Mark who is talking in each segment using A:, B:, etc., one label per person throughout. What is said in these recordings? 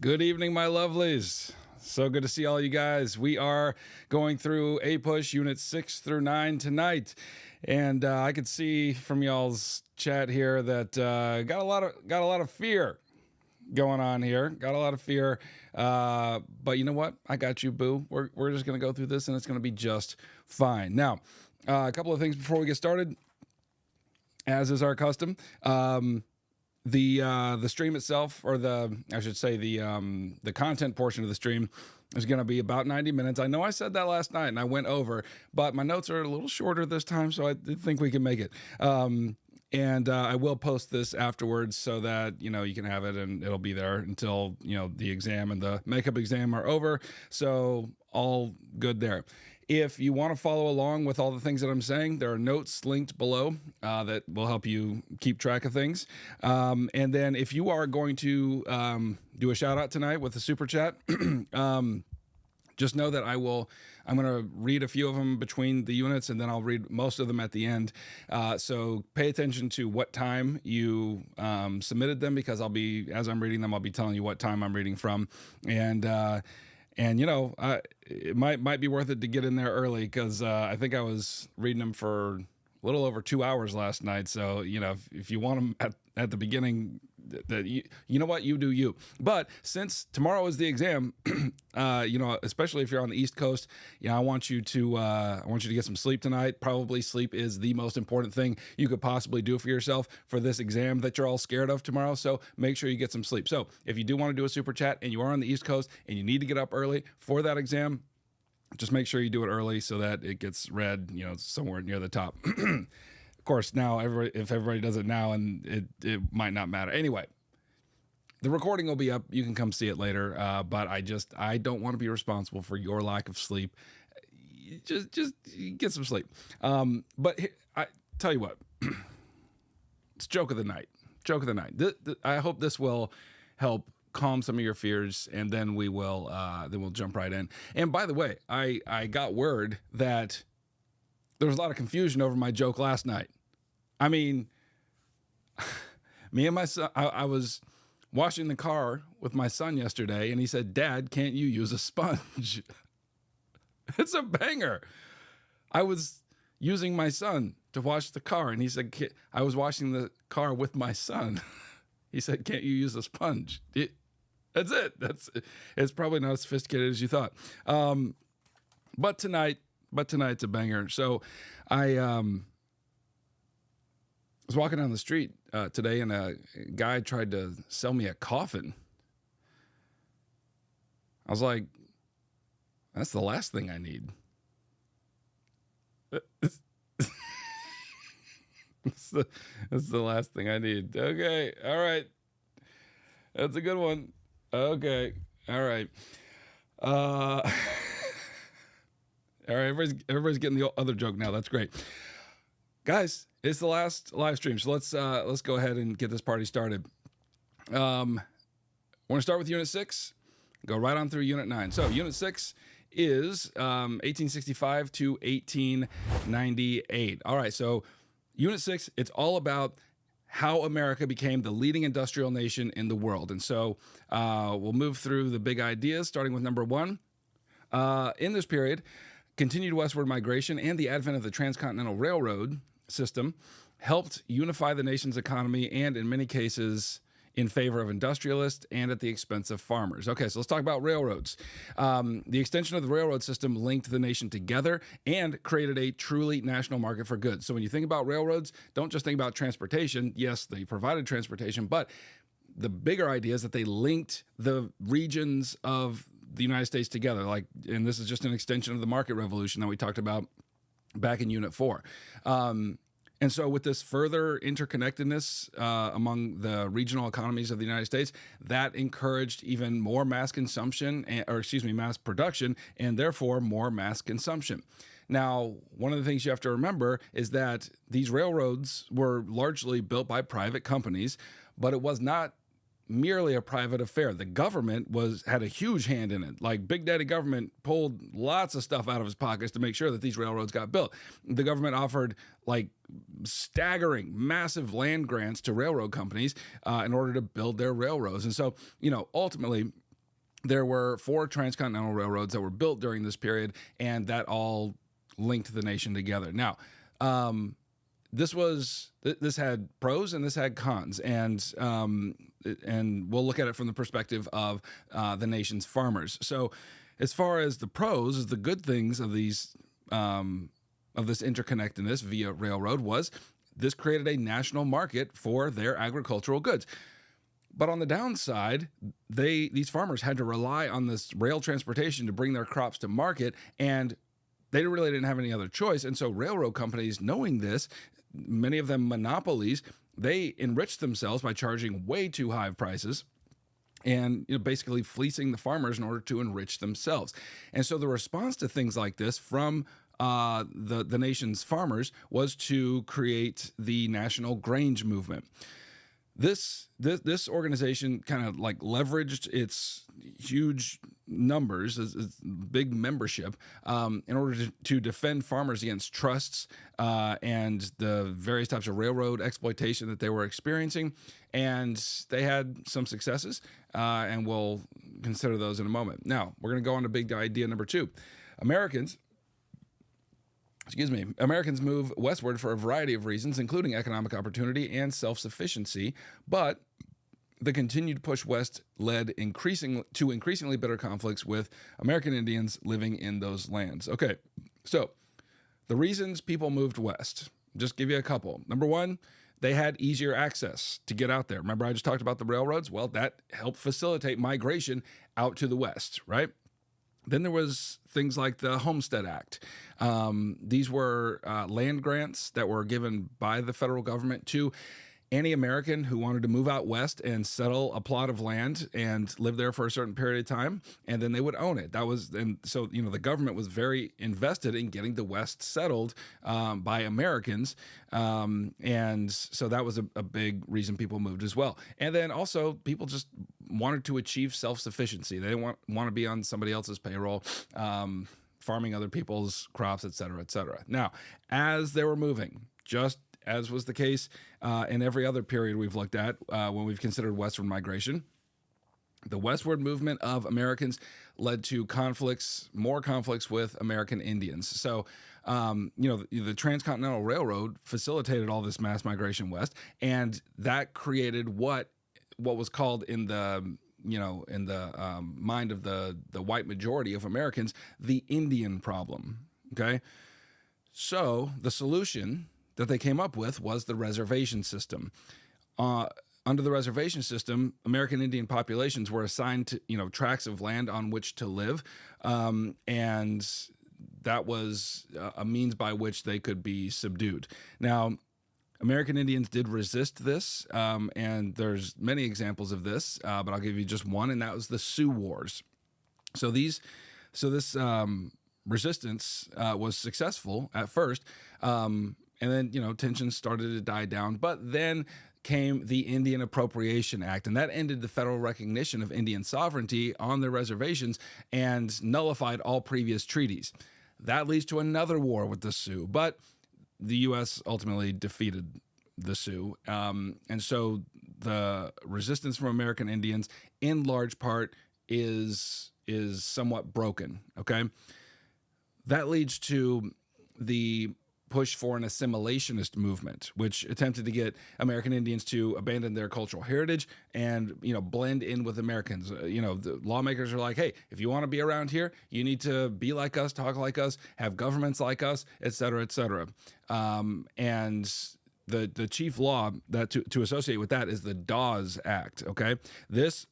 A: Good evening, my lovelies. So good to see all you guys. We are going through APUSH units 6 through 9 tonight, and I could see from y'all's chat here that got a lot of fear going on here. Got a lot of fear, but you know what? I got you, boo. We're just gonna go through this, and it's gonna be just fine. Now, a couple of things before we get started, as is our custom. The stream itself, or I should say the content portion of the stream, is going to be about 90 minutes. I know I said that last night and I went over, but my notes are a little shorter this time, so I think we can make it. And I will post this afterwards so that, you can have it and it'll be there until, the exam and the makeup exam are over. So all good there. If you want to follow along with all the things that I'm saying, there are notes linked below that will help you keep track of things. And then if you are going to do a shout out tonight with a super chat, just know that I'm going to read a few of them between the units, and then I'll read most of them at the end. So pay attention to what time you submitted them, because as I'm reading them, I'll be telling you what time I'm reading from. And it might be worth it to get in there early, because I think I was reading them for a little over 2 hours last night. So, if you want them at the beginning, you know what, you do you. But since tomorrow is the exam, especially if you're on the East Coast, I want you to get some sleep tonight. Probably sleep is the most important thing you could possibly do for yourself for this exam that you're all scared of tomorrow. So make sure you get some sleep. So if you do want to do a super chat and you are on the East Coast and you need to get up early for that exam, just make sure you do it early so that it gets read, somewhere near the top. Of course, now if everybody does it now, and it might not matter. Anyway, the recording will be up. You can come see it later. But I don't want to be responsible for your lack of sleep. Just get some sleep. But I tell you what, it's joke of the night. Joke of the night. I hope this will help calm some of your fears, and then we'll jump right in. And by the way, I got word that there was a lot of confusion over my joke last night. I mean, me and my son, I was washing the car with my son yesterday, and he said, "Dad, can't you use a sponge?" It's a banger. I was using my son to wash the car, and he said, I was washing the car with my son. He said, "Can't you use a sponge?" That's it. It's probably not as sophisticated as you thought. But tonight's a banger. So I was walking down the street today, and a guy tried to sell me a coffin. I was like, that's the last thing I need. That's the last thing I need. Okay. All right. That's a good one. Okay. All right. All right. Everybody's getting the other joke now. That's great. Guys, it's the last live stream, so let's go ahead and get this party started. We're going to start with Unit 6, go right on through Unit 9. So Unit 6 is 1865 to 1898. All right, so Unit 6, it's all about how America became the leading industrial nation in the world. And so we'll move through the big ideas, starting with number 1. In this period, continued westward migration and the advent of the transcontinental railroad system helped unify the nation's economy, and in many cases in favor of industrialists and at the expense of farmers. Okay, so let's talk about railroads. The extension of the railroad system linked the nation together and created a truly national market for goods. So when you think about railroads, don't just think about transportation. Yes, they provided transportation, but the bigger idea is that they linked the regions of the United States together. And this is just an extension of the market revolution that we talked about back in Unit 4. And so with this further interconnectedness among the regional economies of the United States, that encouraged even more mass production, and therefore more mass consumption. Now, one of the things you have to remember is that these railroads were largely built by private companies, but it was not merely a private affair. The government had a huge hand in it. Like Big Daddy government pulled lots of stuff out of his pockets to make sure that these railroads got built. The government offered staggering, massive land grants to railroad companies in order to build their railroads. And so, ultimately, there were 4 transcontinental railroads that were built during this period, and that all linked the nation together. Now, this had pros and this had cons, and we'll look at it from the perspective of the nation's farmers. So, as far as the pros, the good things of these of this interconnectedness via railroad was this created a national market for their agricultural goods. But on the downside, these farmers had to rely on this rail transportation to bring their crops to market, and they really didn't have any other choice. And so railroad companies, knowing this, many of them monopolies, they enriched themselves by charging way too high prices and basically fleecing the farmers in order to enrich themselves. And so the response to things like this from the nation's farmers was to create the National Grange Movement. This organization kind of like leveraged its huge numbers, its big membership, in order to defend farmers against trusts and the various types of railroad exploitation that they were experiencing. And they had some successes, and we'll consider those in a moment. Now, we're going to go on to big idea number 2. Americans move westward for a variety of reasons, including economic opportunity and self-sufficiency, but the continued push west led to increasingly bitter conflicts with American Indians living in those lands. Okay, so the reasons people moved west, just give you a couple. Number 1, they had easier access to get out there. Remember I just talked about the railroads? Well, that helped facilitate migration out to the west, right? Then there was things like the Homestead Act. These were land grants that were given by the federal government to any American who wanted to move out west and settle a plot of land and live there for a certain period of time, and then they would own it. So the government was very invested in getting the West settled by Americans, and so that was a big reason people moved as well. And then also people just wanted to achieve self-sufficiency. They didn't want to be on somebody else's payroll, farming other people's crops, et cetera, et cetera. Now, as they were moving, just as was the case in every other period we've looked at when we've considered westward migration, the westward movement of Americans led to more conflicts with American Indians. So, the Transcontinental Railroad facilitated all this mass migration west, and that created what was called in the mind of the white majority of Americans, the Indian problem. Okay, so the solution that they came up with was the reservation system. Under the reservation system, American Indian populations were assigned to, tracts of land on which to live, and that was a means by which they could be subdued. Now, American Indians did resist this, and there's many examples of this, but I'll give you just one, and that was the Sioux Wars. So this resistance was successful at first, and then, tensions started to die down. But then came the Indian Appropriation Act, and that ended the federal recognition of Indian sovereignty on their reservations and nullified all previous treaties. That leads to another war with the Sioux, but the U.S. ultimately defeated the Sioux. And so the resistance from American Indians, in large part, is somewhat broken, okay? That leads to the push for an assimilationist movement, which attempted to get American Indians to abandon their cultural heritage and, blend in with Americans. The lawmakers are like, hey, if you want to be around here, you need to be like us, talk like us, have governments like us, et cetera, et cetera. And the chief law that to associate with that is the Dawes Act, okay? This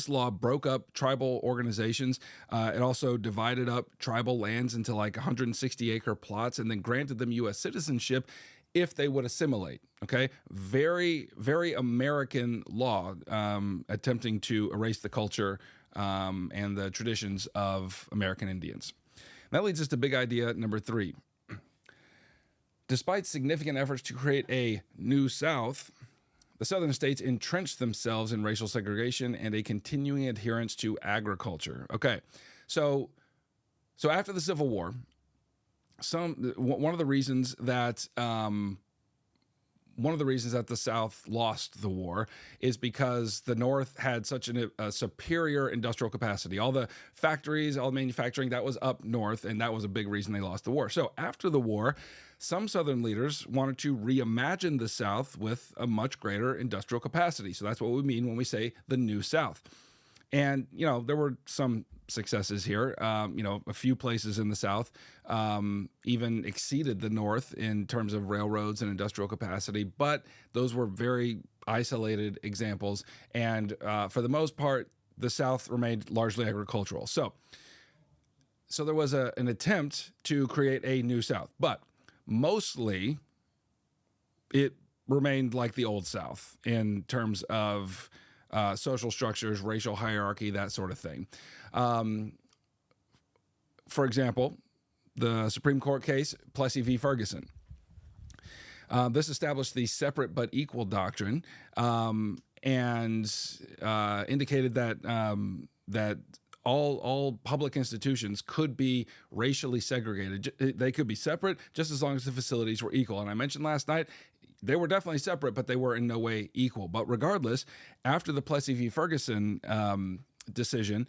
A: law broke up tribal organizations. It also divided up tribal lands into like 160-acre plots and then granted them U.S. citizenship if they would assimilate. Okay, very, very American law, attempting to erase the culture and the traditions of American Indians. That leads us to big idea number 3. Despite significant efforts to create a new South, the Southern states entrenched themselves in racial segregation and a continuing adherence to agriculture. Okay, so after the Civil War, one of the reasons that one of the reasons that the South lost the war is because the North had such a superior industrial capacity. All the factories, all the manufacturing, that was up north, and that was a big reason they lost the war. So after the war, some Southern leaders wanted to reimagine the South with a much greater industrial capacity. So that's what we mean when we say the New South. And, there were some successes here. A few places in the South even exceeded the North in terms of railroads and industrial capacity, but those were very isolated examples. And for the most part, the South remained largely agricultural. So there was an attempt to create a New South, but mostly it remained like the Old South in terms of social structures, racial hierarchy, that sort of thing. For example, the Supreme Court case, Plessy v. Ferguson. This established the separate but equal doctrine and indicated that all public institutions could be racially segregated. They could be separate just as long as the facilities were equal. And I mentioned last night, they were definitely separate, but they were in no way equal. But regardless, after the Plessy v. Ferguson decision,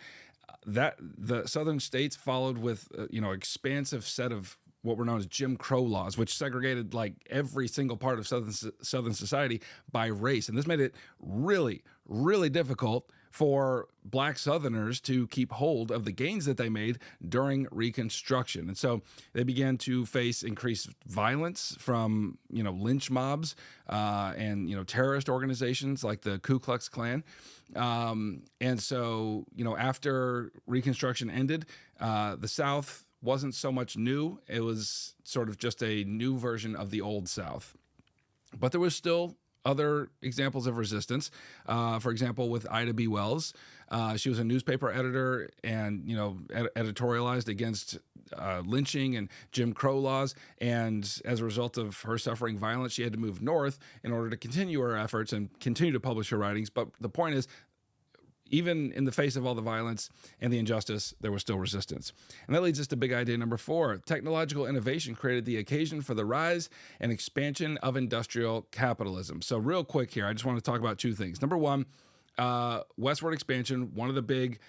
A: that the Southern states followed with expansive set of what were known as Jim Crow laws, which segregated like every single part of Southern society by race. And this made it really, really difficult for Black Southerners to keep hold of the gains that they made during Reconstruction. And so they began to face increased violence from, lynch mobs and, terrorist organizations like the Ku Klux Klan. And so, after Reconstruction ended, the South wasn't so much new. It was sort of just a new version of the Old South. But there was still other examples of resistance. For example, with Ida B. Wells, she was a newspaper editor and, editorialized against lynching and Jim Crow laws. And as a result of her suffering violence, she had to move north in order to continue her efforts and continue to publish her writings. But the point is, even in the face of all the violence and the injustice, there was still resistance. And that leads us to big idea number 4. Technological innovation created the occasion for the rise and expansion of industrial capitalism. So real quick here, I just want to talk about 2 things. Number 1, westward expansion. One of the big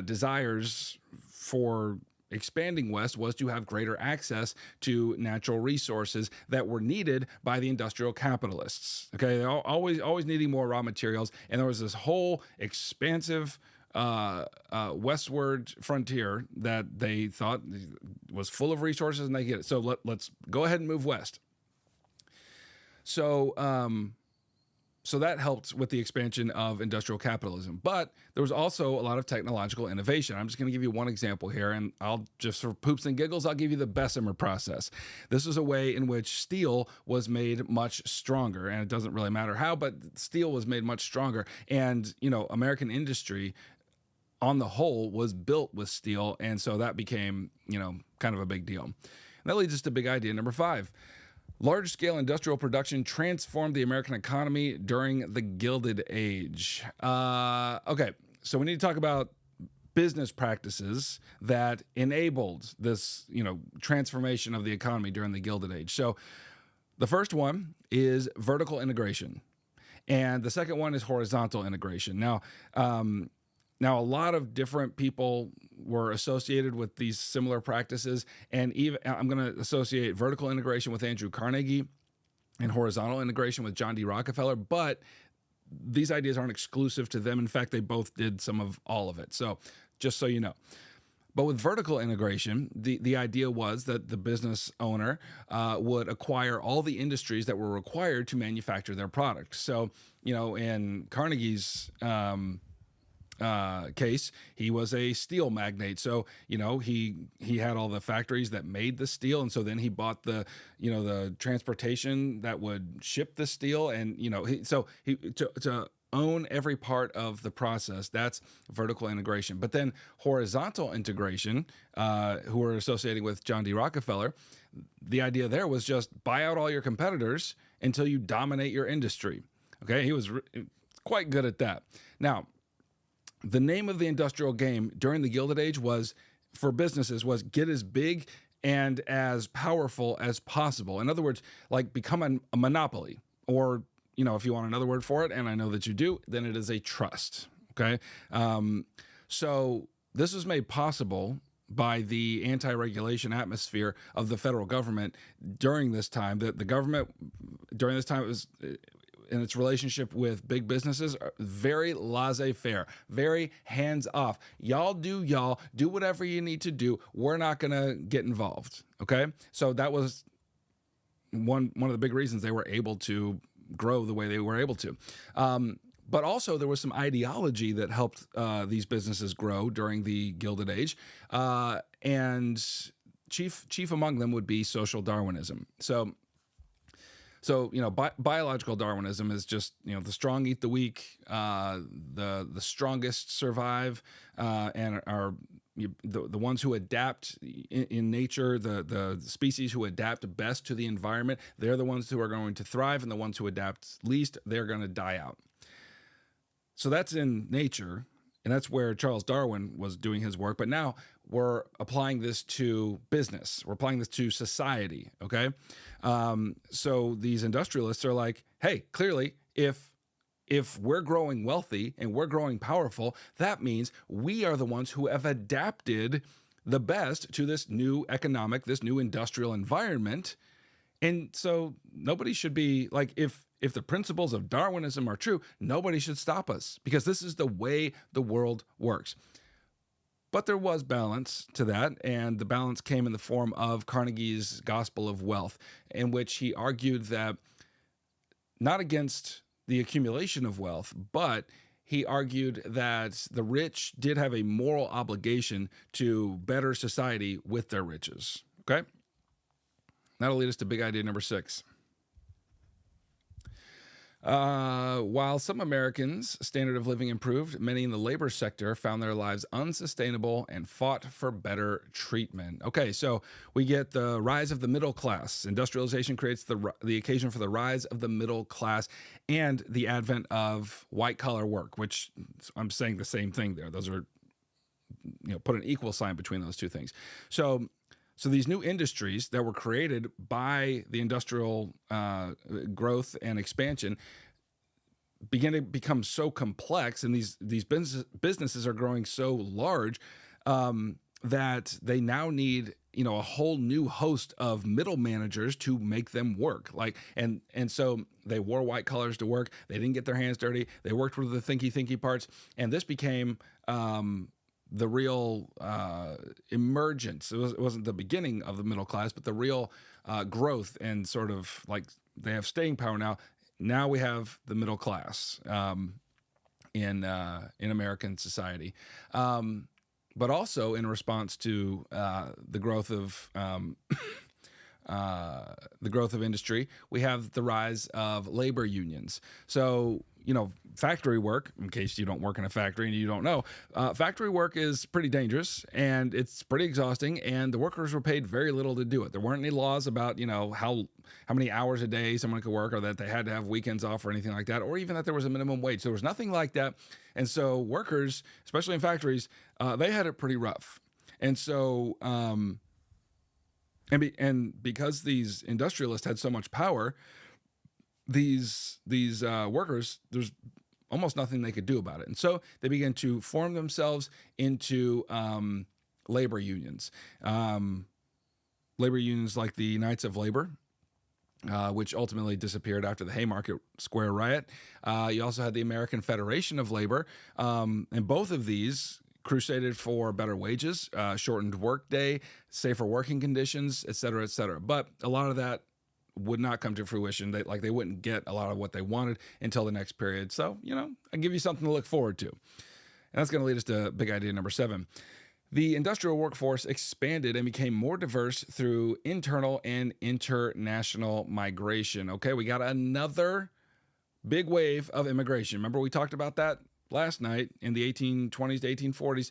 A: desires for expanding west was to have greater access to natural resources that were needed by the industrial capitalists. Okay, they're always needing more raw materials, and there was this whole expansive westward frontier that they thought was full of resources, and they get it. So let's go ahead and move west. So that helped with the expansion of industrial capitalism. But there was also a lot of technological innovation. I'm just going to give you one example here, and I'll just for poops and giggles, I'll give you the Bessemer process. This was a way in which steel was made much stronger, and it doesn't really matter how, but steel was made much stronger. And, American industry on the whole was built with steel, and so that became, kind of a big deal. And that leads us to big idea number 5. Large-scale industrial production transformed the American economy during the Gilded Age. Okay, so we need to talk about business practices that enabled this, transformation of the economy during the Gilded Age. So the first one is vertical integration, and the second one is horizontal integration. Now, a lot of different people were associated with these similar practices, and even I'm going to associate vertical integration with Andrew Carnegie and horizontal integration with John D. Rockefeller, but these ideas aren't exclusive to them. In fact, they both did some of all of it. So just so you know. But with vertical integration, the idea was that the business owner would acquire all the industries that were required to manufacture their product. So, in Carnegie's case, he was a steel magnate. So, he had all the factories that made the steel. And so then he bought the transportation that would ship the steel. And, to own every part of the process, that's vertical integration. But then horizontal integration, who were associating with John D. Rockefeller, the idea there was just buy out all your competitors until you dominate your industry. Okay, he was quite good at that. Now, the name of the industrial game during the Gilded Age for businesses was get as big and as powerful as possible. In other words, like become a monopoly or, you know, if you want another word for it, and I know that you do, then it is a trust. Okay. So this was made possible by the anti-regulation atmosphere of the federal government during this time. That the government during this time was in its relationship with big businesses very laissez-faire, very hands-off. Y'all do whatever you need to do. We're not going to get involved. Okay, so that was one of the big reasons they were able to grow the way they were able to. But also there was some ideology that helped these businesses grow during the Gilded Age, and chief among them would be social Darwinism. So you know, biological Darwinism is just, you know, the strong eat the weak, the strongest survive, and are the ones who adapt in nature, the species who adapt best to the environment, they're the ones who are going to thrive, and the ones who adapt least, they're going to die out. So that's in nature, and that's where Charles Darwin was doing his work. But now we're applying this to business. We're applying this to society, okay? So these industrialists are like, hey, clearly, if we're growing wealthy and we're growing powerful, that means we are the ones who have adapted the best to this new economic, this new industrial environment. And so nobody should be like, if the principles of Darwinism are true, nobody should stop us, because this is the way the world works. But there was balance to that, and the balance came in the form of Carnegie's Gospel of Wealth, in which he argued that not against the accumulation of wealth, but he argued that the rich did have a moral obligation to better society with their riches. Okay? That'll lead us to big idea number 6. While some Americans' standard of living improved, many in the labor sector found their lives unsustainable and fought for better treatment. Okay, so we get the rise of the middle class. Industrialization creates the occasion for the rise of the middle class and the advent of white-collar work, which I'm saying the same thing there. Those are, you know, put an equal sign between those two things. So these new industries that were created by the industrial growth and expansion begin to become so complex, and these businesses are growing so large that they now need, you know, a whole new host of middle managers to make them work. Like, and so they wore white collars to work. They didn't get their hands dirty. They worked with the thinky parts, and this became the real emergence. It wasn't the beginning of the middle class, but the real growth, and sort of like they have staying power now. Now we have the middle class in American society, but also in response to the growth of industry, we have the rise of labor unions. So, you know, factory work, in case you don't work in a factory and you don't know, factory work is pretty dangerous, and it's pretty exhausting, and the workers were paid very little to do it. There weren't any laws about, you know, how many hours a day someone could work, or that they had to have weekends off or anything like that, or even that there was a minimum wage. So there was nothing like that. And so workers, especially in factories, they had it pretty rough. And so, and because these industrialists had so much power, these workers, there's almost nothing they could do about it. And so they began to form themselves into labor unions. Labor unions like the Knights of Labor, which ultimately disappeared after the Haymarket Square riot. You also had the American Federation of Labor, and both of these crusaded for better wages, shortened workday, safer working conditions, et cetera, et cetera. But a lot of that would not come to fruition. They wouldn't get a lot of what they wanted until the next period. So, you know, I give you something to look forward to. And that's going to lead us to big idea number 7. The industrial workforce expanded and became more diverse through internal and international migration. Okay, we got another big wave of immigration. Remember, we talked about that last night in the 1820s to 1840s.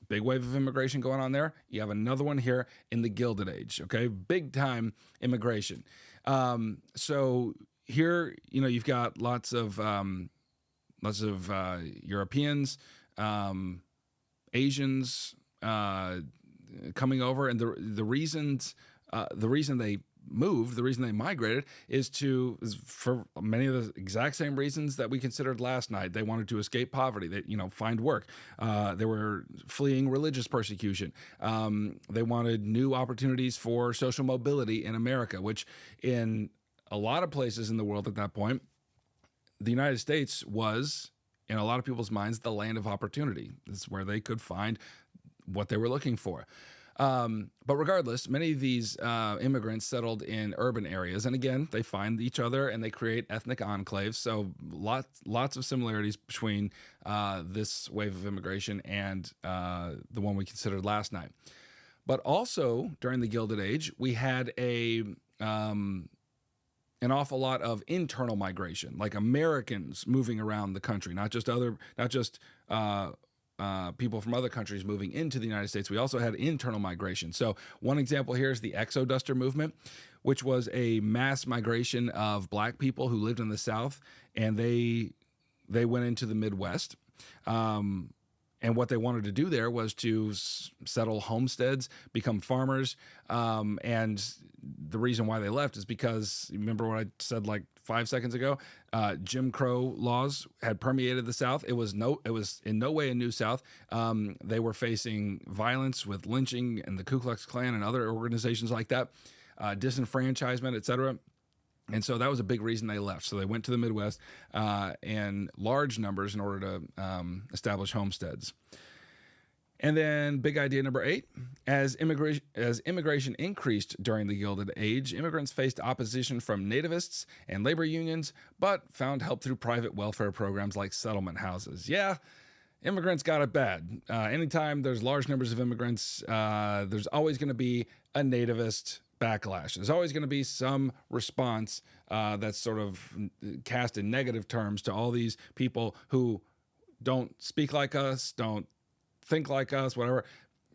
A: Big wave of immigration going on there. You have another one here in the Gilded Age. Okay, big time immigration. So here, you know, you've got lots of Europeans, Asians coming over, and the reason they moved, the reason they migrated is for many of the exact same reasons that we considered last night. They wanted to escape poverty, they, find work. They were fleeing religious persecution. They wanted new opportunities for social mobility in America, which in a lot of places in the world at that point, the United States was, in a lot of people's minds, the land of opportunity. It's where they could find what they were looking for. But regardless, many of these immigrants settled in urban areas. And again, they find each other and they create ethnic enclaves. So lots of similarities between this wave of immigration and the one we considered last night. But also during the Gilded Age, we had an awful lot of internal migration, like Americans moving around the country, not just people from other countries moving into the United States. We also had internal migration. So one example here is the Exoduster movement, which was a mass migration of black people who lived in the South, and they went into the Midwest. And what they wanted to do there was to settle homesteads, become farmers. And the reason why they left is because, remember what I said like 5 seconds ago? Jim Crow laws had permeated the South. It was in no way a new South. They were facing violence with lynching and the Ku Klux Klan and other organizations like that, disenfranchisement, et cetera. And so that was a big reason they left. So they went to the Midwest in large numbers in order to establish homesteads. And then big idea number 8, as immigration increased during the Gilded Age, immigrants faced opposition from nativists and labor unions, but found help through private welfare programs like settlement houses. Yeah, immigrants got it bad. Anytime there's large numbers of immigrants, there's always going to be a nativist backlash. There's always going to be some response that's sort of cast in negative terms to all these people who don't speak like us, don't think like us, whatever.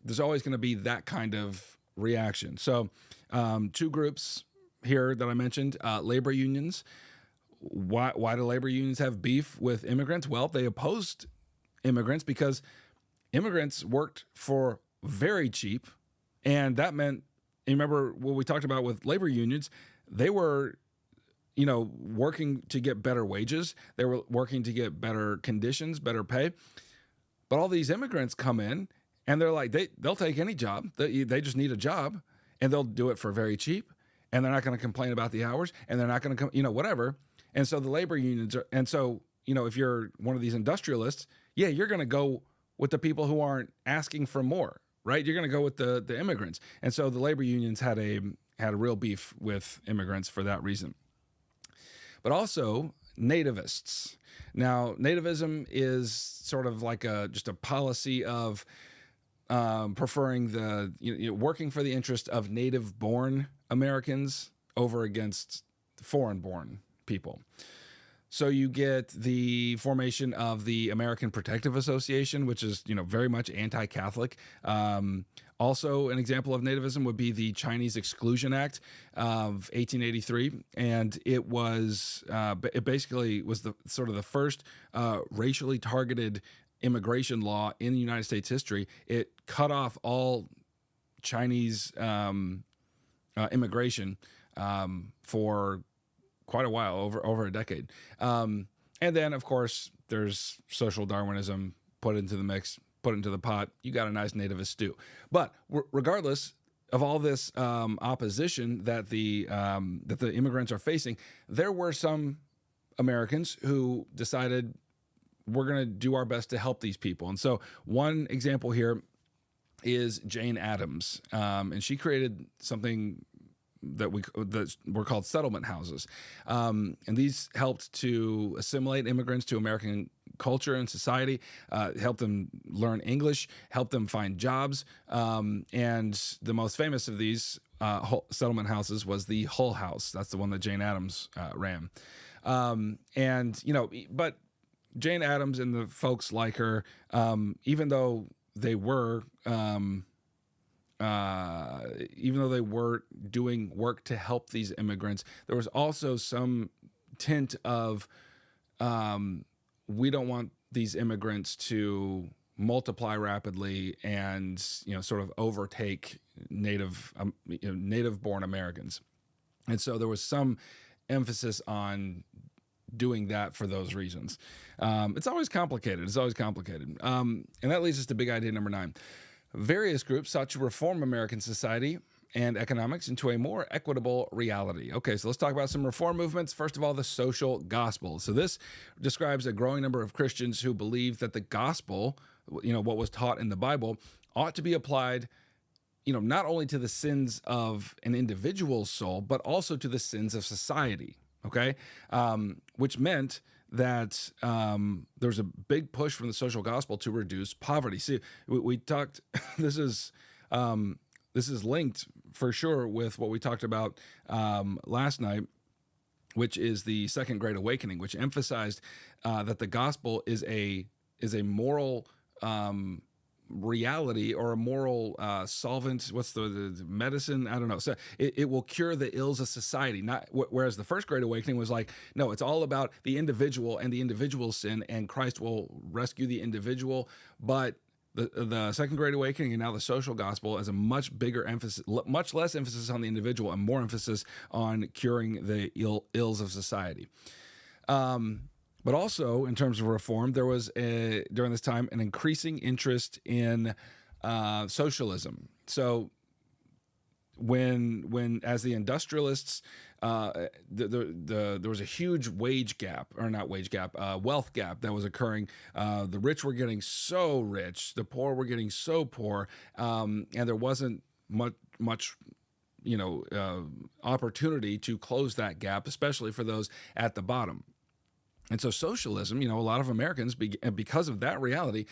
A: There's always going to be that kind of reaction. So 2 groups here that I mentioned, labor unions. Why do labor unions have beef with immigrants? Well, they opposed immigrants because immigrants worked for very cheap, and that meant, you remember what we talked about with labor unions, they were, working to get better wages. They were working to get better conditions, better pay. But all these immigrants come in and they're like, they'll take any job. They just need a job, and they'll do it for very cheap. And they're not going to complain about the hours, and they're not going to come, whatever. And so the labor unions are, and so, if you're one of these industrialists, yeah, you're going to go with the people who aren't asking for more. Right, you're going to go with the immigrants, and so the labor unions had a real beef with immigrants for that reason. But also nativists. Now, nativism is sort of like just a policy of preferring working for the interest of native-born Americans over against foreign-born people. So you get the formation of the American Protective Association, which is, very much anti-Catholic. Also, an example of nativism would be the Chinese Exclusion Act of 1883, and it basically was the first racially targeted immigration law in the United States history. It cut off all Chinese immigration for quite a while, over a decade. And then, of course, there's social Darwinism put into the mix, put into the pot. You got a nice nativist stew. But regardless of all this opposition that the immigrants are facing, there were some Americans who decided we're going to do our best to help these people. And so one example here is Jane Addams, and she created something that were called settlement houses. And these helped to assimilate immigrants to American culture and society, help them learn English, help them find jobs. And the most famous of these settlement houses was the Hull House. That's the one that Jane Addams ran. But Jane Addams and the folks like her, even though they were doing work to help these immigrants, there was also some tint of we don't want these immigrants to multiply rapidly and sort of overtake native-born Americans. And so there was some emphasis on doing that for those reasons. It's always complicated. And that leads us to big idea number 9. Various groups sought to reform American society and economics into a more equitable reality. Okay, so let's talk about some reform movements. First of all, the social gospel. So this describes a growing number of Christians who believe that the gospel, what was taught in the Bible, ought to be applied, not only to the sins of an individual's soul, but also to the sins of society. Okay, which meant that there's a big push from the social gospel to reduce poverty. See, we talked. This is linked for sure with what we talked about last night, which is the Second Great Awakening, which emphasized that the gospel is a moral reality, or a moral solvent. What's the medicine? I don't know. So it will cure the ills of society. Not whereas the First Great Awakening was like, no, it's all about the individual and the individual's sin, and Christ will rescue the individual. But the Second Great Awakening and now the social gospel is a much bigger emphasis, much less emphasis on the individual and more emphasis on curing the ills of society. But also, in terms of reform, there was during this time an increasing interest in socialism. So when as the industrialists, there was a huge wealth gap that was occurring. The rich were getting so rich, the poor were getting so poor, and there wasn't much opportunity to close that gap, especially for those at the bottom. And so socialism, a lot of Americans, because of that reality,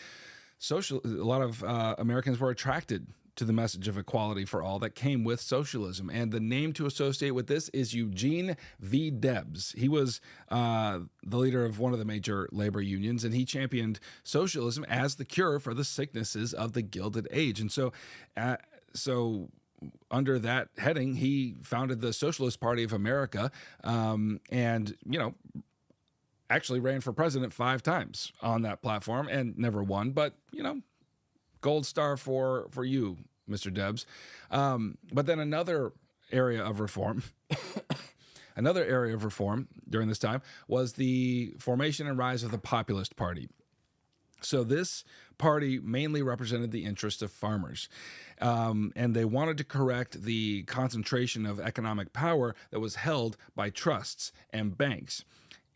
A: a lot of Americans were attracted to the message of equality for all that came with socialism. And the name to associate with this is Eugene V. Debs. He was the leader of one of the major labor unions, and he championed socialism as the cure for the sicknesses of the Gilded Age. And so under that heading, he founded the Socialist Party of America, and actually ran for president 5 times on that platform and never won, but gold star for you, Mr. Debs. But then another area of reform during this time was the formation and rise of the Populist Party. So this party mainly represented the interests of farmers, and they wanted to correct the concentration of economic power that was held by trusts and banks.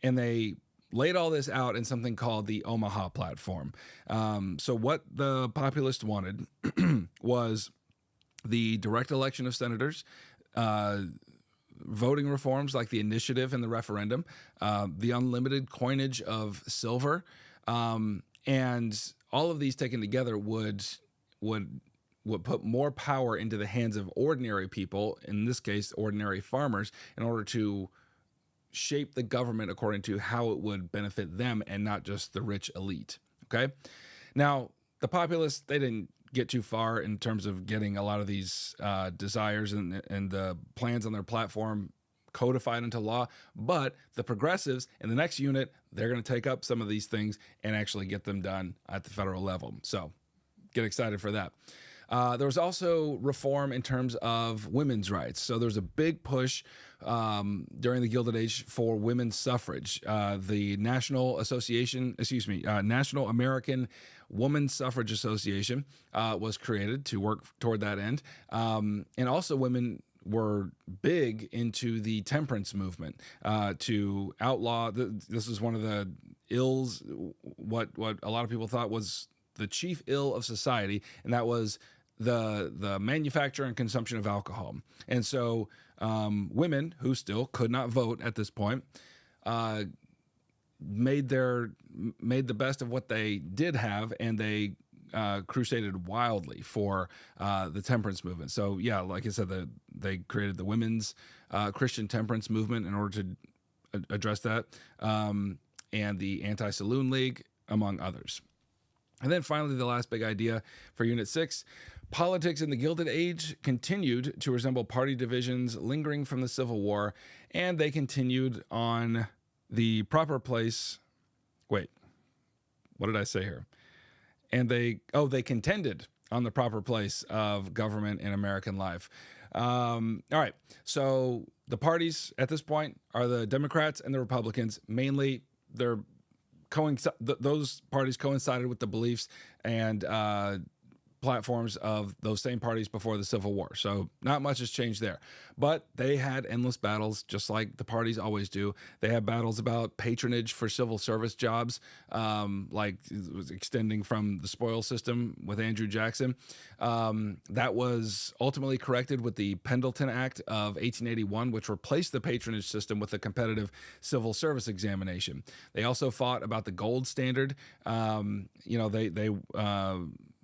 A: And they laid all this out in something called the Omaha Platform. So what the populists wanted was the direct election of senators, voting reforms like the initiative and the referendum, the unlimited coinage of silver, and all of these taken together would put more power into the hands of ordinary people, in this case, ordinary farmers, in order to shape the government according to how it would benefit them and not just the rich elite. Okay. Now, the populists, they didn't get too far in terms of getting a lot of these desires and the plans on their platform codified into law, but the progressives in the next unit, they're going to take up some of these things and actually get them done at the federal level. So get excited for that. There was also reform in terms of women's rights. So there was a big push during the Gilded Age for women's suffrage. The National American Woman Suffrage Association was created to work toward that end. And also women were big into the temperance movement to outlaw. This is one of the ills, what a lot of people thought was the chief ill of society, and that was the manufacture and consumption of alcohol. And so women who still could not vote at this point made the best of what they did have, and they crusaded wildly for the temperance movement. So yeah, like I said, they created the women's Christian temperance movement in order to address that, and the Anti-Saloon League, among others. And then finally, the last big idea for Unit 6, politics in the Gilded Age continued to resemble party divisions lingering from the Civil War, and they continued on the proper place. Wait, what did I say here? And they contended on the proper place of government in American life. All right. So the parties at this point are the Democrats and the Republicans. Mainly, those parties coincided with the beliefs and platforms of those same parties before the Civil War. So not much has changed there. But they had endless battles, just like the parties always do. They had battles about patronage for civil service jobs, like it was extending from the spoil system with Andrew Jackson. That was ultimately corrected with the Pendleton Act of 1881, which replaced the patronage system with a competitive civil service examination. They also fought about the gold standard.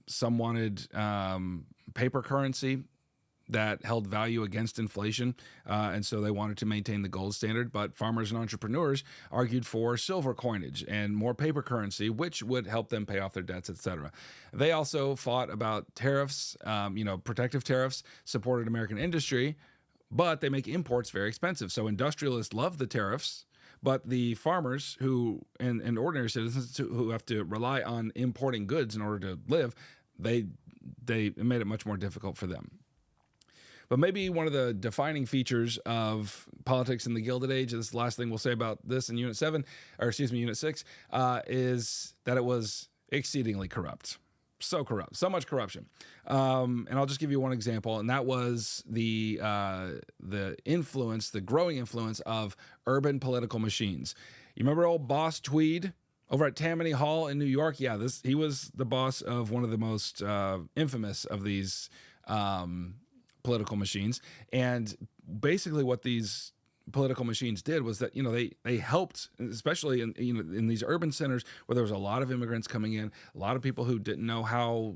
A: Some wanted paper currency that held value against inflation, and so they wanted to maintain the gold standard. But farmers and entrepreneurs argued for silver coinage and more paper currency, which would help them pay off their debts, etc. They also fought about tariffs, protective tariffs, supported American industry, but they make imports very expensive. So industrialists love the tariffs, but the farmers and ordinary citizens who have to rely on importing goods in order to live, they made it much more difficult for them. But maybe one of the defining features of politics in the Gilded Age, this is the last thing we'll say about this in Unit 6, is that it was exceedingly corrupt. So corrupt, so much corruption. And I'll just give you one example, and that was the growing influence of urban political machines. You remember old Boss Tweed over at Tammany Hall in New York? Yeah, he was the boss of one of the most infamous of these political machines. And basically what these political machines did was that they helped, especially in these urban centers where there was a lot of immigrants coming in, a lot of people who didn't know how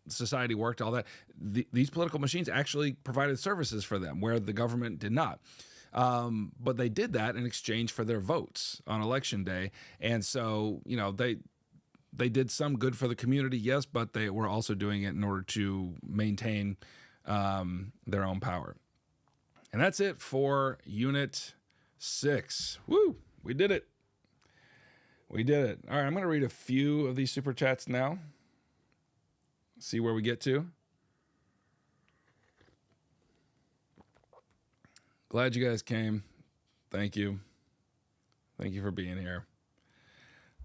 A: society worked, all that. These political machines actually provided services for them where the government did not. But they did that in exchange for their votes on election day, and so they did some good for the community, yes, but they were also doing it in order to maintain their own power. And that's it for Unit 6. Woo! We did it. We did it. All right, I'm going to read a few of these super chats now. See where we get to. Glad you guys came. Thank you. Thank you for being here.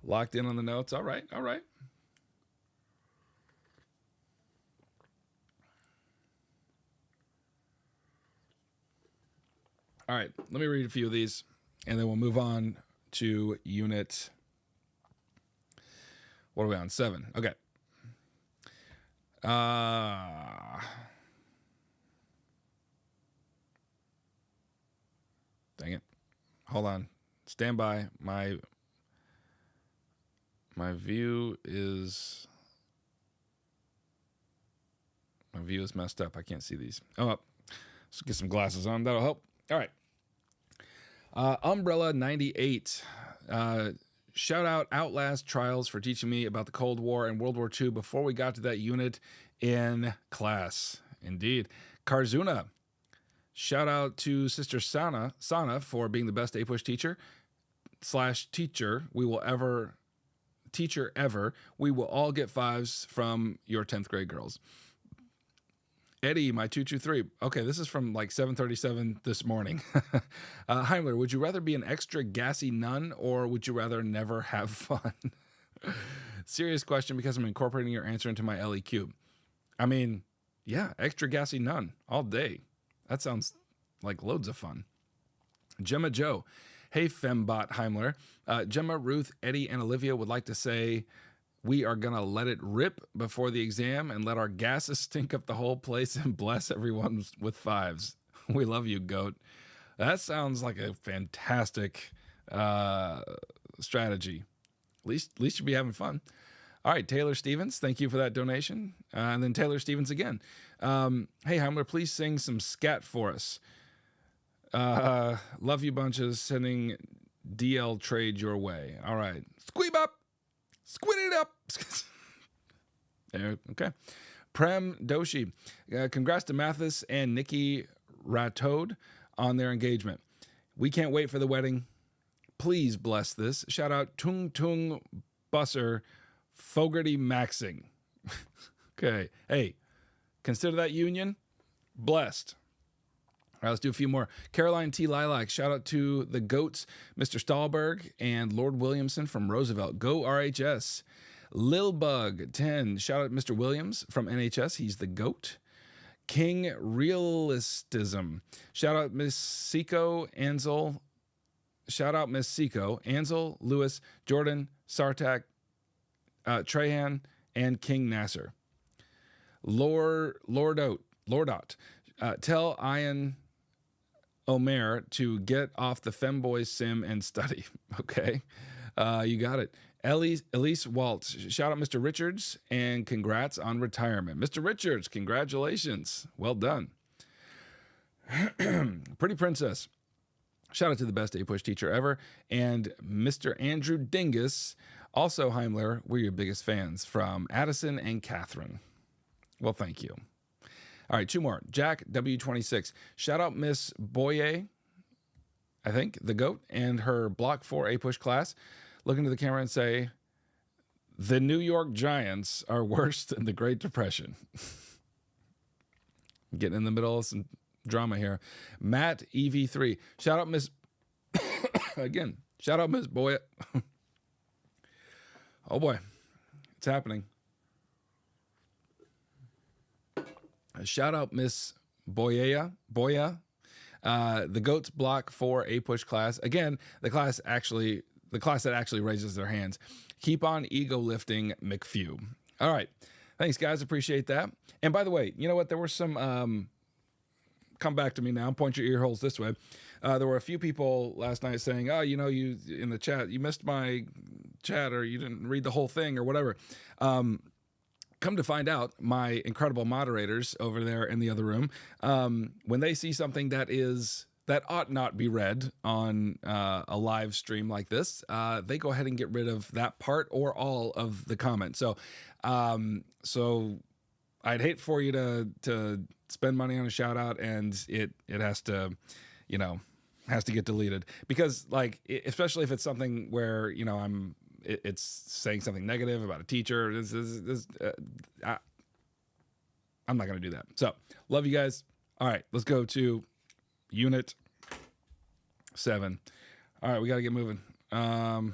A: Locked in on the notes. All right, all right. All right, let me read a few of these, and then we'll move on to Unit, what are we on? 7. Okay. Dang it. Hold on. Stand by. My view is messed up. I can't see these. Oh, let's get some glasses on. That'll help. All right. Umbrella 98. Shout out Outlast Trials for teaching me about the Cold War and World War II before we got to that unit in class. Indeed. Karzuna. Shout out to Sister Sana for being the best APUSH teacher ever. We will all get 5s from your 10th grade girls. Eddie, my 223. Okay, this is from like 7:37 this morning. Heimler, would you rather be an extra gassy nun or would you rather never have fun? Serious question because I'm incorporating your answer into my LEQ. I mean, yeah, extra gassy nun all day. That sounds like loads of fun. Gemma Joe. Hey, Fembot Heimler. Gemma, Ruth, Eddie, and Olivia would like to say we are going to let it rip before the exam and let our gases stink up the whole place and bless everyone with 5s. We love you, goat. That sounds like a fantastic strategy. At least you'll be having fun. All right, Taylor Stevens, thank you for that donation. And then Taylor Stevens again. Hey, Heimler, please sing some scat for us. Love you bunches, sending DL trade your way. All right. Squeeb up. Squid it up. There, okay. Prem Doshi. Congrats to Mathis and Nikki Ratode on their engagement. We can't wait for the wedding. Please bless this. Shout out Tung Tung Busser Fogarty Maxing. Okay. Hey, consider that union blessed. All right, let's do a few more. Caroline T. Lilac, shout out to the GOATs, Mr. Stahlberg and Lord Williamson from Roosevelt. Go RHS. Lil Bug 10, shout out Mr. Williams from NHS. He's the GOAT. King Realistism, shout out Miss Seco Ansel. Shout out Miss Seco, Ansel, Lewis, Jordan, Sartak, Trahan, and King Nasser. Lordot, tell Ian Omer to get off the femboy sim and study. Okay, you got it. Elise Waltz, shout out Mr. Richards, and congrats on retirement. Mr. Richards, congratulations. Well done. Pretty Princess, shout out to the best APUSH teacher ever. And Mr. Andrew Dingus, also Heimler, we're your biggest fans, from Addison and Catherine. Well, thank you. All right, two more. Jack W26, shout out Miss Boye, I think, the GOAT, and her Block 4 APUSH class. Look into the camera and say, the New York Giants are worse than the Great Depression. Getting in the middle of some drama here. Matt EV3, shout out Miss, again, shout out Miss Boye. Oh boy, it's happening. Shout out Miss Boya, the GOAT's Block 4 APUSH class. Again, the class that actually raises their hands. Keep on ego lifting, McFew. All right. Thanks, guys. Appreciate that. And by the way, you know what? There were some, come back to me now, point your ear holes this way. There were a few people last night saying, oh, you know, you in the chat, you missed my chat or you didn't read the whole thing or whatever. Come to find out, my incredible moderators over there in the other room, when they see something that ought not be read on a live stream like this, they go ahead and get rid of that part or all of the comment. So I'd hate for you to spend money on a shout out and it has to, has to get deleted because especially if it's something where, it's saying something negative about a teacher. I'm not going to do that. So love you guys. All right, let's go to Unit 7. All right, we got to get moving. Got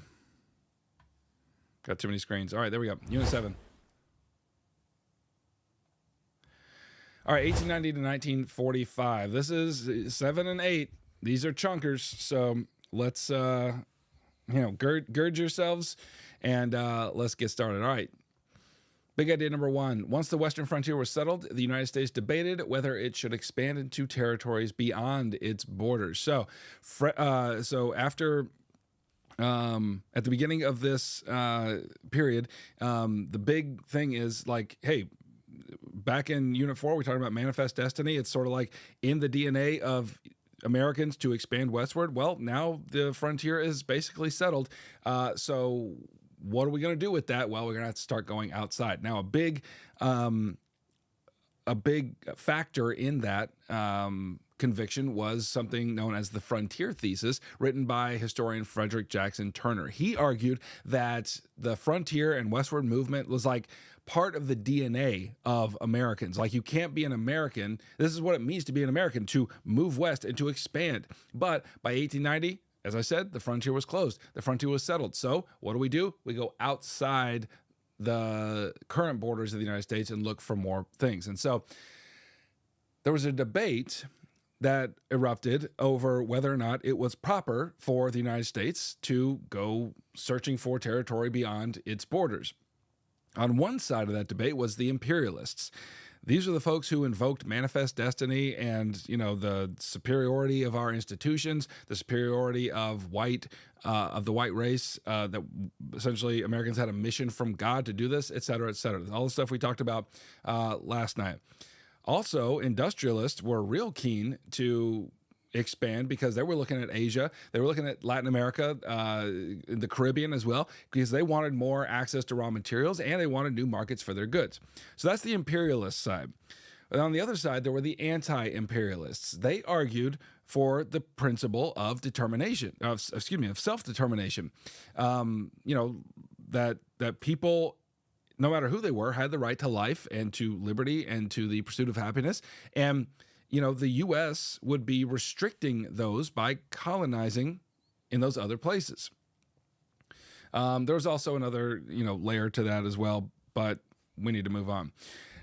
A: too many screens. All right, there we go. Unit 7. All right, 1890 to 1945. This is 7 and 8. These are chunkers. So let's, gird yourselves and let's get started. All right. Big idea number 1. Once the western frontier was settled, the United States debated whether it should expand into territories beyond its borders. So, after at the beginning of this period, the big thing is hey, back in Unit 4, we talked about manifest destiny. It's sort of like in the DNA of Americans to expand westward. Well, now the frontier is basically settled. So what are we going to do with that? Well, we're going to have to start going outside. Now, a big factor in that conviction was something known as the frontier thesis, written by historian Frederick Jackson Turner. He argued that the frontier and westward movement was part of the DNA of Americans. You can't be an American. This is what it means to be an American, to move west and to expand. But by 1890, as I said, the frontier was closed. The frontier was settled. So what do? We go outside the current borders of the United States and look for more things. And so there was a debate that erupted over whether or not it was proper for the United States to go searching for territory beyond its borders. On one side of that debate was the imperialists. These are the folks who invoked manifest destiny and, the superiority of our institutions, the superiority of the white race, that essentially Americans had a mission from God to do this, et cetera, et cetera. All the stuff we talked about last night. Also, industrialists were real keen to expand because they were looking at Asia, they were looking at Latin America, the Caribbean as well, because they wanted more access to raw materials and they wanted new markets for their goods. So that's the imperialist side. But on the other side, there were the anti-imperialists. They argued for the principle of self-determination. That people no matter who they were, had the right to life and to liberty and to the pursuit of happiness. And, the U.S. would be restricting those by colonizing in those other places. There was also another, layer to that as well, but we need to move on.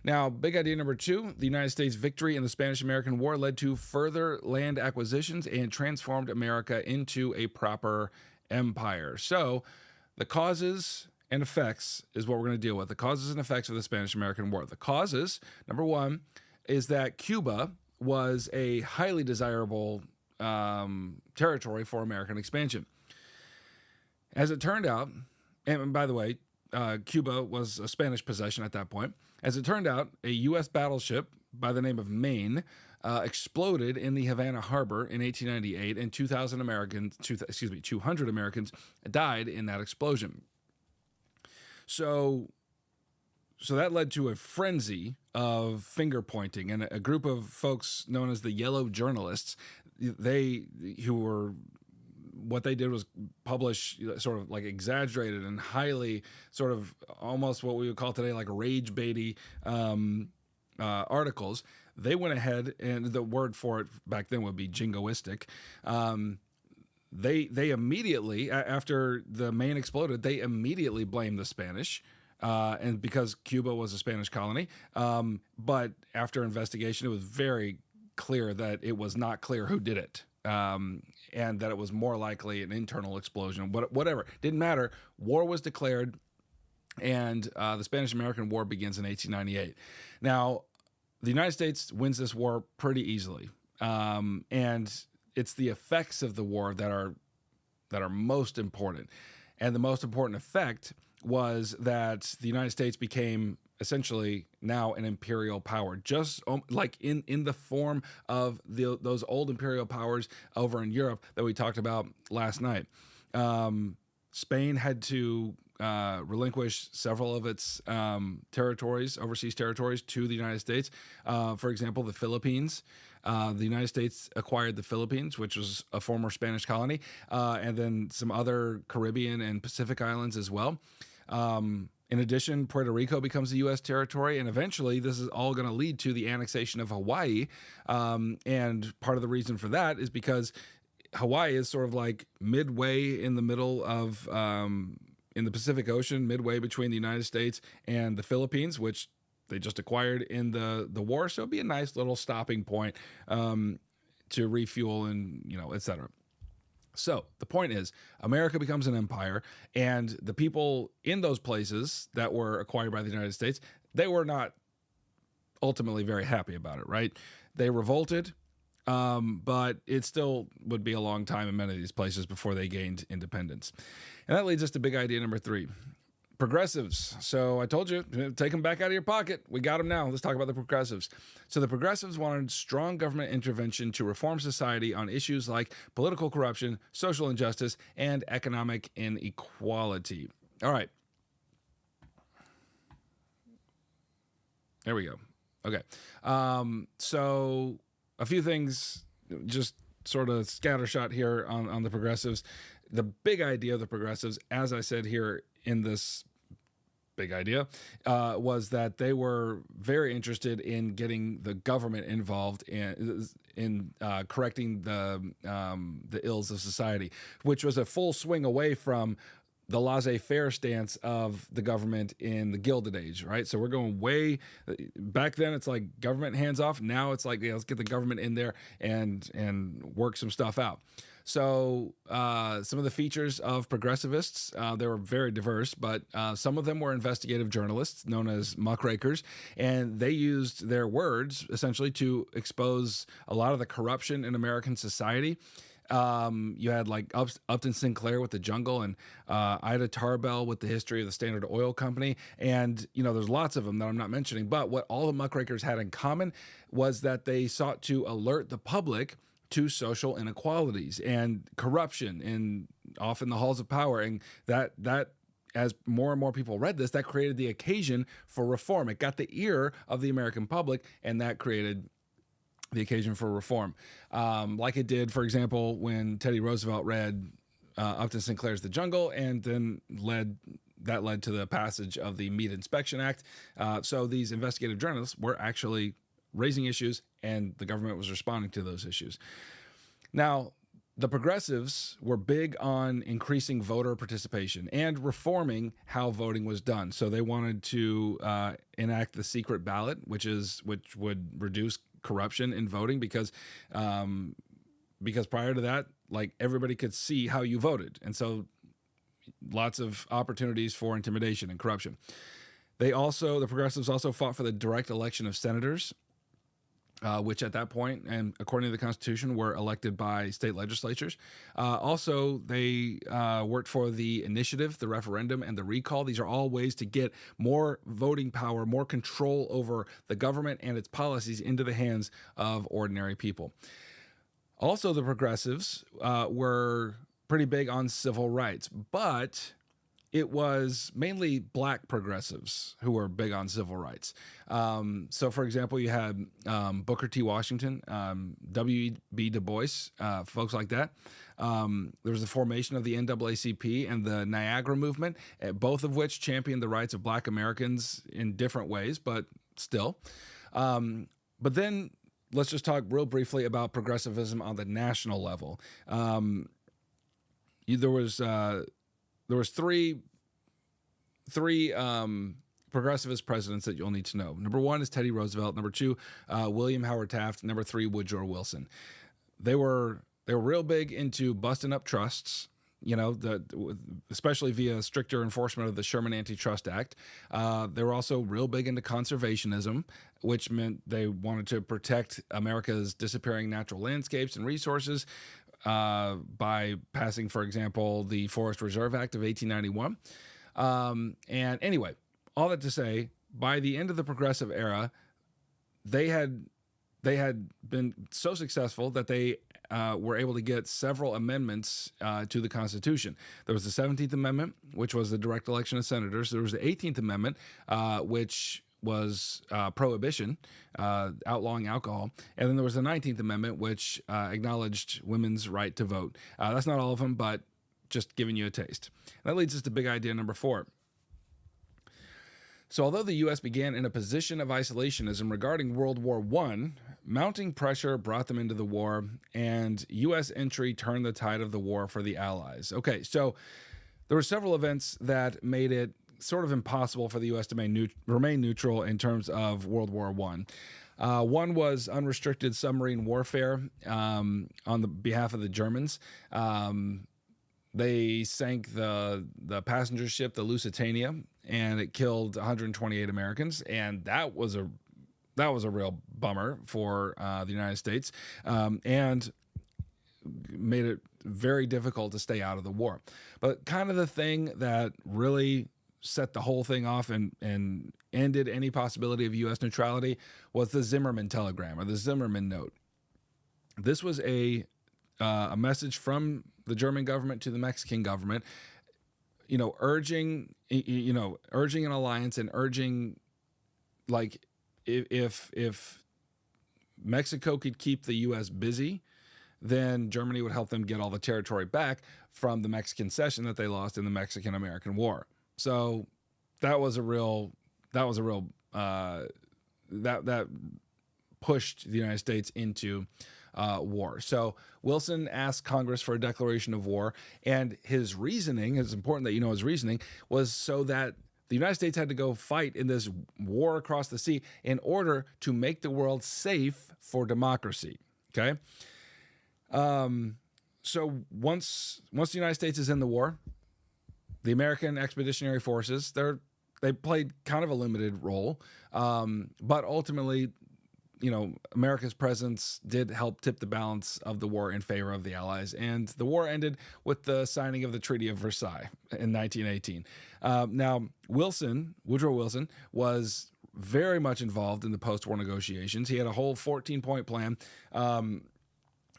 A: Now, big idea number 2, the United States' victory in the Spanish-American War led to further land acquisitions and transformed America into a proper empire. So the causes and effects is what we're going to deal with. The causes and effects of the Spanish-American War. The causes, number 1, is that Cuba was a highly desirable territory for American expansion. As it turned out, and by the way, Cuba was a Spanish possession at that point. As it turned out, a U.S. battleship by the name of Maine exploded in the Havana harbor in 1898, and 200 Americans died in that explosion. So that led to a frenzy of finger pointing, and a group of folks known as the Yellow Journalists, what they did was publish sort of like exaggerated and highly sort of almost what we would call today like rage baity articles. They went ahead, and the word for it back then would be jingoistic. They immediately, after the Maine exploded, they immediately blamed the Spanish. And because Cuba was a Spanish colony. But after investigation, it was very clear that it was not clear who did it. And that it was more likely an internal explosion, whatever. Didn't matter. War was declared, and the Spanish-American War begins in 1898. Now, the United States wins this war pretty easily, and it's the effects of the war that are most important. And the most important effect was that the United States became essentially now an imperial power, just like in the form of those old imperial powers over in Europe that we talked about last night. Spain had to relinquish several of its overseas territories to the United States. For example, the Philippines. The United States acquired the Philippines, which was a former Spanish colony, and then some other Caribbean and Pacific islands as well. In addition, Puerto Rico becomes a U.S. territory, and eventually this is all going to lead to the annexation of Hawaii. And part of the reason for that is because Hawaii is sort of like midway in the middle of, in the Pacific Ocean, midway between the United States and the Philippines, which they just acquired in the war. So it'd be a nice little stopping point to refuel and, et cetera. So the point is, America becomes an empire, and the people in those places that were acquired by the United States, they were not ultimately very happy about it, right? They revolted, but it still would be a long time in many of these places before they gained independence. And that leads us to big idea number 3. Progressives. So I told you, take them back out of your pocket. We got them now. Let's talk about the progressives. So the progressives wanted strong government intervention to reform society on issues like political corruption, social injustice, and economic inequality. All right. There we go. Okay. So a few things, just sort of scattershot here on the progressives. The big idea of the progressives, as I said here in this big idea, was that they were very interested in getting the government involved in correcting the ills of society, which was a full swing away from the laissez-faire stance of the government in the Gilded Age, right? So we're going way back then. It's like government hands off. Now it's like, let's get the government in there and work some stuff out. So some of the features of progressivists, they were very diverse, but some of them were investigative journalists known as muckrakers, and they used their words essentially to expose a lot of the corruption in American society. You had like Upton Sinclair with The Jungle, and Ida Tarbell with The History of the Standard Oil Company. And, there's lots of them that I'm not mentioning, but what all the muckrakers had in common was that they sought to alert the public to social inequalities and corruption and often the halls of power. And that as more and more people read this, that created the occasion for reform. It got the ear of the American public, and that created the occasion for reform. Like it did, for example, when Teddy Roosevelt read Upton Sinclair's The Jungle and then led that led to the passage of the Meat Inspection Act. So these investigative journalists were actually raising issues, and the government was responding to those issues. Now, the progressives were big on increasing voter participation and reforming how voting was done. So they wanted to enact the secret ballot, which would reduce corruption in voting because prior to that, like, everybody could see how you voted, and so lots of opportunities for intimidation and corruption. The progressives also fought for the direct election of senators, which at that point, and according to the Constitution, were elected by state legislatures. Also, they worked for the initiative, the referendum, and the recall. These are all ways to get more voting power, more control over the government and its policies into the hands of ordinary people. Also, the progressives were pretty big on civil rights, but it was mainly black progressives who were big on civil rights. So, for example, you had Booker T. Washington, W.E.B. Du Bois, folks like that. There was the formation of the NAACP and the Niagara Movement, both of which championed the rights of black Americans in different ways, but still. But then let's just talk real briefly about progressivism on the national level. There was three progressivist presidents that you'll need to know. Number one is Teddy Roosevelt. Number two, William Howard Taft. Number three, Woodrow Wilson. They were real big into busting up trusts, especially via stricter enforcement of the Sherman Antitrust Act. They were also real big into conservationism, which meant they wanted to protect America's disappearing natural landscapes and resources by passing, for example, the Forest Reserve Act of 1891. And anyway, all that to say, by the end of the progressive era, they had been so successful that they were able to get several amendments to the Constitution. There was the 17th Amendment, which was the direct election of senators. There was the 18th Amendment, which was prohibition, outlawing alcohol. And then there was the 19th Amendment, which acknowledged women's right to vote. That's not all of them, but just giving you a taste. That leads us to big idea number 4. So although the U.S. began in a position of isolationism regarding World War I, mounting pressure brought them into the war, and U.S. entry turned the tide of the war for the Allies. Okay, so there were several events that made it sort of impossible for the U.S. to remain neutral in terms of World War I. One was unrestricted submarine warfare on the behalf of the Germans. They sank the passenger ship, the Lusitania, and it killed 128 Americans, and that was a real bummer for the United States, and made it very difficult to stay out of the war. But kind of the thing that really set the whole thing off and ended any possibility of U.S. neutrality was the Zimmerman telegram, or the Zimmerman note. This was a message from the German government to the Mexican government, urging an alliance and urging, like, if Mexico could keep the U.S. busy, then Germany would help them get all the territory back from the Mexican cession that they lost in the Mexican-American War. So that pushed the United States into war. So Wilson asked Congress for a declaration of war, and his reasoning, it's important that you know his reasoning, was so that the United States had to go fight in this war across the sea in order to make the world safe for democracy. Okay? So once the United States is in the war, the American Expeditionary Forces, they played kind of a limited role, but ultimately, America's presence did help tip the balance of the war in favor of the Allies, and the war ended with the signing of the Treaty of Versailles in 1918. Now, Woodrow Wilson, was very much involved in the post-war negotiations. He had a whole 14-point plan.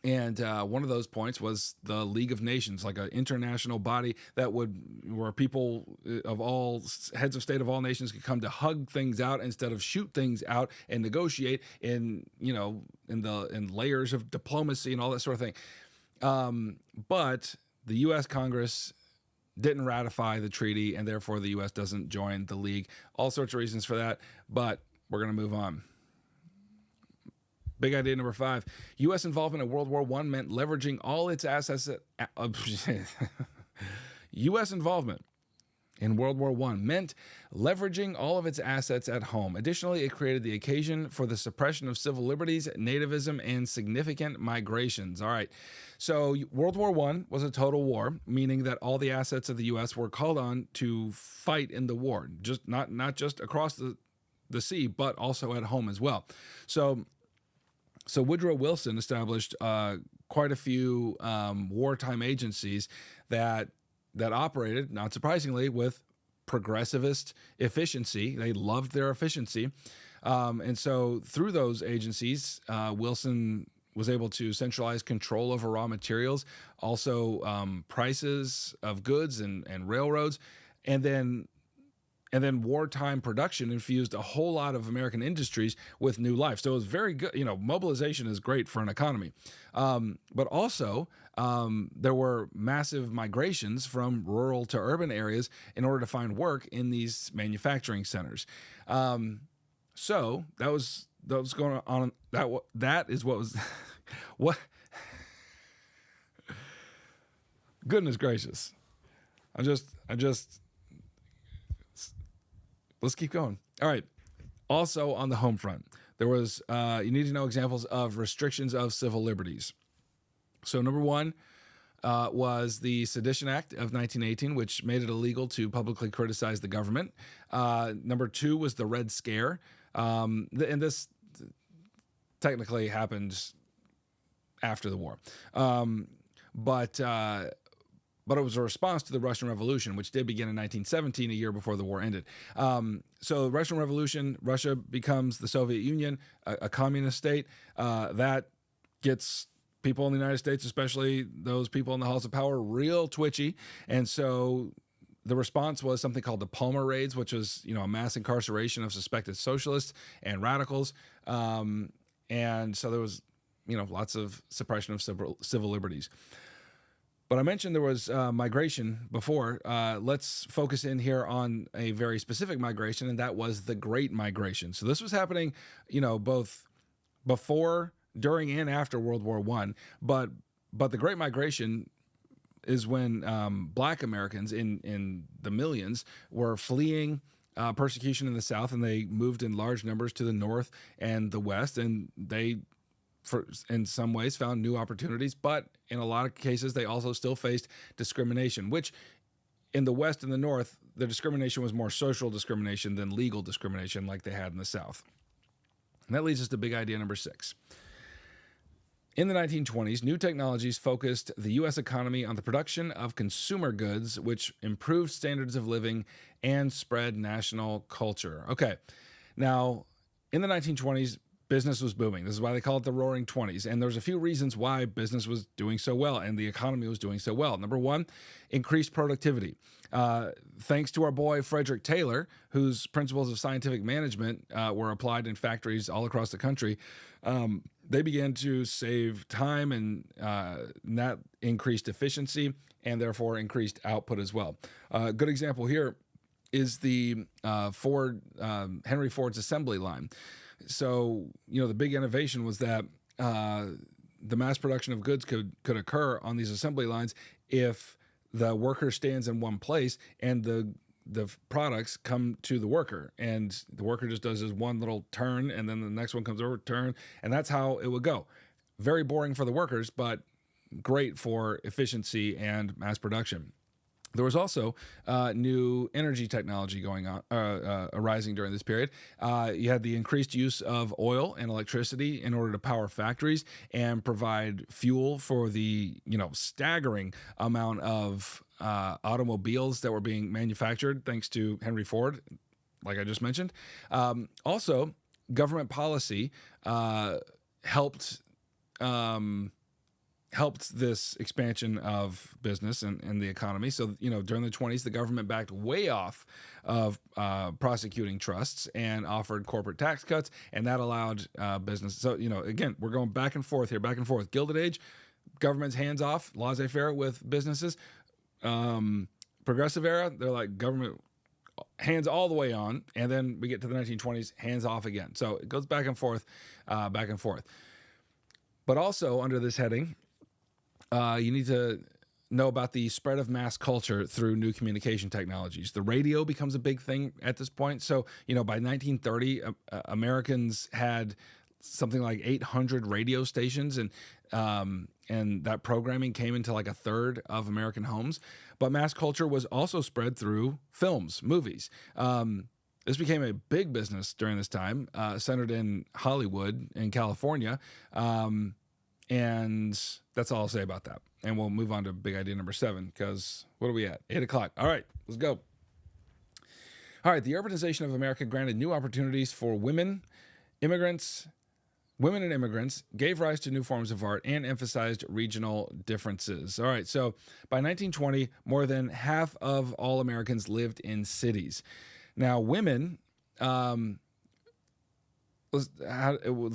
A: And one of those points was the League of Nations, like an international body where people of all heads of state of all nations could come to hug things out instead of shoot things out and negotiate in layers of diplomacy and all that sort of thing. But the U.S. Congress didn't ratify the treaty, and therefore the U.S. doesn't join the League. All sorts of reasons for that, but we're going to move on. Big idea number 5. U.S. involvement in World War I meant leveraging all its assets. U.S. involvement in World War I meant leveraging all of its assets at home. Additionally, it created the occasion for the suppression of civil liberties, nativism, and significant migrations. All right. So World War I was a total war, meaning that all the assets of the U.S. were called on to fight in the war, just not just across the sea, but also at home as well. So Woodrow Wilson established quite a few wartime agencies that operated, not surprisingly, with progressivist efficiency. They loved their efficiency. And so through those agencies, Wilson was able to centralize control over raw materials, also prices of goods and railroads, and then wartime production infused a whole lot of American industries with new life. So it was very good. Mobilization is great for an economy. But also, there were massive migrations from rural to urban areas in order to find work in these manufacturing centers. So that was going on. That is what was what. Goodness gracious. I just. Let's keep going. All right. Also on the home front, there was, you need to know examples of restrictions of civil liberties. So number 1 was the Sedition Act of 1918, which made it illegal to publicly criticize the government. Number 2 was the Red Scare. And this technically happened after the war. But it was a response to the Russian Revolution, which did begin in 1917, a year before the war ended. So the Russian Revolution, Russia becomes the Soviet Union, a communist state. That gets people in the United States, especially those people in the halls of power, real twitchy. And so the response was something called the Palmer Raids, which was, a mass incarceration of suspected socialists and radicals. And so there was, lots of suppression of civil liberties. But I mentioned there was migration before. Let's focus in here on a very specific migration, and that was the Great Migration. So this was happening, both before, during, and after World War I. But the Great Migration is when Black Americans in the millions were fleeing persecution in the South, and they moved in large numbers to the North and the West, and they, in some ways, found new opportunities, but in a lot of cases, they also still faced discrimination, which in the West and the North, the discrimination was more social discrimination than legal discrimination like they had in the South. And that leads us to big idea number 6. In the 1920s, new technologies focused the U.S. economy on the production of consumer goods, which improved standards of living and spread national culture. Okay, now, in the 1920s, business was booming. This is why they call it the Roaring Twenties. And there's a few reasons why business was doing so well and the economy was doing so well. Number 1, increased productivity. Thanks to our boy Frederick Taylor, whose principles of scientific management were applied in factories all across the country, they began to save time, and that increased efficiency and therefore increased output as well. A good example here is the Henry Ford's assembly line. So, the big innovation was that the mass production of goods could occur on these assembly lines if the worker stands in one place and the products come to the worker, and the worker just does his one little turn, and then the next one comes over, turn, and that's how it would go. Very boring for the workers, but great for efficiency and mass production. There was also new energy technology going on, arising during this period. You had the increased use of oil and electricity in order to power factories and provide fuel for the staggering amount of automobiles that were being manufactured, thanks to Henry Ford, like I just mentioned. Also, government policy helped this expansion of business and the economy. So, during the 20s, the government backed way off of prosecuting trusts and offered corporate tax cuts, and that allowed business. So, again, we're going back and forth here, back and forth. Gilded Age, government's hands off, laissez-faire with businesses. progressive era, they're like government hands all the way on, and then we get to the 1920s, hands off again. So it goes back and forth, back and forth. But also under this heading, you need to know about the spread of mass culture through new communication technologies. The radio becomes a big thing at this point. So, by 1930, Americans had something like 800 radio stations, and that programming came into like a third of American homes. But mass culture was also spread through films, movies. This became a big business during this time, centered in Hollywood in California. And that's all I'll say about that. And we'll move on to big idea number 7, because what are we at? 8 o'clock. All right, let's go. All right, the urbanization of America granted new opportunities for women and immigrants, gave rise to new forms of art, and emphasized regional differences. All right, so by 1920, more than half of all Americans lived in cities. Now, women, let's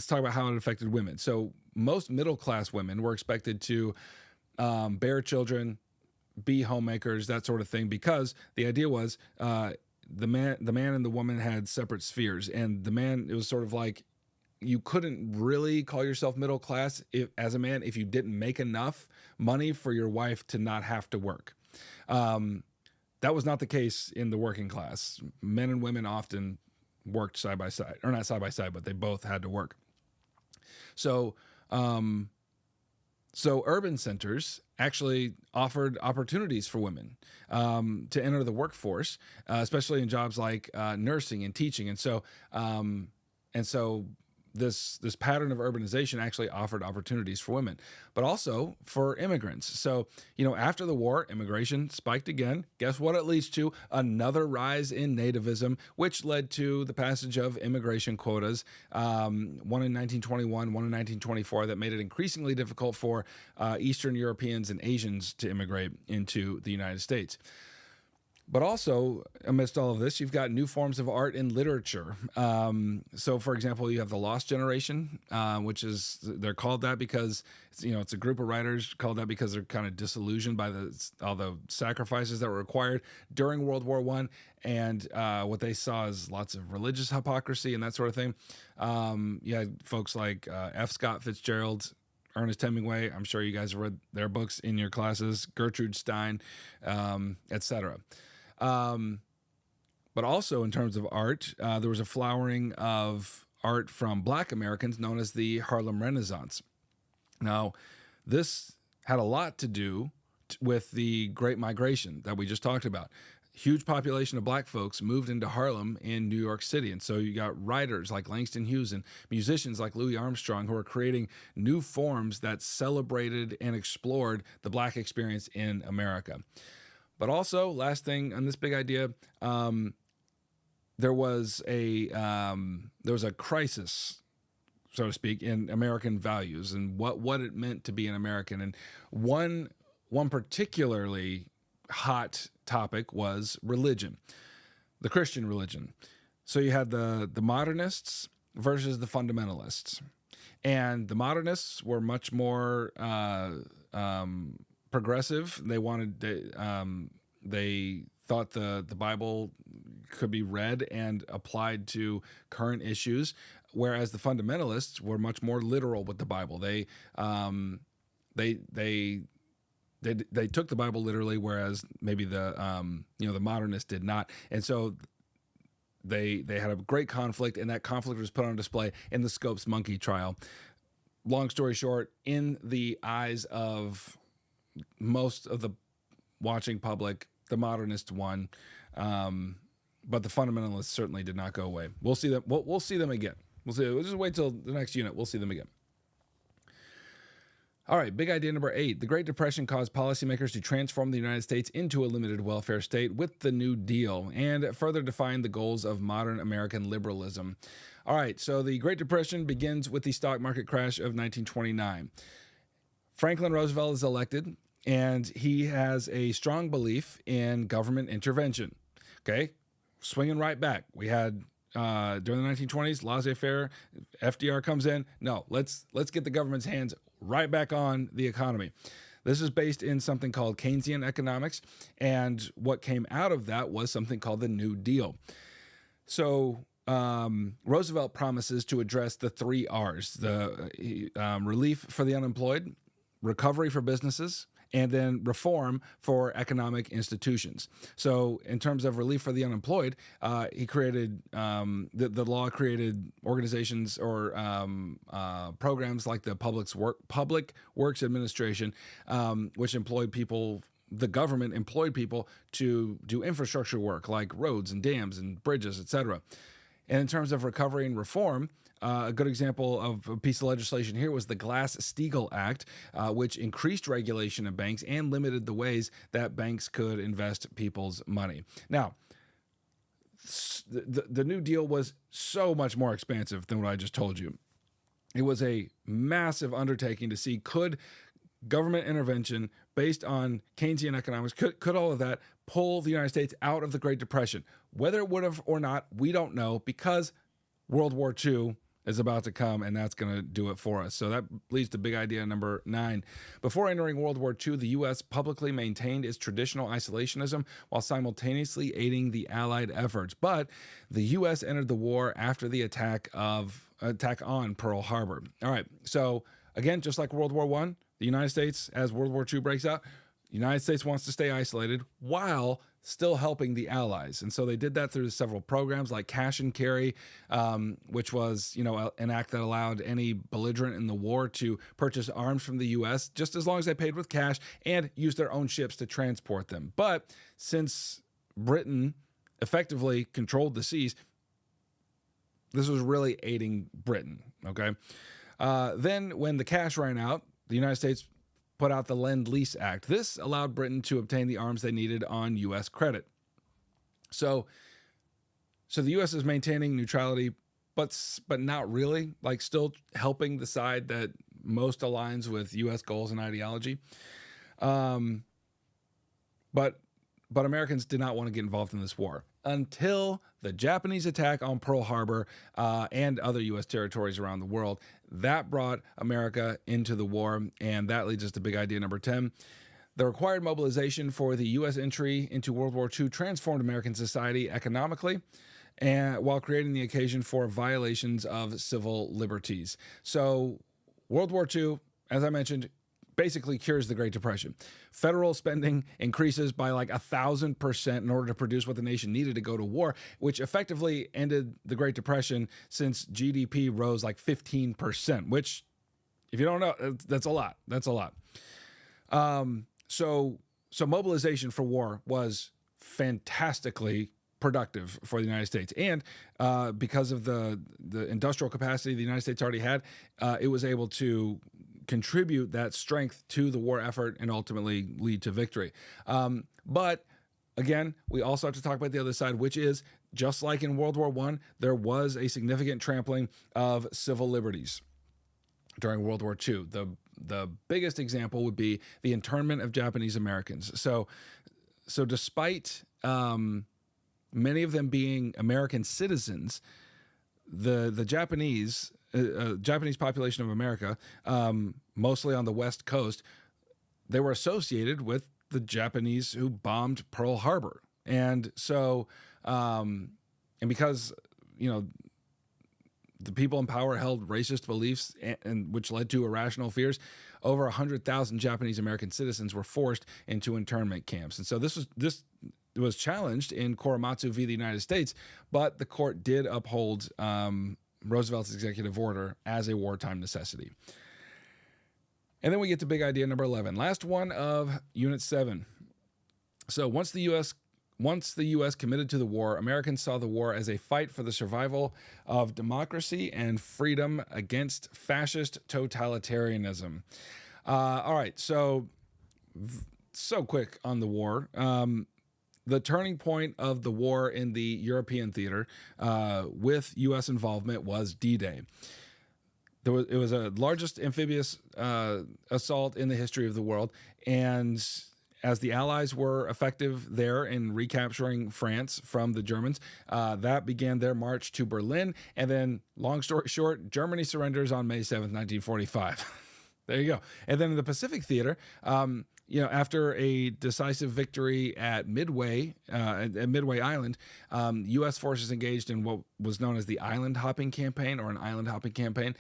A: talk about how it affected women. So most middle-class women were expected to bear children, be homemakers, that sort of thing, because the idea was the man and the woman had separate spheres, and the man, it was sort of like you couldn't really call yourself middle class as a man if you didn't make enough money for your wife to not have to work. That was not the case in the working class. Men and women often worked side by side, or not side by side, but they both had to work. So urban centers actually offered opportunities for women to enter the workforce, especially in jobs like nursing and teaching. And so this pattern of urbanization actually offered opportunities for women, but also for immigrants. So, after the war, immigration spiked again. Guess what it leads to? Another rise in nativism, which led to the passage of immigration quotas, one in 1921, one in 1924, that made it increasingly difficult for Eastern Europeans and Asians to immigrate into the United States. But also, amidst all of this, you've got new forms of art and literature. So, for example, you have the Lost Generation, which is, they're called that because, it's a group of writers called that because they're kind of disillusioned by all the sacrifices that were required during World War I. And what they saw is lots of religious hypocrisy and that sort of thing. You had folks like F. Scott Fitzgerald, Ernest Hemingway. I'm sure you guys have read their books in your classes, Gertrude Stein, etc. But also in terms of art, there was a flowering of art from Black Americans known as the Harlem Renaissance. Now, this had a lot to do with the Great Migration that we just talked about. Huge population of Black folks moved into Harlem in New York City. And so you got writers like Langston Hughes and musicians like Louis Armstrong who are creating new forms that celebrated and explored the Black experience in America. But also, last thing on this big idea, there was a crisis, so to speak, in American values and what it meant to be an American. And one particularly hot topic was religion, the Christian religion. So you had the modernists versus the fundamentalists, and the modernists were much more progressive. They thought the Bible could be read and applied to current issues, whereas the fundamentalists were much more literal with the Bible. They took the Bible literally, whereas maybe the modernists did not. And so they had a great conflict, and that conflict was put on display in the Scopes Monkey trial. Long story short, in the eyes of most of the watching public, the modernists won, but the fundamentalists certainly did not go away. We'll see them. We'll see them again. We'll just wait till the next unit. We'll see them again. All right, big idea number 8. The Great Depression caused policymakers to transform the United States into a limited welfare state with the New Deal and further define the goals of modern American liberalism. All right, so the Great Depression begins with the stock market crash of 1929. Franklin Roosevelt is elected, and he has a strong belief in government intervention. Okay, swinging right back. We had during the 1920s, laissez-faire. FDR comes in. No, let's get the government's hands right back on the economy. This is based in something called Keynesian economics, and what came out of that was something called the New Deal. So Roosevelt promises to address the 3 R's: the relief for the unemployed, recovery for businesses, and then reform for economic institutions. So in terms of relief for the unemployed, he created, the law created organizations or programs like the Public Works Administration, which employed people. The government employed people to do infrastructure work like roads and dams and bridges, et cetera. And in terms of recovery and reform, a good example of a piece of legislation here was the Glass-Steagall Act, which increased regulation of banks and limited the ways that banks could invest people's money. Now, the New Deal was so much more expansive than what I just told you. It was a massive undertaking to see, could government intervention based on Keynesian economics, could all of that pull the United States out of the Great Depression? Whether it would have or not, we don't know, because World War II is about to come, and that's going to do it for us. So that leads to big idea number 9. Before entering World War II, the U.S. publicly maintained its traditional isolationism while simultaneously aiding the Allied efforts. But the U.S. entered the war after the attack on Pearl Harbor. All right, so again, just like World War I, the United States, as World War II breaks out, the United States wants to stay isolated while still helping the Allies. And so they did that through several programs like Cash and Carry, which was, an act that allowed any belligerent in the war to purchase arms from the U.S. just as long as they paid with cash and use their own ships to transport them. But since Britain effectively controlled the seas, this was really aiding Britain, okay? Then when the cash ran out, the United States put out the Lend-Lease Act. This allowed Britain to obtain the arms they needed on U.S. credit. So the U.S. is maintaining neutrality, but not really, like still helping the side that most aligns with U.S. goals and ideology. But Americans did not want to get involved in this war until the Japanese attack on Pearl Harbor and other U.S. territories around the world. That brought America into the war, and that leads us to big idea number 10. The required mobilization for the U.S. entry into World War II transformed American society economically, and while creating the occasion for violations of civil liberties. So World War II, as I mentioned, basically cures the Great Depression. Federal spending increases by like 1,000% in order to produce what the nation needed to go to war, which effectively ended the Great Depression since GDP rose like 15%, which, if you don't know, that's a lot. That's a lot. So mobilization for war was fantastically productive for the United States. And because of the industrial capacity the United States already had, it was able to contribute that strength to the war effort and ultimately lead to victory. But again, we also have to talk about the other side, which is, just like in World War I, there was a significant trampling of civil liberties during World War II. The biggest example would be the internment of Japanese Americans. So despite many of them being American citizens, the Japanese population of America, mostly on the West Coast, they were associated with the Japanese who bombed Pearl Harbor. And so, and because, the people in power held racist beliefs, and which led to irrational fears, over 100,000 Japanese American citizens were forced into internment camps. And so this was challenged in Korematsu v. the United States, but the court did uphold Roosevelt's executive order as a wartime necessity. And then we get to big idea number 11, last one of Unit 7. So once the U.S. committed to the war, Americans saw the war as a fight for the survival of democracy and freedom against fascist totalitarianism. All right, so quick on the war. The turning point of the war in the European theater with U.S. involvement was D-Day. It was the largest amphibious assault in the history of the world, and as the Allies were effective there in recapturing France from the Germans, that began their march to Berlin, and then, long story short, Germany surrenders on May 7th, 1945. There you go. And then in the Pacific Theater, after a decisive victory at Midway Island, U.S. forces engaged in what was known as the island hopping campaign, or an island hopping campaign,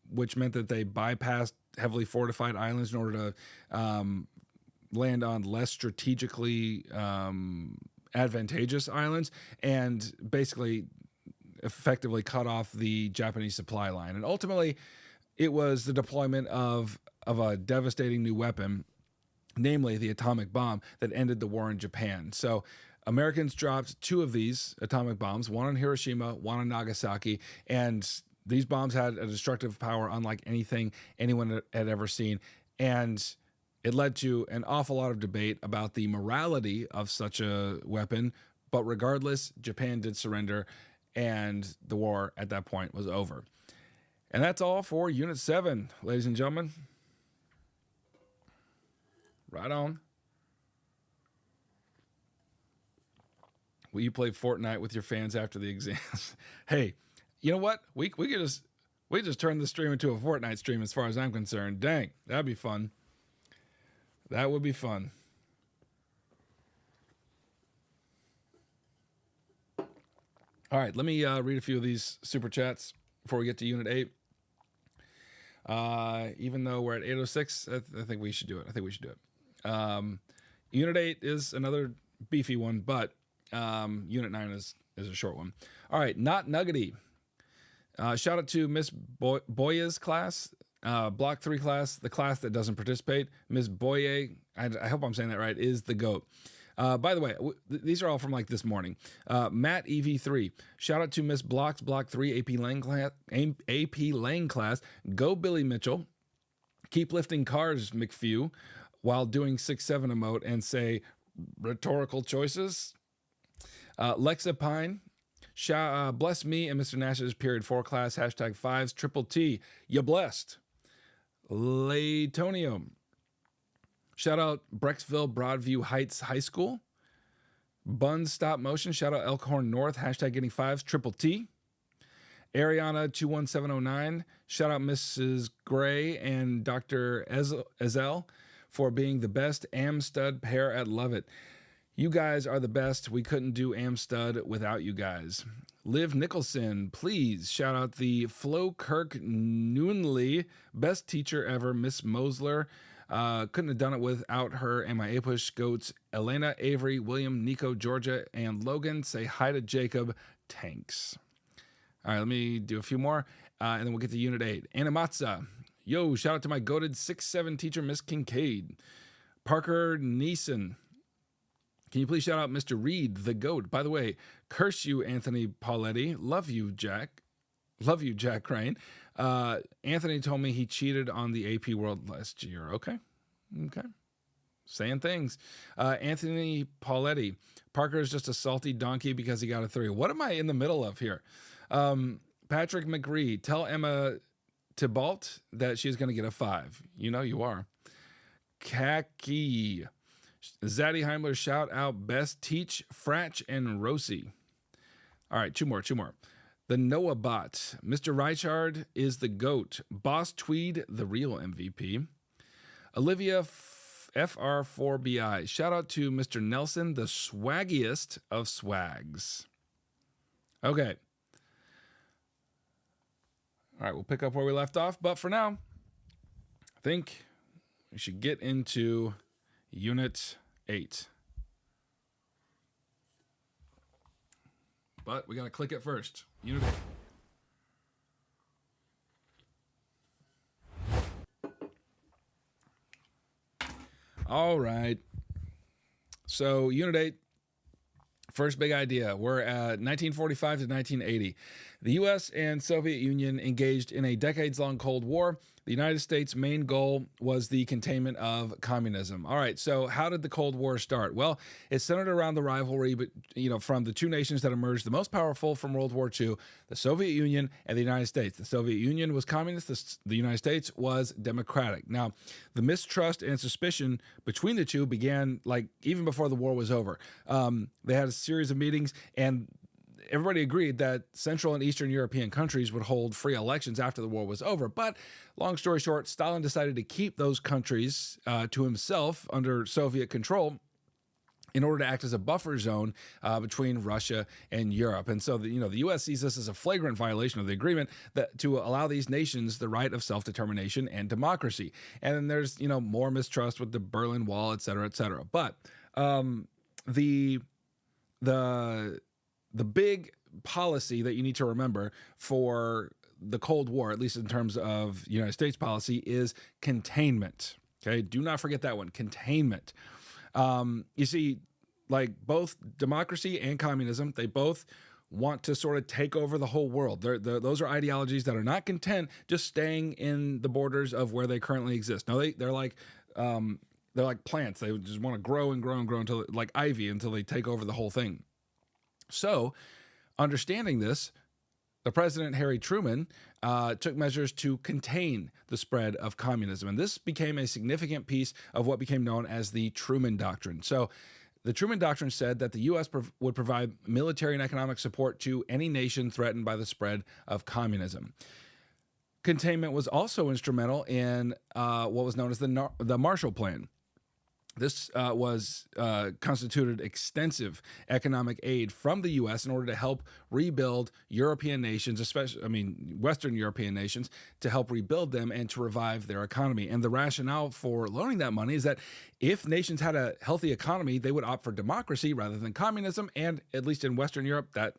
A: which meant that they bypassed heavily fortified islands in order to land on less strategically advantageous islands, and basically effectively cut off the Japanese supply line. And ultimately, it was the deployment of a devastating new weapon, namely the atomic bomb, that ended the war in Japan. So Americans dropped 2 of these atomic bombs, one on Hiroshima, one on Nagasaki, and these bombs had a destructive power unlike anything anyone had ever seen. And it led to an awful lot of debate about the morality of such a weapon. But regardless, Japan did surrender, and the war at that point was over. And that's all for Unit 7, ladies and gentlemen. Right on. Will you play Fortnite with your fans after the exams? Hey, you know what? We could just turn this stream into a Fortnite stream as far as I'm concerned. Dang, that'd be fun. That would be fun. All right, let me read a few of these super chats before we get to Unit 8. Even though we're at 8:06, I think we should do it. Unit 8 is another beefy one, but Unit 9 is a short one. All right, Not Nuggety. Shout out to Miss Boya's class, Block 3 class, the class that doesn't participate. Miss Boye, I hope I'm saying that right, is the GOAT. By the way, these are all from like this morning. Matt EV3. Shout out to Miss Block's Block 3 AP Lang class. Go Billy Mitchell. Keep lifting cars, McPhew, while doing 6-7 emote and say rhetorical choices. Lexa Pine. Bless me and Mr. Nash's period 4 class. #5s triple T. You blessed. Laytonium. Shout out Brecksville Broadview Heights High School. Buns Stop Motion. Shout out Elkhorn North. #getting 5s triple T. Ariana 21709. Shout out Mrs. Gray and Dr. Ezel for being the best Amstud pair at Lovett. You guys are the best. We couldn't do Amstud without you guys. Liv Nicholson, please shout out the Flo Kirk Noonley, best teacher ever, Miss Mosler. Couldn't have done it without her and my APUSH goats, Elena, Avery, William, Nico, Georgia, and Logan. Say hi to Jacob. Tanks. All right, let me do a few more, and then we'll get to Unit 8. Animatza. Yo, shout out to my goated 6-7 teacher, Miss Kincaid. Parker Neeson. Can you please shout out Mr. Reed, the GOAT? By the way, curse you, Anthony Pauletti. Love you, Jack. Love you, Jack Crane. Anthony told me he cheated on the AP World last year. Okay. Saying things. Anthony Pauletti. Parker is just a salty donkey because he got a 3. What am I in the middle of here? Patrick McGree. Tell Emma Tybalt that she's going to get a 5. You know you are. Khaki. Zaddy Heimler, shout out Best Teach, Fratch, and Rosie. All right, two more. The Noah Bot. Mr. Reichard is the GOAT. Boss Tweed, the real MVP. Olivia FR4BI. Shout out to Mr. Nelson, the swaggiest of swags. Okay. All right, we'll pick up where we left off. But for now, I think we should get into Unit 8. But we got to click it first. Unit 8. All right. So Unit 8, first big idea. We're at 1945 to 1980. The U.S. and Soviet Union engaged in a decades-long Cold War. The United States' main goal was the containment of communism. All right, so how did the Cold War start? Well, it centered around the rivalry, from the two nations that emerged the most powerful from World War II, the Soviet Union and the United States. The Soviet Union was communist, the United States was democratic. Now, the mistrust and suspicion between the two began even before the war was over. They had a series of meetings, and everybody agreed that Central and Eastern European countries would hold free elections after the war was over. But long story short, Stalin decided to keep those countries to himself under Soviet control in order to act as a buffer zone between Russia and Europe. And so, the U.S. sees this as a flagrant violation of the agreement that to allow these nations the right of self-determination and democracy. And then there's, more mistrust with the Berlin Wall, et cetera, et cetera. But the big policy that you need to remember for the Cold War, at least in terms of United States policy, is containment. Okay, do not forget that one, containment. You see, like both democracy and communism, they both want to sort of take over the whole world. Those are ideologies that are not content just staying in the borders of where they currently exist. No, they're like plants. They just want to grow and grow and grow until, like ivy, until they take over the whole thing. So, understanding this, the President, Harry Truman, took measures to contain the spread of communism. And this became a significant piece of what became known as the Truman Doctrine. So the Truman Doctrine said that the U.S. would provide military and economic support to any nation threatened by the spread of communism. Containment was also instrumental in what was known as the Marshall Plan. This constituted extensive economic aid from the U.S. in order to help rebuild European nations, Western European nations, to help rebuild them and to revive their economy. And the rationale for loaning that money is that if nations had a healthy economy, they would opt for democracy rather than communism. And at least in Western Europe, that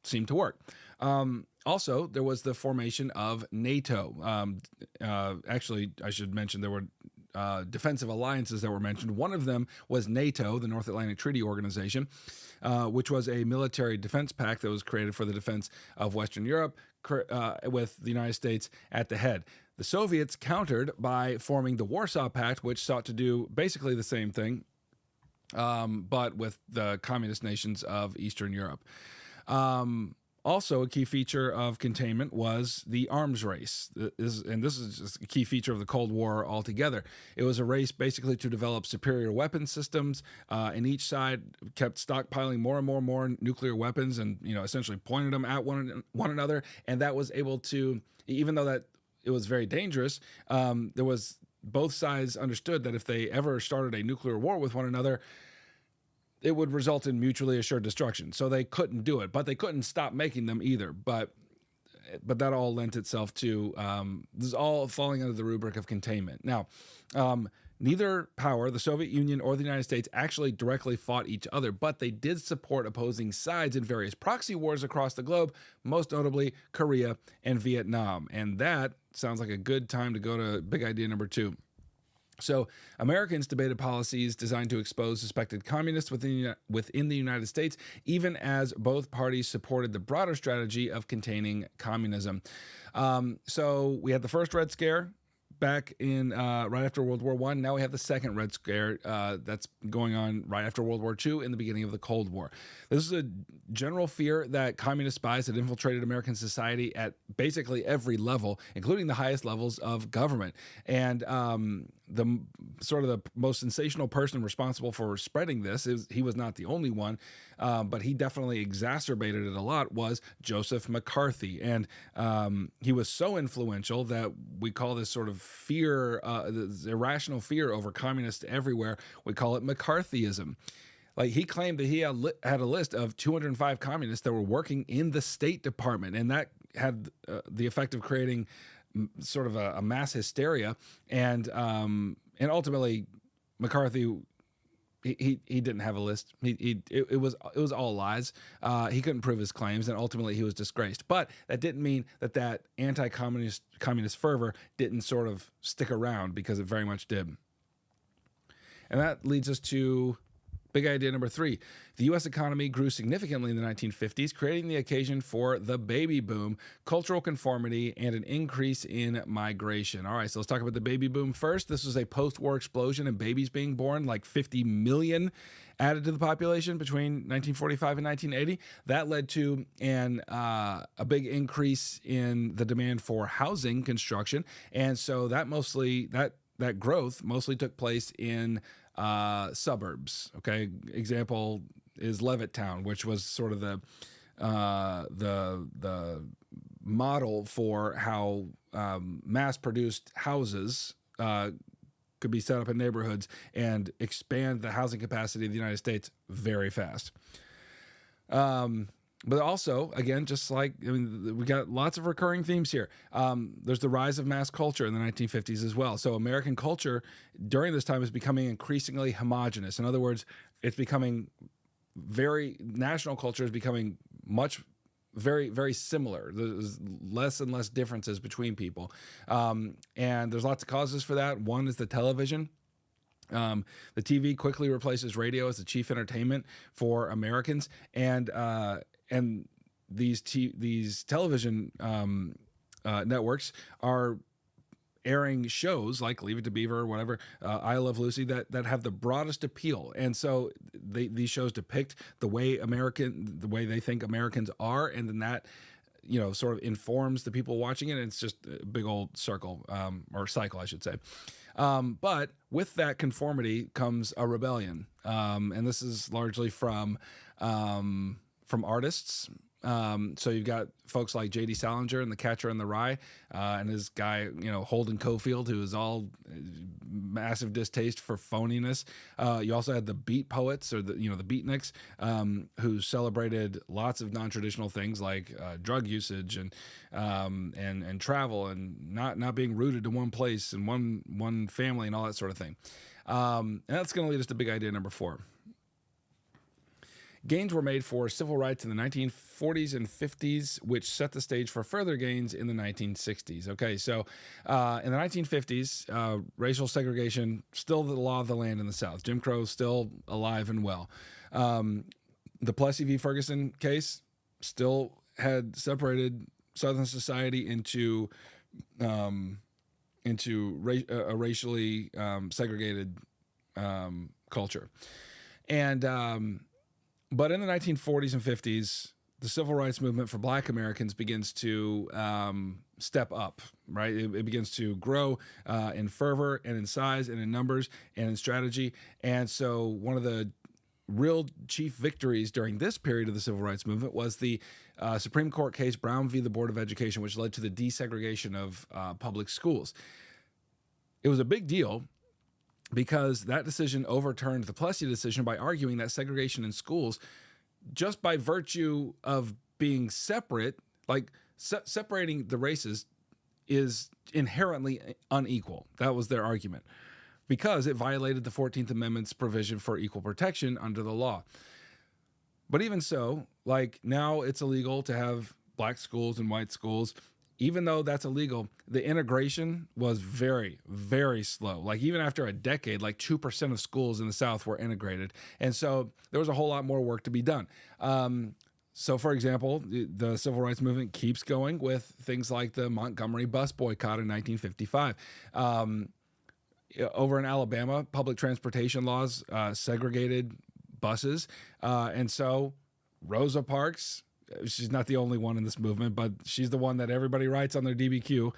A: seemed to work. Also, there was the formation of NATO. Actually, I should mention there were defensive alliances that were mentioned. One of them was NATO, the North Atlantic Treaty Organization, which was a military defense pact that was created for the defense of Western Europe, with the United States at the head. The Soviets countered by forming the Warsaw Pact, which sought to do basically the same thing, but with the communist nations of Eastern Europe. Also, a key feature of containment was the arms race. And this is just a key feature of the Cold War altogether. It was a race basically to develop superior weapon systems, and each side kept stockpiling more and more nuclear weapons and, essentially pointed them at one another. And that was able to, even though that it was very dangerous, both sides understood that if they ever started a nuclear war with one another, it would result in mutually assured destruction. So they couldn't do it, but they couldn't stop making them either. But that all lent itself to, this is all falling under the rubric of containment. Now, neither power, the Soviet Union or the United States, actually directly fought each other, but they did support opposing sides in various proxy wars across the globe, most notably Korea and Vietnam. And that sounds like a good time to go to big idea number 2. So Americans debated policies designed to expose suspected communists within the United States, even as both parties supported the broader strategy of containing communism. So we had the first Red Scare back in right after World War I. Now we have the second Red Scare that's going on right after World War II in the beginning of the Cold War. This is a general fear that communist spies had infiltrated American society at basically every level, including the highest levels of government. And the most sensational person responsible for spreading this he was not the only one, but he definitely exacerbated it a lot, was Joseph McCarthy. And he was so influential that we call this sort of fear, this irrational fear over communists everywhere, we call it McCarthyism. Like, he claimed that he had a list of 205 communists that were working in the State Department, and that had the effect of creating sort of a mass hysteria. And ultimately, McCarthy, he didn't have a list. It was all lies. He couldn't prove his claims, and ultimately he was disgraced. But that didn't mean that anti-communist fervor didn't sort of stick around, because it very much did. And that leads us to big idea number 3. The U.S. economy grew significantly in the 1950s, creating the occasion for the baby boom, cultural conformity, and an increase in migration. All right, so let's talk about the baby boom first. This was a post-war explosion in babies being born, like 50 million added to the population between 1945 and 1980. That led to a big increase in the demand for housing construction, and so that growth mostly took place in suburbs. Okay, example is Levittown, which was sort of the the model for how mass-produced houses could be set up in neighborhoods and expand the housing capacity of the United States very fast. But also, again, just like, I mean, we got lots of recurring themes here. There's the rise of mass culture in the 1950s as well. So American culture during this time is becoming increasingly homogenous. In other words, it's becoming national culture is becoming very, very similar. There's less and less differences between people. And there's lots of causes for that. One is the television. The TV quickly replaces radio as the chief entertainment for Americans, and these television networks are airing shows like Leave It to Beaver or whatever, I Love Lucy, that have the broadest appeal. And so these shows depict the way they think Americans are, and then that sort of informs the people watching it. And it's just a big old circle, or cycle, I should say. But with that conformity comes a rebellion, and this is largely from artists. So you've got folks like J.D. Salinger and The Catcher in the Rye, and his guy, Holden Caulfield, who is all massive distaste for phoniness. You also had the beat poets, or the beatniks, who celebrated lots of non-traditional things like drug usage and travel and not being rooted to one place and one family and all that sort of thing. And that's going to lead us to big idea number 4. Gains were made for civil rights in the 1940s and 50s, which set the stage for further gains in the 1960s. Okay, so in the 1950s, racial segregation, still the law of the land in the South. Jim Crow still alive and well. The Plessy v. Ferguson case still had separated Southern society into a racially segregated culture. But in the 1940s and 50s, the civil rights movement for Black Americans begins to step up, right? It begins to grow in fervor and in size and in numbers and in strategy. And so one of the real chief victories during this period of the civil rights movement was the Supreme Court case Brown v. the Board of Education, which led to the desegregation of public schools. It was a big deal, because that decision overturned the Plessy decision by arguing that segregation in schools, just by virtue of being separate, like separating the races, is inherently unequal. That was their argument, because it violated the 14th Amendment's provision for equal protection under the law. But even so, like, now it's illegal to have Black schools and white schools. Even though that's illegal, the integration was very, very slow. Like, even after a decade, like 2% of schools in the South were integrated. And so there was a whole lot more work to be done. So, for example, the civil rights movement keeps going with things like the Montgomery bus boycott in 1955. Over in Alabama, public transportation laws segregated buses. And so Rosa Parks, she's not the only one in this movement, but she's the one that everybody writes on their DBQ.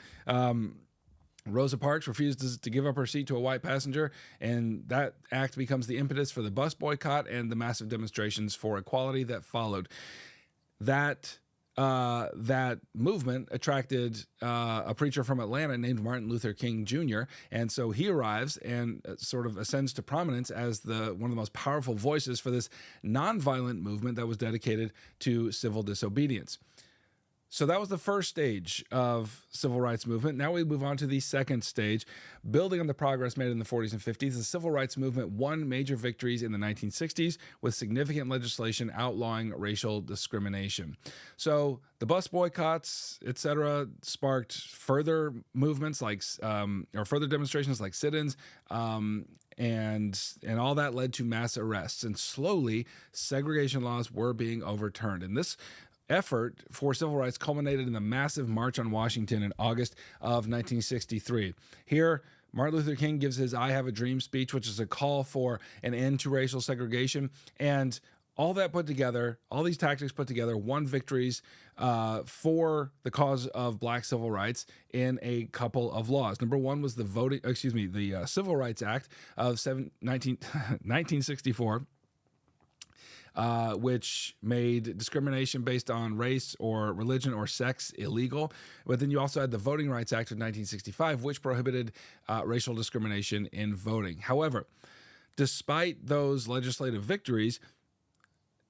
A: Rosa Parks refused to give up her seat to a white passenger, and that act becomes the impetus for the bus boycott and the massive demonstrations for equality that followed. That movement attracted a preacher from Atlanta named Martin Luther King Jr., and so he arrives and sort of ascends to prominence as one of the most powerful voices for this nonviolent movement that was dedicated to civil disobedience. So that was the first stage of civil rights movement. Now we move on to the second stage. Building on the progress made in the 40s and 50s, the civil rights movement won major victories in the 1960s with significant legislation outlawing racial discrimination. So the bus boycotts, etc., sparked further movements or further demonstrations like sit-ins, and all that led to mass arrests. And slowly, segregation laws were being overturned. And this effort for civil rights culminated in the massive March on Washington in August of 1963. Here, Martin Luther King gives his I Have a Dream speech, which is a call for an end to racial segregation. And all that put together, all these tactics put together, won victories for the cause of Black civil rights in a couple of laws. Number one was the Civil Rights Act of 1964. which made discrimination based on race or religion or sex illegal. But then you also had the Voting Rights Act of 1965, which prohibited racial discrimination in voting. However, despite those legislative victories,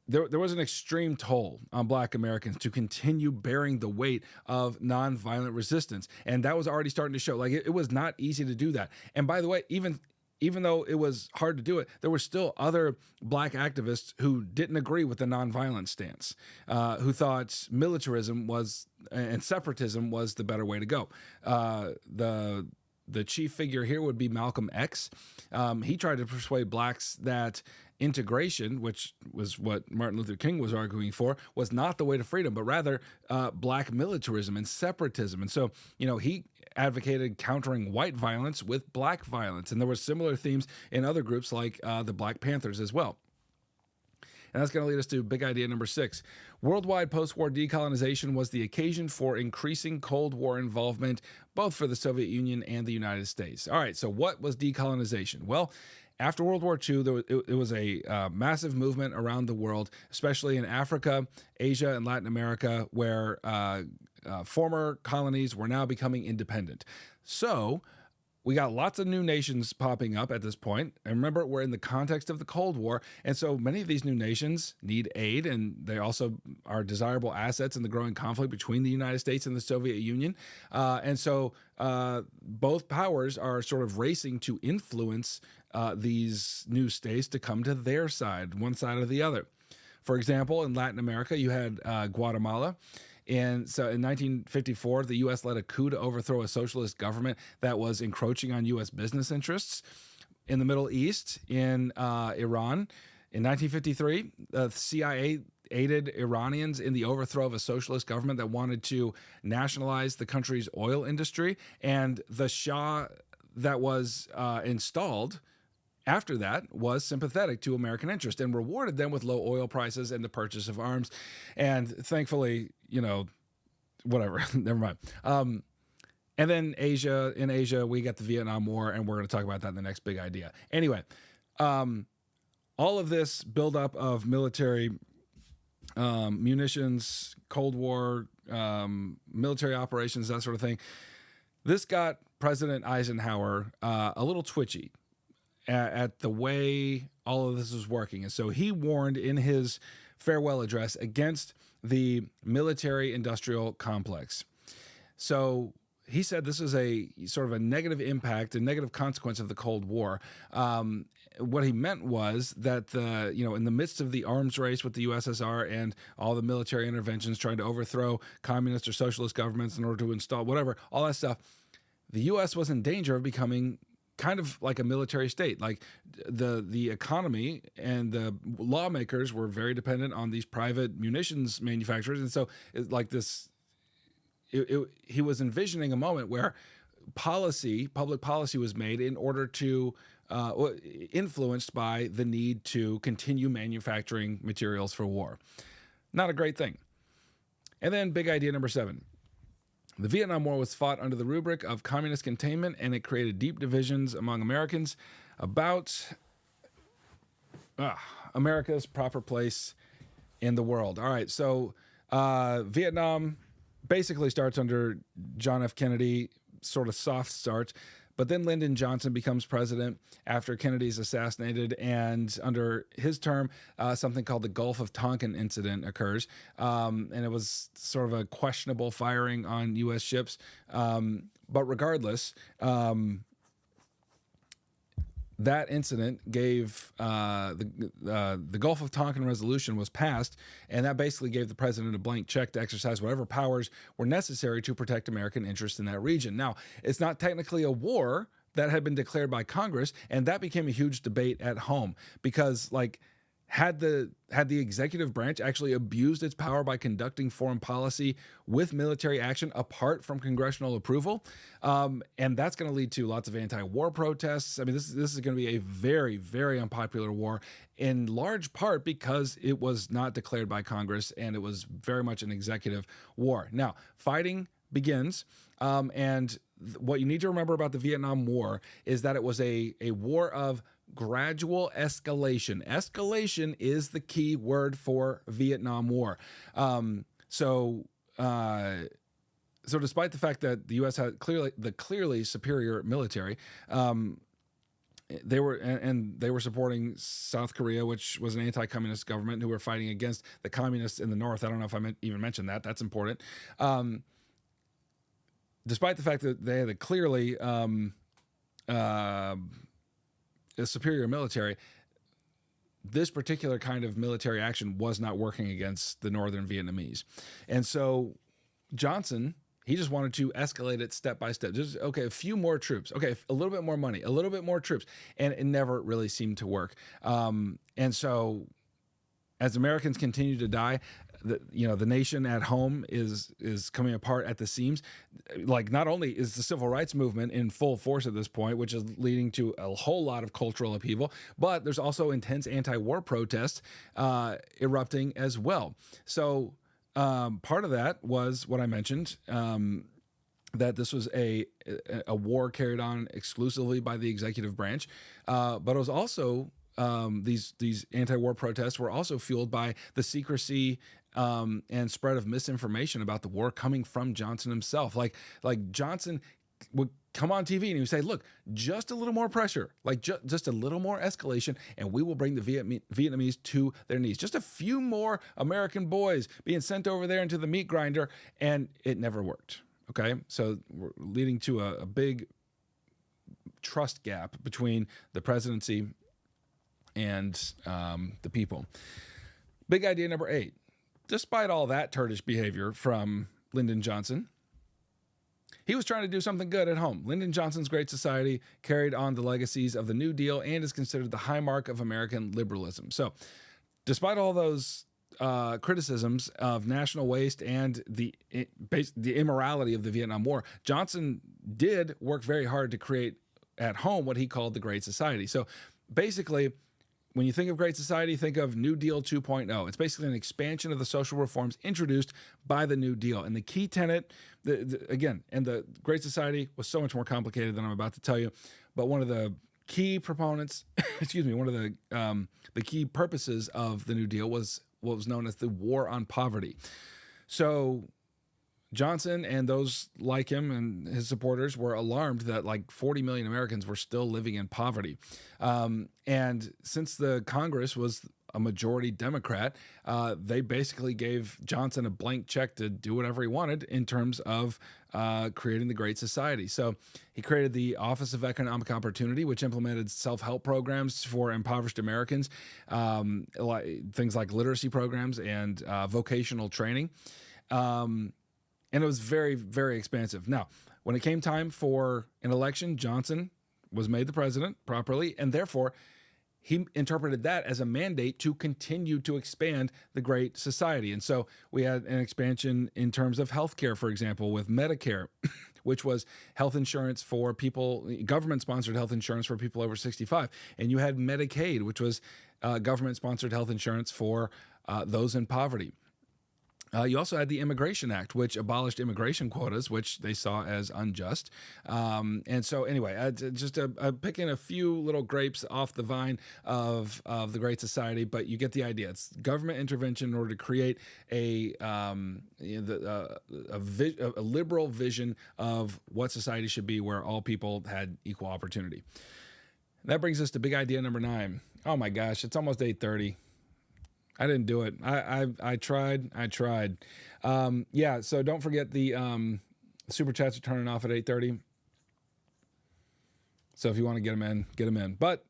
A: there was an extreme toll on Black Americans to continue bearing the weight of nonviolent resistance. And that was already starting to show. Like, it was not easy to do that. And by the way, even though it was hard to do it, there were still other Black activists who didn't agree with the nonviolent stance, who thought militarism and separatism was the better way to go. The chief figure here would be Malcolm X. He tried to persuade Blacks that integration, which was what Martin Luther King was arguing for, was not the way to freedom, but rather Black militarism and separatism. And so, he advocated countering white violence with Black violence. And there were similar themes in other groups like the Black Panthers as well. And that's going to lead us to big idea number 6. Worldwide post-war decolonization was the occasion for increasing Cold War involvement, both for the Soviet Union and the United States. All right, so what was decolonization? Well, after World War II, it was a massive movement around the world, especially in Africa, Asia, and Latin America, where former colonies were now becoming independent. So we got lots of new nations popping up at this point. And remember, we're in the context of the Cold War. And so many of these new nations need aid, and they also are desirable assets in the growing conflict between the United States and the Soviet Union. And so both powers are sort of racing to influence these new states to come to their side, one side or the other. For example, in Latin America, you had Guatemala. And so in 1954, the U.S. led a coup to overthrow a socialist government that was encroaching on U.S. business interests. In the Middle East, in Iran, in 1953, the CIA aided Iranians in the overthrow of a socialist government that wanted to nationalize the country's oil industry. And the Shah that was installed after that was sympathetic to American interest and rewarded them with low oil prices and the purchase of arms. And thankfully, whatever, never mind. And then in Asia, we got the Vietnam War, and we're going to talk about that in the next big idea. Anyway, all of this buildup of military munitions, Cold War, military operations, that sort of thing, this got President Eisenhower a little twitchy at the way all of this was working. And so he warned in his farewell address against the military-industrial complex. So he said this was a sort of a negative impact, a negative consequence of the Cold War. What he meant was that in the midst of the arms race with the USSR and all the military interventions trying to overthrow communist or socialist governments in order to install whatever, all that stuff, the U.S. was in danger of becoming kind of like a military state. Like the economy and the lawmakers were very dependent on these private munitions manufacturers. And so it's like this, he was envisioning a moment where public policy was made in order to, influenced by the need to continue manufacturing materials for war. Not a great thing. And then big idea number 7. The Vietnam War was fought under the rubric of communist containment, and it created deep divisions among Americans about America's proper place in the world. All right, so Vietnam basically starts under John F. Kennedy, sort of soft start. But then Lyndon Johnson becomes president after Kennedy's assassinated, and under his term, something called the Gulf of Tonkin incident occurs, and it was sort of a questionable firing on U.S. ships. But regardless, that incident gave the Gulf of Tonkin resolution was passed, and that basically gave the president a blank check to exercise whatever powers were necessary to protect American interests in that region. Now, it's not technically a war that had been declared by Congress, and that became a huge debate at home because, had the executive branch actually abused its power by conducting foreign policy with military action apart from congressional approval? And that's going to lead to lots of anti-war protests. I mean, this is going to be a very, very unpopular war, in large part because it was not declared by Congress and it was very much an executive war. Now, fighting begins, and what you need to remember about the Vietnam War is that it was a war of gradual escalation. Escalation is the key word for Vietnam War. So despite the fact that the U.S. had clearly superior military, they were supporting South Korea, which was an anti-communist government who were fighting against the communists in the North. I don't know if I even mentioned that. That's important. Despite the fact that they had a clearly a superior military, this particular kind of military action was not working against the Northern Vietnamese. And so Johnson, he just wanted to escalate it step by step. Just, okay, a few more troops. Okay, a little bit more money, a little bit more troops. And it never really seemed to work. And so as Americans continue to die, the nation at home is coming apart at the seams. Like, not only is the civil rights movement in full force at this point, which is leading to a whole lot of cultural upheaval, but there's also intense anti-war protests erupting as well. So part of that was what I mentioned, that this was a war carried on exclusively by the executive branch, but it was also these anti-war protests were also fueled by the secrecy and spread of misinformation about the war coming from Johnson himself. Like Johnson would come on TV and he would say, look, just a little more pressure, like just a little more escalation, and we will bring the Vietnamese to their knees. Just a few more American boys being sent over there into the meat grinder, and it never worked. Okay, so we're leading to a big trust gap between the presidency and the people. Big idea number 8. Despite all that turdish behavior from Lyndon Johnson, he was trying to do something good at home. Lyndon Johnson's Great Society carried on the legacies of the New Deal and is considered the high mark of American liberalism. So despite all those criticisms of national waste and the immorality of the Vietnam War, Johnson did work very hard to create at home what he called the Great Society. So basically, when you think of Great Society, think of New Deal 2.0. It's basically an expansion of the social reforms introduced by the New Deal. And the key tenet, the Great Society was so much more complicated than I'm about to tell you, but one of the key proponents, one of the key purposes of the New Deal was what was known as the War on Poverty. So Johnson and those like him and his supporters were alarmed that like 40 million Americans were still living in poverty. And since the Congress was a majority Democrat, they basically gave Johnson a blank check to do whatever he wanted in terms of creating the Great Society. So he created the Office of Economic Opportunity, which implemented self-help programs for impoverished Americans, things like literacy programs and vocational training. And it was very, very expansive. Now, when it came time for an election, Johnson was made the president properly, and therefore he interpreted that as a mandate to continue to expand the Great Society. And so we had an expansion in terms of healthcare, for example, with Medicare, which was health insurance for people, government-sponsored health insurance for people over 65. And you had Medicaid, which was government-sponsored health insurance for those in poverty. You also had the Immigration Act, which abolished immigration quotas, which they saw as unjust. And so anyway, just picking a few little grapes off the vine of the Great Society, but you get the idea. It's government intervention in order to create a liberal vision of what society should be, where all people had equal opportunity. That brings us to big idea number 9. Oh my gosh, it's almost 8:30. I didn't do it. I tried. So don't forget the super chats are turning off at 8:30. So if you want to get them in, get them in. But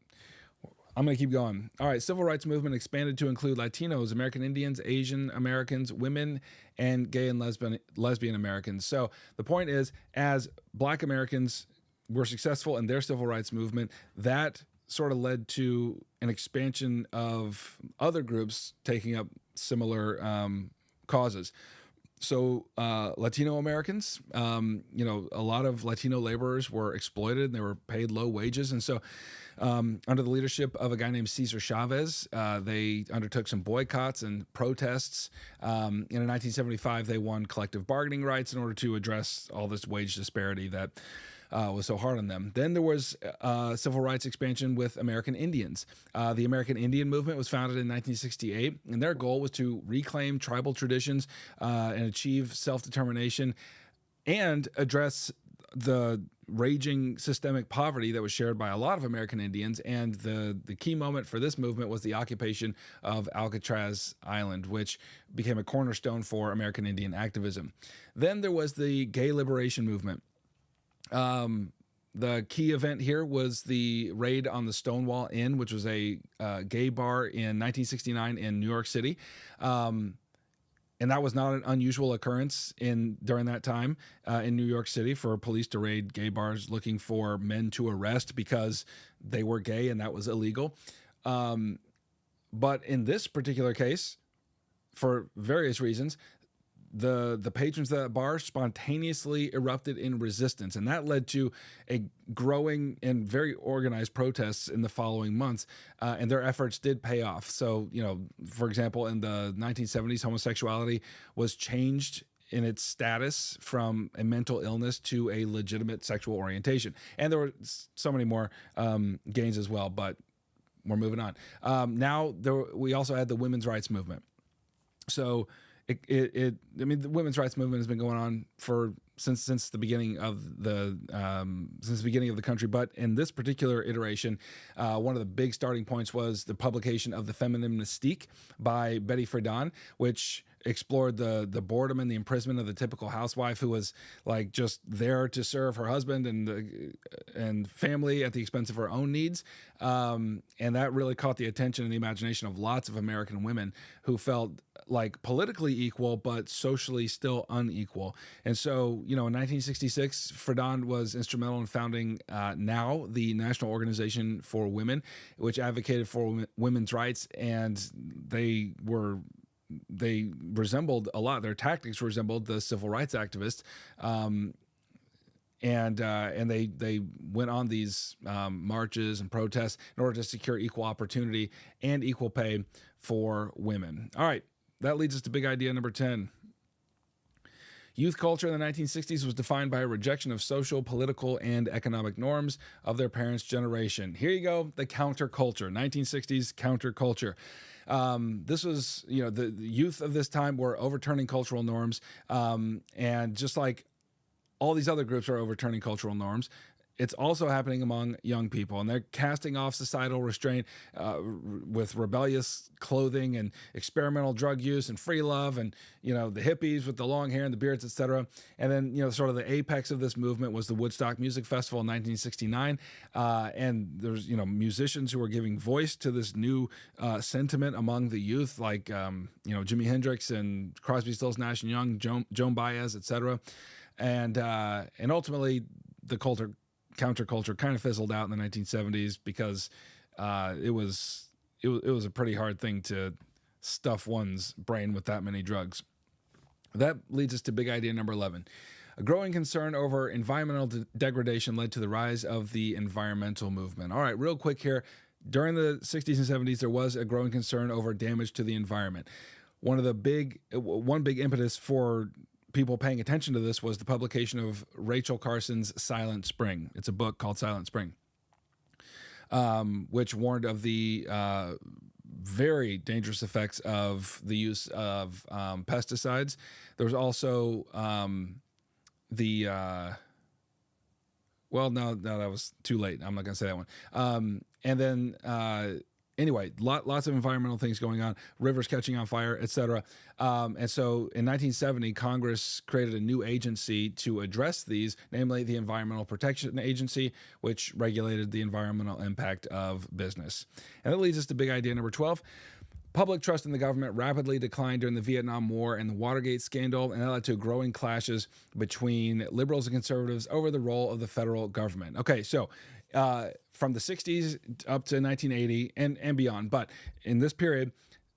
A: I'm going to keep going. All right. Civil rights movement expanded to include Latinos, American Indians, Asian Americans, women, and gay and lesbian Americans. So the point is, as Black Americans were successful in their civil rights movement, that sort of led to an expansion of other groups taking up similar causes. Latino Americans, a lot of Latino laborers were exploited and they were paid low wages. And so under the leadership of a guy named Cesar Chavez, they undertook some boycotts and protests. In 1975, they won collective bargaining rights in order to address all this wage disparity that was so hard on them. Then there was civil rights expansion with American Indians. The American Indian movement was founded in 1968, and their goal was to reclaim tribal traditions and achieve self-determination and address the raging systemic poverty that was shared by a lot of American Indians. And the key moment for this movement was the occupation of Alcatraz Island, which became a cornerstone for American Indian activism. Then there was the gay liberation movement. The key event here was the raid on the Stonewall Inn, which was a gay bar in 1969 in New York City. And that was not an unusual occurrence during that time in New York City for police to raid gay bars looking for men to arrest because they were gay and that was illegal. But in this particular case, for various reasons, the patrons of that bar spontaneously erupted in resistance, and that led to a growing and very organized protests in the following months, and their efforts did pay off. So, for example, in the 1970s, homosexuality was changed in its status from a mental illness to a legitimate sexual orientation. And there were so many more gains as well, but we're moving on. We also had the women's rights movement. So the women's rights movement has been going on since the beginning of the country. But in this particular iteration, one of the big starting points was the publication of The Feminine Mystique by Betty Friedan, which explored the boredom and the imprisonment of the typical housewife who was like just there to serve her husband and family at the expense of her own needs. And that really caught the attention and the imagination of lots of American women who felt like politically equal, but socially still unequal. And so, in 1966, Friedan was instrumental in founding NOW, the National Organization for Women, which advocated for women's rights. And they resembled a lot. Their tactics resembled the civil rights activists. And they went on these marches and protests in order to secure equal opportunity and equal pay for women. All right, that leads us to big idea number 10. Youth culture in the 1960s was defined by a rejection of social, political, and economic norms of their parents' generation. Here you go, the counterculture, 1960s counterculture. This was, the youth of this time were overturning cultural norms, and just like all these other groups are overturning cultural norms, it's also happening among young people, and they're casting off societal restraint with rebellious clothing and experimental drug use and free love, and the hippies with the long hair and the beards, etc. And then sort of the apex of this movement was the Woodstock Music Festival in 1969, and there's musicians who were giving voice to this new sentiment among the youth, like Jimi Hendrix and Crosby, Stills, Nash and Young, Joan Baez, etc. And ultimately the counterculture kind of fizzled out in the 1970s because it was a pretty hard thing to stuff one's brain with that many drugs. That leads us to big idea number 11. A growing concern over environmental degradation led to the rise of the environmental movement. All right, real quick here. During the 60s and 70s, there was a growing concern over damage to the environment. One big impetus for people paying attention to this was the publication of Rachel Carson's Silent Spring. It's a book called Silent Spring, which warned of the very dangerous effects of the use of pesticides. There was also that was too late. I'm not going to say that one. And then anyway, lots of environmental things going on, rivers catching on fire, etc. And so in 1970, Congress created a new agency to address these, namely the Environmental Protection Agency, which regulated the environmental impact of business. And that leads us to big idea number 12. Public trust in the government rapidly declined during the Vietnam War and the Watergate scandal, and that led to growing clashes between liberals and conservatives over the role of the federal government. Okay, so from the 60s up to 1980 and beyond, but in this period,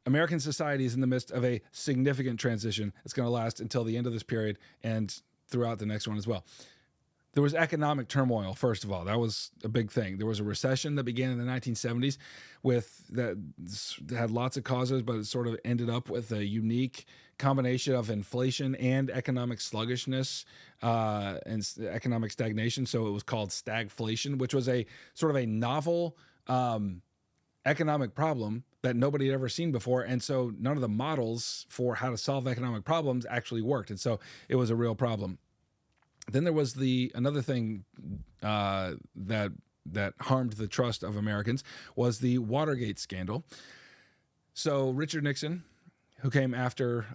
A: American society is in the midst of a significant transition. It's going to last until the end of this period and throughout the next one as well. There was economic turmoil, first of all. That was a big thing. There was a recession that began in the 1970s that had lots of causes, but it sort of ended up with a unique combination of inflation and economic sluggishness and economic stagnation. So it was called stagflation, which was a sort of a novel economic problem that nobody had ever seen before. And so none of the models for how to solve economic problems actually worked. And so it was a real problem. Then there was another thing that harmed the trust of Americans was the Watergate scandal. So Richard Nixon, who came after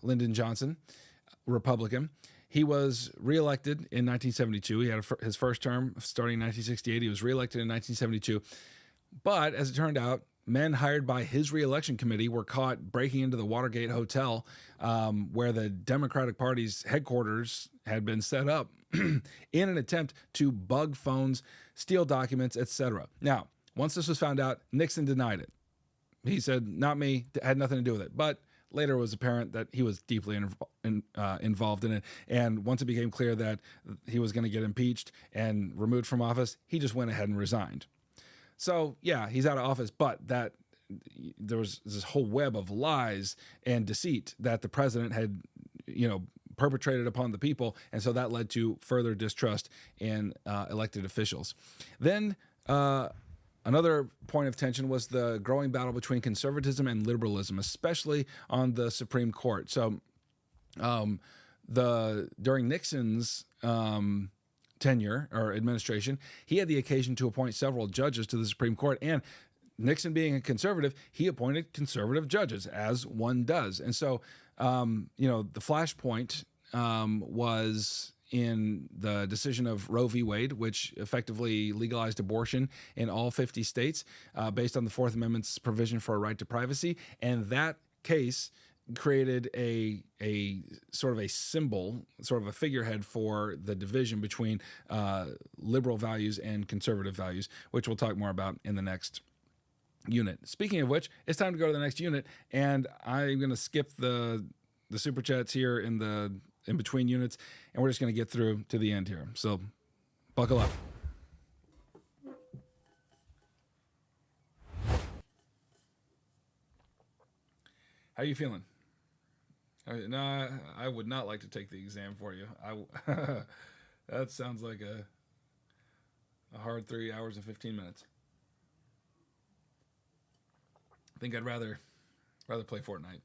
A: Lyndon Johnson, Republican, he was reelected in 1972. He had his first term starting in 1968. He was reelected in 1972. But as it turned out, men hired by his reelection committee were caught breaking into the Watergate Hotel, where the Democratic Party's headquarters had been set up in an attempt to bug phones, steal documents, etc. Now, once this was found out, Nixon denied it. He said, not me, had nothing to do with it. But later it was apparent that he was deeply involved in it. And once it became clear that he was going to get impeached and removed from office, he just went ahead and resigned. So, yeah, he's out of office, but there was this whole web of lies and deceit that the president had, perpetrated upon the people, and so that led to further distrust in elected officials. Then another point of tension was the growing battle between conservatism and liberalism, especially on the Supreme Court. So during Nixon's tenure or administration, he had the occasion to appoint several judges to the Supreme Court, and Nixon being a conservative, he appointed conservative judges, as one does. And so, the flashpoint was in the decision of Roe v. Wade, which effectively legalized abortion in all 50 states based on the Fourth Amendment's provision for a right to privacy. And that case created a sort of a symbol, sort of a figurehead for the division between liberal values and conservative values, which we'll talk more about in the next unit. Speaking of which, it's time to go to the next unit, and I'm going to skip the super chats here in between units, and we're just going to get through to the end here. So buckle up. How are you feeling? No, I would not like to take the exam for you. That sounds like a hard 3 hours and 15 minutes. I think I'd rather play Fortnite.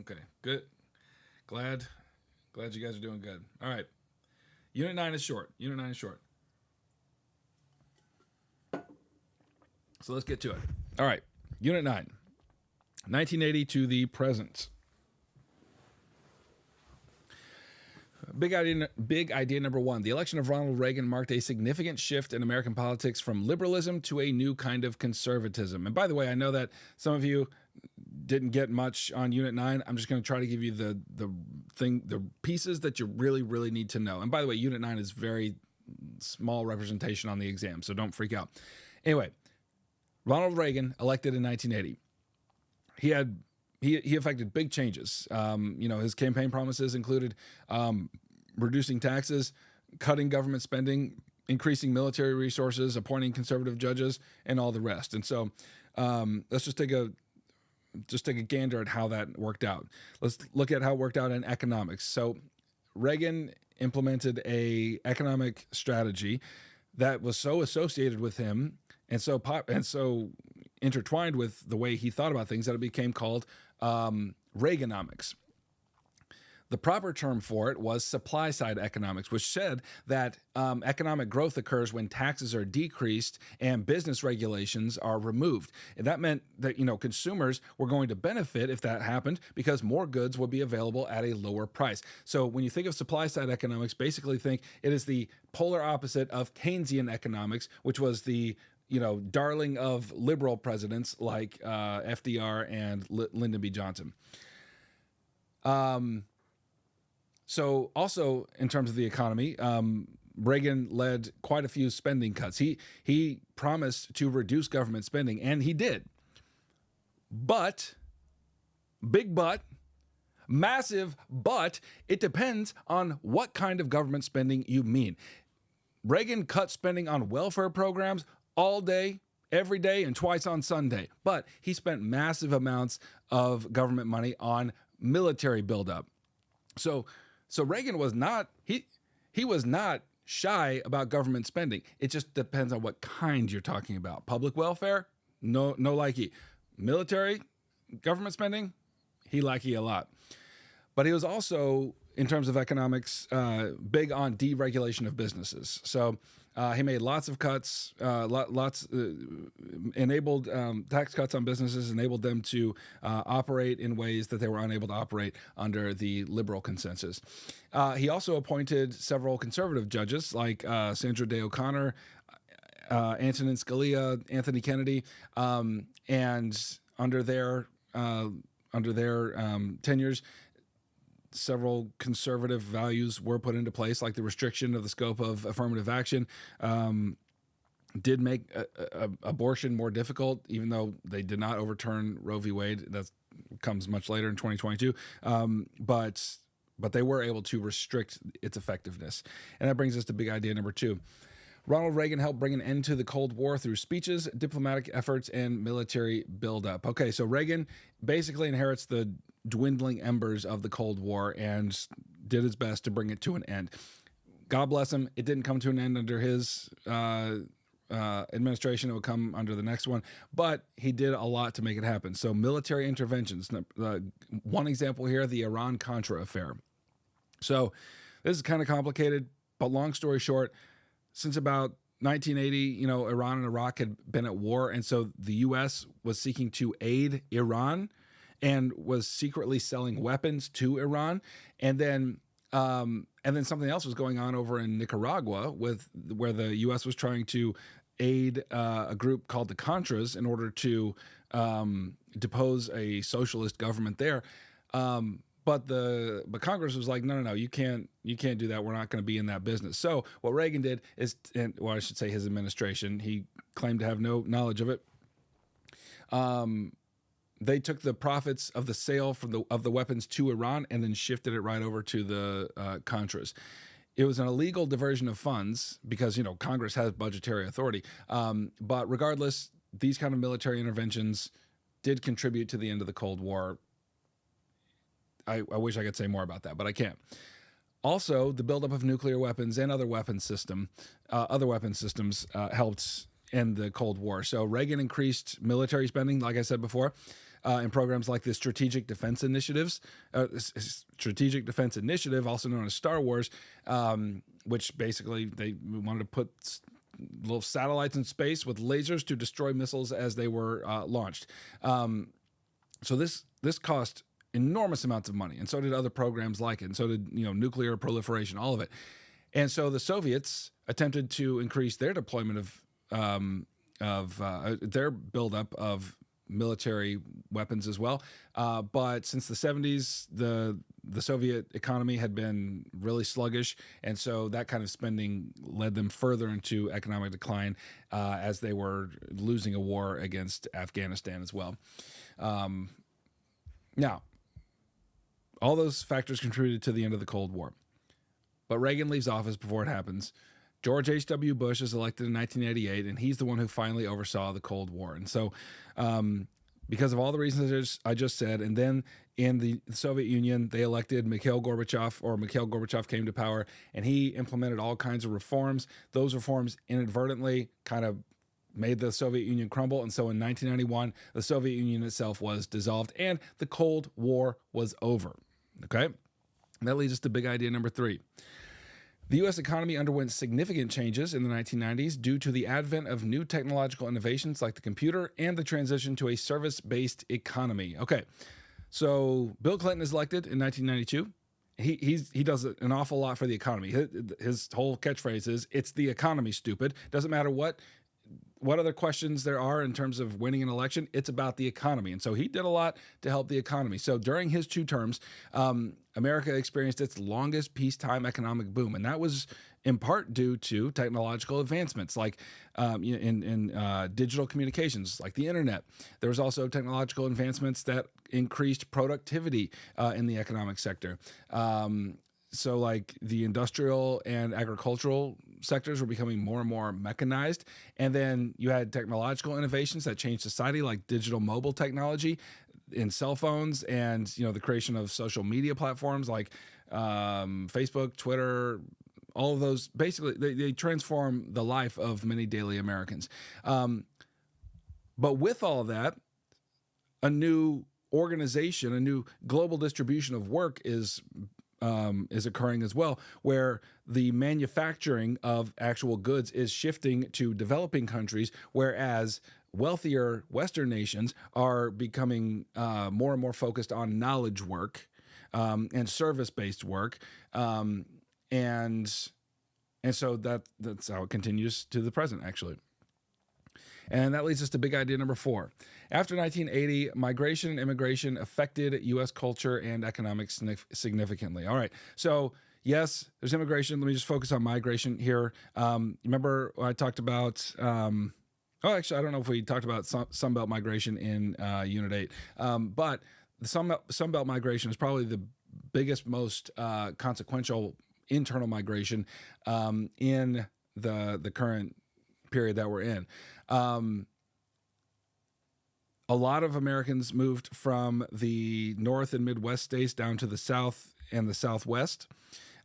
A: Okay, good. Glad you guys are doing good. All right. Unit 9 is short. So let's get to it. All right. Unit 9. 1980 to the present. Big idea number 1. The election of Ronald Reagan marked a significant shift in American politics from liberalism to a new kind of conservatism. And by the way, I know that some of you didn't get much on Unit 9. I'm just going to try to give you the pieces that you really, really need to know. And by the way, Unit 9 is very small representation on the exam, so don't freak out. Anyway, Ronald Reagan elected in 1980. He effected big changes. His campaign promises included reducing taxes, cutting government spending, increasing military resources, appointing conservative judges, and all the rest. And so let's just take a gander at how that worked out. Let's look at how it worked out in economics. So Reagan implemented a economic strategy that was so associated with him and so intertwined with the way he thought about things that it became called Reaganomics. The proper term for it was supply-side economics, which said that economic growth occurs when taxes are decreased and business regulations are removed. And that meant that, consumers were going to benefit if that happened because more goods would be available at a lower price. So when you think of supply-side economics, basically think it is the polar opposite of Keynesian economics, which was the darling of liberal presidents like FDR and Lyndon B. Johnson. So also in terms of the economy, Reagan led quite a few spending cuts. He promised to reduce government spending, and he did. But, big but, massive but, it depends on what kind of government spending you mean. Reagan cut spending on welfare programs all day, every day, and twice on Sunday. But he spent massive amounts of government money on military buildup. So Reagan was not, he was not shy about government spending. It just depends on what kind you're talking about. Public welfare, no likey. Military government spending, he likey a lot. But he was also, in terms of economics, big on deregulation of businesses. So he made lots of cuts, enabled tax cuts on businesses, enabled them to operate in ways that they were unable to operate under the liberal consensus. He also appointed several conservative judges like Sandra Day O'Connor, Antonin Scalia, Anthony Kennedy, and under their tenures, several conservative values were put into place, like the restriction of the scope of affirmative action, did make abortion more difficult, even though they did not overturn Roe v. Wade. That comes much later in 2022. But they were able to restrict its effectiveness. And that brings us to big idea number 2. Ronald Reagan helped bring an end to the Cold War through speeches, diplomatic efforts, and military buildup. Okay, so Reagan basically inherits the dwindling embers of the Cold War and did his best to bring it to an end. God bless him. It didn't come to an end under his administration. It would come under the next one, but he did a lot to make it happen. So military interventions. One example here, the Iran-Contra affair. So this is kind of complicated, but long story short, since about 1980, Iran and Iraq had been at war, and so the U.S. was seeking to aid Iran and was secretly selling weapons to Iran, and then something else was going on over in Nicaragua where the U.S. was trying to aid a group called the Contras in order to depose a socialist government there. But Congress was like, no, you can't do that. We're not going to be in that business. So what Reagan did is, I should say his administration, he claimed to have no knowledge of it. They took the profits of the sale of the weapons to Iran and then shifted it right over to the Contras. It was an illegal diversion of funds because, Congress has budgetary authority. But regardless, these kind of military interventions did contribute to the end of the Cold War. I wish I could say more about that, but I can't. Also, the buildup of nuclear weapons and other weapon systems helped end the Cold War. So Reagan increased military spending, like I said before, in programs like the Strategic Defense Initiative, also known as Star Wars, which basically they wanted to put little satellites in space with lasers to destroy missiles as they were launched. So this cost enormous amounts of money, and so did other programs like it, and so did nuclear proliferation, all of it. And so the Soviets attempted to increase their deployment of their buildup of military weapons as well. But since the 70s, the Soviet economy had been really sluggish, and so that kind of spending led them further into economic decline as they were losing a war against Afghanistan as well. Now, all those factors contributed to the end of the Cold War. But Reagan leaves office before it happens. George H.W. Bush is elected in 1988, and he's the one who finally oversaw the Cold War. And so because of all the reasons I just said, and then in the Soviet Union, they elected Mikhail Gorbachev came to power, and he implemented all kinds of reforms. Those reforms inadvertently kind of made the Soviet Union crumble. And so in 1991, the Soviet Union itself was dissolved, and the Cold War was over. Okay? And that leads us to big idea number 3. The U.S. economy underwent significant changes in the 1990s due to the advent of new technological innovations like the computer and the transition to a service-based economy. Okay, so Bill Clinton is elected in 1992. He does an awful lot for the economy. His whole catchphrase is, "It's the economy, stupid." Doesn't matter what what other questions there are in terms of winning an election? It's about the economy. And so he did a lot to help the economy. So during his 2 terms, America experienced its longest peacetime economic boom. And that was in part due to technological advancements like in digital communications, like the internet. There was also technological advancements that increased productivity in the economic sector. So like the industrial and agricultural sectors were becoming more and more mechanized. And then you had technological innovations that changed society, like digital mobile technology in cell phones, and the creation of social media platforms like Facebook, Twitter. All of those, basically, they transform the life of many daily Americans. But with all of that, a new organization, a new global distribution of work is occurring as well, where the manufacturing of actual goods is shifting to developing countries, whereas wealthier Western nations are becoming more and more focused on knowledge work and service-based work. And so that's how it continues to the present, actually. And that leads us to big idea number 4. After 1980, migration and immigration affected U.S. culture and economics significantly. All right. So, yes, there's immigration. Let me just focus on migration here. Remember I talked about, actually, I don't know if we talked about Sunbelt migration in Unit 8. But the Sunbelt migration is probably the biggest, most consequential internal migration in the current period that we're in. A lot of Americans moved from the North and Midwest states down to the South and the Southwest.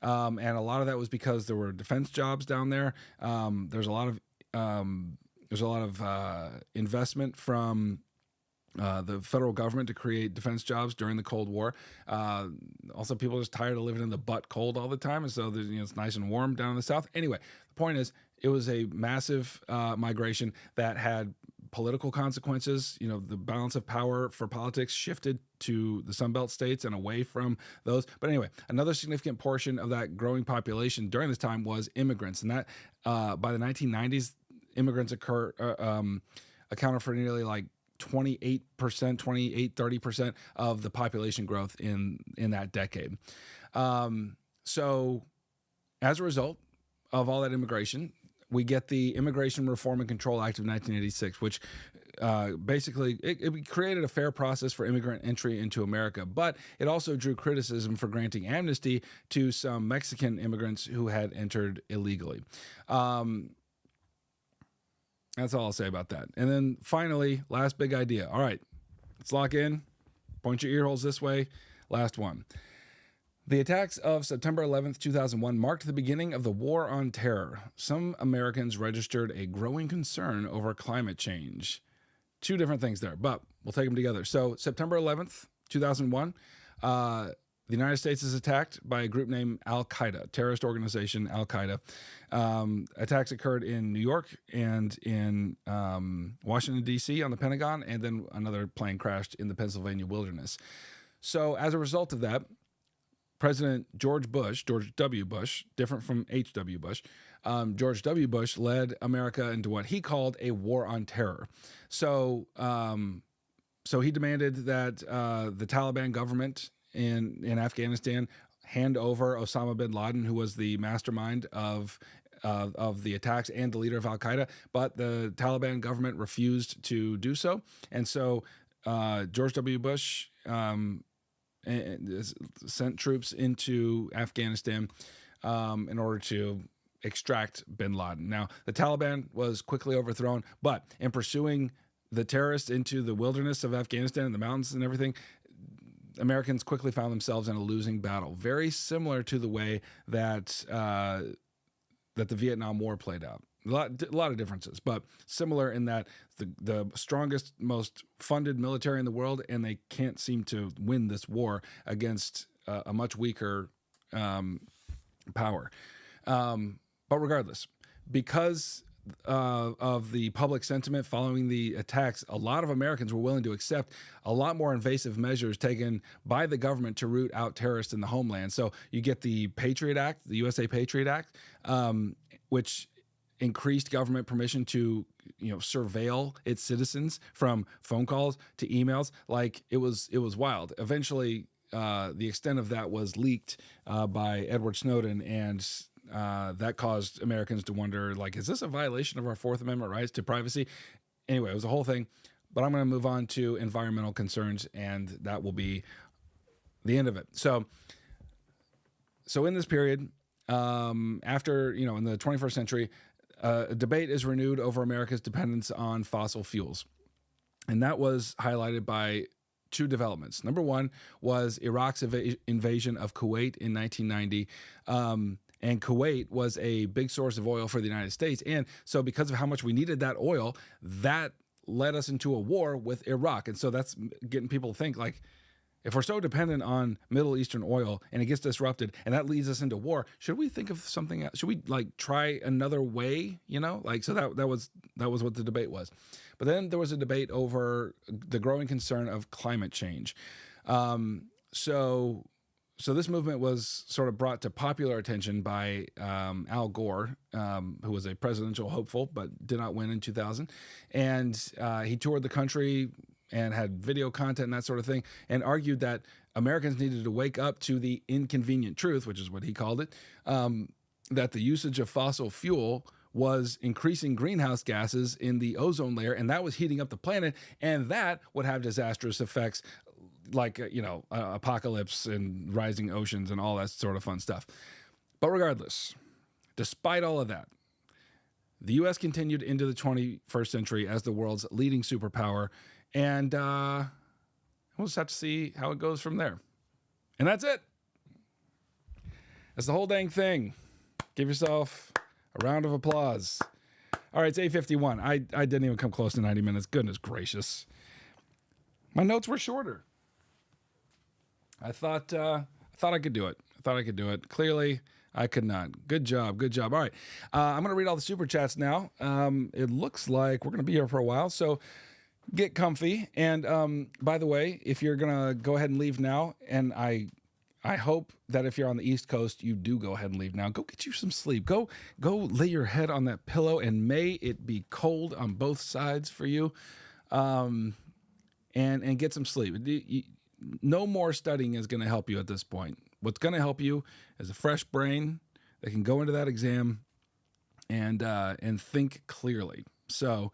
A: And a lot of that was because there were defense jobs down there. There's a lot of investment from the federal government to create defense jobs during the Cold War. Also, people are just tired of living in the butt cold all the time, and so it's nice and warm down in the South. Anyway, the point is, it was a massive migration that had political consequences. The balance of power for politics shifted to the Sunbelt states and away from those. But anyway, another significant portion of that growing population during this time was immigrants, and that by the 1990s, immigrants accounted for nearly like 30% of the population growth in that decade. So as a result of all that immigration, we get the Immigration Reform and Control Act of 1986, which basically it created a fair process for immigrant entry into America, but it also drew criticism for granting amnesty to some Mexican immigrants who had entered illegally. That's all I'll say about that. And then finally, last big idea. All right, let's lock in. Point your ear holes this way. Last one. The attacks of September 11th, 2001 marked the beginning of the War on Terror. Some Americans registered a growing concern over climate change. 2 different things there, but we'll take them together. So September 11th, 2001, the United States is attacked by a group named Al-Qaeda, terrorist organization Al-Qaeda. Attacks occurred in New York and in Washington, D.C. on the Pentagon, and then another plane crashed in the Pennsylvania wilderness. So as a result of that, President George W. Bush, different from H.W. Bush, George W. Bush led America into what he called a war on terror. So he demanded that the Taliban government in Afghanistan hand over Osama bin Laden, who was the mastermind of the attacks and the leader of Al-Qaeda, but the Taliban government refused to do so. And so George W. Bush sent troops into Afghanistan in order to extract bin Laden. Now, the Taliban was quickly overthrown, but in pursuing the terrorists into the wilderness of Afghanistan and the mountains and everything, Americans quickly found themselves in a losing battle, very similar to the way that the Vietnam War played out. A lot of differences, but similar in that the strongest, most funded military in the world, and they can't seem to win this war against a much weaker power. But regardless, because of the public sentiment following the attacks, a lot of Americans were willing to accept a lot more invasive measures taken by the government to root out terrorists in the homeland. So you get the Patriot Act, the USA Patriot Act, which increased government permission to surveil its citizens from phone calls to emails. Like it was wild. Eventually, the extent of that was leaked by Edward Snowden, and that caused Americans to wonder, like, is this a violation of our Fourth Amendment rights to privacy? Anyway, it was a whole thing. But I'm going to move on to environmental concerns, and that will be the end of it. So in this period, after, in the 21st century, a debate is renewed over America's dependence on fossil fuels. And that was highlighted by two developments. Number one was Iraq's invasion of Kuwait in 1990. And Kuwait was a big source of oil for the United States. And so because of how much we needed that oil, that led us into a war with Iraq. And so that's getting people to think, like, if we're so dependent on Middle Eastern oil and it gets disrupted and that leads us into war, should we think of something else? Should we try another way? So that was what the debate was. But then there was a debate over the growing concern of climate change. So this movement was sort of brought to popular attention by Al Gore, who was a presidential hopeful but did not win in 2000. And he toured the country and had video content and that sort of thing, and argued that Americans needed to wake up to the inconvenient truth, which is what he called it, that the usage of fossil fuel was increasing greenhouse gases in the ozone layer, and that was heating up the planet, and that would have disastrous effects like, apocalypse and rising oceans and all that sort of fun stuff. But regardless, despite all of that, the U.S. continued into the 21st century as the world's leading superpower, and we'll just have to see how it goes from there. And that's it. That's the whole dang thing. Give yourself a round of applause. All right, it's 8:51. I didn't even come close to 90 minutes. Goodness gracious. My notes were shorter. I thought I could do it. Clearly, I could not. Good job. All right. I'm going to read all the super chats now. It looks like we're going to be here for a while, so get comfy. And by the way, if you're going to go ahead and leave now, and I hope that if you're on the East Coast, you do go ahead and leave now. Go get you some sleep. Go lay your head on that pillow, and may it be cold on both sides for you. And get some sleep. No more studying is going to help you at this point. What's going to help you is a fresh brain that can go into that exam and think clearly. So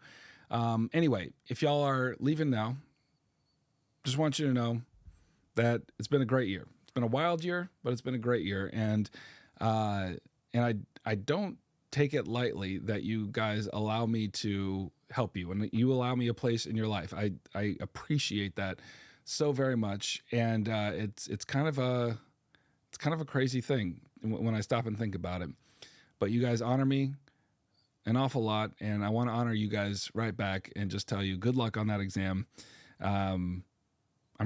A: anyway, if y'all are leaving now, just want you to know that it's been a great year. It's been a wild year, but it's been a great year. And I don't take it lightly that you guys allow me to help you and you allow me a place in your life. I appreciate that so very much. And it's kind of a crazy thing when I stop and think about it. But you guys honor me an awful lot, and I want to honor you guys right back and just tell you good luck on that exam. I'm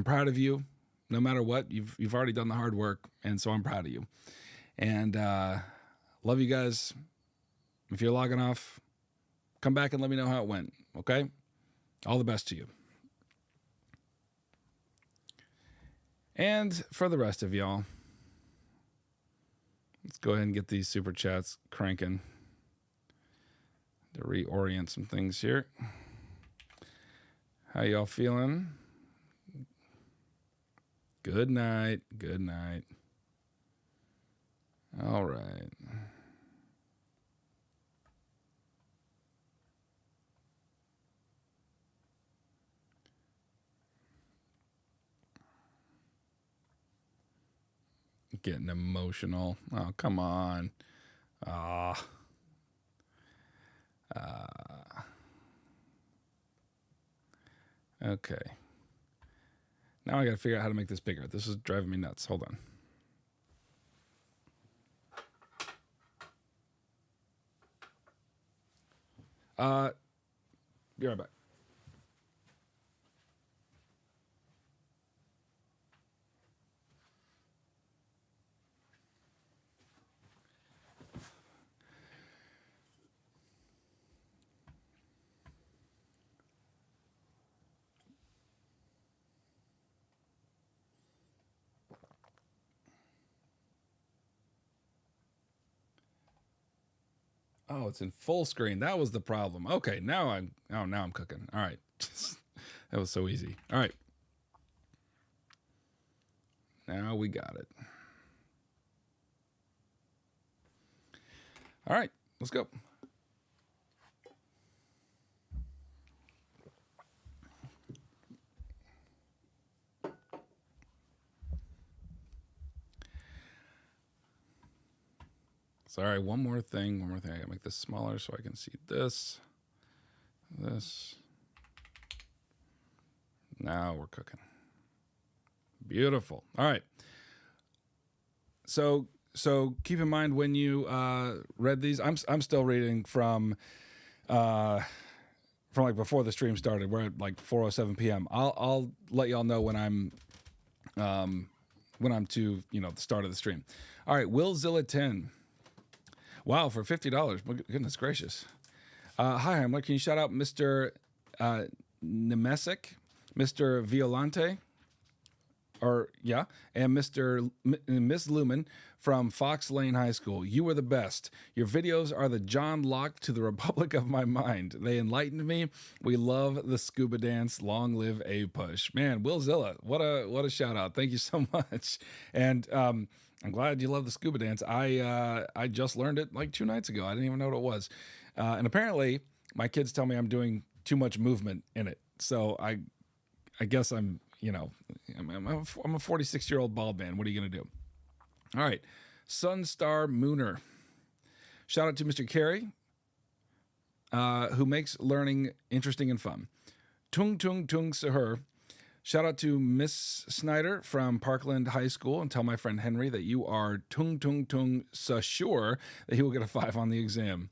A: proud of you. No matter what, you've already done the hard work, and so I'm proud of you. And love you guys. If you're logging off, come back and let me know how it went, okay? All the best to you. And for the rest of y'all, let's go ahead and get these super chats cranking to reorient some things here. How y'all feeling? Good night. All right. Getting emotional. Oh, come on. Okay. Now I got to figure out how to make this bigger. This is driving me nuts. Hold on. Be right back. Oh, it's in full screen. That was the problem. Okay, now I'm cooking. All right. That was so easy. All right. Now we got it. All right, let's go. Sorry, one more thing. I gotta make this smaller so I can see this. Now we're cooking. Beautiful. All right. So keep in mind when you read these, I'm still reading from like before the stream started. We're at like 4:07 p.m. I'll let y'all know when I'm to the start of the stream. All right, Willzilla 10. Wow, for $50. Goodness gracious. Hi, Heimler. Can you shout out Mr. Nemesic, Mr. Violante, and Miss Lumen from Fox Lane High School. You were the best. Your videos are the John Locke to the Republic of my mind. They enlightened me. We love the scuba dance. Long live APUSH. Man, Willzilla, what a shout out. Thank you so much. And I'm glad you love the scuba dance. I just learned it like 2 nights ago. I didn't even know what it was. And apparently my kids tell me I'm doing too much movement in it. So I guess I'm a 46-year-old bald man. What are you going to do? All right. Sunstar Mooner. Shout out to Mr. Carey, who makes learning interesting and fun. Tung Tung Tung Sahur. Shout out to Miss Snyder from Parkland High School, and tell my friend Henry that you are Tung Tung Tung so sure that he will get a 5 on the exam.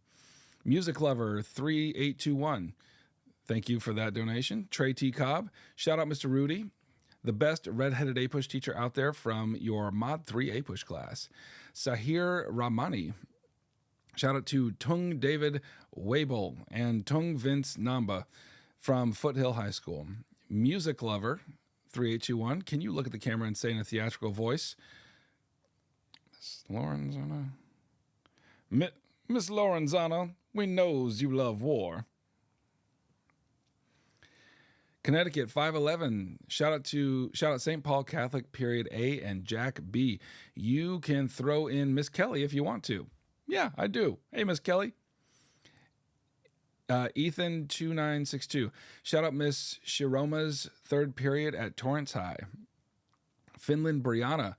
A: Music Lover 3821. Thank you for that donation. Trey T. Cobb. Shout out Mr. Rudy, the best redheaded APUSH teacher out there from your Mod 3 APUSH class. Sahir Ramani. Shout out to Tung David Wabel and Tung Vince Namba from Foothill High School. Music Lover 3821. Can you look at the camera and say in a theatrical voice, Miss Lorenzana? Miss Lorenzana, we knows you love war. Connecticut 511. Shout out St. Paul Catholic period A and Jack B. You can throw in Miss Kelly if you want to. Yeah, I do. Hey, Miss Kelly. Ethan 2962. Shout out Miss Shiroma's 3rd period at Torrance High. Finland Brianna.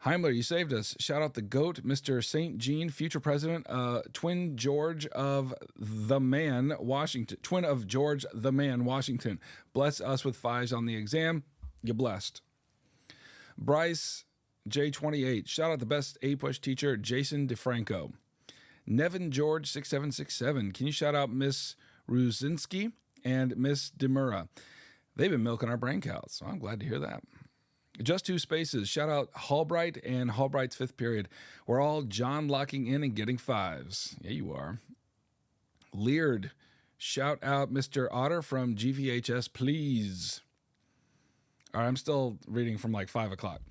A: Heimler, you saved us. Shout out the GOAT, Mr. St. Jean, future president, twin George of the Man, Washington. Twin of George the Man, Washington. Bless us with 5s on the exam. You're blessed. Bryce J28. Shout out the best APUSH teacher, Jason DeFranco. Nevin George 6767. Can you shout out Miss Ruzinski and Miss Demura? They've been milking our brain cows, so I'm glad to hear that. Just 2 spaces. Shout out Hallbright and Hallbright's 5th period. We're all John locking in and getting 5s. Yeah, you are. Leard. Shout out Mr. Otter from GVHS, please. All right, I'm still reading from like 5 o'clock.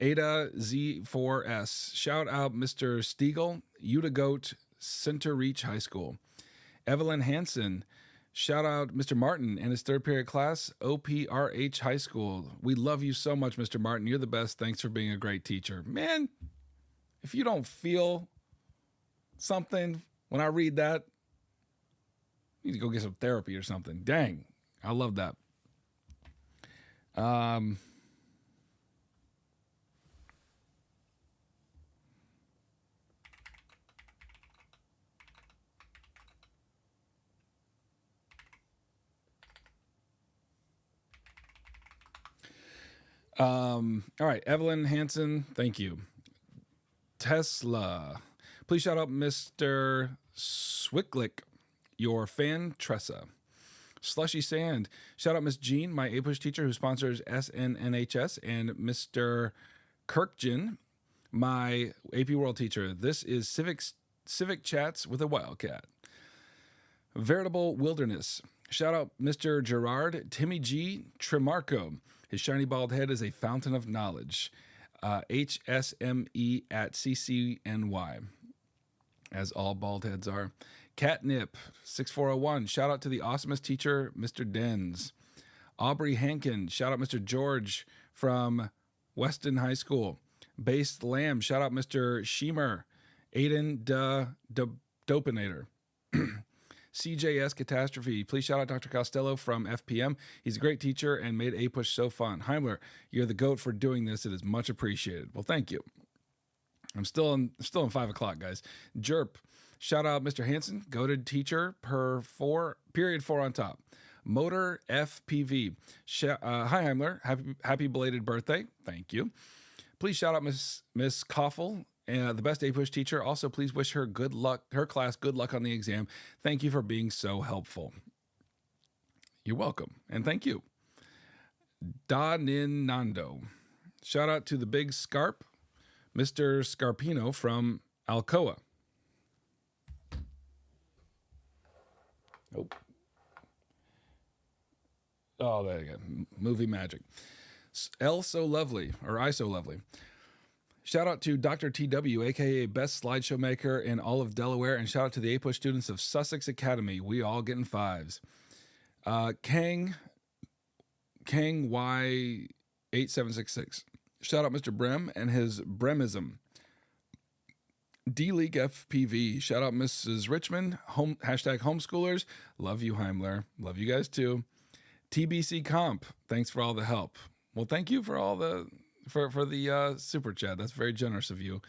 A: Ada Z4S. Shout out Mr. Stiegel, Utah Goat, Center Reach High School. Evelyn Hansen. Shout out Mr. Martin and his 3rd period class, OPRH High School. We love you so much, Mr. Martin. You're the best. Thanks for being a great teacher. Man, if you don't feel something when I read that, you need to go get some therapy or something. Dang, I love that. All right, Evelyn Hansen, thank you. Tesla. Please shout out Mr. Swicklick, your fan Tressa. Slushy Sand. Shout out Miss Jean, my APUSH teacher who sponsors SNNHS, and Mr. Kirkjan, my AP World teacher. This is Civic Chats with a Wildcat. Veritable Wilderness. Shout out Mr. Gerard Timmy G. Tremarco. His shiny bald head is a fountain of knowledge. HSME at CCNY. as all bald heads are. Catnip 6401, shout out to the awesomest teacher, Mr. Dens. Aubrey Hankin, shout out Mr. George from Weston High School. Based Lamb, shout out Mr. Sheemer. Aiden Dopinator. CJS Catastrophe, please shout out Dr. Costello from FPM. He's a great teacher and made APUSH so fun. Heimler, you're the GOAT for doing this. It is much appreciated. Well, thank you. I'm still in 5 o'clock, guys. Jerp, shout out Mr. Hansen, goated teacher period 4 on top. Motor FPV, hi Heimler, happy belated birthday. Thank you. Please shout out Miss Koffel, the best APUSH teacher. Also, please wish her class good luck on the exam. Thank you for being so helpful. You're welcome, and thank you. Nando, shout out to the big Scarp, Mr. Scarpino from Alcoa. Nope. Oh, there you go. Movie magic. L So Lovely, or I So Lovely. Shout out to Dr. TW, aka best slideshow maker in all of Delaware, and shout out to the APUSH students of Sussex Academy. We all getting 5s. Kang Y8766. Shout out Mr. Brem and his Bremism. D-League FPV. Shout out Mrs. Richmond. Hashtag homeschoolers. Love you, Heimler. Love you guys too. TBC Comp. Thanks for all the help. Well, thank you for all the super chat. That's very generous of you,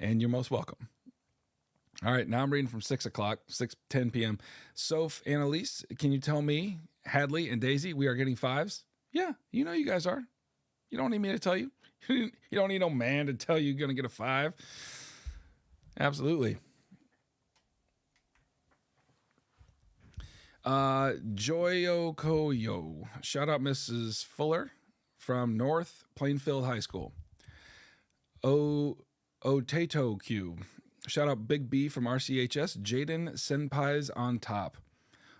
A: and you're most welcome. All right, now I'm reading from 6 o'clock, 6:10 p.m. Soph Annalise, can you tell me, Hadley and Daisy, we are getting 5s? Yeah, you know you guys are. You don't need me to tell you. You don't need no man to tell you you're going to get a 5. Absolutely. Joyokoyo. Shout out Mrs. Fuller from North Plainfield High School. Otato Q. Shout out Big B from RCHS. Jaden Senpai's on top.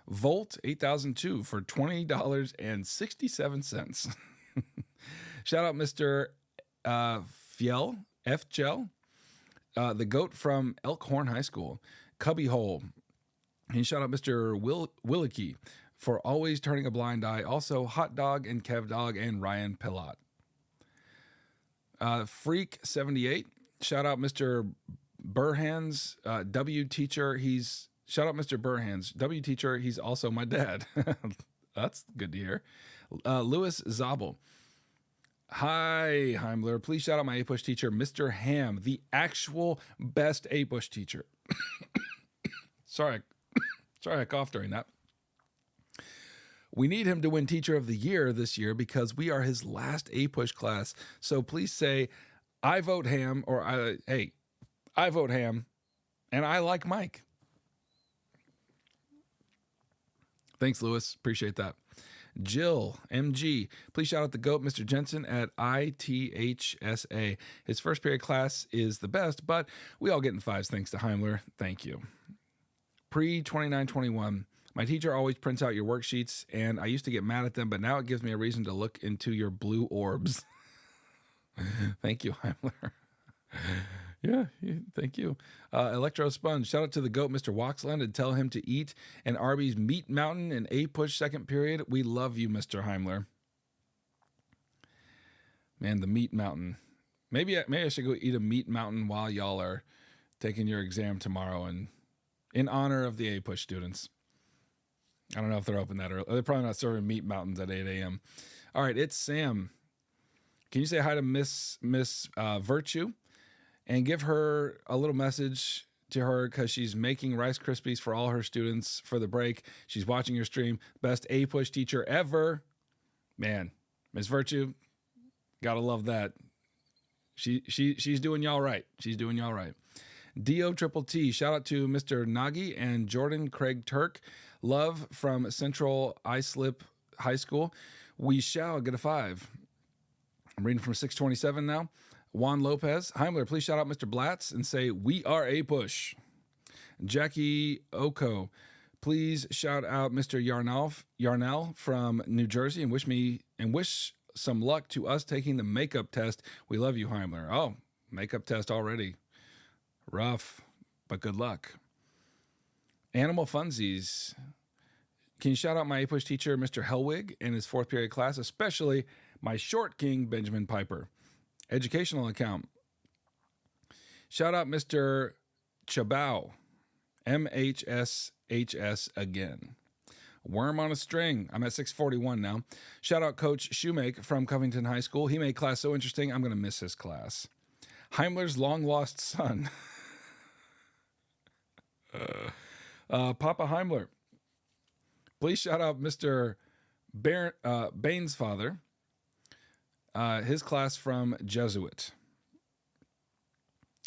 A: Volt 8002 for $20.67. Shout out Mr. Fjell, F. Gel, the GOAT from Elkhorn High School. Cubbyhole. And shout out Mr. Willicky for always turning a blind eye. Also, Hot Dog and Kev Dog and Ryan Pilat. Freak 78. Shout out Mr. Burhan's W teacher. Shout out Mr. Burhan's W teacher. He's also my dad. That's good to hear. Louis Zabel. Hi, Heimler. Please shout out my APUSH teacher, Mr. Ham, the actual best APUSH teacher. Sorry, I coughed during that. We need him to win Teacher of the Year this year because we are his last APUSH class. So please say, I vote Ham, or I vote Ham, and I like Mike. Thanks, Lewis. Appreciate that. Jill, MG, please shout out the GOAT, Mr. Jensen at ITHSA. His first period class is the best, but we all get in 5s thanks to Heimler. Thank you. Pre-2921, my teacher always prints out your worksheets, and I used to get mad at them, but now it gives me a reason to look into your blue orbs. Thank you, Heimler. Yeah, thank you. Electro Sponge, shout out to the GOAT, Mr. Waxland, and tell him to eat an Arby's Meat Mountain in APUSH second period. We love you, Mr. Heimler. Man, the Meat Mountain. Maybe I should go eat a Meat Mountain while y'all are taking your exam tomorrow, and in honor of the APUSH students. I don't know if they're open that early. They're probably not serving Meat Mountains at 8 a.m. All right, it's Sam. Can you say hi to Miss Virtue? And give her a little message to her because she's making Rice Krispies for all her students for the break. She's watching your stream. Best APUSH teacher ever. Man, Miss Virtue, gotta love that. She's doing y'all right. She's doing y'all right. DO shout out to Mr. Nagy and Jordan Craig Turk. Love from Central Islip High School. We shall get a 5. I'm reading from 627 now. Juan Lopez. Heimler, please shout out Mr. Blatz and say, we are APUSH. Jackie Oko. Please shout out Mr. Yarnell from New Jersey and wish some luck to us taking the makeup test. We love you, Heimler. Oh, makeup test already. Rough. but good luck. Animal Funsies. Can you shout out my APUSH teacher, Mr. Hellwig, and his fourth period class, especially my short king, Benjamin Piper? Educational account. Shout out Mr. Chabau, MHSHS again. Worm on a string. I'm at 641 now. Shout out Coach Shoemake from Covington High School. He made class so interesting, I'm going to miss his class. Heimler's long lost son. Papa Heimler. Please shout out Mr. Bain's father. His class from Jesuit.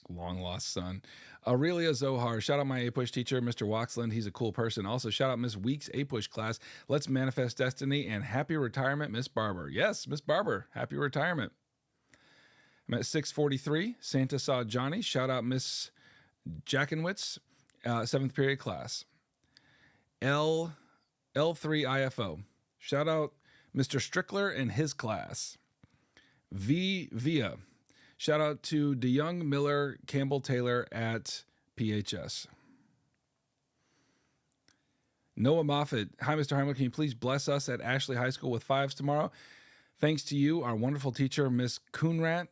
A: Long lost son. Aurelia Zohar. Shout out my APUSH teacher, Mr. Waxland. He's a cool person. Also, shout out Miss Weeks' APUSH class. Let's manifest destiny and happy retirement, Miss Barber. Yes, Miss Barber. Happy retirement. I'm at 643. Santa saw Johnny. Shout out Miss Jackenwitz, 7th period class. L3 IFO. Shout out Mr. Strickler and his class. V Via. Shout out to DeYoung, Miller, Campbell, Taylor at PHS. Noah Moffat. Hi, Mr. Heimler. Can you please bless us at Ashley High School with 5s tomorrow? Thanks to you, our wonderful teacher, Miss Coonrat.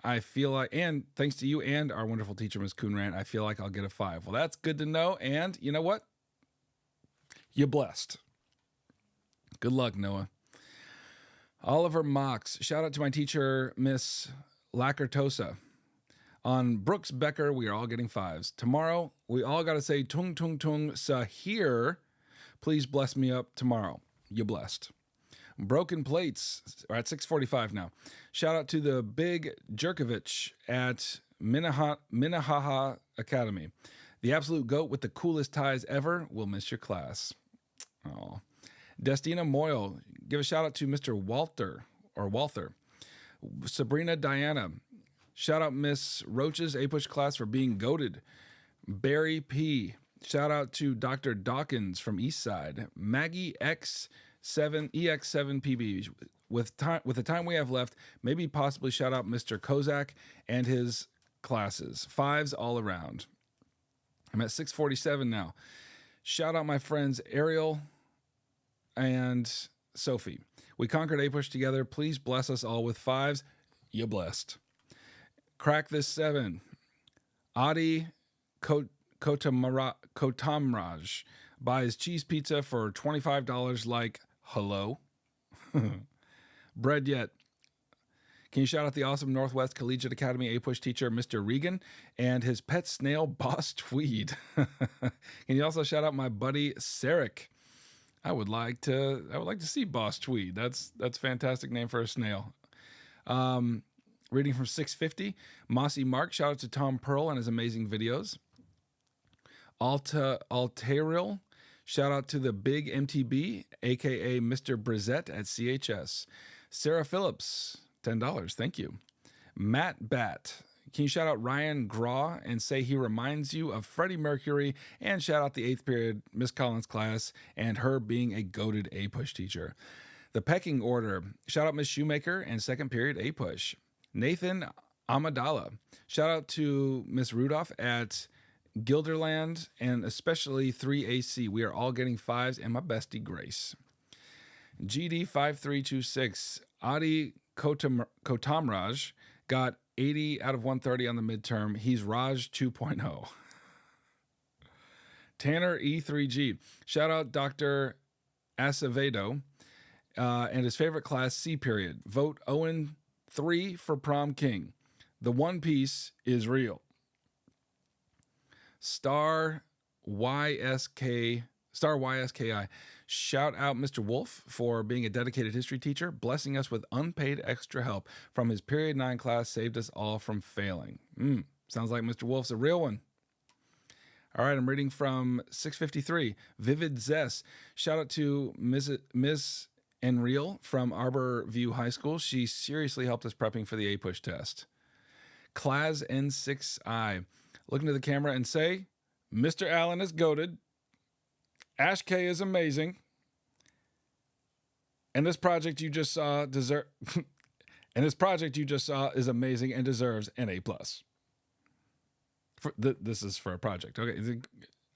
A: I feel like, and thanks to you and our wonderful teacher, Miss Coonrat, I feel like I'll get a 5. Well, that's good to know. And you know what? You're blessed. Good luck, Noah. Oliver Mox. Shout out to my teacher, Miss Lacertosa. On Brooks Becker, we are all getting 5s. Tomorrow, we all got to say, tung tung tung sa here. Please bless me up tomorrow. You're blessed. Broken Plates are at 645 now. Shout out to the big Jerkovich at Minnehaha Academy. The absolute goat with the coolest ties ever. Will miss your class. Oh. Destina Moyle. Give a shout out to Mr. Walther. Sabrina Diana. Shout out Miss Roach's APUSH class for being goated. Barry P. Shout out to Dr. Dawkins from Eastside. Maggie EX7PB. With the time we have left, maybe possibly shout out Mr. Kozak and his classes. 5s all around. I'm at 647 now. Shout out my friends Ariel and Sophie. We conquered APUSH together. Please bless us all with 5s. You're blessed. Crack this 7. Adi Kotamraj buys cheese pizza for $25 like hello. Bread yet. Can you shout out the awesome Northwest Collegiate Academy APUSH teacher, Mr. Reagan, and his pet snail, Boss Tweed? Can you also shout out my buddy, Sarek? I would like to see Boss Tweed. That's a fantastic name for a snail. Reading from 650. Mossy Mark. Shout out to Tom Pearl and his amazing videos. Alteril. Shout out to the big MTB, a.k.a. Mr. Brizette at CHS. Sarah Phillips, $10. Thank you. Matt Bat. Can you shout out Ryan Graw and say he reminds you of Freddie Mercury, and shout out the 8th period Miss Collins class and her being a goated APUSH teacher. The Pecking Order. Shout out Miss Shoemaker and 2nd period APUSH. Nathan Amadala. Shout out to Miss Rudolph at Gilderland and especially 3AC. We are all getting 5s and my bestie Grace. GD5326. Adi Kotamraj got 80 out of 130 on the midterm. He's Raj 2.0. Tanner E3G. Shout out Dr. Acevedo and his favorite class, C period. Vote Owen 3 for prom king. The One Piece is real. Star YSKI. Shout out Mr. Wolf for being a dedicated history teacher, blessing us with unpaid extra help from his period 9 class, saved us all from failing. Sounds like Mr. Wolf's a real one. All right, I'm reading from 653. Vivid Zest. Shout out to Miss Enreal from Arbor View High School. She seriously helped us prepping for the APUSH test. Class N6I. Look into the camera and say, Mr. Allen is goated. Ash K is amazing. And this project you just saw is amazing and deserves an A+. This is for a project. Okay.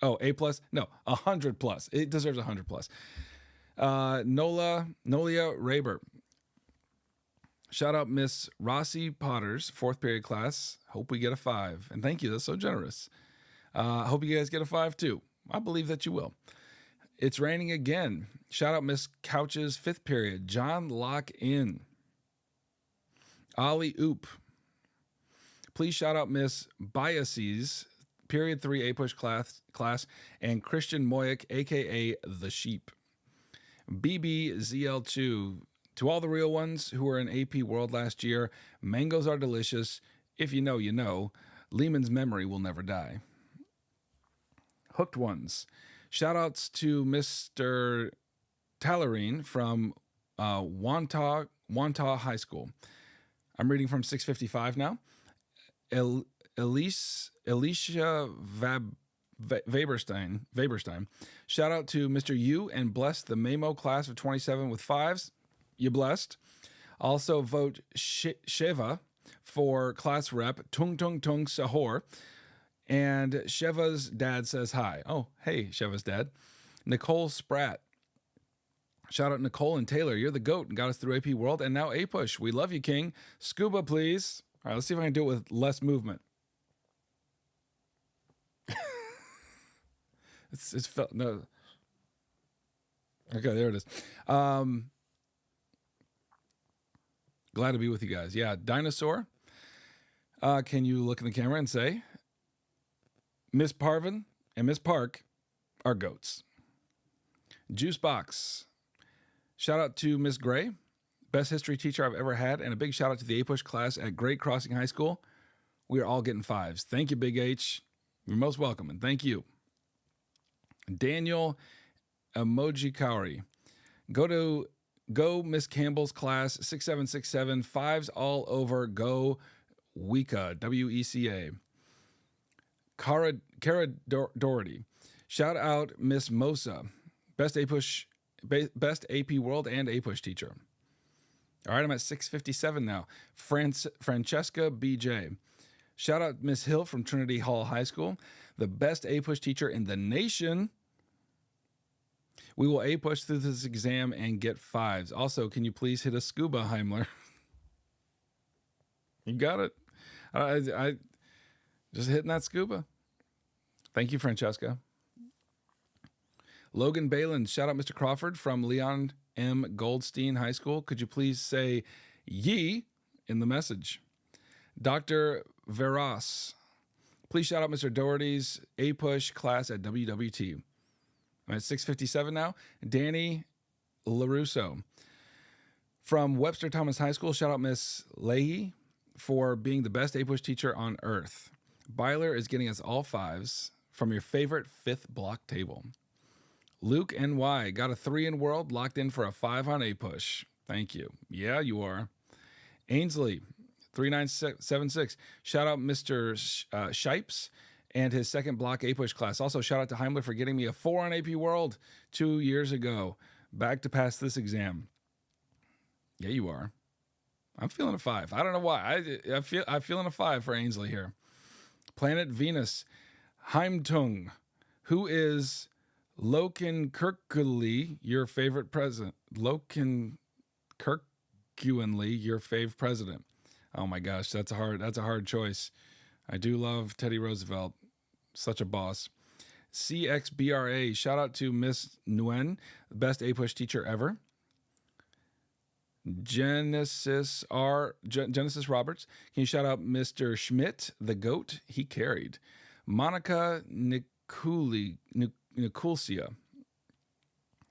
A: Oh, A plus? No, 100 plus. It deserves 100 plus. Nolia Raber. Shout out Miss Rossi Potter's 4th period class. Hope we get a 5. And thank you. That's so generous. Hope you guys get a 5 too. I believe that you will. It's raining again. Shout out Miss Couch's 5th period. John Lock In. Ollie Oop. Please shout out Miss Biases, period 3 APUSH class, and Christian Moyak, a.k.a. The Sheep. BBZL2. To all the real ones who were in AP World last year, mangoes are delicious. If you know, you know. Lehman's memory will never die. Hooked ones. Shout outs to Mr. Tallerine from Wantagh High School. I'm reading from 655 now. Alicia Weberstein. Shout out to Mr. Yu and bless the Memo class of 27 with 5s. You blessed. Also vote Sheva for class rep Tung Tung Tung Sahor. And Sheva's dad says hi. Oh, hey, Sheva's dad. Nicole Spratt. Shout out Nicole and Taylor. You're the GOAT and got us through AP World. And now APUSH. We love you, King. Scuba, please. All right, let's see if I can do it with less movement. it's felt no. Okay, there it is. Glad to be with you guys. Yeah, Dinosaur. Can you look in the camera and say, Miss Parvin and Miss Park are goats. Juicebox. Shout out to Miss Gray, best history teacher I've ever had, and a big shout out to the APUSH class at Great Crossing High School. We are all getting 5s. Thank you, Big H. You're most welcome, and thank you. Daniel Emoji Kauri. Go Miss Campbell's class, 6767, 5s all over, go Weka, W-E-C-A. Cara Doherty. Shout out Miss Mosa, best AP World and APUSH teacher. All right, I'm at 657 now. Francesca BJ. Shout out Miss Hill from Trinity Hall High School, the best APUSH teacher in the nation. We will APUSH through this exam and get 5s. Also, can you please hit a scuba, Heimler? You got it. I just hitting that scuba. Thank you, Francesca. Logan Balin, shout out Mr. Crawford from Leon M. Goldstein High School. Could you please say ye in the message? Dr. Veras, please shout out Mr. Doherty's APUSH class at WWT. I'm at 657 now. Danny LaRusso from Webster Thomas High School. Shout out Miss Leahy for being the best APUSH teacher on earth. Byler is getting us all 5s from your favorite 5th block table. Luke NY got a 3 in world, locked in for a 5 on APUSH. Thank you. Yeah, you are. Ainsley 3976. Shout out Mr. Shipes and his 2nd block APUSH class. Also, shout out to Heimler for getting me a 4 on AP World 2 years ago. Back to pass this exam. Yeah, you are. I'm feeling a 5. I don't know why. I'm feeling a 5 for Ainsley here. Planet Venus. Heimtung. Who is Loken Kirkuli, your favorite president? Loken Kirkuenly, your fave president. Oh my gosh, that's a hard choice. I do love Teddy Roosevelt. Such a boss. CXBRA, shout out to Miss Nguyen, the best APUSH teacher ever. Genesis Roberts, can you shout out Mr. Schmidt, the GOAT? He carried. Monica Niculcia.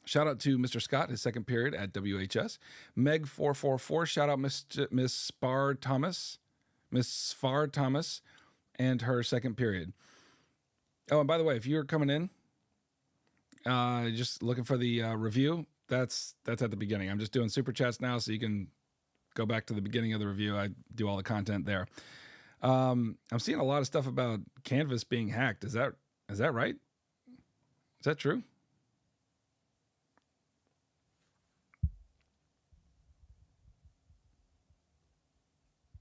A: Shout out to Mr. Scott, his 2nd period at WHS. Meg444, shout out Miss Spar Thomas, and her 2nd period. Oh, and by the way, if you're coming in, just looking for the review, that's at the beginning. I'm just doing super chats now, so you can go back to the beginning of the review. I do all the content there. I'm seeing a lot of stuff about Canvas being hacked. Is that right? Is that true?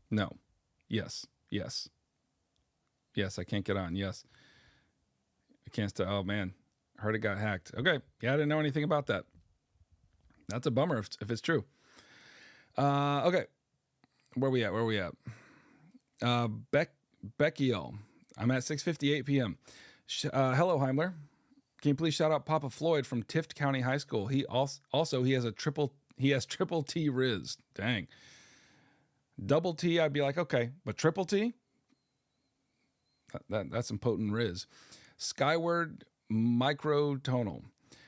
A: No. Yes. Yes, I can't get on. Yes. I can't oh man. I heard it got hacked. Okay. Yeah, I didn't know anything about that. That's a bummer if it's true. Okay. Where we at? Beckiel. I'm at 6:58 p.m. Hello, Heimler. Can you please shout out Papa Floyd from Tift County High School? He has triple T Riz. Dang. Double T, I'd be like, okay, but triple T? That's some potent Riz. Skyward Microtonal.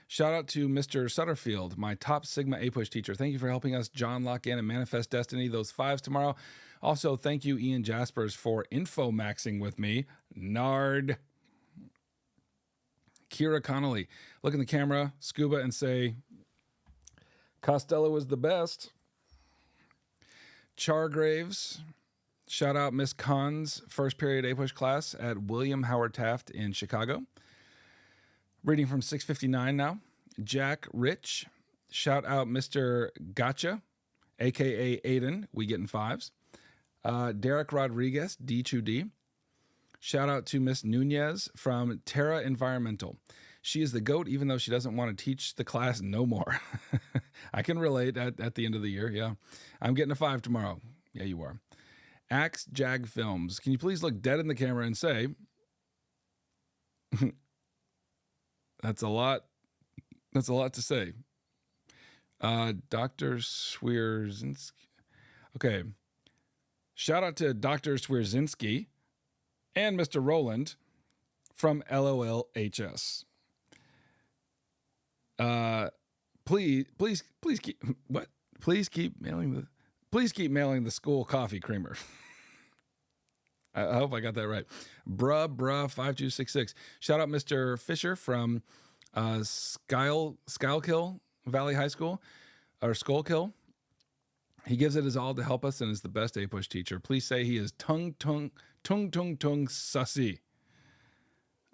A: Shout out to Mr. Sutterfield, my top Sigma APUSH teacher. Thank you for helping us John lock in and manifest destiny, those 5s tomorrow. Also, thank you, Ian Jaspers, for info maxing with me. Nard. Kira Connolly. Look in the camera, scuba, and say, Costello is the best. Chargraves. Shout out Miss Khan's first period APUSH class at William Howard Taft in Chicago. Reading from 6:59 now. Jack Rich. Shout out Mr. Gotcha, a.k.a. Aiden. We getting 5s. Derek Rodriguez, D2D. Shout out to Miss Nunez from Terra Environmental. She is the GOAT, even though she doesn't want to teach the class no more. I can relate at the end of the year, yeah. I'm getting a 5 tomorrow. Yeah, you are. Axe Jag Films. Can you please look dead in the camera and say, that's a lot to say. Dr. Swierzinski. Okay. Shout out to Dr. Swierzinski and Mr. Roland from LOLHS. Please keep what? Please keep mailing the school coffee creamer. I hope I got that right. Bruh 5266. Shout out Mr. Fisher from Schuylkill Valley High School, or Schuylkill. He gives it his all to help us and is the best APUSH teacher. Please say he is tung sussy.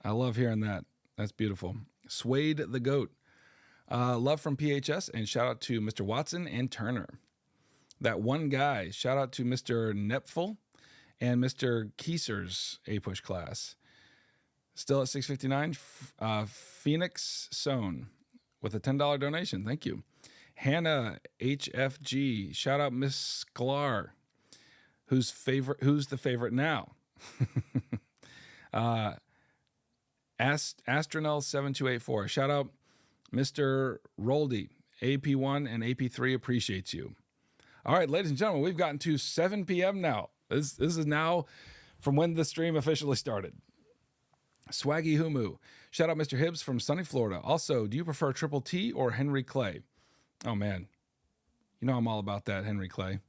A: I love hearing that. That's beautiful. Swade the Goat. Love from PHS, and shout out to Mr. Watson and Turner. That one guy. Shout out to Mr. Nepful and Mr. Kieser's APUSH class. Still at 6:59. Phoenix Sohn with a $10 donation. Thank you. Hannah HFG. Shout out Miss Sklar. Who's the favorite now? Astronel 7284. Shout out Mr. Roldy. AP1 and AP3 appreciates you. All right, ladies and gentlemen, we've gotten to 7 p.m. now. This is now from when the stream officially started. Swaggy Humu. Shout out Mr. Hibbs from sunny Florida. Also, do you prefer Triple T or Henry Clay? Oh, man. You know I'm all about that, Henry Clay.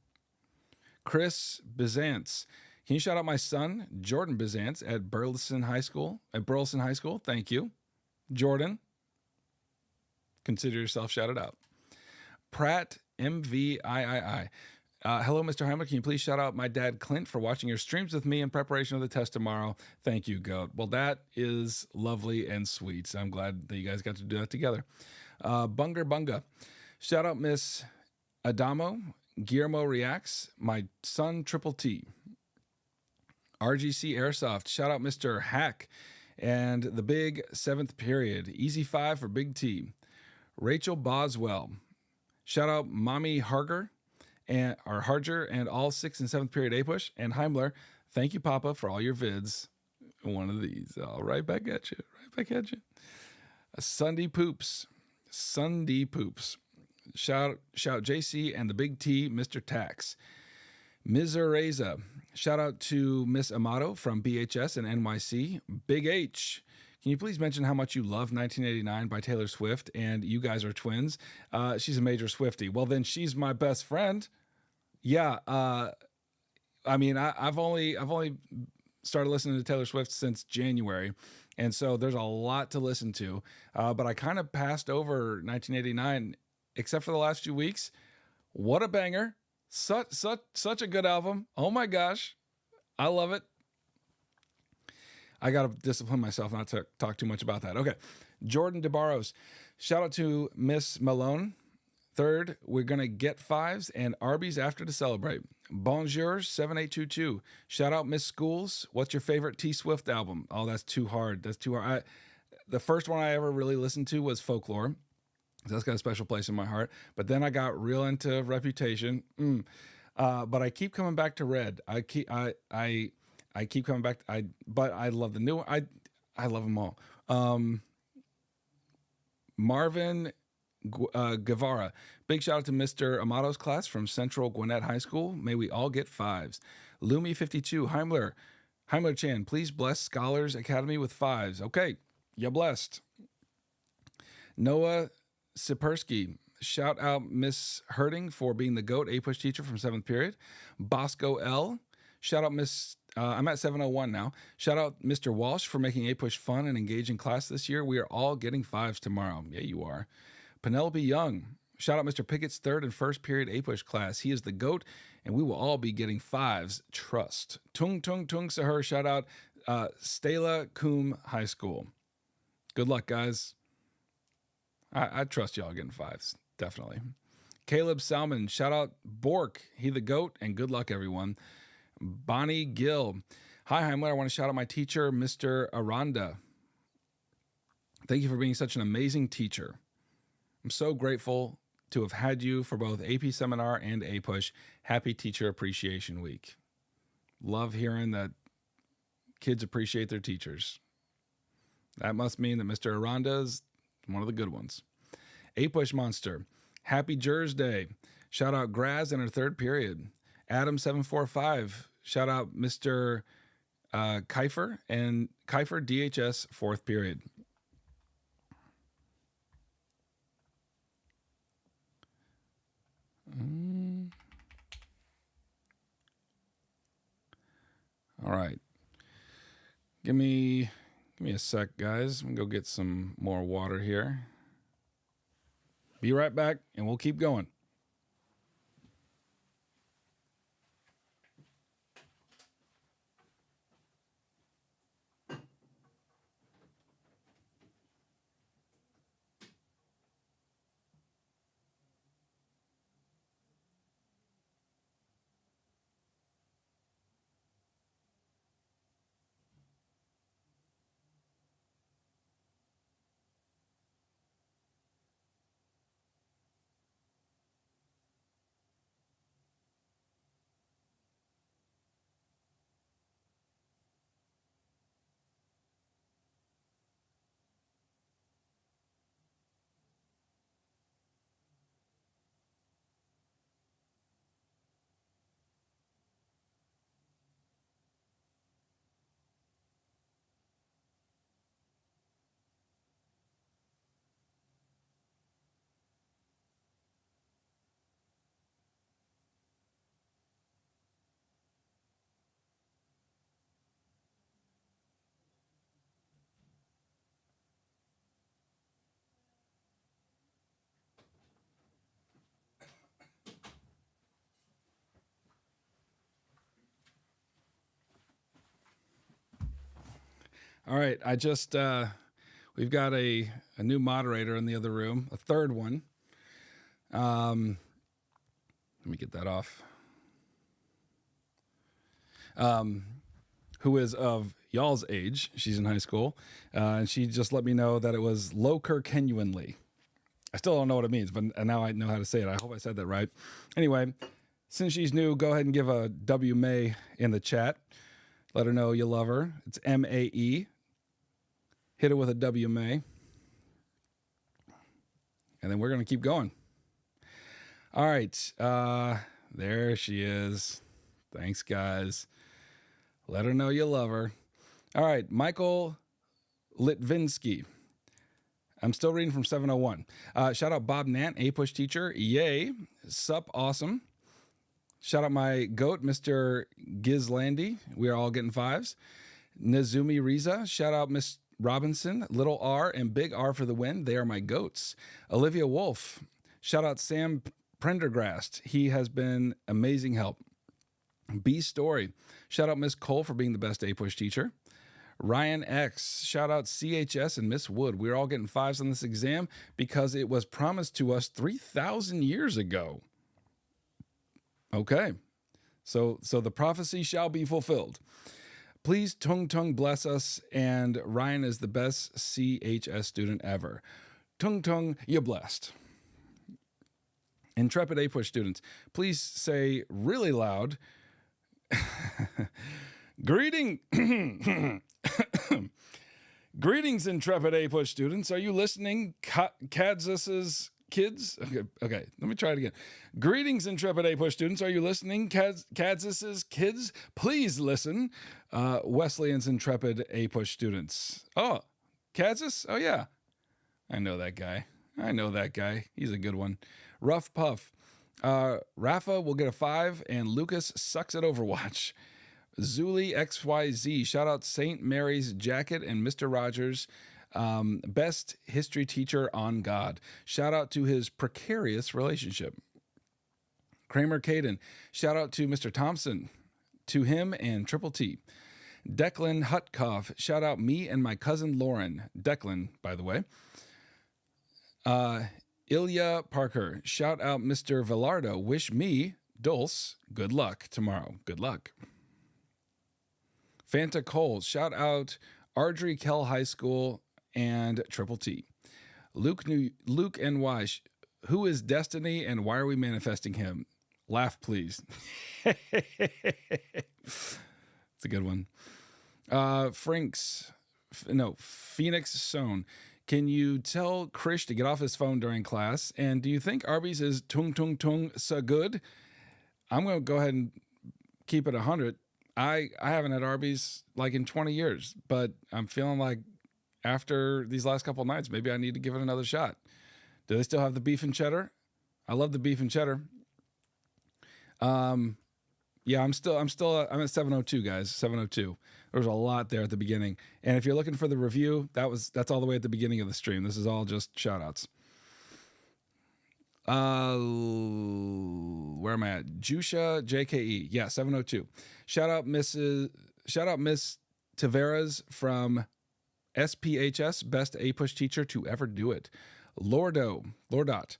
A: Chris Bizantz. Can you shout out my son, Jordan Bizantz, at Burleson High School? Thank you. Jordan, consider yourself shouted out. Pratt MVIII. Hello, Mr. Heimler. Can you please shout out my dad, Clint, for watching your streams with me in preparation of the test tomorrow? Thank you, Goat. Well, that is lovely and sweet. So I'm glad that you guys got to do that together. Bunger Bunga. Shout out Miss Adamo. Guillermo Reacts. My son, Triple T. RGC Airsoft. Shout out Mr. Hack. And the big 7th period. Easy 5 for Big T. Rachel Boswell. Shout out Mommy Harger and all 6th and 7th period APUSH. And Heimler, thank you, Papa, for all your vids. One of these. All right back at you. Sunday Poops. Shout JC and the Big T, Mr. Tax. Ms. Areza. Shout out to Miss Amato from BHS and NYC. Big H. Can you please mention how much you love 1989 by Taylor Swift and you guys are twins? She's a major Swiftie. Well, then she's my best friend. Yeah. I mean, I've only started listening to Taylor Swift since January. And so there's a lot to listen to. But I kind of passed over 1989, except for the last few weeks. What a banger. Such a good album. Oh my gosh. I love it. I got to discipline myself not to talk too much about that. Okay. Jordan DeBarros. Shout out to Miss Malone, Third, we're going to get fives and Arby's after to celebrate. Bonjour 7822. Shout out Miss Schools. What's your favorite T Swift album? Oh, that's too hard. That's too hard. The first one I ever really listened to was Folklore. That's got a special place in my heart. But then I got real into Reputation. But I keep coming back to Red. I keep coming back. But I love the new one. I love them all. Marvin Guevara. Big shout out to Mr. Amato's class from Central Gwinnett High School. May we all get fives. Lumi52. Heimler Chan. Please bless Scholars Academy with fives. Okay. You're blessed. Noah Sipersky. Shout out Miss Herding for being the GOAT APUSH teacher from 7th period. Bosco L. Shout out Miss, I'm at 701 now. Shout out Mr. Walsh for making APUSH fun and engaging class this year. We are all getting fives tomorrow. Yeah, you are. Penelope Young. Shout out Mr. Pickett's 3rd and 1st period APUSH class. He is the GOAT, and we will all be getting fives. Trust. Tung Tung Tung Sahur. Shout out Stella Coombe High School. Good luck, guys. I trust y'all getting fives. Definitely. Caleb Salmon, shout out Bork. He the GOAT, and good luck, everyone. Bonnie Gill. Hi, Heimler. I want to shout out my teacher, Mr. Aranda. Thank you for being such an amazing teacher. I'm so grateful to have had you for both AP Seminar and APUSH. Happy Teacher Appreciation Week. Love hearing that kids appreciate their teachers. That must mean that Mr. Aranda is one of the good ones. APUSH Monster. Happy Jers Day. Shout out Graz in her 3rd period. Adam745. Shout out Mr. Kiefer and Kiefer DHS 4th period. All right. Give me a sec, guys. I'm going to go get some more water here. Be right back, and we'll keep going. All right, I just we've got a new moderator in the other room, a third one. Let me get that off. Who is of y'all's age? She's in high school, and she just let me know that it was Lokerkenuenly. I still don't know what it means, but now I know how to say it. I hope I said that right. Anyway, since she's new, go ahead and give a W May in the chat. Let her know you love her. It's MAE. Hit it with a W May. And then we're going to keep going. All right. There she is. Thanks, guys. Let her know you love her. All right. Michael Litvinsky. I'm still reading from 701. Shout out Bob Nant, APUSH teacher. Yay. Sup, awesome. Shout out my GOAT, Mr. Gizlandy. We are all getting fives. Nazumi Riza. Shout out Miss Robinson, little R and big R for the win. They are my GOATs. Olivia Wolf. Shout out Sam Prendergrast. He has been amazing help. B Story. Shout out Miss Cole for being the best APUSH teacher. Ryan X, shout out CHS and Miss Wood. We're all getting 5s on this exam because it was promised to us 3,000 years ago. Okay, so the prophecy shall be fulfilled. Please Tung Tung bless us, and Ryan is the best CHS student ever. Tung Tung, you're blessed. Intrepid APUSH students, please say really loud, Greetings, Intrepid APUSH students. Are you listening, Kansas's kids? Okay, let me try it again. Greetings, Intrepid APUSH students. Are you listening, Kansas's kids? Please listen, Wesleyan's Intrepid APUSH students. Oh, Kansas? Oh, yeah. I know that guy. He's a good one. Rough Puff. Rafa will get a 5, and Lucas sucks at Overwatch. Zuli XYZ, shout out St. Mary's Jacket and Mr. Rogers, best history teacher on God. Shout out to his precarious relationship. Kramer Caden, shout out to Mr. Thompson, to him and Triple T. Declan Hutkoff, shout out me and my cousin Lauren. Declan, by the way. Ilya Parker, shout out Mr. Velardo, wish me, Dulce, good luck tomorrow. Good luck. Fanta Cole, shout out Ardrey Kell High School and Triple T. Luke NY, who is Destiny and why are we manifesting him? Laugh, please. It's a good one. Phoenix Sohn. Can you tell Krish to get off his phone during class? And do you think Arby's is tung tung tung so good? I'm going to go ahead and keep it 100. I haven't had Arby's like in 20 years, but I'm feeling like after these last couple of nights, maybe I need to give it another shot. Do they still have the beef and cheddar? I love the beef and cheddar. Yeah, I'm at 702, guys. 702. There was a lot there at the beginning. And if you're looking for the review, that's all the way at the beginning of the stream. This is all just shout outs. Where am I at? Jusha JKE. Yeah, 702. Shout out Miss Taveras from SPHS, best APUSH teacher to ever do it. Lordot.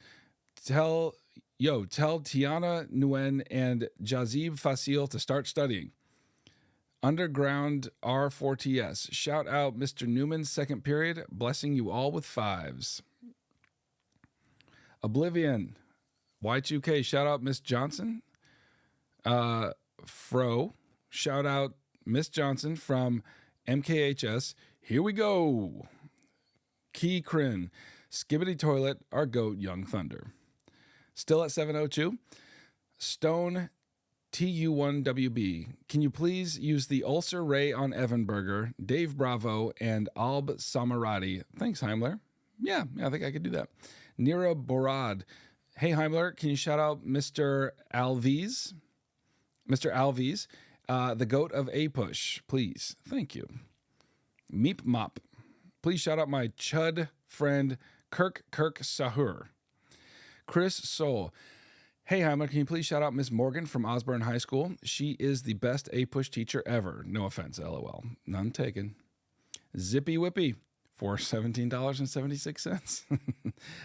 A: Tell Tiana Nguyen and Jazib Fasil to start studying. Underground R4TS. Shout out Mr. Newman's second period. Blessing you all with 5s. Oblivion. Y2K. Shout out Miss Johnson. Fro. Shout out Miss Johnson from MKHS. Here we go. Key Crin. Skibbity Toilet. Our goat, Young Thunder. Still at 702. Stone TU1WB. Can you please use the ulcer ray on Evanberger, Dave Bravo, and Alb Samarati? Thanks, Heimler. Yeah, I think I could do that. Nira Borad. Hey, Heimler, can you shout out Mr. Alves? Mr. Alves, the goat of APUSH, please. Thank you. Meep Mop. Please shout out my chud friend, Kirk Sahur. Chris Soul. Hey, Heimler, can you please shout out Miss Morgan from Osborne High School? She is the best APUSH teacher ever. No offense, LOL. None taken. Zippy Whippy for $17.76.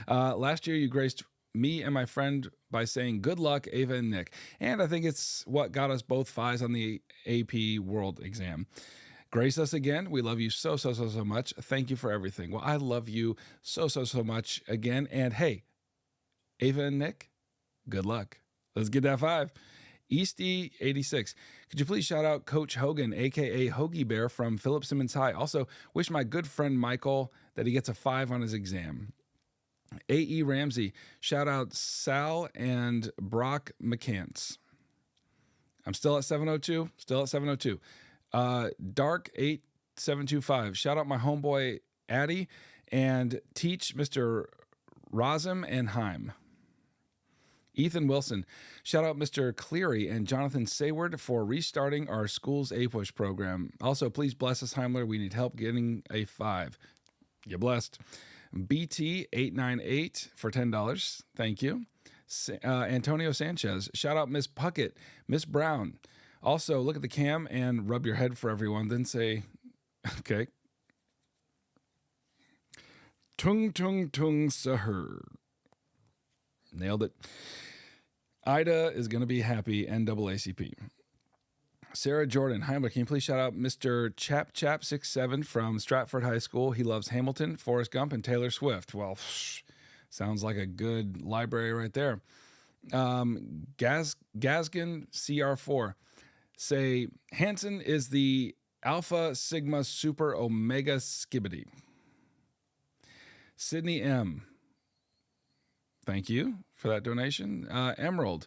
A: Last year, you graced me and my friend by saying good luck, Ava and Nick. And I think it's what got us both 5s on the AP World exam. Grace us again. We love you so much. Thank you for everything. Well, I love you so much again. And hey, Ava and Nick, good luck. Let's get that 5. Easty 86. Could you please shout out Coach Hogan, a.k.a. Hoagie Bear from Philip Simmons High? Also, wish my good friend Michael that he gets a 5 on his exam. A.E. Ramsey. Shout out Sal and Brock McCants. I'm still at 702. Dark 8725. Shout out my homeboy Addy and teach Mr. Razem and Heim. Ethan Wilson. Shout out Mr. Cleary and Jonathan Sayward for restarting our school's APUSH program. Also, please bless us, Heimler. We need help getting a 5. You're blessed. BT898 for $10. Thank you. Antonio Sanchez. Shout out Miss Puckett, Miss Brown. Also, look at the cam and rub your head for everyone. Then say, Okay. Tung tung tung sahur. Nailed it. Ida is going to be happy, NAACP. Sarah Jordan, Heimler, can you please shout out Mr. Chap67 from Stratford High School? He loves Hamilton, Forrest Gump, and Taylor Swift. Well, sounds like a good library right there. Gaskin CR4, say Hansen is the Alpha Sigma Super Omega Skibbity. Sydney M, thank you for that donation. Emerald,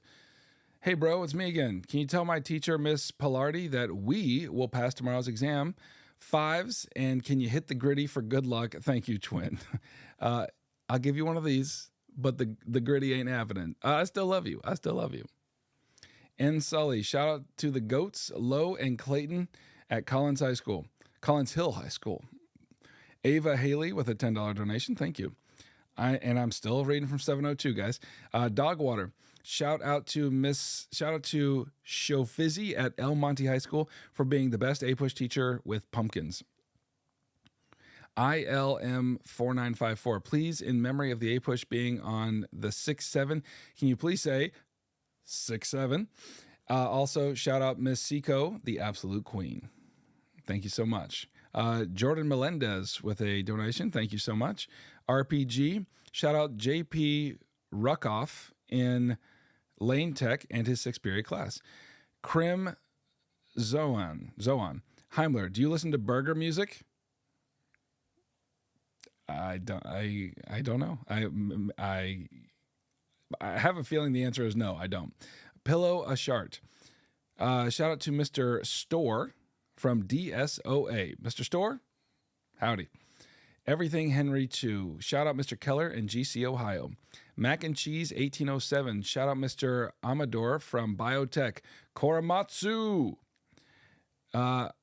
A: hey bro, it's me again. Can you tell my teacher, Miss Pillardi, that we will pass tomorrow's exam? 5s, and can you hit the gritty for good luck? Thank you, twin. I'll give you one of these, but the gritty ain't happening. I still love you. I still love you. N. Sully, shout out to the goats, Lowe and Clayton at Collins Hill High School. Ava Haley with a $10 donation. Thank you. I'm still reading from 702, guys. Dogwater, shout out to Shofizzy at El Monte High School for being the best APUSH teacher with pumpkins. ILM4954, please, in memory of the APUSH being on the 6-7, can you please say 6-7? Also, shout out Miss Seco, the absolute queen. Thank you so much. Jordan Melendez with a donation. Thank you so much. RPG, shout out JP Ruckoff in Lane Tech and his 6th period class. Krim Zoan. Heimler, do you listen to burger music? I don't know. I have a feeling the answer is no, I don't. Pillow Ashart. Shout out to Mr. Store from DSOA. Mr. Store, howdy. Everything Henry 2. Shout out Mr. Keller in GC, Ohio. Mac and Cheese 1807. Shout out Mr. Amador from Biotech. Korematsu. ILYSM.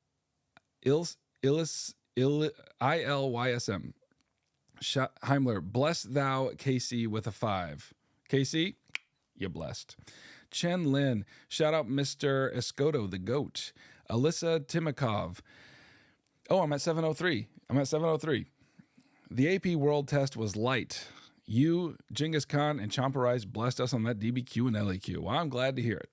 A: Heimler, bless thou KC with a 5. KC, you blessed. Chen Lin, shout out Mr. Escoto, the goat. Alyssa Timikov. Oh, I'm at 703. The AP World Test was light. You, Genghis Khan, and Chomperize blessed us on that DBQ and LAQ. Well, I'm glad to hear it.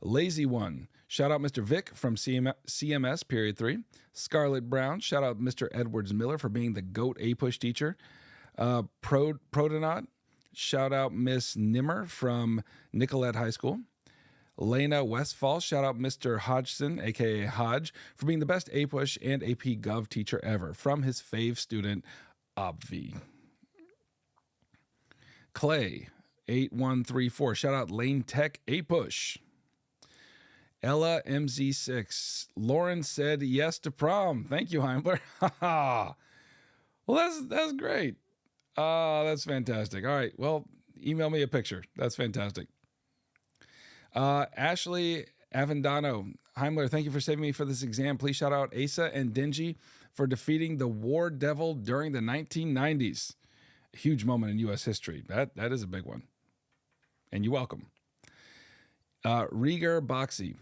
A: Lazy One. Shout out Mr. Vic from CMS, period 3. Scarlett Brown. Shout out Mr. Edwards Miller for being the GOAT APUSH teacher. Protonaut. Shout out Miss Nimmer from Nicollet High School. Lena Westfall. Shout out Mr. Hodgson, a.k.a. Hodge, for being the best APUSH and AP Gov teacher ever. From his fave student, Obvi. Clay, 8134. Shout out Lane Tech APUSH. Ella MZ6. Lauren said yes to prom. Thank you, Heimler. Well, that's great. That's fantastic. All right. Well, email me a picture. That's fantastic. Ashley Avendano. Heimler, thank you for saving me for this exam. Please shout out Asa and Dingy for defeating the war devil during the 1990s. A huge moment in U.S. history. That is a big one. And you're welcome. Rieger Boxy.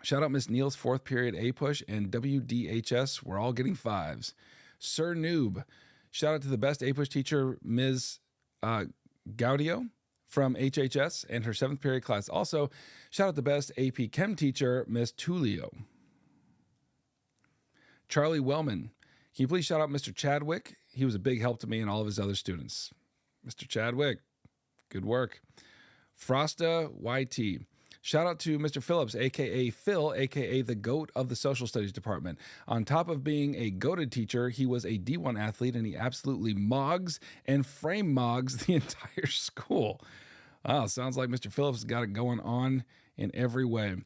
A: Shout out Miss Neal's 4th period APUSH and WDHS. We're all getting 5s. Sir Noob. Shout out to the best APUSH teacher, Ms. Gaudio from HHS and her 7th period class. Also, shout out the best AP Chem teacher, Ms. Tulio. Charlie Wellman. Can you please shout out Mr. Chadwick? He was a big help to me and all of his other students. Mr. Chadwick, good work. Frosta YT. Shout out to Mr. Phillips, a.k.a. Phil, a.k.a. the GOAT of the Social Studies Department. On top of being a goated teacher, he was a D1 athlete, and he absolutely mogs and frame mogs the entire school. Wow, sounds like Mr. Phillips has got it going on in every way.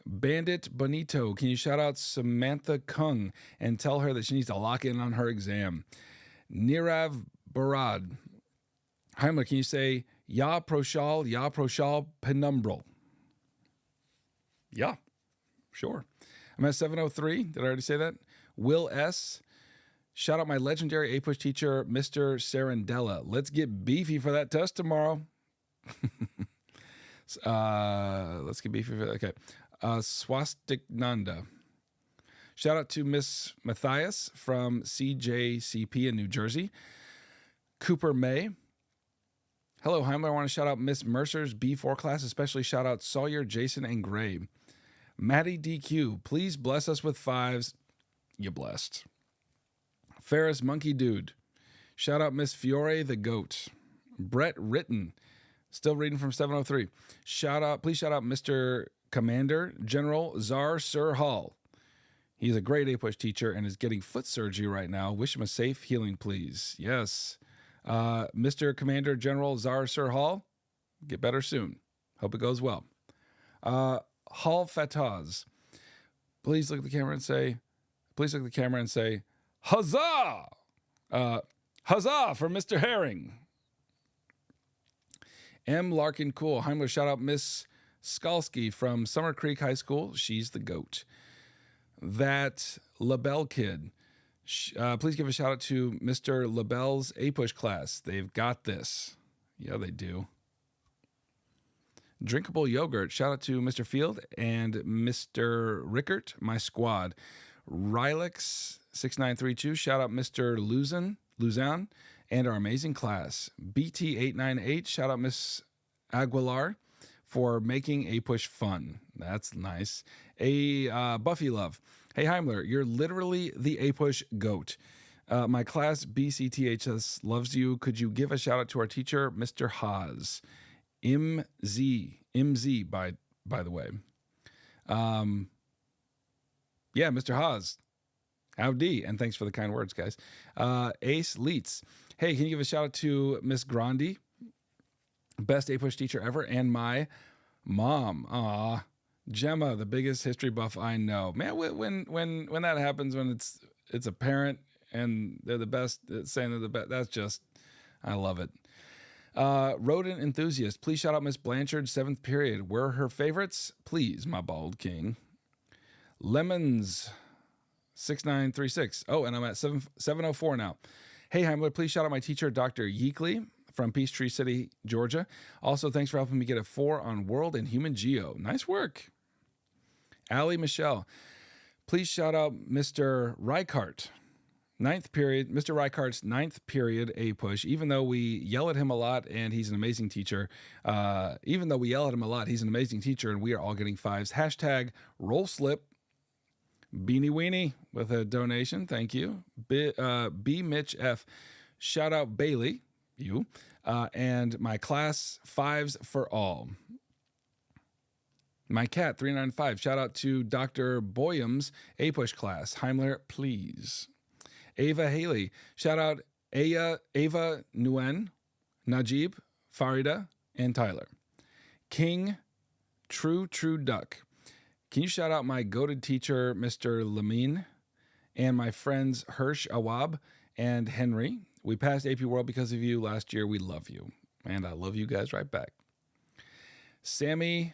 A: Bandit Bonito, can you shout out Samantha Kung and tell her that she needs to lock in on her exam? Nirav Barad. Heimler, can you say, Ya Proshal, Penumbral? Yeah, sure. I'm at 703. Did I already say that? Will S. Shout out my legendary APUSH teacher, Mr. Sarandella. Let's get beefy for that test tomorrow. Let's get beefy for that. Okay. Swastik Nanda. Shout out to Miss Matthias from CJCP in New Jersey. Cooper May. Hello, Heimler. I want to shout out Miss Mercer's B4 class, especially shout out Sawyer, Jason, and Gray. Maddie DQ, please bless us with 5s. You blessed. Ferris Monkey Dude. Shout out Miss Fiore the Goat. Brett Ritten. Still reading from 703. Please shout out Mr. Commander General Czar Sir Hall. He's a great APUSH teacher and is getting foot surgery right now. Wish him a safe healing, please. Yes. Mr. Commander General Czar Sir Hall, get better soon. Hope it goes well. Hall Fataz. Please look at the camera and say, huzzah! Huzzah for Mr. Herring. M. Larkin Cool. Heimler, shout out Miss Skalski from Summer Creek High School. She's the goat. That LaBelle kid. Please give a shout out to Mr. LaBelle's APUSH class. They've got this. Yeah, they do. Drinkable Yogurt. Shout out to Mr. Field and Mr. Rickert, my squad. Rylix6932. Shout out Mr. Luzan, and our amazing class. BT898. Shout out Miss Aguilar for making APUSH fun. That's nice. Buffy Love. Hey, Heimler, you're literally the APUSH GOAT. My class, BCTHS, loves you. Could you give a shout out to our teacher, Mr. Haas? MZ, by the way. Yeah, Mr. Haas. Howdy, and thanks for the kind words, guys. Ace Leets. Hey, can you give a shout out to Miss Grandi? Best APUSH teacher ever, and my mom. Aw. Gemma, the biggest history buff I know. Man, when that happens, when it's a parent and they're the best, saying they're the best, that's just, I love it. Rodent enthusiast, please shout out Miss Blanchard, 7th period. Were her favorites? Please, my bald king. Lemons, 6936. Oh, and I'm at 704 now. Hey, Heimler, please shout out my teacher, Dr. Yeakley from Peachtree City, Georgia. Also, thanks for helping me get a 4 on World and Human Geo. Nice work. Allie Michelle, please shout out Mr. Reichart, 9th period, Mr. Reichardt's 9th period APUSH. Even though we yell at him a lot and he's an amazing teacher, and we are all getting 5s. Hashtag roll slip. Beanie Weenie with a donation. Thank you. B Mitch F. Shout out Bailey, you, and my class, 5s for all. My cat, 395. Shout out to Dr. Boyum's APUSH class. Heimler, please. Ava Haley. Shout out Ava Nguyen, Najib, Farida, and Tyler. King, True Duck. Can you shout out my goated teacher, Mr. Lamine, and my friends Hirsch Awab and Henry? We passed AP World because of you last year. We love you. And I love you guys right back. Sammy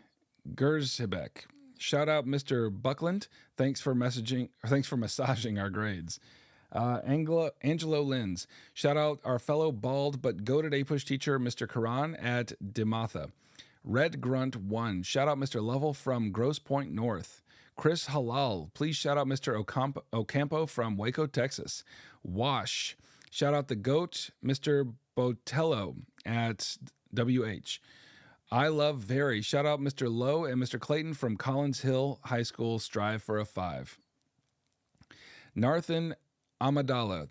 A: Gershebeck. Shout out Mr. Buckland. Thanks for massaging our grades. Angelo Linz. Shout out our fellow bald but goated APUSH teacher, Mr. Karan at Dematha. Red Grunt 1. Shout out Mr. Lovell from Grosse Pointe North. Chris Halal. Please shout out Mr. Ocampo from Waco, Texas. Wash. Shout out the GOAT, Mr. Botello at WH. I love Very. Shout out Mr. Lowe and Mr. Clayton from Collins Hill High School. Strive for a 5. Narthan Amadala.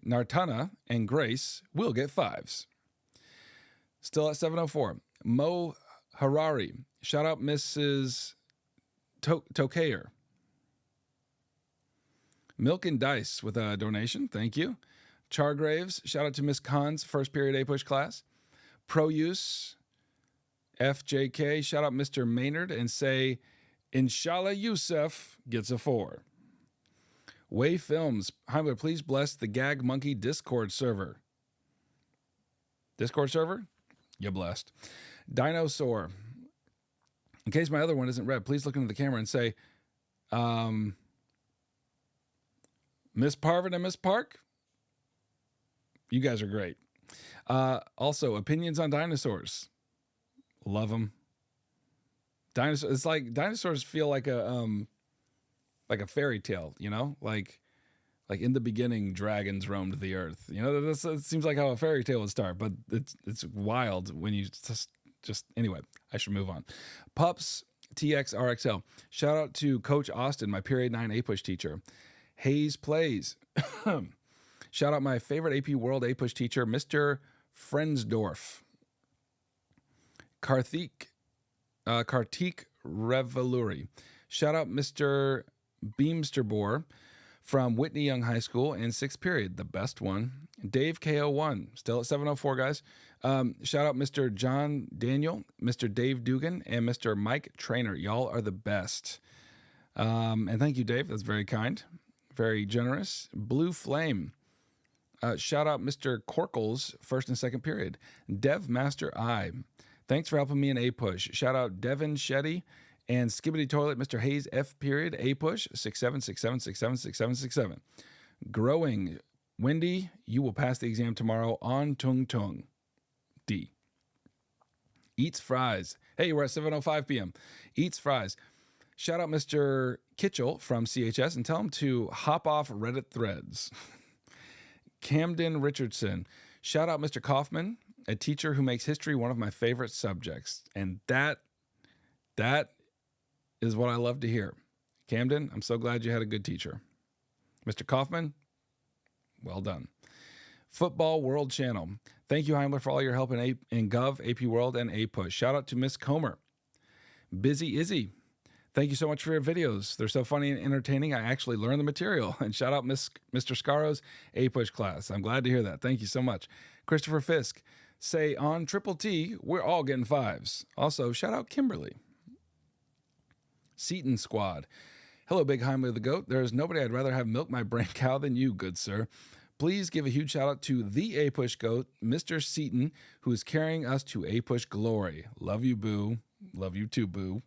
A: Nartana and Grace will get 5s. Still at 704. Mo Harari. Shout out Mrs. Tokayer. Milk and Dice with a donation. Thank you. Chargraves. Shout out to Miss Khan's 1st period APUSH class. Pro-use. FJK. Shout out Mr. Maynard and say, Inshallah Youssef gets a 4. Way Films. Heimler, please bless the Gag Monkey Discord server. Discord server? You're blessed. Dinosaur. In case my other one isn't read, please look into the camera and say, Miss Parvin and Miss Park, you guys are great. Also, opinions on dinosaurs. Love them. Dinosaurs. It's like dinosaurs feel like a fairy tale, you know, like in the beginning, dragons roamed the earth. You know, it seems like how a fairy tale would start, but it's wild when you just anyway. I should move on. Pups TXRXL. Shout out to Coach Austin, my period 9 APUSH teacher. Hayes Plays. Shout out my favorite AP World APUSH teacher, Mr. Frensdorf. Karthik Reveluri. Shout out Mr. Beamsterbor from Whitney Young High School in 6th period, the best one. Dave KO1, still at 704, guys. Shout out Mr. John Daniel, Mr. Dave Dugan, and Mr. Mike Trainer. Y'all are the best. And thank you, Dave. That's very kind, very generous. Blue Flame. Shout out Mr. Corkles, 1st and 2nd period. Dev Master I. Thanks for helping me in APUSH. Shout out Devin Shetty and Skibbity Toilet, Mr. Hayes F period, APUSH, 6767676767. Growing. Wendy, you will pass the exam tomorrow on Tung Tung. D. Eats Fries. Hey, we're at 7:05 p.m. Eats Fries. Shout out Mr. Kitchell from CHS and tell him to hop off Reddit threads. Camden Richardson. Shout out Mr. Kaufman, a teacher who makes history one of my favorite subjects. And that is what I love to hear. Camden, I'm so glad you had a good teacher. Mr. Kaufman, well done. Football World Channel. Thank you, Heimler, for all your help in Gov, AP World, and APUSH. Shout out to Miss Comer. Busy Izzy. Thank you so much for your videos. They're so funny and entertaining. I actually learned the material. And shout out Mr. Scaro's APUSH class. I'm glad to hear that. Thank you so much. Christopher Fisk. Say on Triple T, we're all getting 5s. Also, shout out Kimberly. Seaton Squad. Hello, Big Heimler the Goat. There is nobody I'd rather have milk my brain cow than you, good sir. Please give a huge shout out to the APUSH Goat, Mr. Seaton, who is carrying us to APUSH glory. Love you, boo. Love you too, boo.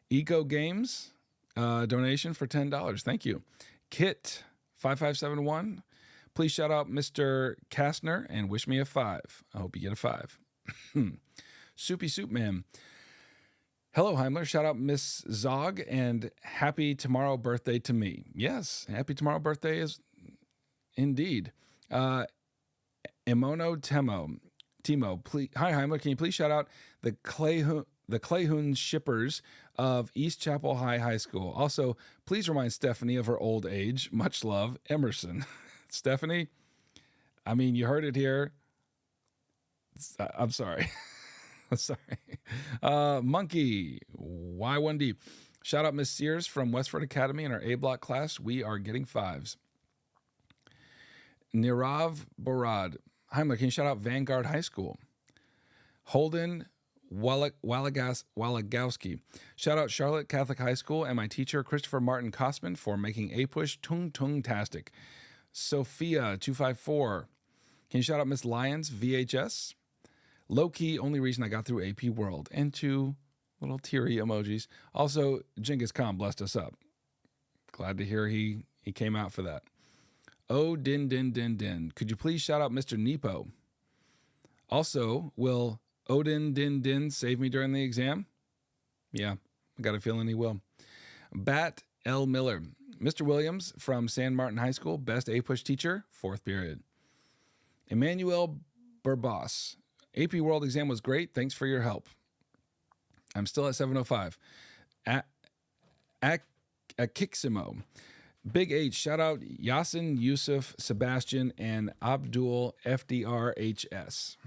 A: Eco Games, donation for $10. Thank you. Kit 5571. Please shout out Mr. Kastner and wish me a 5. I hope you get a 5. Soupy Soup Man. Hello, Heimler. Shout out Miss Zog and happy tomorrow birthday to me. Yes, happy tomorrow birthday is indeed. Emono Timo. Please, hi, Heimler. Can you please shout out the Clayhoon shippers of East Chapel High School? Also, please remind Stephanie of her old age. Much love, Emerson. Stephanie, I mean, you heard it here. I'm sorry. Sorry. Monkey, Y1D. Shout out Miss Sears from Westward Academy in our A block class. We are getting 5s. Nirav Borad. Heimler, can you shout out Vanguard High School? Holden Walagowski. Shout out Charlotte Catholic High School and my teacher, Christopher Martin Kosman, for making APUSH tung-tung-tastic. Sophia 254. Can you shout out Miss Lyons VHS? Low-key, only reason I got through AP World. And 2 little teary emojis. Also, Genghis Khan blessed us up. Glad to hear he came out for that. Oh, din. Could you please shout out Mr. Nepo? Also, will Odin Din save me during the exam? Yeah, I got a feeling he will. Bat L. Miller. Mr. Williams from San Martin High School, best APUSH teacher, 4th period. Emmanuel Burbos. AP World exam was great. Thanks for your help. I'm still at 705. Akiximo. Big H. Shout out Yasin, Yusuf, Sebastian, and Abdul FDRHS.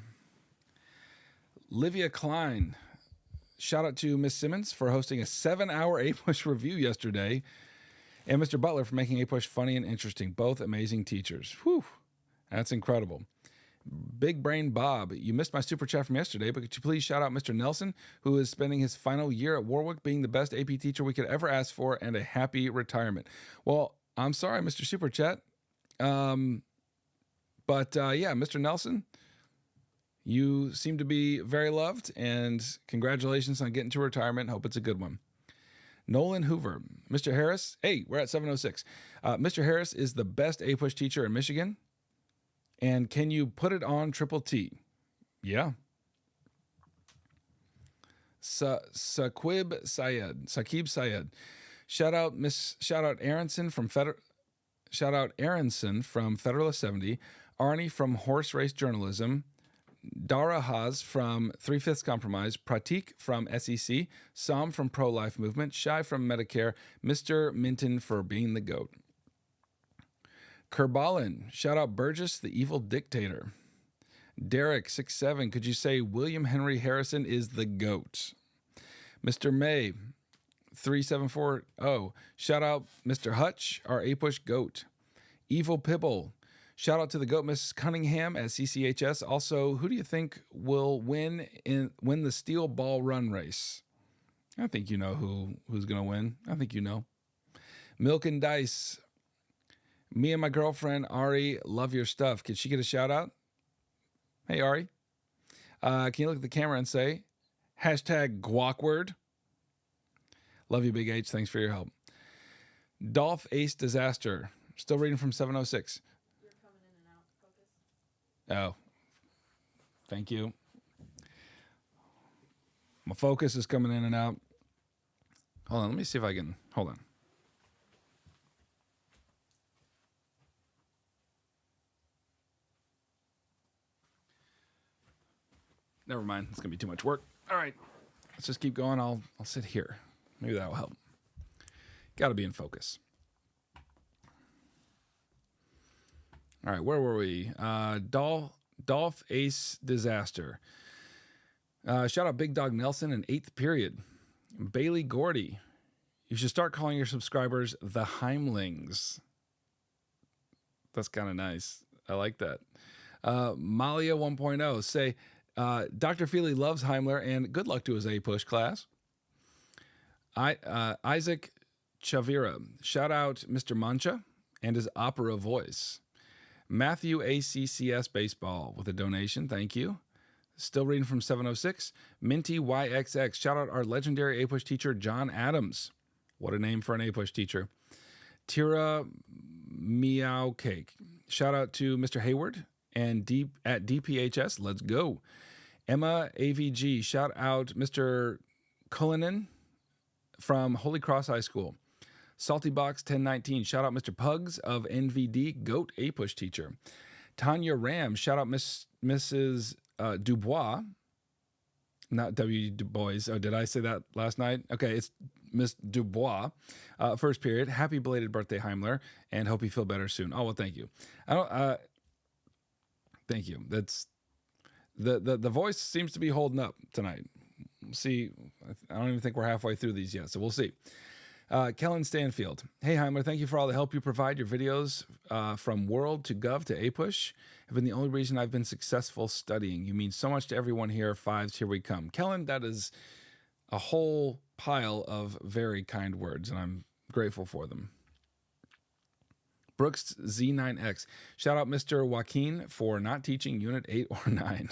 A: Livia Klein. Shout out to Miss Simmons for hosting a 7-hour APUSH review yesterday. And Mr. Butler for making APUSH funny and interesting. Both amazing teachers. Whew. That's incredible. Big Brain Bob, you missed my super chat from yesterday, but could you please shout out Mr. Nelson, who is spending his final year at Warwick being the best AP teacher we could ever ask for and a happy retirement. Well, I'm sorry, Mr. Super Chat. Yeah, Mr. Nelson, you seem to be very loved, and congratulations on getting to retirement. Hope it's a good one. Nolan Hoover. Mr. Harris, hey, we're at 706. Mr. Harris is the best APUSH teacher in Michigan. And can you put it on Triple T? Yeah. Saqib Sayed. Shout out Aronson from Federalist 70, Arnie from Horse Race Journalism, Dara Haas from 3/5 Compromise, Pratik from SEC, Sam from Pro-Life Movement, Shai from Medicare, Mr. Minton for being the GOAT. Kerbalin, shout out Burgess, the evil dictator. Derek 67, could you say William Henry Harrison is the GOAT? Mr. May 3740, shout out Mr. Hutch, our APUSH GOAT. Evil Pibble, shout out to the GOAT, Mrs. Cunningham at CCHS. Also, who do you think will win the steel ball run race? I think you know who's going to win. I think you know. Milk and Dice, me and my girlfriend, Ari, love your stuff. Can she get a shout out? Hey, Ari. Can you look at the camera and say, #Guackward? Love you, Big H. Thanks for your help. Dolph Ace Disaster. Still reading from 706.
B: You're coming in and out. Focus.
A: Oh. Thank you. My focus is coming in and out. Hold on. Let me see if I can. Hold on. Never mind. It's going to be too much work. All right. Let's just keep going. I'll sit here. Maybe that will help. Got to be in focus. All right. Where were we? Dolph Ace Disaster. Shout out Big Dog Nelson in 8th period. Bailey Gordy. You should start calling your subscribers the Heimlings. That's kind of nice. I like that. Malia 1.0. Say, Dr. Feely loves Heimler and good luck to his APUSH class. Isaac Chavira. Shout out Mr. Mancha and his opera voice. Matthew ACCS Baseball with a donation. Thank you. Still reading from 706. Minty YXX. Shout out our legendary APUSH teacher, John Adams. What a name for an APUSH teacher. Tira Meow Cake. Shout out to Mr. Hayward and at DPHS. Let's go. Emma AVG. Shout out Mr. Cullinan from Holy Cross High School. Salty Box 1019. Shout out Mr. Pugs of NVD, GOAT APUSH teacher. Tanya Ram. Shout out Mrs. Dubois. Not W. Du Bois. Oh, did I say that last night? Okay, it's Miss Dubois. First period. Happy belated birthday, Heimler, and hope you feel better soon. Oh, well, thank you. Thank you. That's the voice seems to be holding up tonight. See, I don't even think we're halfway through these yet, so we'll see. Kellen Stanfield. Hey, Heimler, thank you for all the help you provide. Your videos from World to Gov to APUSH have been the only reason I've been successful studying. You mean so much to everyone here. Fives, here we come. Kellen, that is a whole pile of very kind words, and I'm grateful for them. Brooks Z9X. Shout out Mr. Joaquin for not teaching Unit 8 or 9.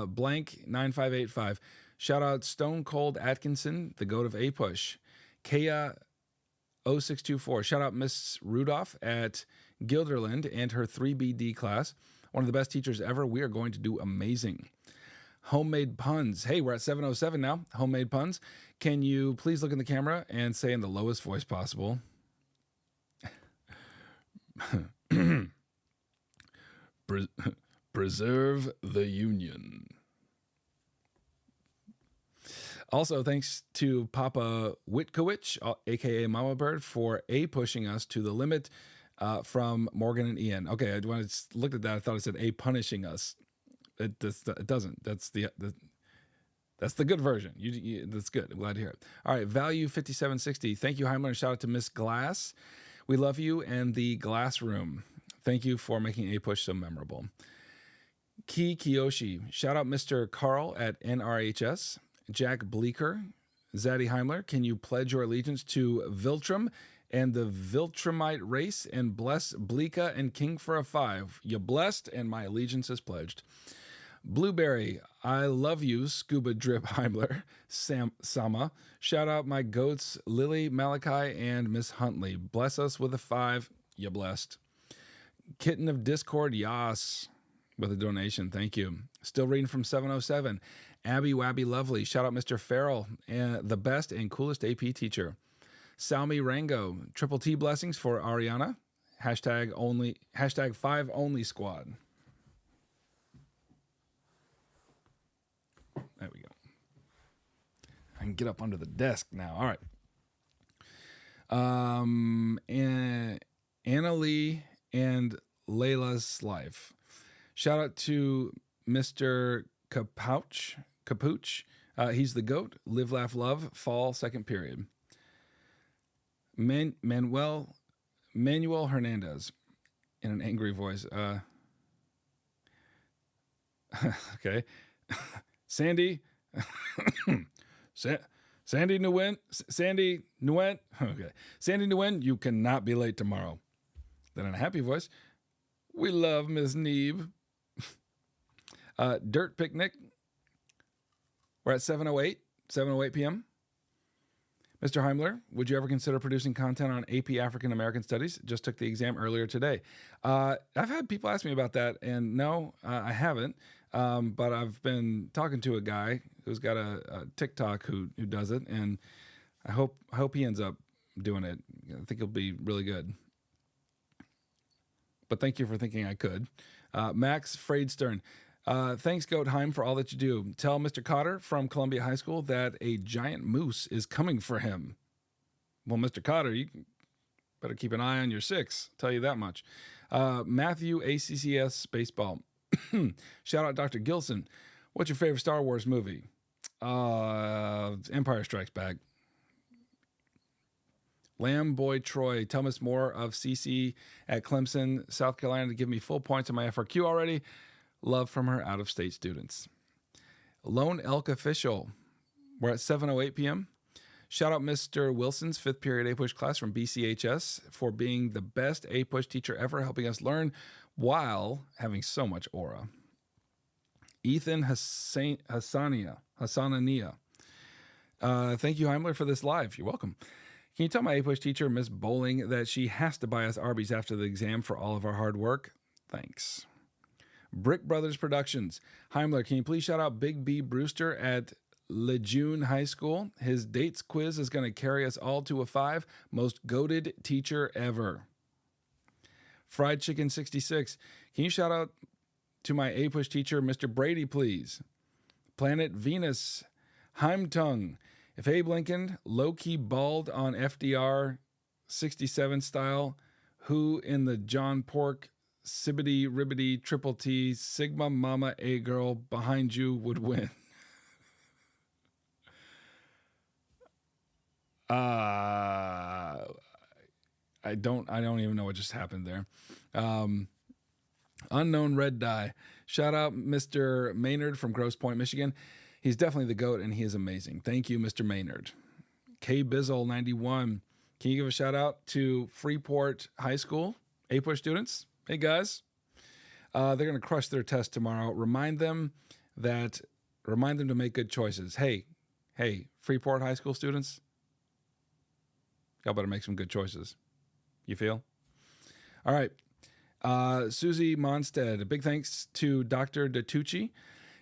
A: Blank 9585. Shout out Stone Cold Atkinson, the GOAT of APUSH. Kaya 0624. Shout out Miss Rudolph at Gilderland and her 3BD class. One of the best teachers ever. We are going to do amazing. Homemade Puns. Hey, we're at 707 now. Homemade Puns. Can you please look in the camera and say in the lowest voice possible? Preserve the Union. Also, thanks to Papa Witkowicz, a.k.a. Mama Bird, for pushing us to the limit from Morgan and Ian. Okay, when I looked at that, I thought it said punishing us. It doesn't. That's the good version. That's good. I'm glad to hear it. All right, Value 5760. Thank you, Heimler, and shout out to Miss Glass. We love you and the Glass Room. Thank you for making APUSH so memorable. Ki Kiyoshi. Shout out Mr. Carl at NRHS. Jack Bleeker. Zaddy Heimler, can you pledge your allegiance to Viltrum and the Viltrumite race and bless Bleeka and King for a 5? You blessed and my allegiance is pledged. Blueberry, I love you, Scuba Drip Heimler. Sama. Shout out my goats, Lily, Malachi, and Miss Huntley. Bless us with a 5. You blessed. Kitten of Discord, yas. with a donation. Thank you. Still reading from 707. Abby Wabby Lovely. Shout out Mr. Farrell, the best and coolest AP teacher. Salmi Rango. Triple T blessings for Ariana. Hashtag 5 only squad. There we go. I can get up under the desk now. All right. Anna Lee and Layla's life. Shout out to Mr. Capuch. He's the GOAT. Live, laugh, love. Fall, second period. Manuel Hernandez in an angry voice. Okay. Sandy. Sandy Nguyen. Okay. Sandy Nguyen, you cannot be late tomorrow. Then in a happy voice, we love Miss Neeb. Dirt Picnic. We're at 7:08 p.m. Mr. Heimler, would you ever consider producing content on AP African American Studies? Just took the exam earlier today. I've had people ask me about that, and no, I haven't. But I've been talking to a guy who's got a TikTok who does it, and I hope he ends up doing it. I think it'll be really good. But thank you for thinking I could. Max Freydstern. Thanks, Goat Heim, for all that you do. Tell Mr. Cotter from Columbia High School that a giant moose is coming for him. Well, Mr. Cotter, you better keep an eye on your 6. Tell you that much. Matthew, ACCS Baseball. Shout out Dr. Gilson. What's your favorite Star Wars movie? Empire Strikes Back. Lamb Boy Troy. Tell us more of CC at Clemson, South Carolina to give me full points on my FRQ already. Love from her out-of-state students. Lone Elk Official. We're at 7:08 p.m. Shout out Mr. Wilson's 5th period APUSH class from BCHS for being the best APUSH teacher ever, helping us learn while having so much aura. Ethan Hassanania. Thank you, Heimler, for this live. You're welcome. Can you tell my APUSH teacher, Miss Bowling, that she has to buy us Arby's after the exam for all of our hard work? Thanks. Brick Brothers Productions. Heimler, can you please shout out Big B Brewster at Lejeune High School? His dates quiz is going to carry us all to a 5. Most goated teacher ever. Fried Chicken 66. Can you shout out to my APUSH teacher, Mr. Brady, please? Planet Venus. Heimtung. If Abe Lincoln low-key bald on FDR 67 style, who in the John Pork Sibbity Ribbity Triple T Sigma Mama A girl behind you would win? I don't even know what just happened there. Unknown Red Dye. Shout out Mr. Maynard from Grosse Pointe, Michigan. He's definitely the GOAT, and he is amazing. Thank you, Mr. Maynard. K Bizzle 91. Can you give a shout out to Freeport High School APUSH students? Hey guys, they're going to crush their test tomorrow. Remind them to make good choices. Hey, Freeport High School students, y'all better make some good choices. You feel? All right. Susie Monstead. A big thanks to Dr. DeTucci,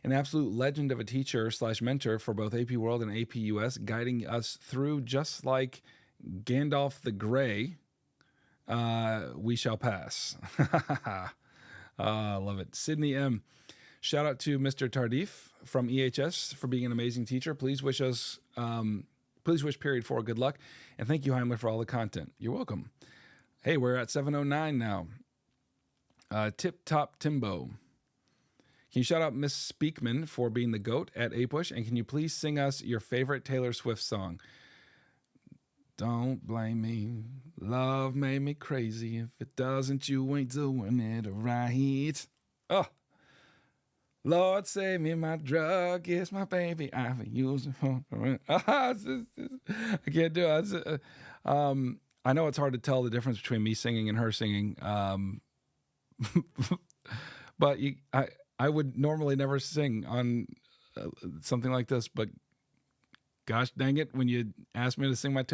A: an absolute legend of a teacher / mentor for both AP World and AP US, guiding us through just like Gandalf the Grey. We shall pass. Love it. Sydney M. Shout out to Mr. Tardif from EHS for being an amazing teacher. Please wish period 4 good luck. And thank you, Heimler, for all the content. You're welcome. Hey, we're at 7:09 now. Tip Top Timbo. Can you shout out Miss Speakman for being the GOAT at APUSH? And can you please sing us your favorite Taylor Swift song? Don't blame me. Love made me crazy. If it doesn't, you ain't doing it right. Oh, Lord, save me. My drug is my baby. I've been using for I can't do it. I know it's hard to tell the difference between me singing and her singing. But I would normally never sing on something like this, but gosh dang it, when you ask me to sing my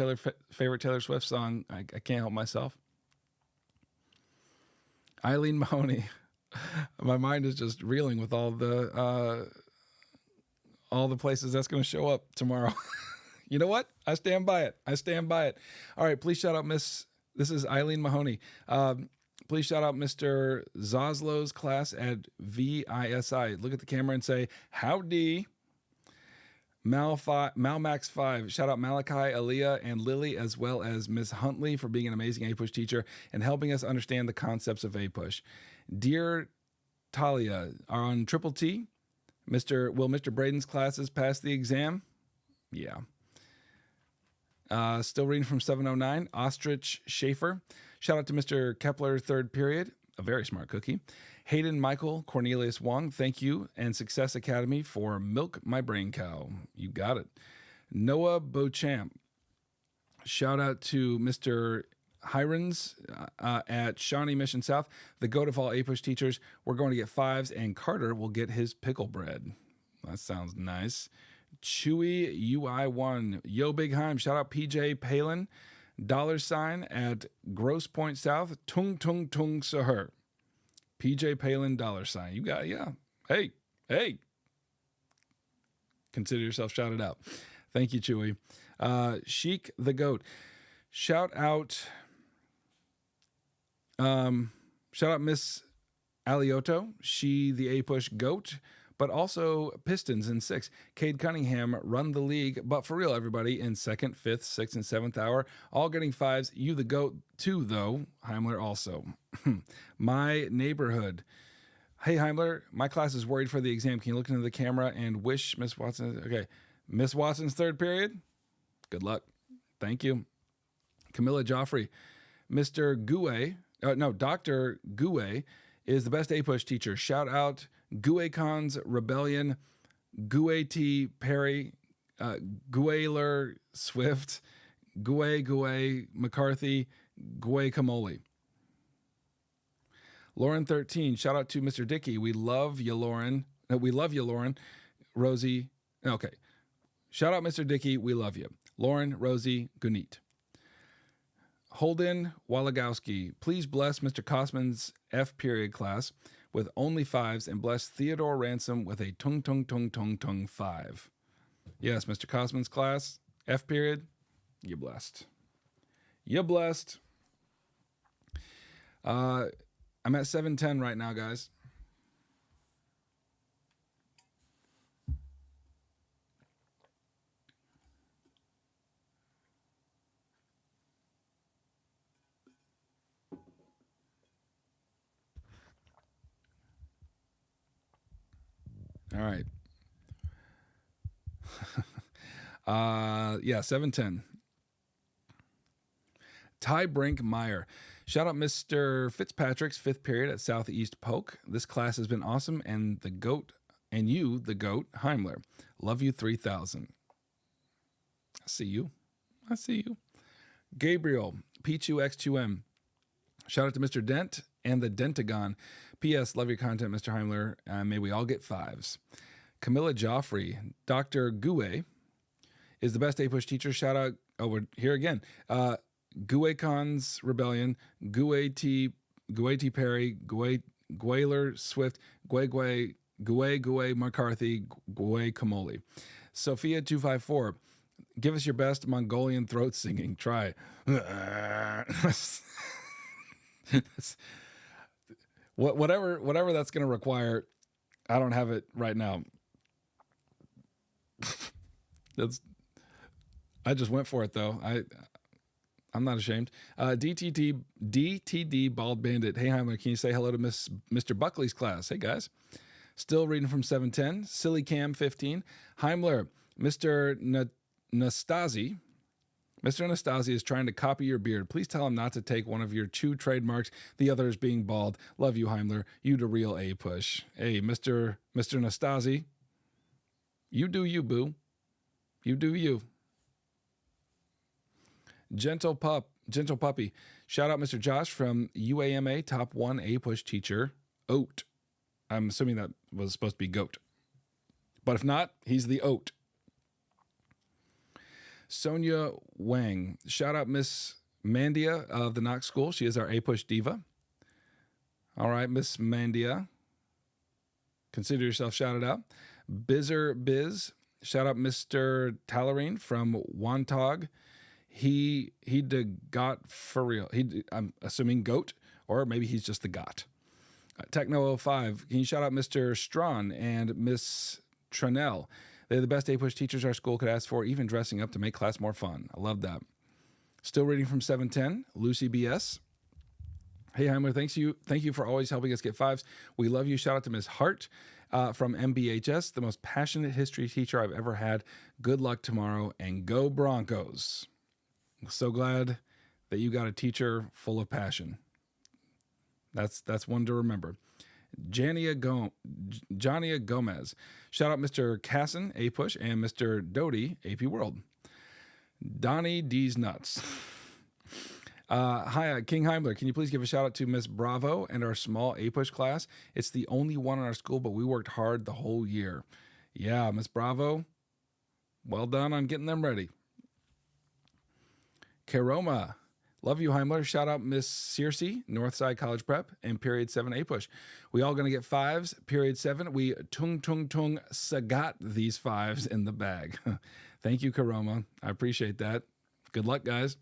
A: favorite Taylor Swift song, I can't help myself. Eileen Mahoney. My mind is just reeling with all the places that's going to show up tomorrow. You know what? I stand by it. I stand by it. All right, please shout out Miss. This is Eileen Mahoney. Please shout out Mr. Zoslow's class at VISI. Look at the camera and say, howdy. Malmax 5. Shout out Malachi, Aaliyah, and Lily, as well as Miss Huntley for being an amazing APUSH teacher and helping us understand the concepts of APUSH. Dear Talia, are on Triple T. Will Mr. Braden's classes pass the exam? Yeah. Still reading from 709. Ostrich Schaefer. Shout out to Mr. Kepler, third period. A very smart cookie. Hayden Michael Cornelius Wong, thank you, and Success Academy for Milk My Brain Cow. You got it. Noah Beauchamp. Shout out to Mr. Hirons at Shawnee Mission South, the goat of all APUSH teachers. We're going to get 5s, and Carter will get his pickle bread. That sounds nice. Chewy UI1. Yo, Big Heim. Shout out PJ Palin. $sign at Grosse Point South. Tung Tung Tung Sahur. PJ Palin $sign. You got it, yeah. Hey. Consider yourself shouted out. Thank you, Chewy. Chic the Goat. Shout out Miss Alioto. She the APUSH goat, but also Pistons in 6. Cade Cunningham run the league, but for real, everybody, in 2nd, 5th, 6th, and 7th hour, all getting 5s. You the goat too, though. Heimler also. My neighborhood. Hey, Heimler, my class is worried for the exam. Can you look into the camera and wish Miss Watson? Okay. Miss Watson's third period. Good luck. Thank you. Camilla Joffrey. Dr. Gouet is the best APUSH teacher. Shout out Gouet-Cons Rebellion, Gouet Perry, Goueler Swift, Gouet McCarthy, Gouet Kamoli. Lauren 13, shout out to Mr. Dickey. We love you, Lauren. We love you, Lauren. Rosie. Okay. Shout out Mr. Dickey. We love you. Lauren, Rosie, Gunit. Holden Walagowski. Please bless Mr. Kosman's F period class with only 5s and bless Theodore Ransom with a tung tung tung tung tung 5. Yes, Mr. Kosman's class, F period. You're blessed. You're blessed. I'm at 710 right now, guys. All right. Yeah, 710. Ty Brink Meyer. Shout out Mr. Fitzpatrick's 5th period at Southeast Polk. This class has been awesome, and the goat, Heimler. Love you 3000. I see you. Gabriel, P2X2M. Shout out to Mr. Dent and the Dentagon. P.S. Love your content, Mr. Heimler. May we all get 5s. Camilla Joffrey. Dr. Gouet is the best APUSH teacher. Shout out. Oh, we're here again. Gouet-Cons Rebellion. Gouet Perry. Goueler Swift. Gouet McCarthy. Gouet Kamoli. Sophia 254. Give us your best Mongolian throat singing. Try. Whatever that's going to require, I don't have it right now. I just went for it though. I'm not ashamed. DTD Bald Bandit. Hey Heimler, can you say hello to Mr. Buckley's class? Hey guys. Still reading from 710. Silly Cam 15. Heimler, Mr. Nastasi. Mr. Anastasi is trying to copy your beard. Please tell him not to take one of your 2 trademarks, the other is being bald. Love you, Heimler. You the real APUSH. Hey, Mr. Anastasi, you do you, boo. You do you. Gentle Puppy. Shout out Mr. Josh from UAMA, top 1 APUSH teacher. Oat. I'm assuming that was supposed to be goat. But if not, he's the oat. Sonia Wang. Shout out Miss Mandia of the Knox School. She is our APUSH diva. All right, Miss Mandia. Consider yourself shouted out. Bizzer Biz, shout out Mr. Tallerine from Wantag. He the got for real. I'm assuming goat, or maybe he's just the got. Techno 05, can you shout out Mr. Strawn and Miss Tranell? They're the best APUSH teachers our school could ask for, even dressing up to make class more fun. I love that. Still reading from 710, Lucy BS. Hey, Heimler, thank you for always helping us get fives. We love you. Shout out to Ms. Hart from MBHS, the most passionate history teacher I've ever had. Good luck tomorrow, and go Broncos. I'm so glad that you got a teacher full of passion. That's one to remember. Jania Gomez. Shout out Mr. Casson, APUSH, and Mr. Doty, AP World. Donnie D's Nuts. Hi, King Heimler. Can you please give a shout out to Miss Bravo and our small APUSH class? It's the only one in our school, but we worked hard the whole year. Yeah, Miss Bravo, well done on getting them ready. Karoma. Love you, Heimler. Shout out Miss Searcy, Northside College Prep, and Period 7 APUSH. We all going to get fives. Period 7, we tung sagat these fives in the bag. Thank you, Karoma. I appreciate that. Good luck, guys.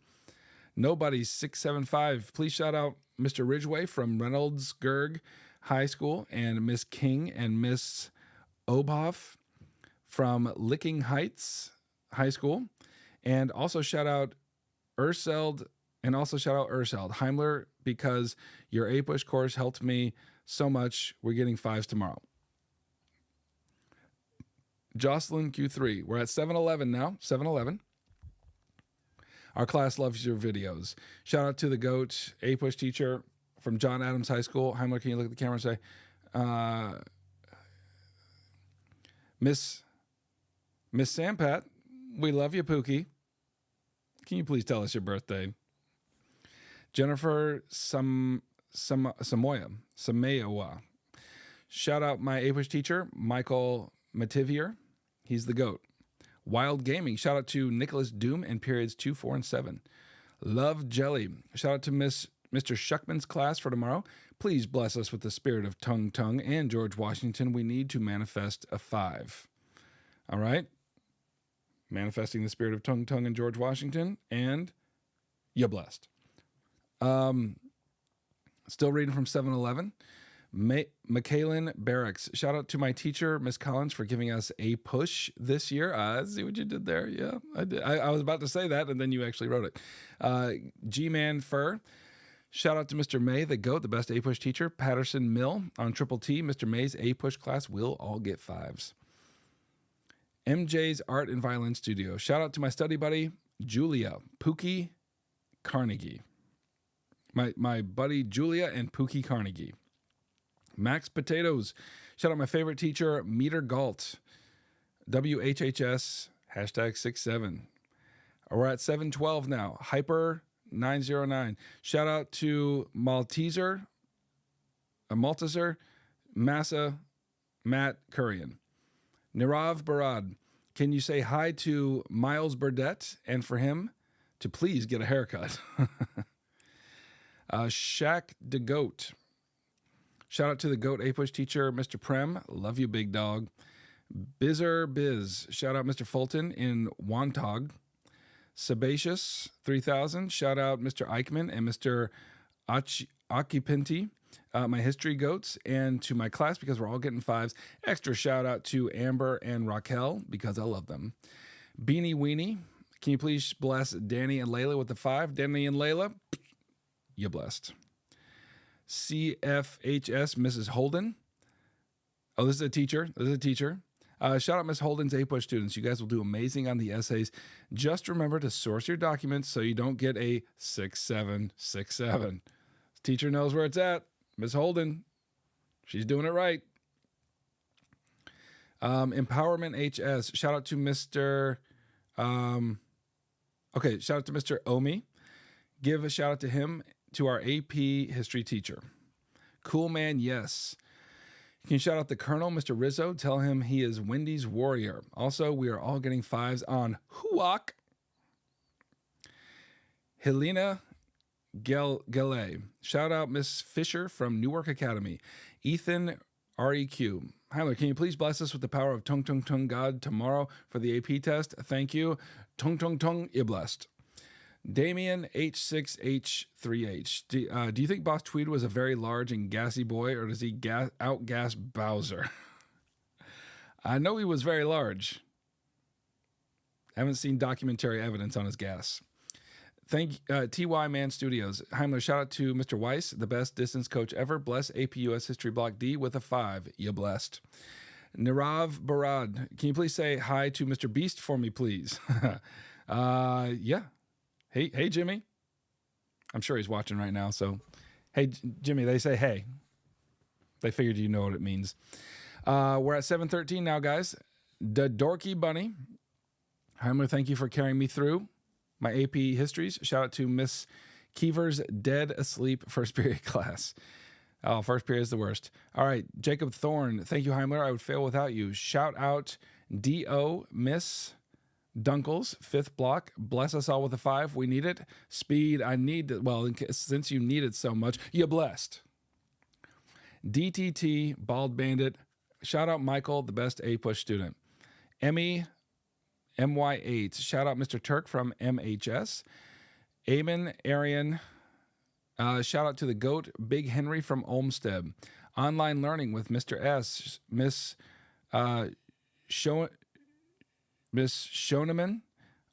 A: Nobody's 675. Please shout out Mr. Ridgway from Reynolds Gerg High School, and Miss King and Miss Obhoff from Licking Heights High School. And also shout out Urseld. Heimler, because your APUSH course helped me so much. We're getting fives tomorrow. Jocelyn Q3. We're at 7-Eleven now. 7-Eleven. Our class loves your videos. Shout out to the GOAT APUSH teacher from John Adams High School. Heimler, can you look at the camera and say, Miss Sampat, we love you, Pookie. Can you please tell us your birthday? Jennifer Samoya. Shout out my APUSH teacher, Michael Mativier. He's the GOAT. Wild Gaming. Shout out to Nicholas Doom and periods 2, 4, and 7. Love Jelly. Shout out to Mr. Shuckman's class for tomorrow. Please bless us with the spirit of Tung and George Washington. We need to manifest a 5. All right? Manifesting the spirit of Tung and George Washington, and you're blessed. Still reading from 7-Eleven. Michaelin Barracks. Shout out to my teacher, Miss Collins, for giving us APUSH this year. I see what you did there. Yeah, I did. I was about to say that, and then you actually wrote it. G-Man Fur. Shout out to Mr. May, the GOAT, the best APUSH teacher. Patterson Mill on Triple T. Mr. May's APUSH class will all get 5s. MJ's Art and Violin Studio. Shout out to my study buddy, Julia Pookie Carnegie. My buddy Julia and Pookie Carnegie. Max Potatoes. Shout out my favorite teacher, Meter Galt. WHHS, #67. We're at 712 now. Hyper 909. Shout out to Malteser, Massa, Matt Currian. Nirav Barad. Can you say hi to Miles Burdett and for him to please get a haircut? Shaq the Goat. Shout out to the GOAT APUSH teacher, Mr. Prem. Love you, big dog. Bizzer Biz. Shout out Mr. Fulton in Wantag. Sebaceous 3000. Shout out Mr. Eichmann and Mr. Akipinti, my history goats, and to my class because we're all getting 5s. Extra shout out to Amber and Raquel because I love them. Beanie Weenie. Can you please bless Danny and Layla with the 5? Danny and Layla, you're blessed. CFHS, Mrs. Holden. Oh, this is a teacher. Shout out Miss Holden's APUSH students. You guys will do amazing on the essays. Just remember to source your documents so you don't get a 6767. Teacher knows where it's at. Miss Holden. She's doing it right. Empowerment HS. Shout out to Mr. Shout out to Mr. Omi. Give a shout out to him, to our AP history teacher. Cool man, yes. Can you shout out the Colonel, Mr. Rizzo? Tell him he is Wendy's warrior. Also, we are all getting 5s on Huak. Helena Gele. Shout out Miss Fisher from Newark Academy. Ethan REQ. Heimler, can you please bless us with the power of Tung Tung Tung God tomorrow for the AP test? Thank you. Tung Tung Tung, you're blessed. Damien H6H3H. Do you think Boss Tweed was a very large and gassy boy, or does he outgas Bowser? I know he was very large. I haven't seen documentary evidence on his gas. Thank TY Man Studios. Heimler, shout out to Mr. Weiss, the best distance coach ever. Bless APUS History Block D with a 5. You blessed. Nirav Barad, can you please say hi to Mr. Beast for me, please? Yeah. Hey, Jimmy. I'm sure he's watching right now. So, hey, Jimmy, they say hey. They figured you know what it means. We're at 7:13 now, guys. The Dorky Bunny. Heimler, thank you for carrying me through my AP histories. Shout out to Miss Keever's dead asleep first period class. Oh, first period is the worst. All right, Jacob Thorne. Thank you, Heimler. I would fail without you. Shout out D.O. Miss Dunkles, 5th block. Bless us all with a 5. We need it. Speed, I need it. Well, since you need it so much, you're blessed. DTT, Bald Bandit. Shout out Michael, the best APUSH student. Emmy, MY8. Shout out Mr. Turk from MHS. Eamon, Arian. Shout out to the GOAT, Big Henry from Olmsted. Online learning with Mr. S. Miss Shoneman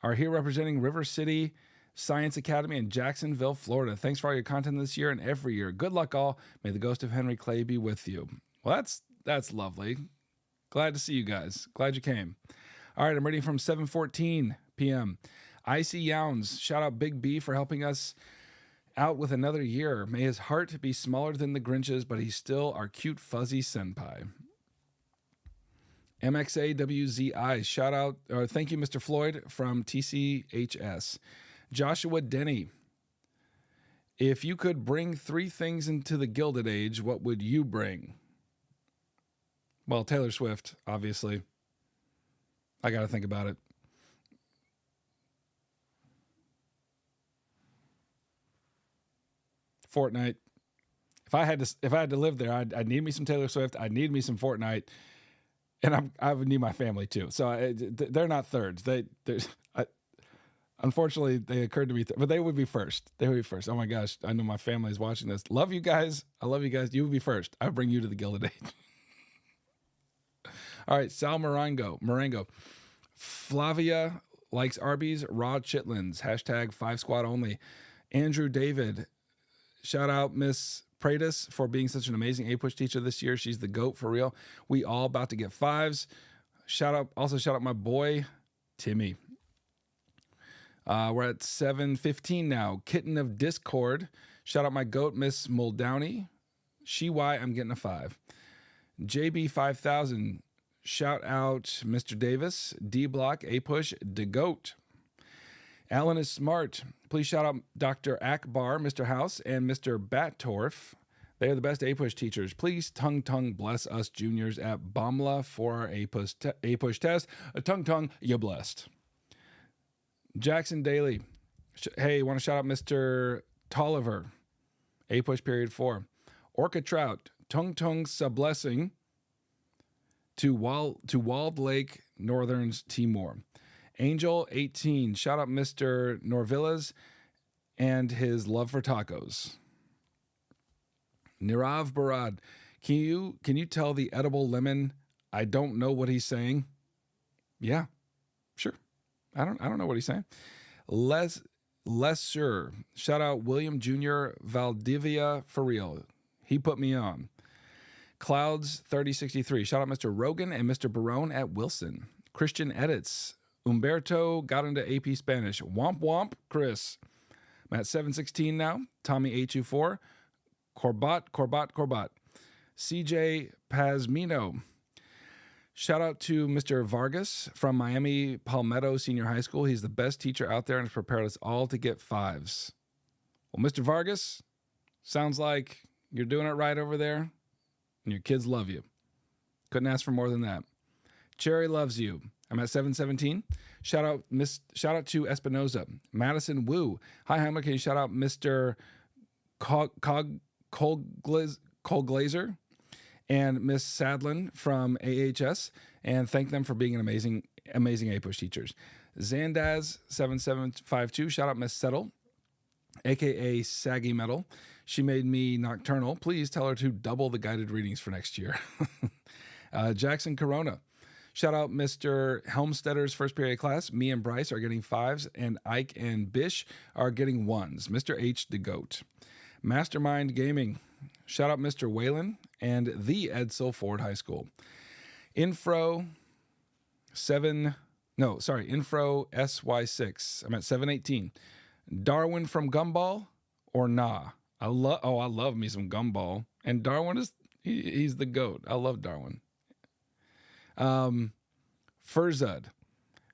A: are here representing River City Science Academy in Jacksonville, Florida. Thanks for all your content this year and every year. Good luck all. May the ghost of Henry Clay be with you. Well, that's lovely. Glad to see you guys. Glad you came. All right, I'm reading from 7:14 p.m. Icy Youns. Shout out Big B for helping us out with another year. May his heart be smaller than the Grinch's, but he's still our cute fuzzy senpai. MXAWZI, shout out, thank you, Mr. Floyd from TCHS. Joshua Denny, if you could bring 3 things into the Gilded Age, what would you bring? Well, Taylor Swift, obviously. I got to think about it. Fortnite. If I had to live there, I'd need me some Taylor Swift. I'd need me some Fortnite. And I would need my family too. So they're not thirds. Unfortunately, they occurred to me, but they would be first. They would be first. Oh my gosh, I know my family is watching this. Love you guys. I love you guys. You would be first. I bring you to the Gilded Age. All right, Sal Marengo. Flavia likes Arby's raw chitlins. # 5 squad only. Andrew David. Shout out Miss Pratis for being such an amazing APUSH teacher this year. She's the GOAT for real. We all about to get 5s. Shout out my boy, Timmy. We're at 7:15 now. Kitten of Discord. Shout out my GOAT, Miss Muldowney. I'm getting a 5. JB5000. Shout out Mr. Davis. D Block, APUSH, the GOAT. Alan is smart. Please shout out Dr. Akbar, Mr. House, and Mr. Battorf. They are the best APUSH teachers. Please tongue bless us juniors at BOMLA for our APUSH test. Tongue, you're blessed. Jackson Daly. Hey, want to shout out Mr. Tolliver. APUSH period 4. Orca Trout. Tongue sa blessing to Walled Lake Northerns Timor. Angel 18. Shout out Mr. Norvillas and his love for tacos. Nirav Barad. Can you tell the edible lemon I don't know what he's saying? Yeah, sure. I don't know what he's saying. Less sure. Shout out William Jr. Valdivia for real. He put me on. Clouds 3063. Shout out Mr. Rogan and Mr. Barone at Wilson. Christian Edits. Umberto got into AP Spanish. Womp womp, Chris. I'm at 716 now. Tommy 824. Corbat. CJ Pazmino. Shout out to Mr. Vargas from Miami Palmetto Senior High School. He's the best teacher out there and has prepared us all to get 5s. Well, Mr. Vargas, sounds like you're doing it right over there, and your kids love you. Couldn't ask for more than that. Cherry loves you. I'm at 717. Shout out to Espinoza. Madison Wu. Hi, Heimler. Can you shout out Mr. Cole Glazer? and Miss Sadlin from AHS, and thank them for being an amazing APUSH teachers. Zandaz7752, shout out Miss Settle, aka Saggy Metal. She made me nocturnal. Please tell her to double the guided readings for next year. Jackson Corona. Shout out Mr. Helmstedter's first period class. Me and Bryce are getting 5s, and Ike and Bish are getting 1s. Mr. H. the Goat. Mastermind Gaming. Shout out Mr. Whalen and the Edsel Ford High School. Infro SY6. I'm at 718. Darwin from Gumball or nah? I love me some Gumball. And Darwin he's the goat. I love Darwin. Furzud.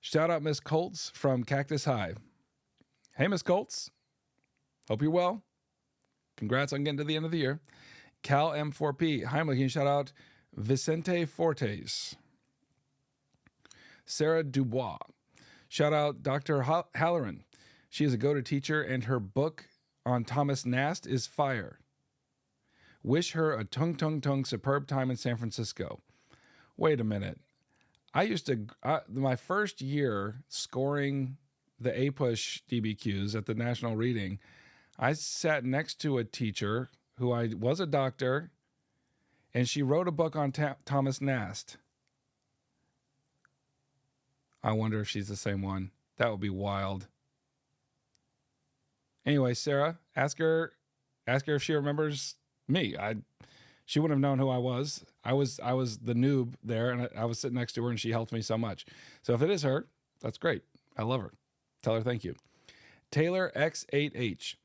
A: Shout out Miss Colts from Cactus High. Hey, Miss Colts. Hope you're well. Congrats on getting to the end of the year. Cal M4P. Heimlich, can you shout out Vicente Fortes. Sarah Dubois. Shout out Dr. Halloran. She is a go-to teacher, and her book on Thomas Nast is fire. Wish her a tung superb time in San Francisco. Wait a minute. My first year scoring the APUSH DBQs at the National Reading, I sat next to a teacher who was a doctor, and she wrote a book on Thomas Nast. I wonder if she's the same one. That would be wild. Anyway, Sarah, ask her if she remembers me. She wouldn't have known who I was. I was the noob there, and I was sitting next to her, and she helped me so much. So if it is her, that's great. I love her. Tell her thank you. Taylor X8H.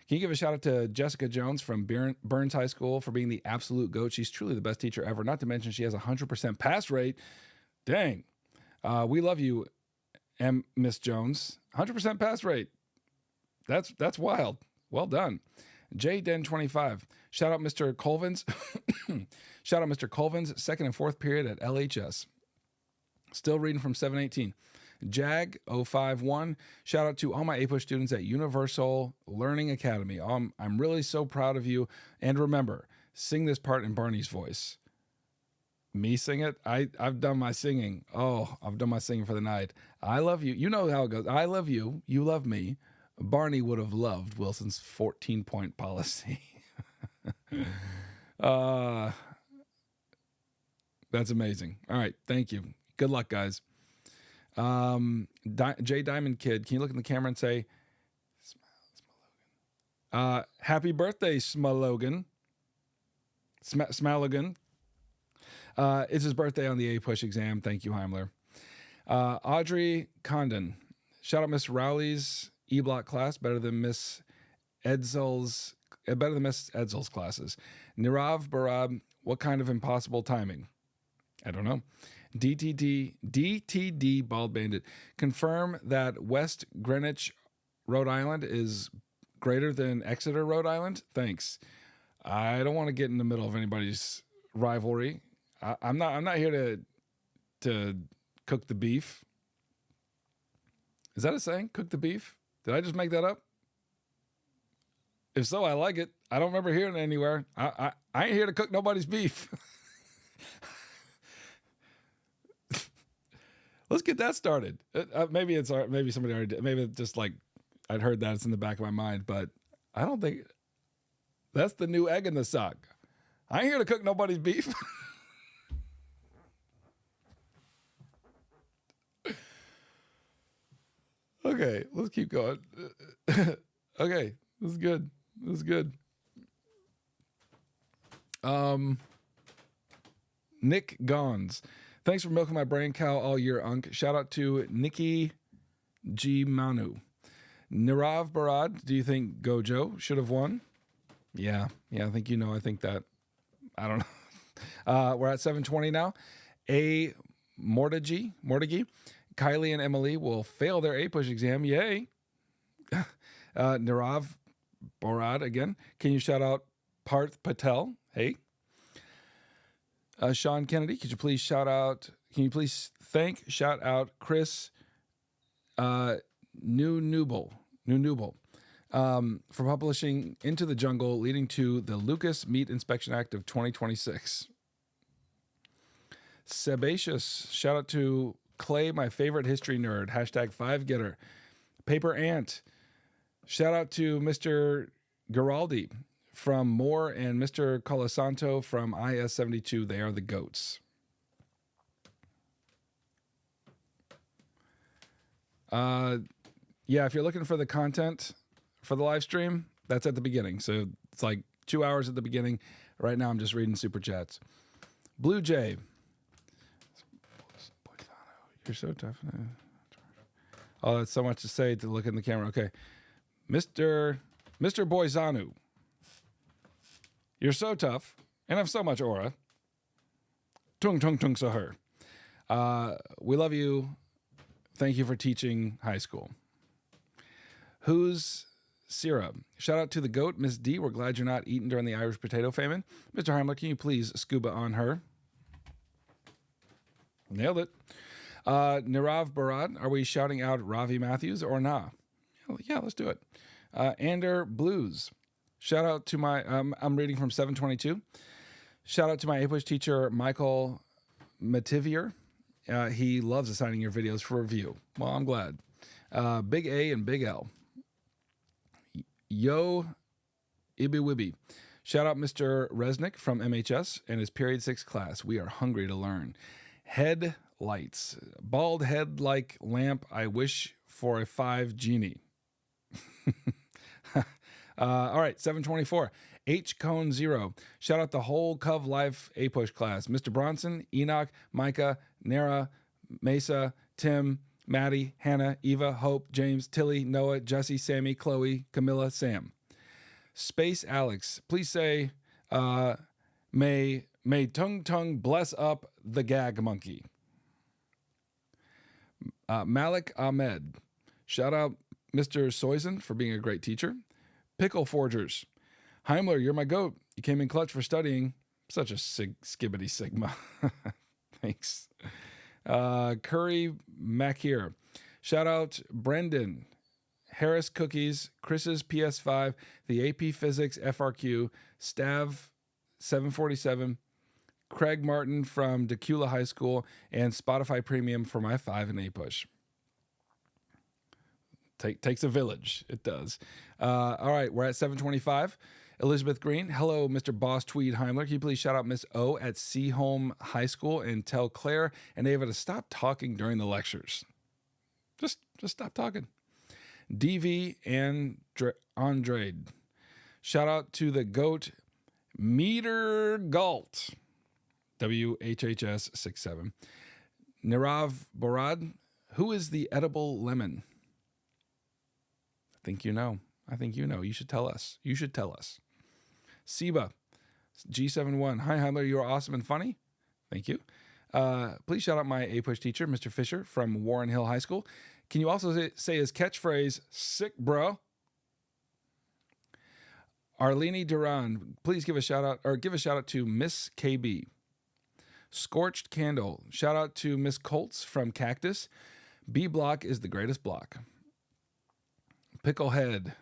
A: Can you give a shout out to Jessica Jones from Burns High School for being the absolute GOAT? She's truly the best teacher ever. Not to mention she has a 100% pass rate. Dang. We love you, Miss Jones. 100% pass rate. That's wild. Well done. JDen25. Shout out Mr. Colvin's. Shout out Mr. Colvin's second and fourth period at LHS. Still reading from 718. Jag051. Shout out to all my APUSH students at Universal Learning Academy. I'm really so proud of you. And remember, sing this part in Barney's voice. Me sing it? I've done my singing. Oh, I've done my singing for the night. I love you. You know how it goes. I love you. You love me. Barney would have loved Wilson's 14-point policy. That's amazing. All right. Thank you. Good luck, guys. J Diamond Kid, can you look in the camera and say, happy birthday, Smalogan. Smalogan. It's his birthday on the APUSH exam. Thank you, Heimler. Audrey Condon. Shout out Miss Rowley's E-Block class, better than Miss Edsel's classes. Nirav Barab, what kind of impossible timing? I don't know. DTD Bald Bandit. Confirm that West Greenwich, Rhode Island is greater than Exeter, Rhode Island? Thanks. I don't want to get in the middle of anybody's rivalry. I'm not here to cook the beef. Is that a saying? Cook the beef? Did I just make that up? If so, I like it. I don't remember hearing it anywhere. I ain't here to cook nobody's beef. Let's get that started. Maybe somebody already did. Maybe it's just like I'd heard that. It's in the back of my mind, but I don't think that's the new egg in the sock. I ain't here to cook nobody's beef. Okay, let's keep going. Okay, this is good. This is good. Nick Gons. Thanks for milking my brain cow all year, Unk. Shout out to Nikki G. Manu. Nirav Barad, do you think Gojo should have won? Yeah, I think I think that. I don't know. We're at 720 now. A. Mortigi. Kylie and Emily will fail their APUSH exam. Yay. Nirav Barad again. Can you shout out Parth Patel? Hey. Sean Kennedy, can you please shout out Chris New Newble for publishing Into the Jungle, leading to the Lucas Meat Inspection Act of 2026. Sebaceous. Shout out to Clay, my favorite history nerd. Hashtag 5getter. Paper Ant. Shout out to Mr. Giraldi from Moore and Mr. Colasanto from IS-72. They are the goats. Yeah, if you're looking for the content for the live stream, that's at the beginning. So it's like 2 hours at the beginning. Right now I'm just reading super chats. Blue Jay. You're so tough. Oh, that's so much to say to look in the camera. Okay. Mr. Boyzanu. You're so tough and have so much aura. Tung tung tung sahur. We love you. Thank you for teaching high school. Who's Sierra? Shout out to the goat, Miss D. We're glad you're not eating during the Irish potato famine. Mr. Heimler, can you please scuba on her? Nailed it. Nirav Barad, are we shouting out Ravi Matthews or nah? Yeah, let's do it. Ander Blues. Shout out to my, I'm reading from 722. Shout out to my APUSH teacher, Michael Mativier. He loves assigning your videos for review. Well, I'm glad. Big A and Big L. Yo Ibby Wibby. Shout out Mr. Resnick from MHS and his period 6 class. We are hungry to learn. Headlights. Bald head like lamp. I wish for a 5 genie. All right, 724. H Cone 0. Shout out the whole Cov Life APUSH class. Mr. Bronson, Enoch, Micah, Nara, Mesa, Tim, Maddie, Hannah, Eva, Hope, James, Tilly, Noah, Jesse, Sammy, Chloe, Camilla, Sam. Space Alex. Please say, may Tung Tung bless up the gag monkey. Malik Ahmed. Shout out Mr. Soizen for being a great teacher. Pickle Forgers. Heimler, you're my goat. You came in clutch for studying. Such a skibbity sigma. Thanks. Curry Mackier. Shout out Brendan. Harris Cookies. Chris's PS5. The AP Physics FRQ. Stav 747. Craig Martin from Decula High School. And Spotify Premium for my 5 in APUSH. Takes a village. It does. All right, we're at 725. Elizabeth Green. Hello, Mr. Boss Tweed Heimler. Can you please shout out Miss O at Seaholm High School and tell Claire and Ava to stop talking during the lectures. Just stop talking. DV and Andrade. Shout out to the GOAT Meter Galt. WHHS 67. Nirav Borad. Who is the edible lemon? I think you know. You should tell us. Siba, G71. Hi, Heimler. You are awesome and funny. Thank you. Please shout out my APUSH teacher, Mr. Fisher from Warren Hill High School. Can you also say his catchphrase, sick, bro? Arlene Duran, please give a shout out to Miss KB. Scorched Candle. Shout out to Miss Colts from Cactus. B Block is the greatest block. Picklehead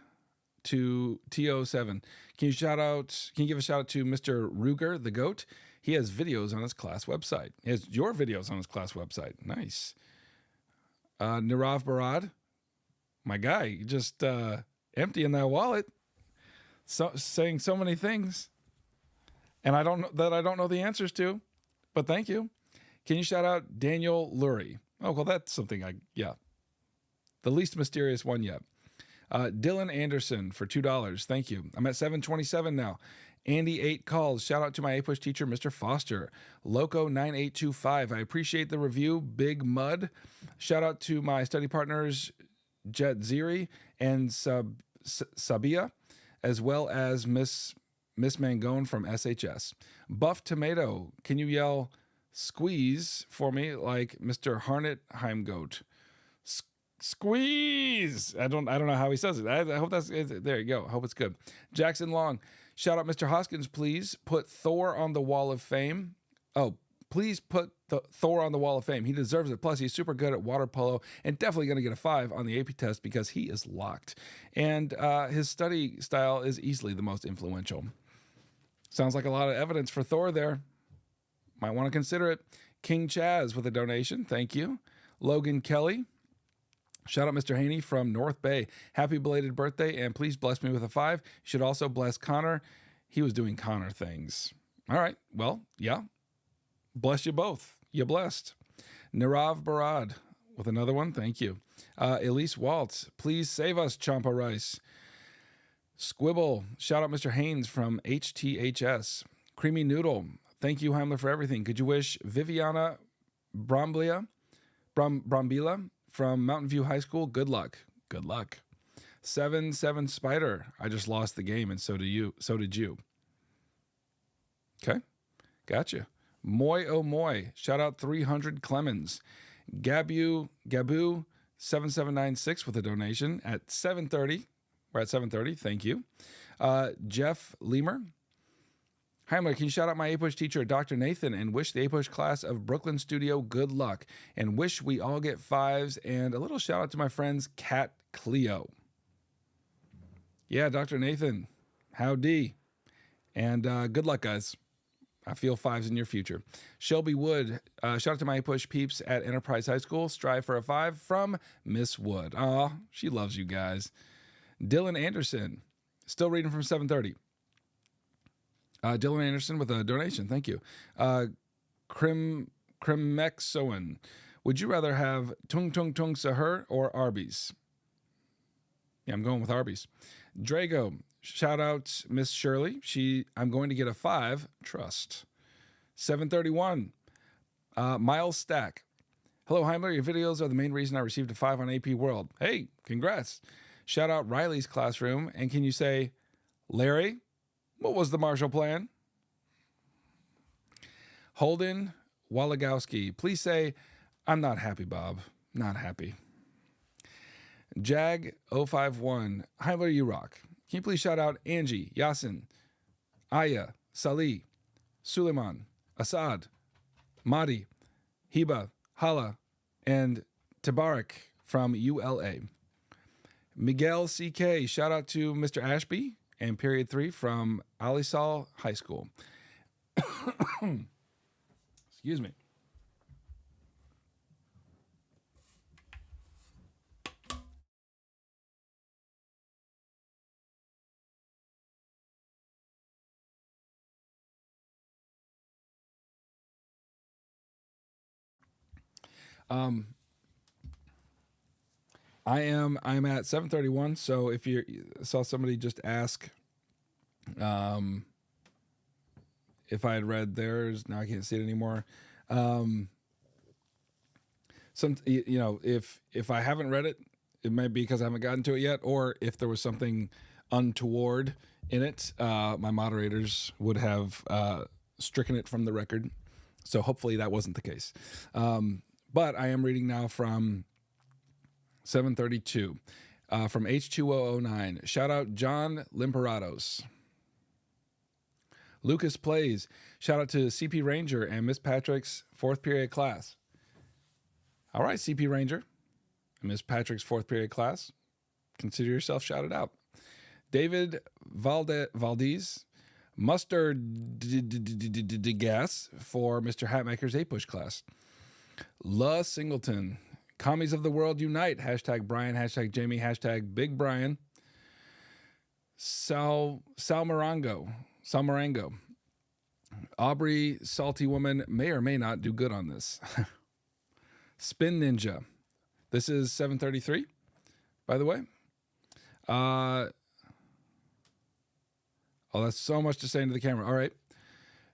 A: to TO7. Can you give a shout out to Mr. Ruger, the GOAT? He has videos on his class website. He has your videos on his class website. Nice. Nirav Barad, my guy, you just emptying that wallet, saying so many things, and I don't know the answers to, but thank you. Can you shout out Daniel Lurie? Oh, well, that's something the least mysterious one yet. Dylan Anderson for $2. Thank you. I'm at 727 now. Andy 8 calls. Shout out to my APUSH teacher, Mr. Foster. Loco 9825. I appreciate the review. Big Mud. Shout out to my study partners, Jet Ziri and Sabia, as well as Miss Mangone from SHS. Buff Tomato. Can you yell squeeze for me like Mr. Harnett Heimgoat? Squeeze. I don't know how he says it. I hope there you go. I hope it's good. Jackson Long. Shout out Mr. Hoskins, please put Thor on the Wall of Fame. Oh, please put Thor on the Wall of Fame. He deserves it. Plus, he's super good at water polo and definitely going to get a 5 on the AP test because he is locked. And his study style is easily the most influential. Sounds like a lot of evidence for Thor there. Might want to consider it. King Chaz with a donation. Thank you. Logan Kelly. Shout out Mr. Haney from North Bay. Happy belated birthday, and please bless me with a 5. You should also bless Connor. He was doing Connor things. All right. Well, yeah. Bless you both. You blessed. Nirav Barad with another one. Thank you. Elise Waltz. Please save us, Champa Rice. Squibble. Shout out Mr. Haynes from HTHS. Creamy Noodle. Thank you, Heimler, for everything. Could you wish Viviana Brambila from Mountain View High School good luck? Good luck. 7-7 Spider. I just lost the game, and so did you. Okay. Gotcha. Moy oh moy. Shout out 300 Clemens. Gabu 7796 with a donation at 7:30. We're at 7:30. Thank you. Jeff Lemer. Hi, Mike. Can you shout out my APUSH teacher, Dr. Nathan, and wish the APUSH class of Brooklyn Studio good luck, and wish we all get 5s, and a little shout out to my friends, Kat Cleo. Yeah, Dr. Nathan. Howdy. And good luck, guys. I feel 5s in your future. Shelby Wood. Shout out to my APUSH peeps at Enterprise High School. Strive for a 5 from Miss Wood. Aw, she loves you guys. Dylan Anderson. Still reading from 7:30. Dylan Anderson with a donation. Thank you. Kremexoen. Would you rather have Tung Tung Tung Sahur or Arby's? Yeah, I'm going with Arby's. Drago. Shout out Miss Shirley. I'm going to get a 5. Trust. 7:31. Miles Stack. Hello, Heimler. Your videos are the main reason I received a 5 on AP World. Hey, congrats. Shout out Riley's classroom. And can you say, Larry, what was the Marshall Plan? Holden Walagowski. Please say, I'm not happy, Bob. Not happy. Jag051. Heimler, you rock. Can you please shout out Angie, Yasin, Aya, Salih, Suleiman, Assad, Mahdi, Hiba, Hala, and Tabarak from ULA. Miguel CK. Shout out to Mr. Ashby and period 3 from Alisal High School. Excuse me. I'm at 7:31. So if you saw somebody just ask, if I had read theirs, now I can't see it anymore. If I haven't read it, it might be because I haven't gotten to it yet, or if there was something untoward in it, my moderators would have stricken it from the record. So hopefully that wasn't the case. But I am reading now from 7:32 from H2009. Shout out John Limperatos. Lucas Plays. Shout out to CP Ranger and Miss Patrick's 4th period class. All right, CP Ranger and Miss Patrick's 4th period class. Consider yourself shouted out. David Valdez. Mustard gas for Mr. Hatmaker's APUSH class. La Singleton. Commies of the world unite. Hashtag Brian, hashtag Jamie, hashtag Big Brian. Salmarango. Aubrey, salty woman, may or may not do good on this. Spin Ninja. This is 7:33, by the way. Oh, that's so much to say into the camera. All right.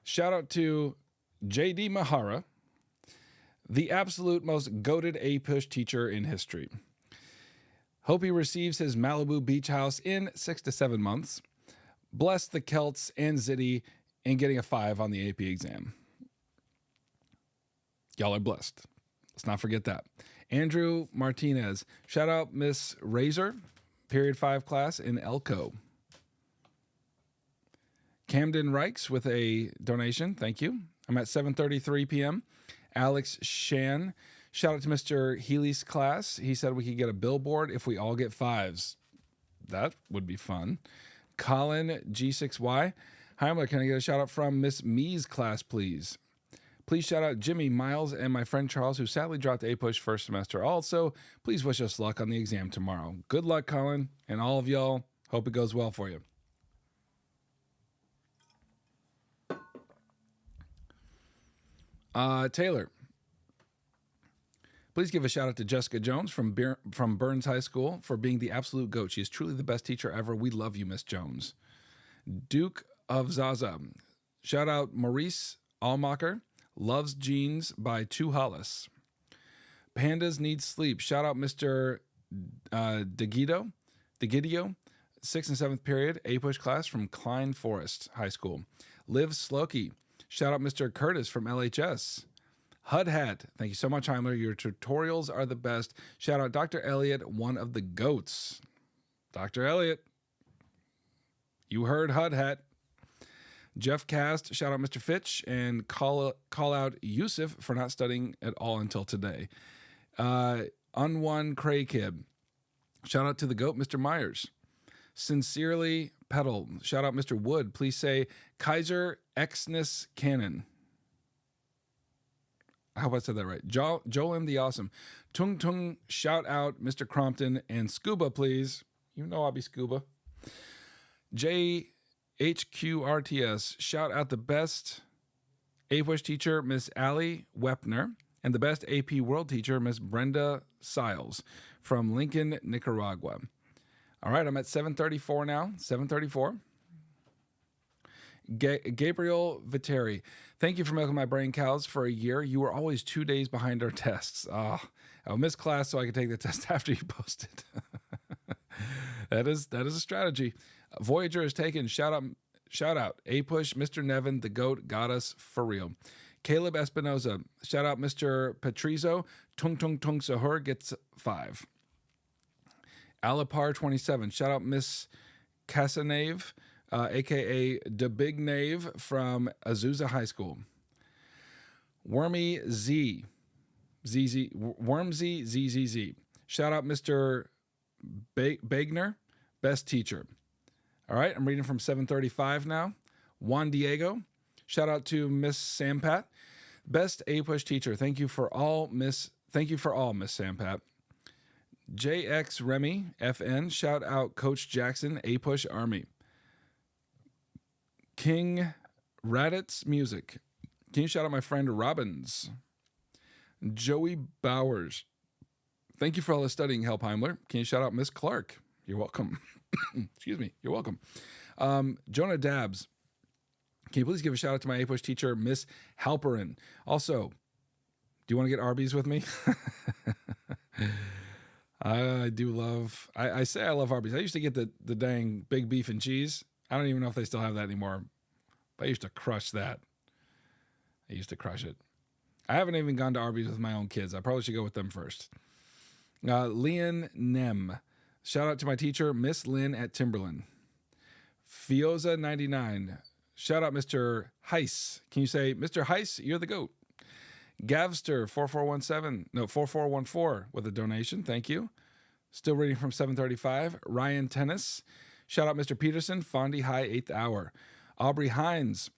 A: Shout out to J.D. Mahara, the absolute most goated APUSH teacher in history. Hope he receives his Malibu beach house in 6 to 7 months. Bless the Celts and Zitty in getting a 5 on the AP exam. Y'all are blessed. Let's not forget that. Andrew Martinez. Shout out Miss Razor, period 5 class in Elko. Camden Reichs with a donation. Thank you. I'm at 7:33 p.m. Alex Shan. Shout out to Mr. Healy's class. He said we could get a billboard if we all get 5s. That would be fun. Colin G6Y. Hi, can I get a shout out from Miss Mee's class, please? Please shout out Jimmy, Miles, and my friend Charles, who sadly dropped APUSH first semester. Also, please wish us luck on the exam tomorrow. Good luck, Colin, and all of y'all. Hope it goes well for you. Taylor, please give a shout out to Jessica Jones from Burns High School for being the absolute GOAT. She is truly the best teacher ever. We love you, Miss Jones. Duke of Zaza, shout out Maurice Almacher. Loves Jeans by Two Hollis. Pandas Need Sleep. Shout out Mr. DeGidio, 6th and 7th period APUSH class from Klein Forest High School. Liv Slokey. Shout out Mr. Curtis from LHS. HUD Hat. Thank you so much, Heimler. Your tutorials are the best. Shout out Dr. Elliott, one of the GOATs. Dr. Elliott. You heard HUD Hat. Jeff Cast, shout out Mr. Fitch, and call out Yusuf for not studying at all until today. Unwon Cray Kib, shout out to the GOAT, Mr. Myers. Sincerely Petal, shout out Mr. Wood. Please say Kaiser Exness Cannon. I hope I said that right. Joel M. the Awesome. Tung Tung, shout out Mr. Crompton, and Scuba, please. You know I'll be Scuba. HQRTS, shout out the best APUSH teacher, Miss Allie Wepner, and the best AP World teacher, Miss Brenda Siles from Lincoln, Nicaragua. All right, I'm at 734 now, 734. Gabriel Viteri, thank you for milking my brain cows for a year. You were always 2 days behind our tests. I'll miss class so I can take the test after you posted. That is a strategy. Voyager is taken. Shout out, APUSH, Mr. Nevin, the GOAT, got us for real. Caleb Espinoza, shout out Mr. Patrizo, Tung Tung Tung Sahur gets 5. Alapar 27, shout out Miss Casanave, aka the Big Knave from Azusa High School. Wormy Z, Wormzy ZZZ, shout out Mr. Bagner, best teacher. All right, I'm reading from 735 now. Juan Diego, shout out to Miss Sampat, best APUSH teacher. Thank you for all, Miss Sampat. JX Remy FN, shout out Coach Jackson, APUSH Army. King Raditz Music, can you shout out my friend Robbins? Joey Bowers, thank you for all the studying help, Heimler. Can you shout out Miss Clark? You're welcome. Excuse me. You're welcome. Jonah Dabbs, can you please give a shout out to my APUSH teacher, Miss Halperin? Also, do you want to get Arby's with me? I do love, I say I love Arby's. I used to get the dang big beef and cheese. I don't even know if they still have that anymore. But I used to crush that. I used to crush it. I haven't even gone to Arby's with my own kids. I probably should go with them first. Leon Nem, shout out to my teacher, Miss Lynn at Timberland. Fioza 99, shout out Mr. Heiss. Can you say, Mr. Heiss, you're the GOAT? Gavster 4414 with a donation. Thank you. Still reading from 735. Ryan Tennis, shout out Mr. Peterson, Fondy High 8th hour. Aubrey Hines,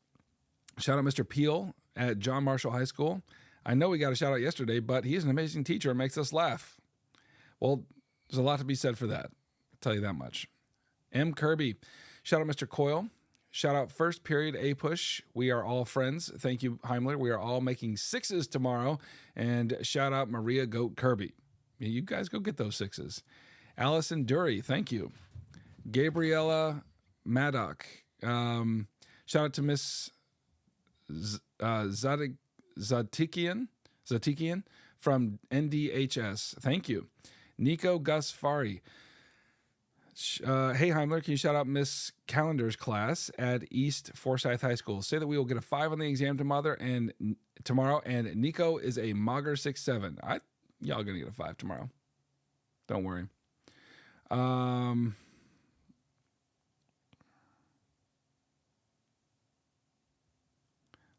A: shout out Mr. Peel at John Marshall High School. I know we got a shout out yesterday, but he is an amazing teacher and makes us laugh. Well, there's a lot to be said for that. I'll tell you that much. M. Kirby, shout out Mr. Coyle. Shout out first period APUSH. We are all friends. Thank you, Heimler. We are all making 6s tomorrow. And shout out Maria Goat Kirby. You guys go get those 6s. Allison Dury, thank you. Gabriella Maddock. Shout out to Miss Zatikian from NDHS. Thank you. Nico Gus Fari. Hey, Heimler, can you shout out Miss Calendar's class at East Forsyth High School? Say that we will get a 5 on the exam tomorrow, and Nico is a Mager 6'7". Y'all gonna get a 5 tomorrow. Don't worry.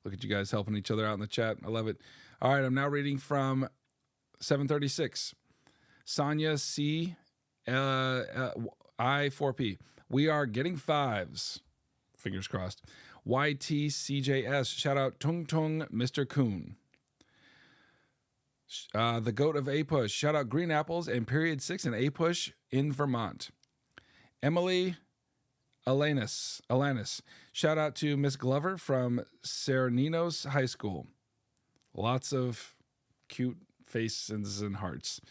A: Look at you guys helping each other out in the chat. I love it. All right, I'm now reading from 736. Sonia C. I4P. We are getting 5s. Fingers crossed. YTCJS, shout out Tung Tung Mr. Kuhn. The goat of APUSH, shout out Green Apples and Period 6 in APUSH in Vermont. Emily Alanis, shout out to Miss Glover from Cerninos High School. Lots of cute faces and hearts.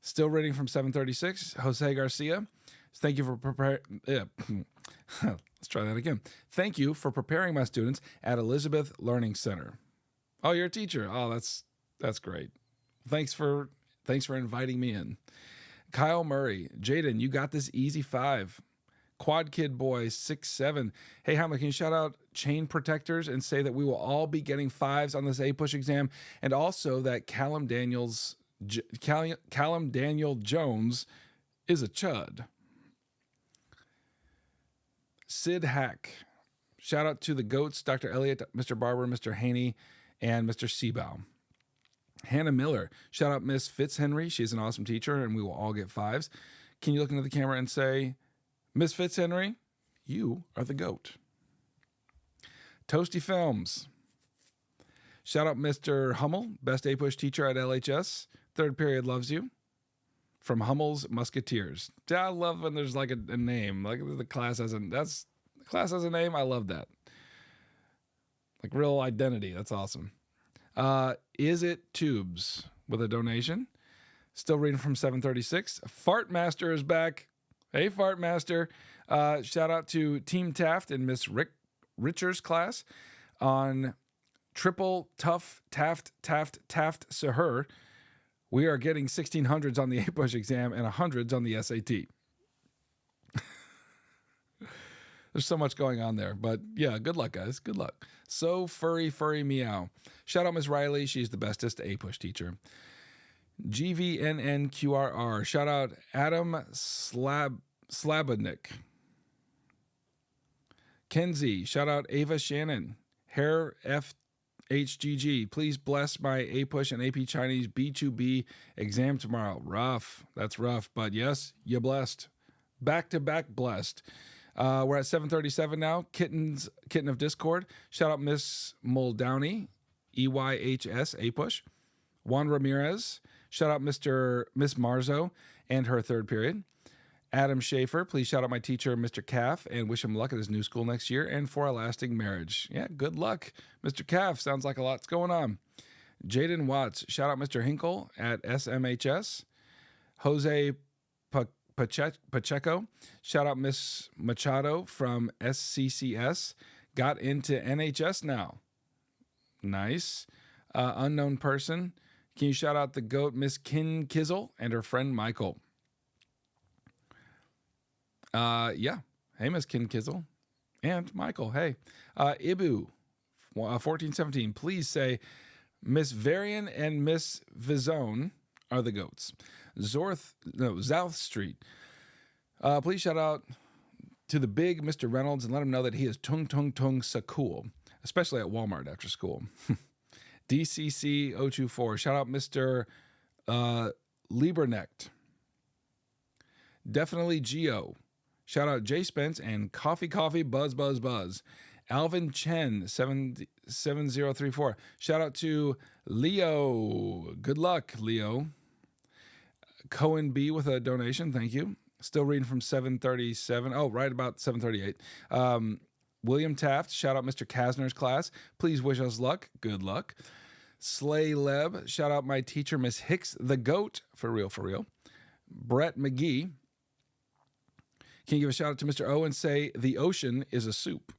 A: Still reading from 736, Jose Garcia. Thank you for preparing. Let's try that again. Thank you for preparing my students at Elizabeth Learning Center. Oh, you're a teacher. Oh, that's great. Thanks for inviting me in. Kyle Murray, Jaden, you got this easy 5. Quad Kid Boy 6-7. Hey, Hamlet, can you shout out Chain Protectors and say that we will all be getting 5s on this APUSH exam, and also that Callum Daniel Jones is a chud. Sid Hack, shout out to the goats, Dr. Elliott, Mr. Barber, Mr. Haney, and Mr. Seabow. Hannah Miller, shout out Miss Fitzhenry. She's an awesome teacher, and we will all get 5s. Can you look into the camera and say, Miss Fitzhenry, you are the goat. Toasty Films, shout out Mr. Hummel, best APUSH teacher at LHS. 3rd period loves you. From Hummel's Musketeers. I love when there's like a name, like the class has a name. I love that. Like real identity. That's awesome. Is It Tubes with a donation. Still reading from 736. Fart Master is back. Hey, Fart Master. Shout out to Team Taft and Miss Richard's class on triple tough Taft Sahur. We are getting 1600s on the APUSH exam and 100s on the SAT. There's so much going on there. But yeah, good luck, guys. Good luck. So furry meow. Shout out Ms. Riley. She's the bestest APUSH teacher. GVNNQRR. Shout out Adam Slabodnik. Kenzie. Shout out Ava Shannon. Hair FHGG. Please bless my APUSH and AP Chinese B2B exam tomorrow. Rough. That's rough. But yes, you're blessed. Back to back blessed. We're at 737 now. Kitten of Discord. Shout out Miss Muldowney. EYHS APUSH. Juan Ramirez. Shout out Miss Marzo and her 3rd period. Adam Schaefer, please shout out my teacher, Mr. Caff, and wish him luck at his new school next year and for a lasting marriage. Yeah, good luck, Mr. Caff. Sounds like a lot's going on. Jaden Watts, shout out Mr. Hinkle at SMHS. Jose Pacheco, shout out Miss Machado from SCCS. Got into NHS now. Nice. Unknown person. Can you shout out the goat, Miss Kin Kizzle, and her friend Michael? Yeah. Hey, Miss Kin Kizzle. And Michael, hey. Ibu, 1417, please say Miss Varian and Miss Vizone are the goats. South Street. Please shout out to the big Mr. Reynolds and let him know that he is tung sa cool, especially at Walmart after school. DCC 024. Shout out Mr. Liebernecht. Definitely Geo. Shout out Jay Spence and Coffee Buzz. Alvin Chen 7034. Shout out to Leo. Good luck, Leo. Cohen B with a donation. Thank you. Still reading from 737. Oh, right about 738. William Taft. Shout out Mr. Kasner's class. Please wish us luck. Good luck. Slay Leb. Shout out my teacher, Miss Hicks, the goat. For real. Brett McGee. Can you give a shout out to Mr. O and say the ocean is a soup?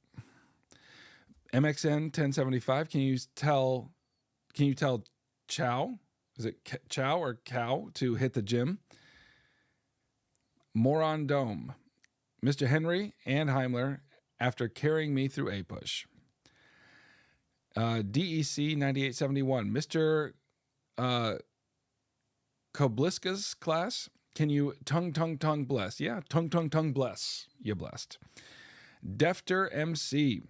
A: MXN 1075. Can you tell Chow? Is it Chow or Cow to hit the gym? Moron Dome. Mr. Henry and Heimler after carrying me through APUSH. DEC 9871. Mr. Kobliska's class. Can you tongue bless? Yeah, tongue bless. You're blessed. Defter MC.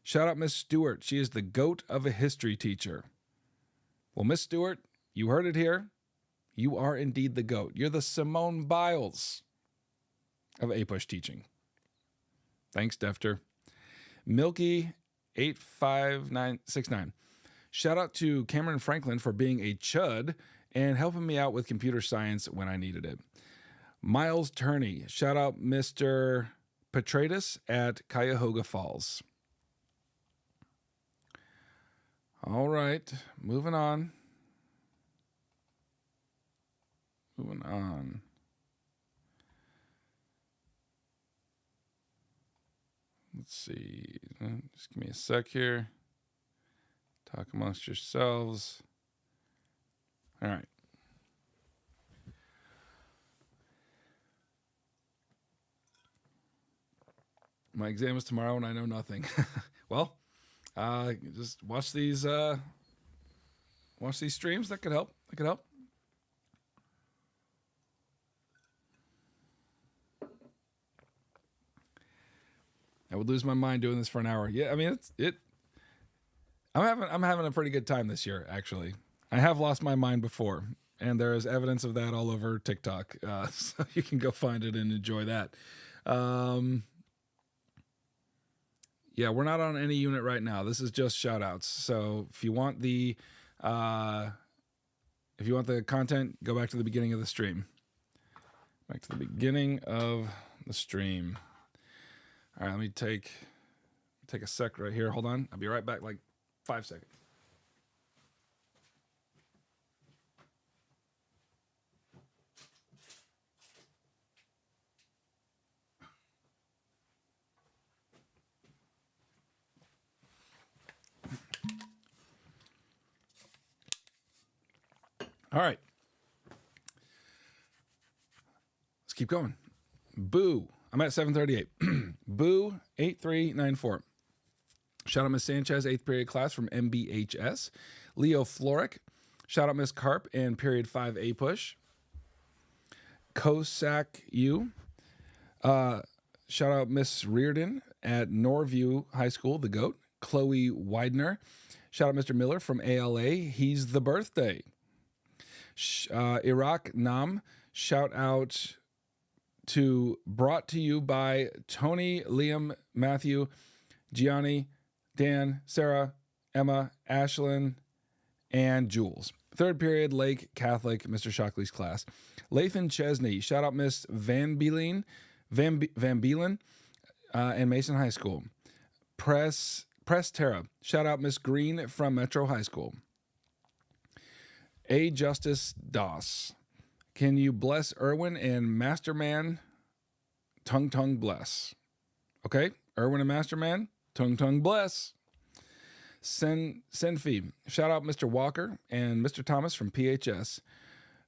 A: Shout out Miss Stewart. She is the goat of a history teacher. Well, Miss Stewart, you heard it here. You are indeed the goat. You're the Simone Biles of APUSH teaching. Thanks, Defter. Milky85969. Shout out to Cameron Franklin for being a chud and helping me out with computer science when I needed it. Miles Turney. Shout out Mr. Petratus at Cuyahoga Falls. All right, moving on. Let's see. Just give me a sec here. Talk amongst yourselves. All right. My exam is tomorrow and I know nothing. Well, just watch these streams. That could help. I would lose my mind doing this for an hour. Yeah, I mean I'm having a pretty good time this year, actually. I have lost my mind before, and there is evidence of that all over TikTok. So you can go find it and enjoy that. Yeah, we're not on any unit right now. This is just shout outs. So if you want the content, go back to the beginning of the stream. Back to the beginning of the stream. All right, let me take a sec right here. Hold on. I'll be right back, like 5 seconds. All right. Let's keep going. Boo. I'm at 738. Boo 8394. Shout out Miss Sanchez, 8th period class from MBHS. Leo Floric. Shout out Miss Carp and period 5 APUSH. Cosac U. Shout out Miss Reardon at Norview High School, the GOAT. Chloe Widener. Shout out Mr. Miller from ALA. He's the birthday. Iraq Nam. Shout out to brought to you by Tony, Liam, Matthew, Gianni, Dan, Sarah, Emma, Ashlyn, and Jules. 3rd period, Lake Catholic, Mr. Shockley's class. Lathan Chesney. Shout out Miss Van Beelen, and Mason High School. Press Terra. Shout out Miss Green from Metro High School. A Justice Doss. Can you bless Irwin and Masterman? Tongue bless. Okay, Irwin and Masterman. Tongue bless. Senfi. Shout out Mr. Walker and Mr. Thomas from PHS.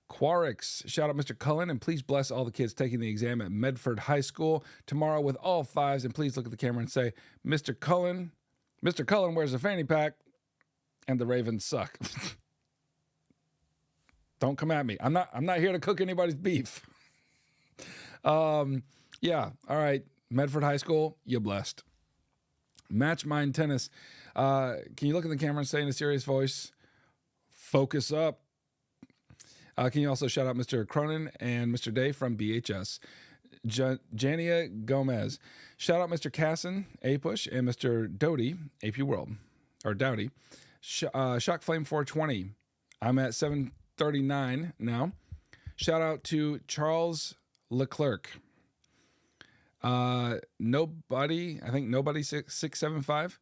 A: Quarix. Shout out Mr. Cullen, and please bless all the kids taking the exam at Medford High School tomorrow with all 5s. And please look at the camera and say, Mr. Cullen wears a fanny pack, and the Ravens suck. Don't come at me. I'm not here to cook anybody's beef. Yeah. All right. Medford High School, you blessed. Match Mind Tennis. Can you look at the camera and say in a serious voice, focus up? Can you also shout out Mr. Cronin and Mr. Day from BHS? Jania Gomez. Shout out Mr. Casson, APUSH, and Mr. Doty, AP World, or Dowdy. Shock Flame 420. I'm at 739 now. Shout out to Charles Leclerc. Nobody 675.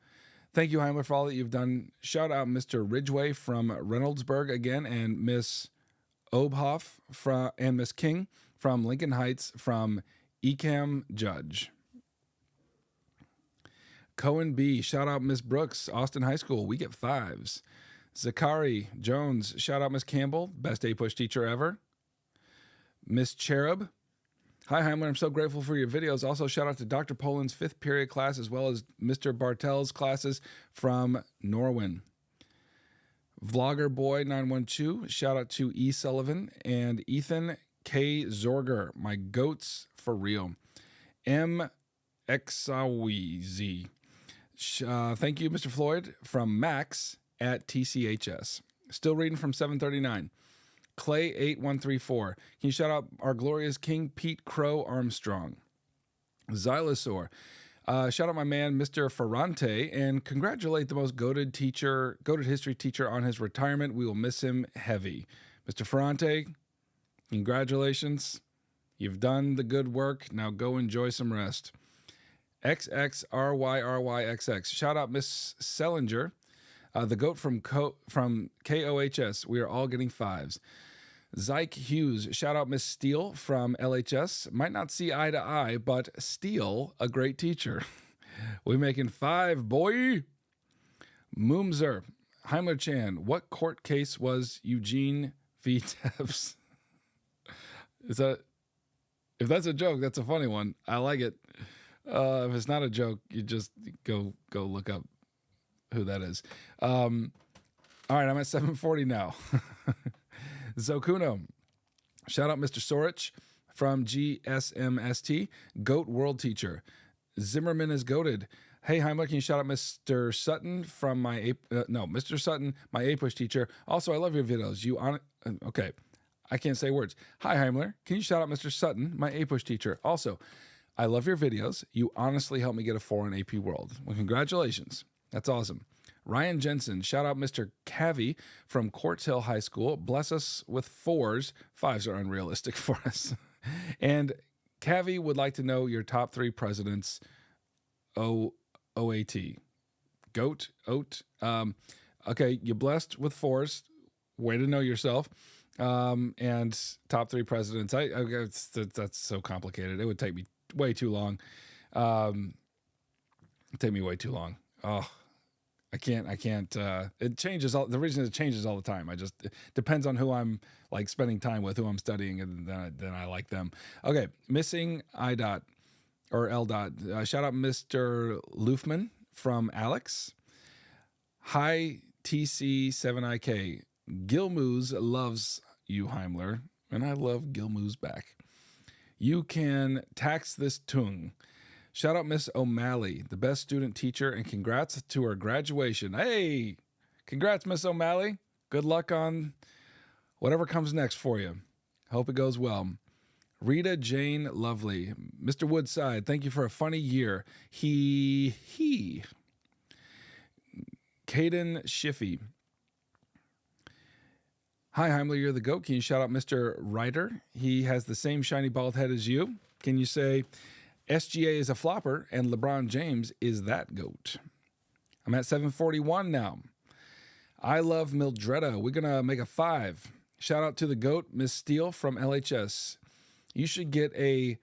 A: Thank you, Heimler, for all that you've done. Shout out Mr. Ridgway from Reynoldsburg again, and Miss Obhoff and Miss King from Lincoln Heights from Ecam Judge. Cohen B. Shout out Miss Brooks, Austin High School. We get 5s. Zachary Jones. Shout out Miss Campbell, best APUSH teacher ever. Miss Cherub. Hi, Heimler. I'm so grateful for your videos. Also, shout out to Dr. Poland's 5th period class, as well as Mr. Bartel's classes from Norwin. Vlogger Boy 912. Shout out to E. Sullivan and Ethan K. Zorger. My goats for real. M. Exawizi. Thank you, Mr. Floyd, from Max at TCHS. Still reading from 739. Clay 8134. Can you shout out our glorious King Pete Crow Armstrong? Xylosaur. Shout out my man, Mr. Ferrante, and congratulate the most goated history teacher on his retirement. We will miss him heavy. Mr. Ferrante, congratulations. You've done the good work. Now go enjoy some rest. XXRYRYXX. Shout out Miss Sellinger, the goat from KOHS. We are all getting 5s. Zyke Hughes. Shout out Miss Steele from LHS. Might not see eye to eye, but Steele, a great teacher. We making 5, boy. Moomser. Heimler Chan. What court case was Eugene v. Tebs? If that's a joke, that's a funny one. I like it. If it's not a joke, you just go look up who that is. All right, I'm at 740 now. Zokuno. Shout out Mr. Sorich from GSMST. Goat World Teacher. Zimmerman is goated. Hey, Heimler, can you shout out Mr. Sutton from Mr. Sutton, my APUSH teacher. Also, I love your videos. Okay, I can't say words. Hi, Heimler. Can you shout out Mr. Sutton, my APUSH teacher? Also, I love your videos. You honestly helped me get a 4 in AP World. Well, congratulations. That's awesome. Ryan Jensen, shout out Mr. Cavi from Quartz Hill High School. Bless us with 4s. 5s are unrealistic for us. And Cavi would like to know your top 3 presidents. OAT. Goat, oat. Okay, you're blessed with 4s. Way to know yourself. And top 3 presidents. That's so complicated. It would take me way too long. It'd take me way too long. Oh, I can't. It changes. The reason it changes all the time. It depends on who I'm like spending time with, who I'm studying, and then I like them. Okay, missing I dot or L dot. Shout out Mr. Loofman from Alex. Hi TC7IK. Gilmoos loves you, Heimler, and I love Gilmoos back. You can tax this tongue. Shout out Miss O'Malley, the best student teacher, and congrats to her graduation. Hey, congrats, Miss O'Malley. Good luck on whatever comes next for you. Hope it goes well. Rita Jane Lovely. Mr. Woodside, thank you for a funny year. He. Caden Schiffy. Hi, Heimler, you're the GOAT. Can you shout out Mr. Ryder? He has the same shiny bald head as you. Can you say SGA is a flopper and LeBron James is that GOAT? I'm at 741 now. I love Mildretta. We're going to make a 5. Shout out to the GOAT, Miss Steele from LHS. You should get a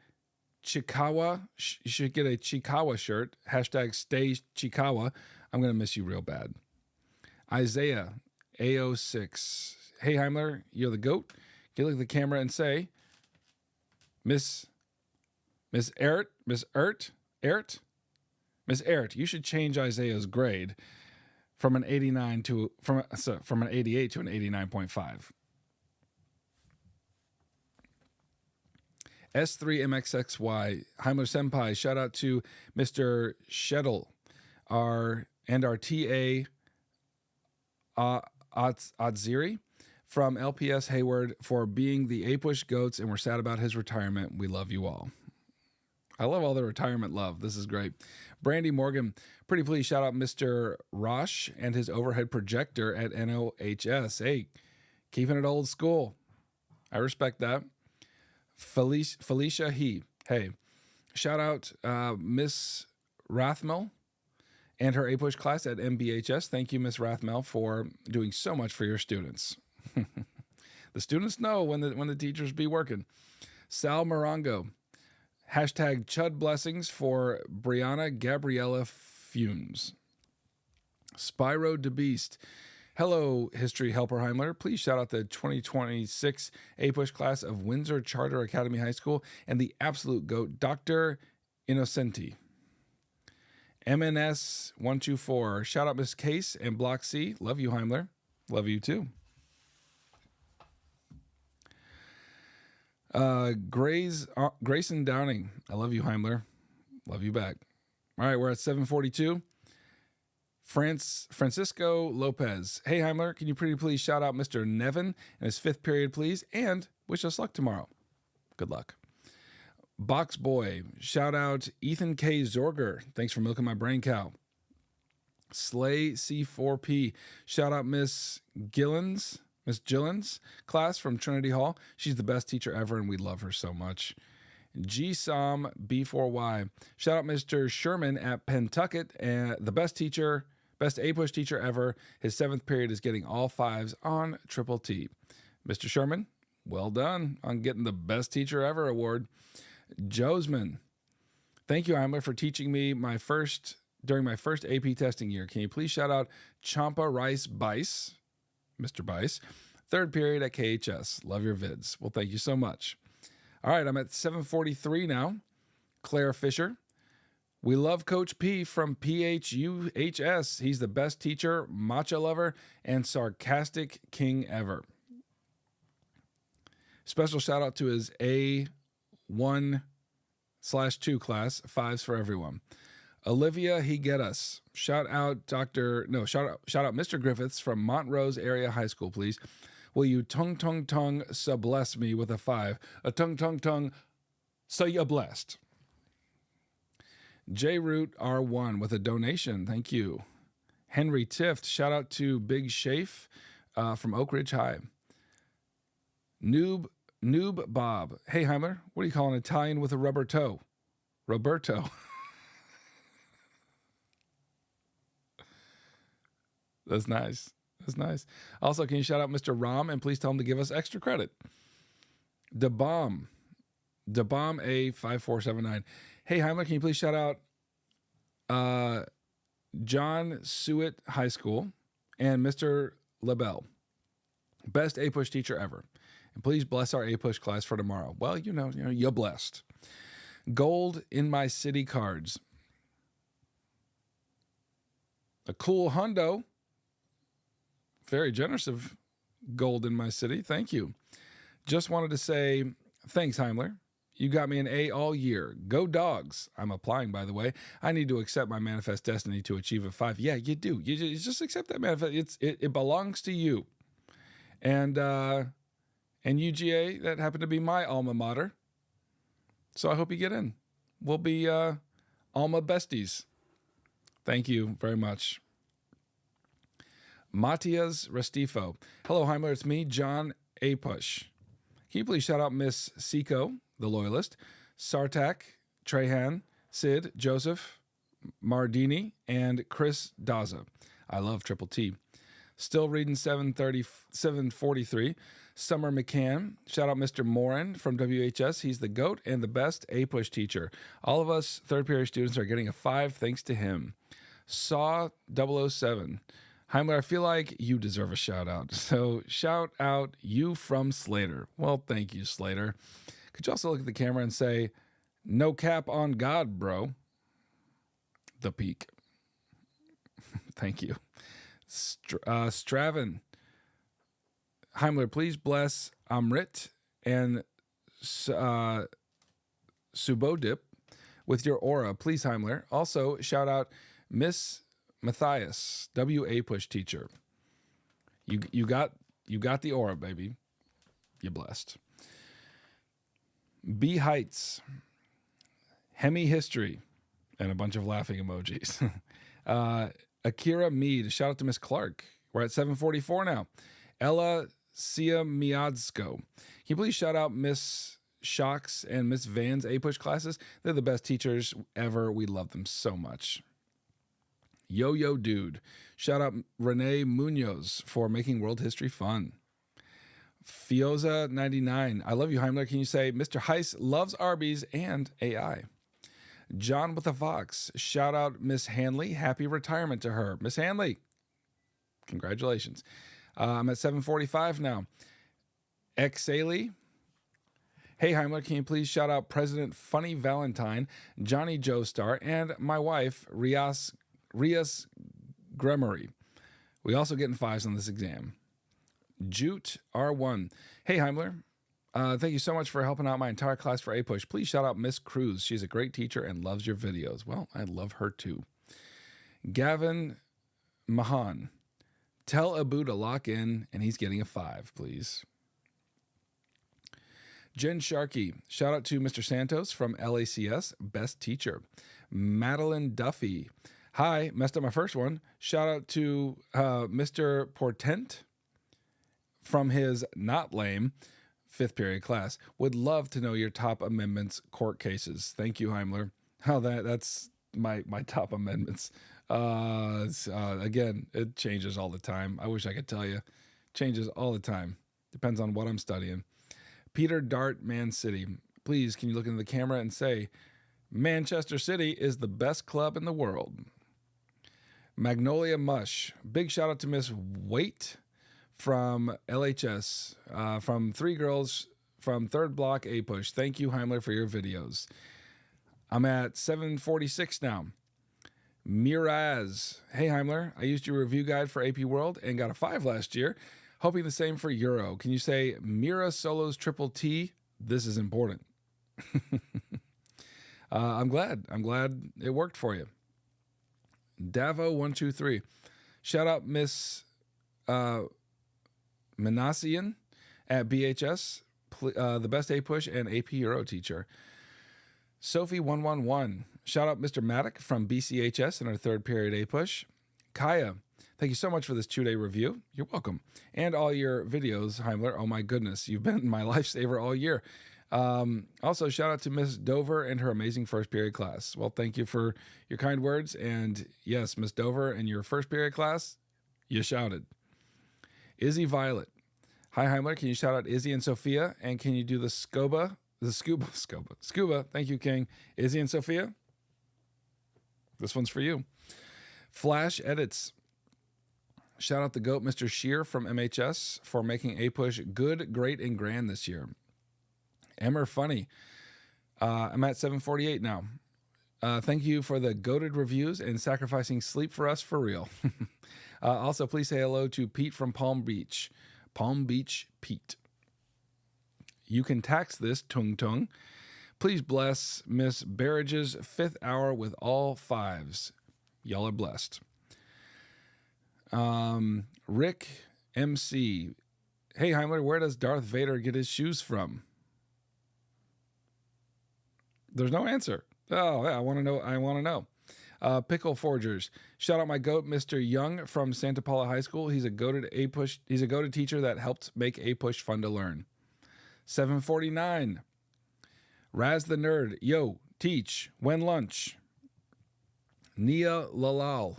A: Chikawa. You should get a Chikawa shirt. Hashtag stay Chikawa. I'm going to miss you real bad. Isaiah, AO6. Hey, Heimler, you're the GOAT. Can you look at the camera and say, Miss Ert, you should change Isaiah's grade from an 89 to from an 88 to an 89.5. S3MXXY, Heimler Senpai, shout out to Mr. Shettle, our TA Odziri from LPS Hayward for being the APUSH goats, and we're sad about his retirement. We love you all. I love all the retirement love. This is great. Brandy Morgan, pretty please shout out Mr. Rosh and his overhead projector at NOHS. Hey, keeping it old school. I respect that. Felicia He. Hey, shout out Miss Rathmel and her APUSH class at MBHS. Thank you, Miss Rathmel, for doing so much for your students. The students know when the teachers be working. Sal Morongo. Hashtag Chud Blessings for Brianna Gabriella Fumes. Spyro DeBeast. Hello, History Helper Heimler. Please shout out the 2026 APUSH class of Windsor Charter Academy High School and the absolute GOAT, Dr. Innocenti. MNS 124. Shout out Miss Case and Block C. Love you, Heimler. Love you too. Grayson Downing. I love you, Heimler. Love you back. All right, we're at 742. Francisco Lopez. Hey, Heimler, can you pretty please shout out Mr. Nevin and his 5th period, please? And wish us luck tomorrow. Good luck. Box Boy. Shout out Ethan K. Zorger. Thanks for milking my brain cow. Slay C4P. Shout out Miss Gillens class from Trinity Hall. She's the best teacher ever, and we love her so much. GSOM B4Y. Shout out Mr. Sherman at Pentucket, and the best APUSH teacher ever. His 7th period is getting all 5s on Triple T. Mr. Sherman, well done on getting the best teacher ever award. Josman. Thank you, Heimler, for teaching me during my first AP testing year. Can you please shout out Champa Rice Bice, Mr. Bice, 3rd period at KHS. Love your vids. Well, thank you so much. All right, I'm at 7:43 now. Claire Fisher. We love Coach P from PHUHS. He's the best teacher, matcha lover, and sarcastic king ever. Special shout out to his A1/2 class, 5s for everyone. Olivia, he get us. Shout out Mr. Griffiths from Montrose Area High School, please. Will you tongue subless me with a 5? A tongue, so you're blessed. J Root R1 with a donation. Thank you. Henry Tift, shout out to Big Shafe from Oak Ridge High. Noob Bob. Hey, Heimler, what do you call an Italian with a rubber toe? Roberto. That's nice. Also, can you shout out Mr. Rom and please tell him to give us extra credit? DeBomb A5479. Hey, Heimler, can you please shout out John Suet High School and Mr. LaBelle? Best APUSH teacher ever. And please bless our APUSH class for tomorrow. Well, you're blessed. Gold in my city cards. A cool hundo. Very generous of gold in my city. Thank you. Just wanted to say thanks, Heimler. You got me an A all year. Go Dogs. I'm applying, by the way. I need to accept my manifest destiny to achieve a 5. Yeah, you do. You just accept that manifest. It belongs to you. And UGA, that happened to be my alma mater. So I hope you get in. We'll be alma besties. Thank you very much. Matias Restifo. Hello, Heimler. It's me, John APUSH. Can you please shout out Miss Seco, the loyalist, Sartak, Trahan, Sid, Joseph, Mardini, and Chris Daza. I love Triple T. Still reading 743. Summer McCann. Shout out Mr. Morin from WHS. He's the GOAT and the best APUSH teacher. All of us 3rd period students are getting a 5 thanks to him. Saw 007. Heimler, I feel like you deserve a shout out. So shout out you from Slater. Well, thank you, Slater. Could you also look at the camera and say, no cap on God, bro? The peak. Thank you. Straven. Heimler, please bless Amrit and Subodip with your aura. Please, Heimler. Also, shout out Miss Matthias, APUSH teacher. You got the aura, baby. You're blessed. B Heights, Hemi History, and a bunch of laughing emojis. Akira Mead, shout out to Miss Clark. We're at 744 now. Ella Siamiadzko. Can you please shout out Miss Shocks and Miss Van's APUSH classes? They're the best teachers ever. We love them so much. Yo Dude. Shout out Renee Munoz for making world history fun. Fioza 99. I love you, Heimler. Can you say Mr. Heiss loves Arby's and AI? John with a Fox. Shout out Miss Hanley. Happy retirement to her. Miss Hanley, congratulations. I'm at 745 now. Exaley. Hey, Heimler, can you please shout out President Funny Valentine, Johnny Joestar, and my wife, Rias Gremery. We also getting 5s on this exam. Jute R1. Hey, Heimler. Thank you so much for helping out my entire class for APUSH. Please shout out Miss Cruz. She's a great teacher and loves your videos. Well, I love her too. Gavin Mahan. Tell Abu to lock in, and he's getting a 5, please. Jen Sharkey, shout out to Mr. Santos from LACS, best teacher. Madeline Duffy, hi, messed up my first one. Shout out to Mr. Portent from his not lame 5th period class. Would love to know your top amendments court cases. Thank you, Heimler. Oh, that's my top amendments. Again, it changes all the time. I wish I could tell you. Changes all the time. Depends on what I'm studying. Peter Dart, Man City. Please, can you look into the camera and say, Manchester City is the best club in the world. Magnolia Mush. Big shout out to Miss Waite from LHS, from 3 girls from 3rd block APUSH. Thank you, Heimler, for your videos. I'm at 746 now. Miraz. Hey, Heimler. I used your review guide for AP World and got a 5 last year. Hoping the same for Euro. Can you say Mira Solos Triple T? This is important. I'm glad it worked for you. Davo123. Shout out Miss Manassian at BHS, the best APUSH and AP Euro teacher. Sophie111. Shout out Mr. Maddock from BCHS in our 3rd period APUSH. Kaya, thank you so much for this 2-day review. You're welcome. And all your videos, Heimler. Oh my goodness, you've been my lifesaver all year. Also, shout out to Miss Dover and her amazing 1st period class. Well, thank you for your kind words. And yes, Miss Dover and your 1st period class, you shouted. Izzy Violet. Hi, Heimler. Can you shout out Izzy and Sophia? And can you do the scuba? Scuba. Thank you, King. Izzy and Sophia. This one's for you. Flash Edits. Shout out the GOAT, Mr. Shear from MHS, for making APUSH good, great, and grand this year. Emmer Funny. I'm at 748 now. Thank you for the goated reviews and sacrificing sleep for us for real. Also, please say hello to Pete from Palm Beach. Palm Beach Pete. You can tax this, Tung Tung. Please bless Miss Barrage's 5th hour with all 5s. Y'all are blessed. Rick MC. Hey, Heimler, where does Darth Vader get his shoes from? There's no answer. Oh, yeah, I want to know. Pickle Forgers. Shout out my GOAT, Mr. Young from Santa Paula High School. He's a goated APUSH. He's a goated teacher that helped make APUSH fun to learn. 749. Raz the Nerd. Yo, teach. When lunch? Nia Lalal.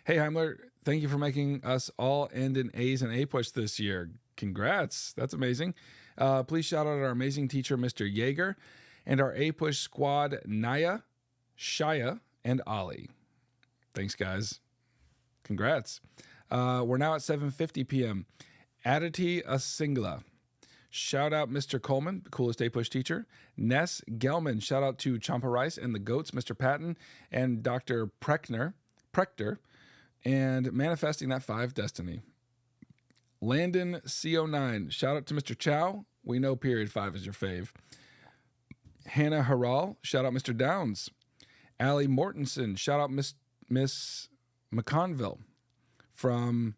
A: Hey, Heimler, thank you for making us all end in A's and APUSH this year. Congrats. That's amazing. Please shout out our amazing teacher, Mr. Yeager, and our APUSH squad, Naya, Shaya, and Ali. Thanks, guys. Congrats. We're now at 7:50 p.m. Aditi Asingla. Shout out Mr. Coleman, the coolest APUSH teacher. Ness Gelman. Shout out to Champa Rice and the GOATs, Mr. Patton and Dr. Prechter, and manifesting that 5 destiny. Landon CO9. Shout out to Mr. Chow. We know period 5 is your fave. Hannah Harral. Shout out Mr. Downs. Allie Mortensen. Shout out Miss McConville from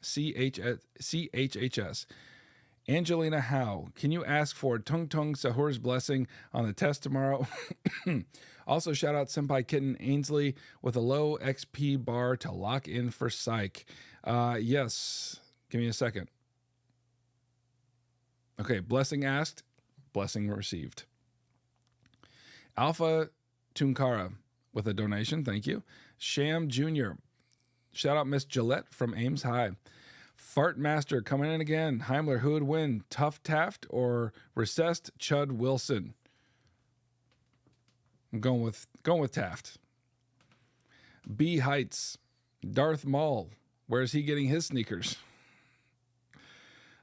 A: CHHS. Angelina Howe, can you ask for Tung Tung Sahur's blessing on the test tomorrow? Also, shout out Senpai Kitten Ainsley with a low XP bar to lock in for psych. Yes, give me a second. Okay, blessing asked, blessing received. Alpha Tunkara with a donation, thank you. Sham Jr., shout out Miss Gillette from Ames High. Fart Master coming in again. Heimler, who would win? Tough Taft or recessed Chud Wilson? I'm going with Taft. B Heights. Darth Maul. Where's he getting his sneakers?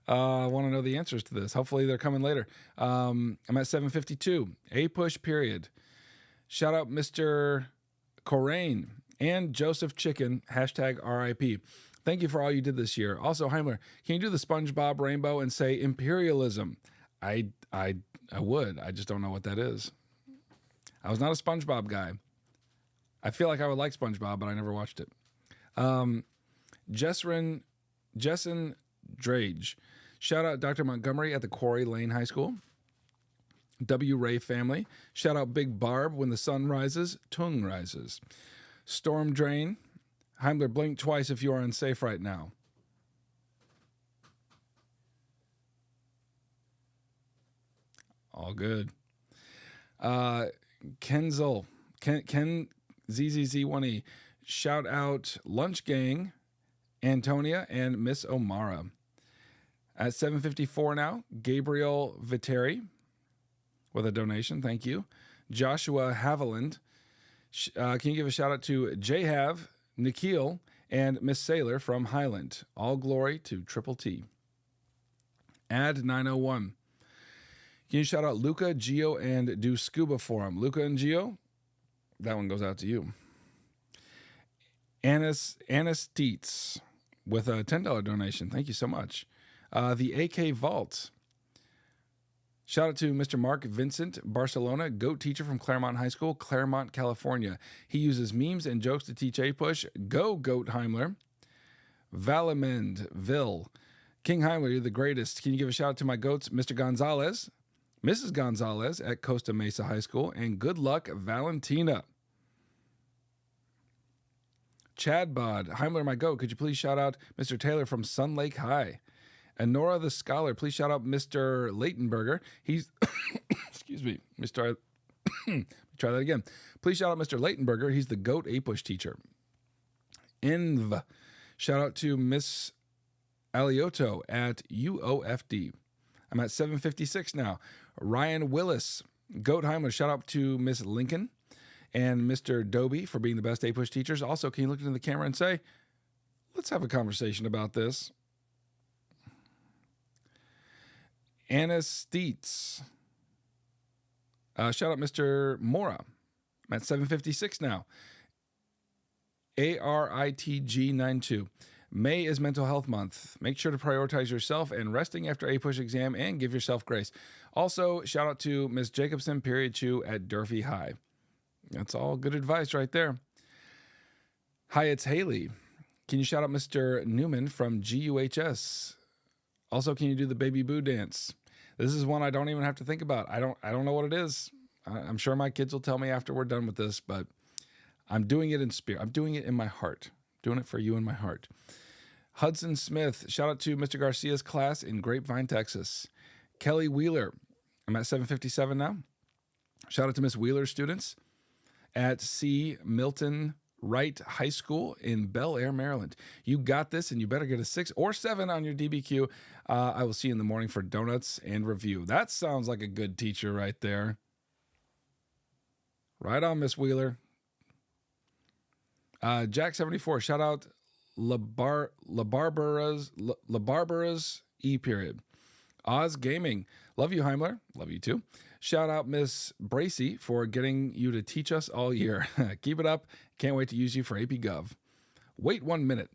A: I want to know the answers to this. Hopefully they're coming later. I'm at 7:52. APUSH period. Shout out Mr. Corain and Joseph Chicken. Hashtag RIP. Thank you for all you did this year. Also, Heimler, can you do the SpongeBob rainbow and say Imperialism? I would. I just don't know what that is. I was not a SpongeBob guy. I feel like I would like SpongeBob, but I never watched it. Jessen Drage. Shout out Dr. Montgomery at the Quarry Lane High School. W. Ray family. Shout out Big Barb. When the sun rises, tongue rises. Storm Drain. Heimler, blink twice if you are unsafe right now. All good. Kenzel. Ken ZZZ1E. Shout out Lunch Gang, Antonia, and Miss O'Mara. At 7:54 now, Gabriel Viteri with a donation. Thank you. Joshua Haviland. Can you give a shout out to J-Hav, Nikhil, and Miss Sailor from Highland? All glory to Triple T. Add 901. Can you shout out Luca, Gio, and do scuba for him? Luca and Gio, that one goes out to you. Annis Dietz with a $10 donation. Thank you so much. The AK Vault. Shout out to Mr. Mark Vincent, Barcelona, GOAT teacher from Claremont High School, Claremont, California. He uses memes and jokes to teach APUSH. Go, GOAT Heimler. Valamend, Vil. King Heimler, you're the greatest. Can you give a shout out to my GOATs, Mr. Gonzalez, Mrs. Gonzalez at Costa Mesa High School, and good luck, Valentina. Chad Bod, Heimler, my GOAT. Could you please shout out Mr. Taylor from Sun Lake High? And Nora the Scholar, please shout out Mr. Leightonberger. He's, excuse me, Mr. Try that again. Please shout out Mr. Leightonberger. He's the GOAT APUSH teacher. Inv, shout out to Miss Alioto at UOFD. I'm at 7:56 now. Ryan Willis, GOAT Heimler, shout out to Miss Lincoln and Mr. Doby for being the best APUSH teachers. Also, can you look into the camera and say, let's have a conversation about this? Annis Dietz. Shout out Mr. Mora. I'm at 7:56 now. ARITG92. May is Mental Health Month. Make sure to prioritize yourself and resting after APUSH exam and give yourself grace. Also, shout out to Miss Jacobson, period 2 at Durfee High. That's all good advice right there. Hi, it's Haley. Can you shout out Mr. Newman from GUHS? Also, can you do the Baby Boo dance? This is one I don't even have to think about. I don't know what it is. I'm sure my kids will tell me after we're done with this, but I'm doing it in spirit. I'm doing it in my heart. Doing it for you in my heart. Hudson Smith, shout out to Mr. Garcia's class in Grapevine, Texas. Kelly Wheeler, I'm at 7:57 now. Shout out to Miss Wheeler's students at C. Milton Wright High School in Bel Air, Maryland. You got this, and you better get a 6 or 7 on your DBQ. I will see you in the morning for donuts and review. That sounds like a good teacher right there. Right on, Miss Wheeler. Jack74, shout out LaBarbara's E period. Oz Gaming, love you, Heimler. Love you too. Shout out Miss Bracy for getting you to teach us all year. Keep it up. Can't wait to use you for AP Gov. Wait 1 minute.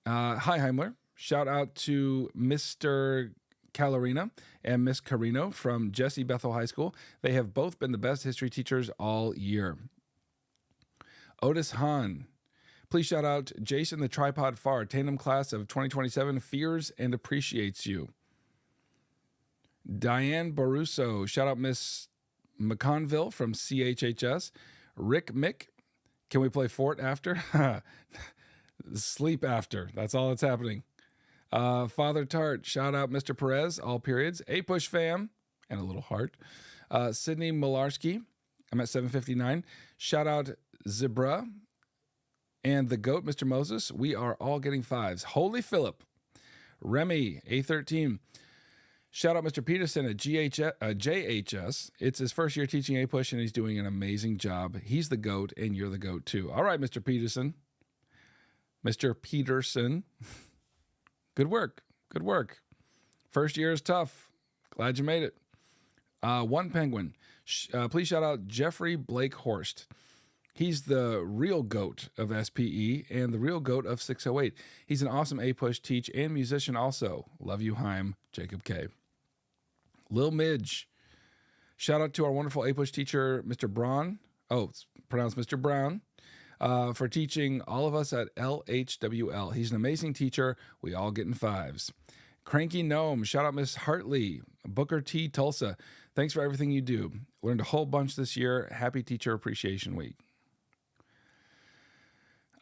A: Hi, Heimler. Shout out to Mr. Calorina and Miss Carino from Jesse Bethel High School. They have both been the best history teachers all year. Otis Hahn. Please shout out Jason the Tripod Far, Tandem Class of 2027, fears and appreciates you. Diane Boruso, shout out Miss McConville from CHHS. Rick Mick, can we play Fort after? Sleep after. That's all that's happening. Father Tart, shout out Mr. Perez, all periods. APUSH fam, and a little heart. Sydney Malarski, I'm at 7:59. Shout out Zebra and the GOAT, Mr. Moses. We are all getting 5s. Holy Philip. Remy, A13. Shout out Mr. Peterson at JHS. It's his first year teaching APUSH, and he's doing an amazing job. He's the GOAT, and you're the GOAT too. All right, Mr. Peterson. Mr. Peterson. Good work. Good work. First year is tough. Glad you made it. One Penguin. Please shout out Jeffrey Blake Horst. He's the real GOAT of SPE and the real GOAT of 608. He's an awesome APUSH teach and musician also. Love you, Heim. Jacob K. Lil Midge. Shout out to our wonderful APUSH teacher, Mr. Braun. Oh, it's pronounced Mr. Brown. For teaching all of us at LHWL. He's an amazing teacher. We all getting 5s. Cranky Gnome, shout out Miss Hartley. Booker T. Tulsa, thanks for everything you do. Learned a whole bunch this year. Happy Teacher Appreciation Week.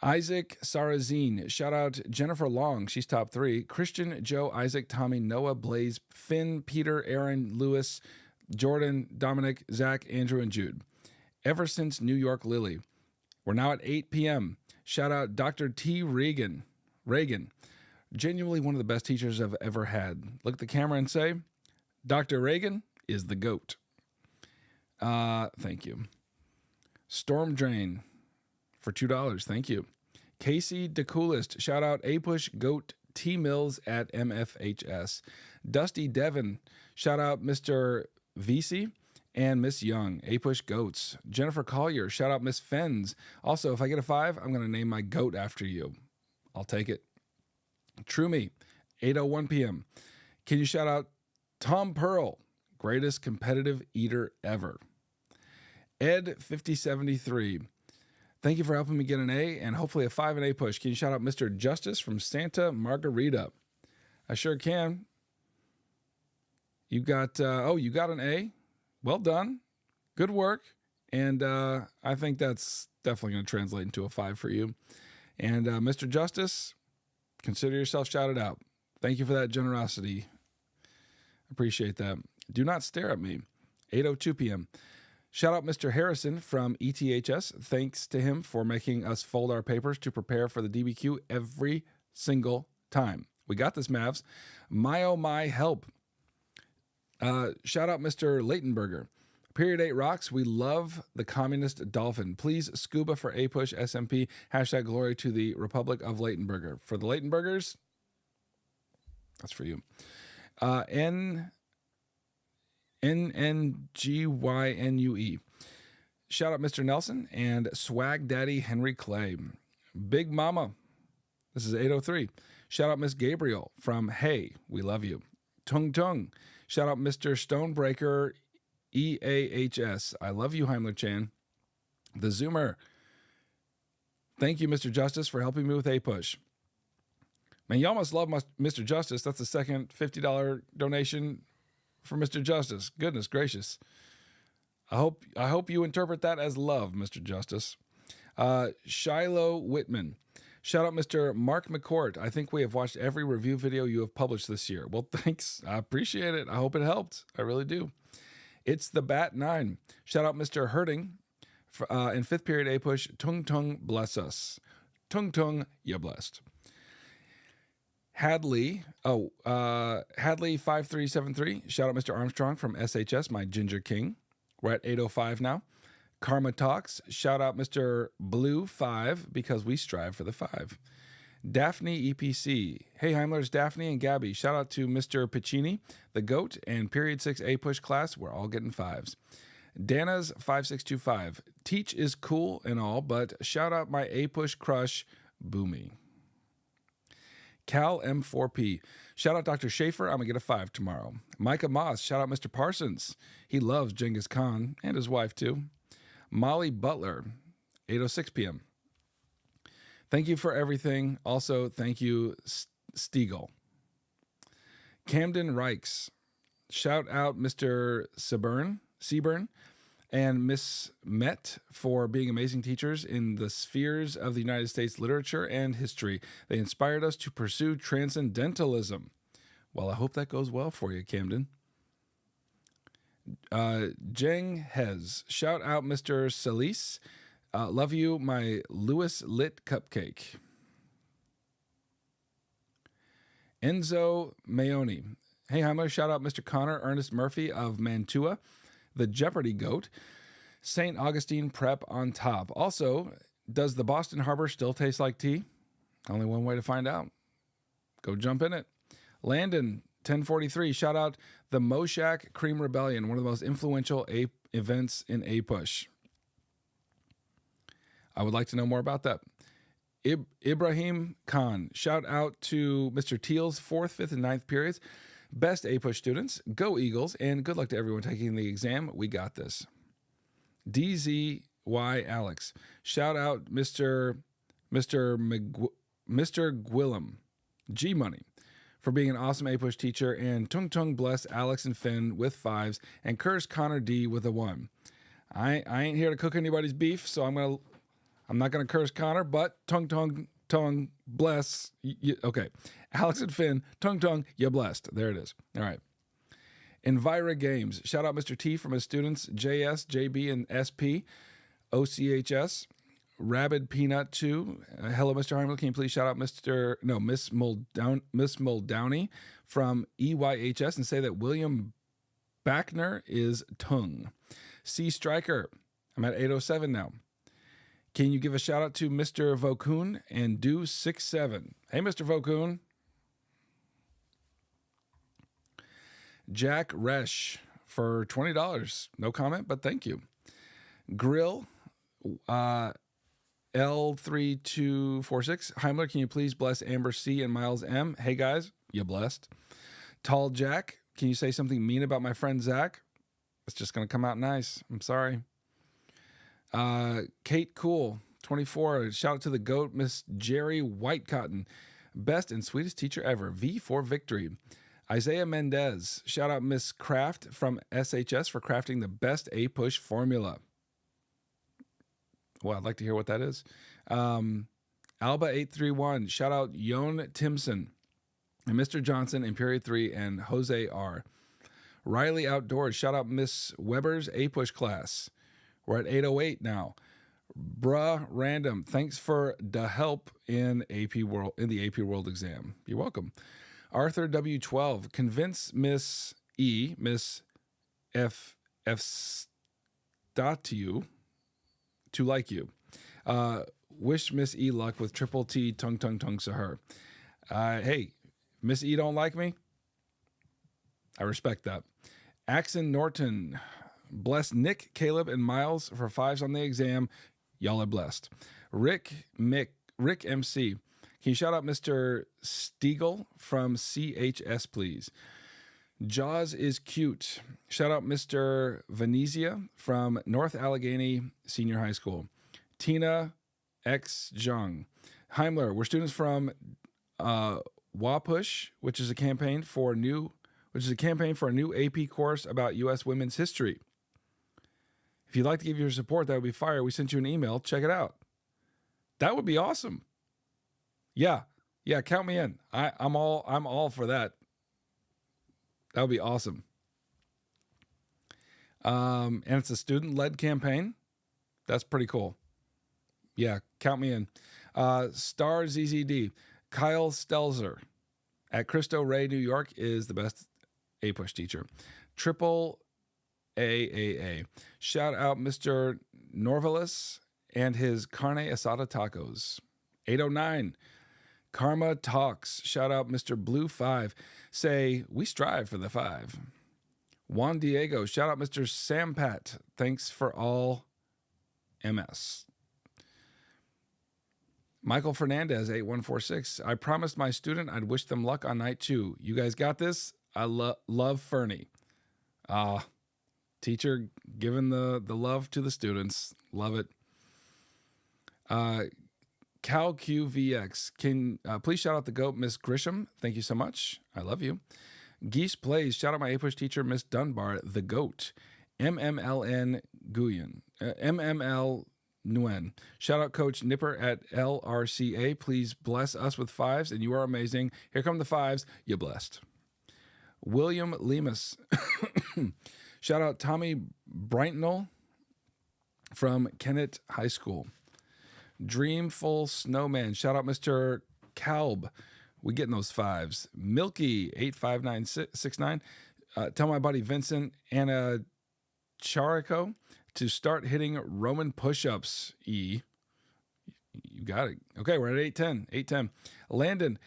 A: Isaac Sarazine, shout out Jennifer Long, she's top 3. Christian, Joe, Isaac, Tommy, Noah, Blaze, Finn, Peter, Aaron, Lewis, Jordan, Dominic, Zach, Andrew, and Jude. Ever since New York Lily. We're now at 8 p.m. Shout out Dr. T. Reagan. Genuinely one of the best teachers I've ever had. Look at the camera and say, Dr. Reagan is the GOAT. Thank you. Storm Drain for $2. Thank you. Casey DeCoolest, shout out APUSH GOAT T Mills at MFHS. Dusty Devon, shout out Mr. VC and Miss Young, APUSH GOATs. Jennifer Collier, shout out Miss Fens. Also, if I get a 5, I'm going to name my goat after you. I'll take it. True Me, 8:01 p.m. Can you shout out Tom Pearl, greatest competitive eater ever. Ed 5073, thank you for helping me get an A and hopefully a 5 in APUSH. Can you shout out Mr. Justice from Santa Margarita? I sure can. You got you got an A. Well done. Good work. And I think that's definitely going to translate into a 5 for you. And Mr. Justice, consider yourself shouted out. Thank you for that generosity. Appreciate that. Do not stare at me. 8:02 p.m. Shout out Mr. Harrison from ETHS. Thanks to him for making us fold our papers to prepare for the DBQ every single time. We got this, Mavs. My oh my help. Shout out Mr. Leightonberger. Period 8 rocks. We love the communist dolphin. Please scuba for APUSH SMP. Hashtag glory to the Republic of Leightonberger. For the Leightonbergers, that's for you. NNGYNUE. Shout out Mr. Nelson and Swag Daddy Henry Clay. Big Mama. This is 8:03. Shout out Miss Gabriel from Hey, we love you. Tung Tung. Shout out Mr. Stonebreaker EAHS. I love you, Heimler Chan. The Zoomer. Thank you, Mr. Justice, for helping me with APUSH. Man, y'all must love Mr. Justice. That's the second $50 donation for Mr. Justice. Goodness gracious. I hope you interpret that as love, Mr. Justice. Shiloh Whitman. Shout out Mr. Mark McCourt. I think we have watched every review video you have published this year. Well, thanks. I appreciate it. I hope it helped. I really do. It's the Bat 9. Shout out Mr. Herding. In 5th period APUSH, Tung Tung bless us. Tung Tung, you're blessed. Hadley 5373. Shout out Mr. Armstrong from SHS, my Ginger King. We're at 8:05 now. Karma Talks. Shout out Mr. Blue 5 because we strive for the 5. Daphne EPC. Hey Heimlers, Daphne and Gabby. Shout out to Mr. Piccini, the GOAT, and period 6 APUSH class. We're all getting 5s. Dana's 5625. Teach is cool and all, but shout out my APUSH crush, Boomy. Cal M4P. Shout out Dr. Schaefer. I'm going to get a 5 tomorrow. Micah Moss. Shout out Mr. Parsons. He loves Genghis Khan and his wife too. Molly Butler. 8:06 p.m. Thank you for everything. Also, thank you, Stiegel. Camden Reichs. Shout out Mr. Seaburn and Miss Met for being amazing teachers in the spheres of the United States literature and history. They inspired us to pursue transcendentalism. Well, I hope that goes well for you, Camden. Jeng Hez. Shout out Mr. Solis. Love you, my Lewis Lit Cupcake. Enzo Mayoni. Hey, Heimler. Shout out Mr. Connor Ernest Murphy of Mantua, the Jeopardy GOAT. St. Augustine Prep on top. Also, does the Boston Harbor still taste like tea? Only one way to find out. Go jump in it. Landon 1043. Shout out the Moshak Cream Rebellion, one of the most influential events in APUSH. I would like to know more about that. Ibrahim Khan. Shout out to Mr. Teal's 4th, 5th, and 9th periods. Best APUSH students. Go Eagles. And good luck to everyone taking the exam. We got this. DZY Alex. Shout out Mr. Gwillem. G Money. for being an awesome APUSH teacher, and Tung Tung bless Alex and Finn with 5s, and curse Connor D with a 1. I ain't here to cook anybody's beef, so I'm not gonna curse Connor, but Tung bless. Okay, Alex and Finn, Tung, you blessed. There it is. All right. Envira Games. Shout out Mr. T from his students, JS, JB, and SP, OCHS. Rabid Peanut 2. Hello, Mr. Heimel. Can you please shout out Miss Muldowney from EYHS and say that William Backner is Tung. C Striker. I'm at 807 now. Can you give a shout out to Mr. Vokun and do 67? Hey, Mr. Vokun. Jack Resch for $20. No comment, but thank you. Grill. L3246. Heimler, can you please bless Amber C and Miles M? Hey guys, you blessed. Tall Jack, can you say something mean about my friend Zach? It's just going to come out nice. I'm sorry. Kate Cool, 24. Shout out to the GOAT, Miss Jerry Whitecotton. Best and sweetest teacher ever. V for victory. Isaiah Mendez. Shout out Miss Kraft from SHS for crafting the best APUSH formula. Well, I'd like to hear what that is. Alba831. Shout out Yon Timson and Mr. Johnson in period 3 and Jose R. Riley Outdoors. Shout out Miss Weber's APUSH class. We're at 808 now. Bruh Random. Thanks for the help in the AP World exam. You're welcome. Arthur W12. Convince Miss E, Miss F Statu to like you. Wish Miss E luck with triple T tung to her. Hey, Miss E don't like me? I respect that. Axon Norton. Bless Nick, Caleb, and Miles for 5s on the exam. Y'all are blessed. Rick MC. Can you shout out Mr. Stiegel from CHS, please? Jaws is cute. Shout out Mr. Venezia from North Allegheny Senior High School. Tina X. Zhang. Heimler, we're students from WAPUSH, which is a campaign for a new AP course about U.S. women's history. If you'd like to give your support, that would be fire. We sent you an email. Check it out. That would be awesome. Yeah, count me in. I'm all for that. That would be awesome. And it's a student-led campaign. That's pretty cool. Yeah, count me in. Star ZZD. Kyle Stelzer at Cristo Rey, New York is the best APUSH teacher. Triple AAA. Shout out Mr. Norvalis and his carne asada tacos. 809. Karma Talks. Shout out Mr. Blue 5. Say, we strive for the 5. Juan Diego. Shout out Mr. Sampat. Thanks for all MS. Michael Fernandez, 8146. I promised my student I'd wish them luck on night 2. You guys got this? I love Fernie. Teacher giving the love to the students. Love it. CalQVX. Can please shout out the GOAT, Miss Grisham. Thank you so much. I love you. Geese Plays. Shout out my APUSH teacher, Miss Dunbar, the GOAT. MMLN Guyen. MML Nguyen. Shout out Coach Nipper at LRCA. Please bless us with 5s, and you are amazing. Here come the 5s. You're blessed. William Lemus. Shout out Tommy Brightnell from Kennett High School. Dreamful Snowman. Shout out Mr. Kalb. We getting those 5s. Milky 85969. Tell my buddy Vincent Anna Charico to start hitting Roman push-ups. E. You got it. Okay, we're at 810. Landon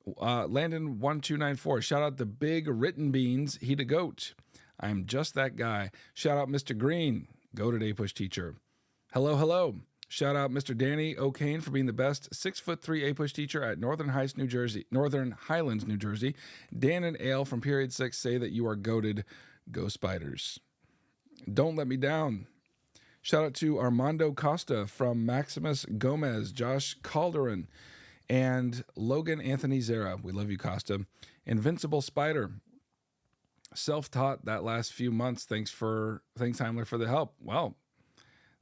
A: 1294. Shout out the big written beans. He the GOAT. I'm just that guy. Shout out Mr. Green. Goated APUSH teacher. Hello. Shout out Mr. Danny O'Kane for being the best 6'3" APUSH teacher at Northern Highlands, New Jersey. Dan and Ale from period 6 say that you are goated. Go Spiders. Don't let me down. Shout out to Armando Costa from Maximus Gomez, Josh Calderon, And Logan Anthony Zera, we love you, Costa. Invincible Spider, self-taught that last few months. Thanks, Heimler, for the help. Well,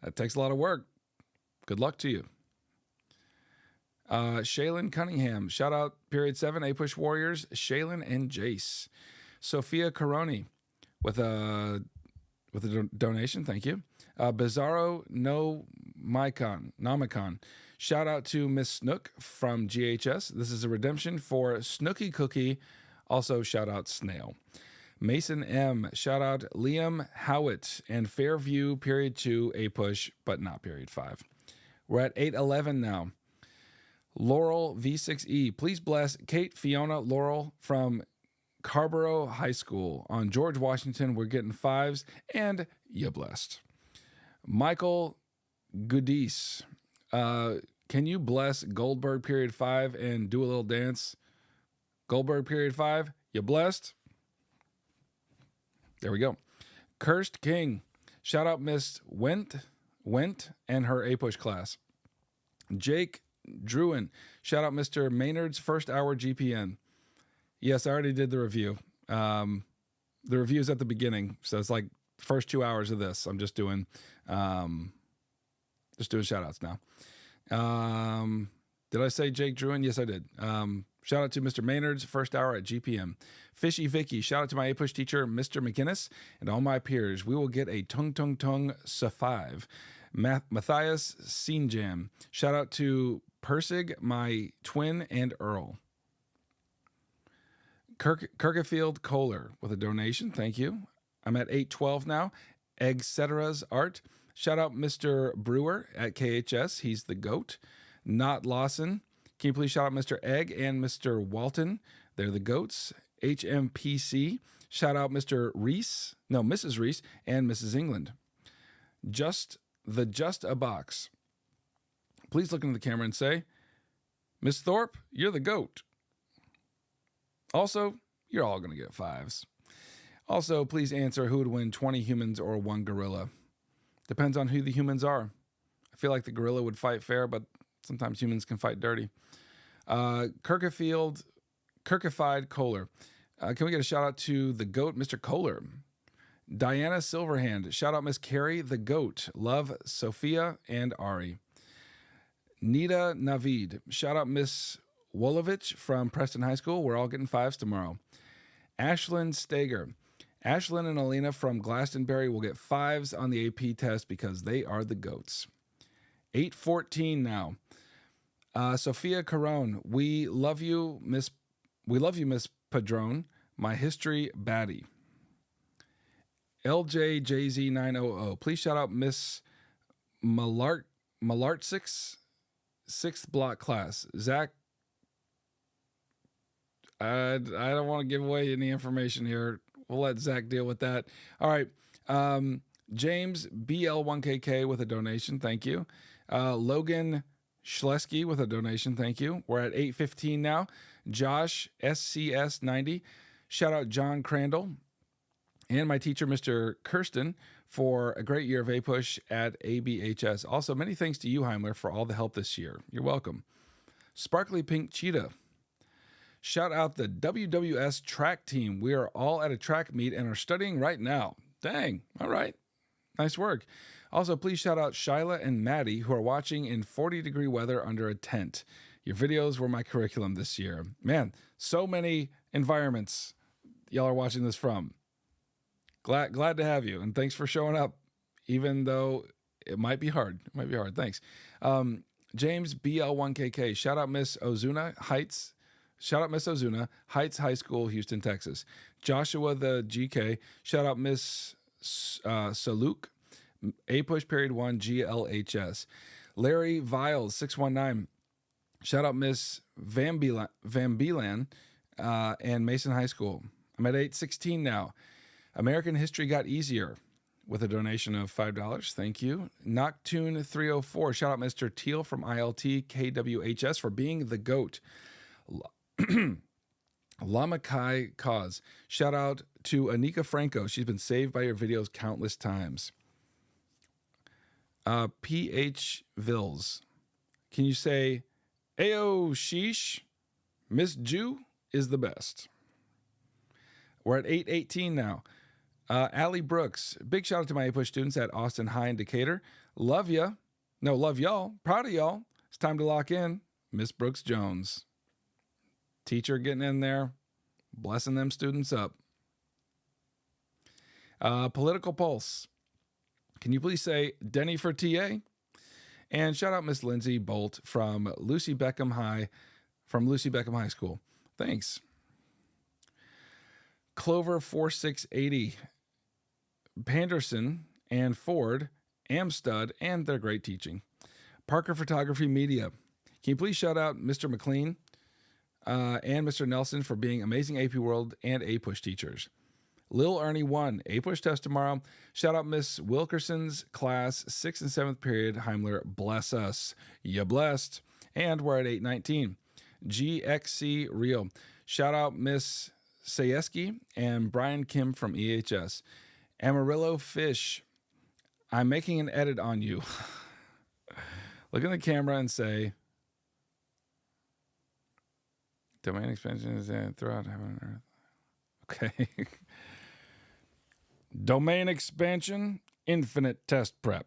A: that takes a lot of work. Good luck to you. Shaylin Cunningham, shout out period 7, APUSH Warriors, Shaylin and Jace. Sophia Caroni with a donation, thank you. Bizarro Namicon, shout out to Miss Snook from GHS. This is a redemption for Snooky Cookie. Also shout out Snail. Mason M, shout out Liam Howitt and Fairview period 2, APUSH, but not period 5. We're at 8:11 now. Laurel V6E, please bless Kate, Fiona, Laurel from Carborough High School on George Washington. We're getting 5s, and you're blessed. Michael Goodies, can you bless Goldberg period 5 and do a little dance? Goldberg period 5, you blessed? There we go. Cursed King, shout out Miss Went and her APUSH class. Jake Druin, shout out Mr. Maynard's first hour GPN. Yes, I already did the review. The review's at the beginning, so it's like first 2 hours of this. I'm just doing shout outs now. Did I say Jake Druin? Yes, I did. Shout out to Mr. Maynard's first hour at GPM. Fishy Vicky, shout out to my APUSH teacher, Mr. McInnes, and all my peers. We will get a tung Sa5. Matthias Seenjam, shout out to Persig, my twin, and Earl. Kirkefield Kohler with a donation, thank you. I'm at 8:12 now. Etcetera's Art, shout out Mr. Brewer at KHS, he's the GOAT. Not Lawson, can you please shout out Mr. Egg and Mr. Walton, they're the GOATs. HMPC, shout out Mrs. Reese and Mrs. England. Just a Box, please look into the camera and say, Miss Thorpe, you're the GOAT. Also, you're all going to get 5s. Also, please answer who would win 20 humans or 1 gorilla. Depends on who the humans are. I feel like the gorilla would fight fair, but sometimes humans can fight dirty. Kirkified Kohler. Can we get a shout out to the GOAT, Mr. Kohler? Diana Silverhand, shout out Miss Carrie, the GOAT. Love Sophia and Ari. Nita Navid, shout out Miss Wolovich from Preston High School. We're all getting 5s tomorrow. Ashlyn Stager. Ashlyn and Alina from Glastonbury will get 5s on the AP test because they are the GOATs. 8:14 now. Sophia Caron, we love you, Miss Padron, my history baddie. LJJZ900, please shout out Miss Malart's 6th block class. Zach, I don't want to give away any information here. We'll let Zach deal with that. All right. James BL1KK with a donation. Thank you. Logan Schlesky with a donation. Thank you. We're at 8:15 now. Josh SCS90. Shout out John Crandall and my teacher, Mr. Kirsten, for a great year of APUSH at ABHS. Also, many thanks to you, Heimler, for all the help this year. You're welcome. Sparkly Pink Cheetah. Shout out the WWS track team. We are all at a track meet and are studying right now. Dang. All right. Nice work. Also, please shout out Shyla and Maddie, who are watching in 40-degree weather under a tent. Your videos were my curriculum this year. Man, so many environments y'all are watching this from. Glad to have you, and thanks for showing up, even though it might be hard. It might be hard. Thanks. James BL1KK. Shout out Miss Ozuna Heights. Shout out Miss Ozuna Heights High School, Houston, Texas. Joshua the GK. Shout out Miss Saluk. APUSH period 1 GLHS. Larry Viles 619. Shout out Miss Van Beelan and Mason High School. I'm at 8:16 now. American History Got Easier with a donation of $5. Thank you. Noctune 304. Shout out Mr. Teal from ILT KWHS for being the GOAT. Lamakai Cause. Shout out to Anika Franco. She's been saved by your videos countless times. PH Vills. Can you say Ayo sheesh, Miss Jew is the best. We're at 8:18 now. Allie Brooks, big shout out to my APUSH students at Austin High and Decatur. Love ya. No, love y'all. Proud of y'all. It's time to lock in. Miss Brooks Jones. Teacher getting in there, blessing them students up. Political Pulse. Can you please say Denny for TA? And shout out Miss Lindsay Bolt from Lucy Beckham High School. Thanks. Clover 4680. Panderson and Ford, Amstud, and their great teaching. Parker Photography Media. Can you please shout out Mr. McLean and Mr. Nelson for being amazing AP World and APUSH teachers. Lil Ernie 1, APUSH test tomorrow. Shout out Miss Wilkerson's class, 6th and 7th period. Heimler, bless us. You blessed. And we're at 8:19. GXC Real. Shout out Miss Sayeski and Brian Kim from EHS. Amarillo Fish, I'm making an edit on you. Look in the camera and say, domain expansion is throughout heaven and earth. Okay. Domain expansion, infinite test prep.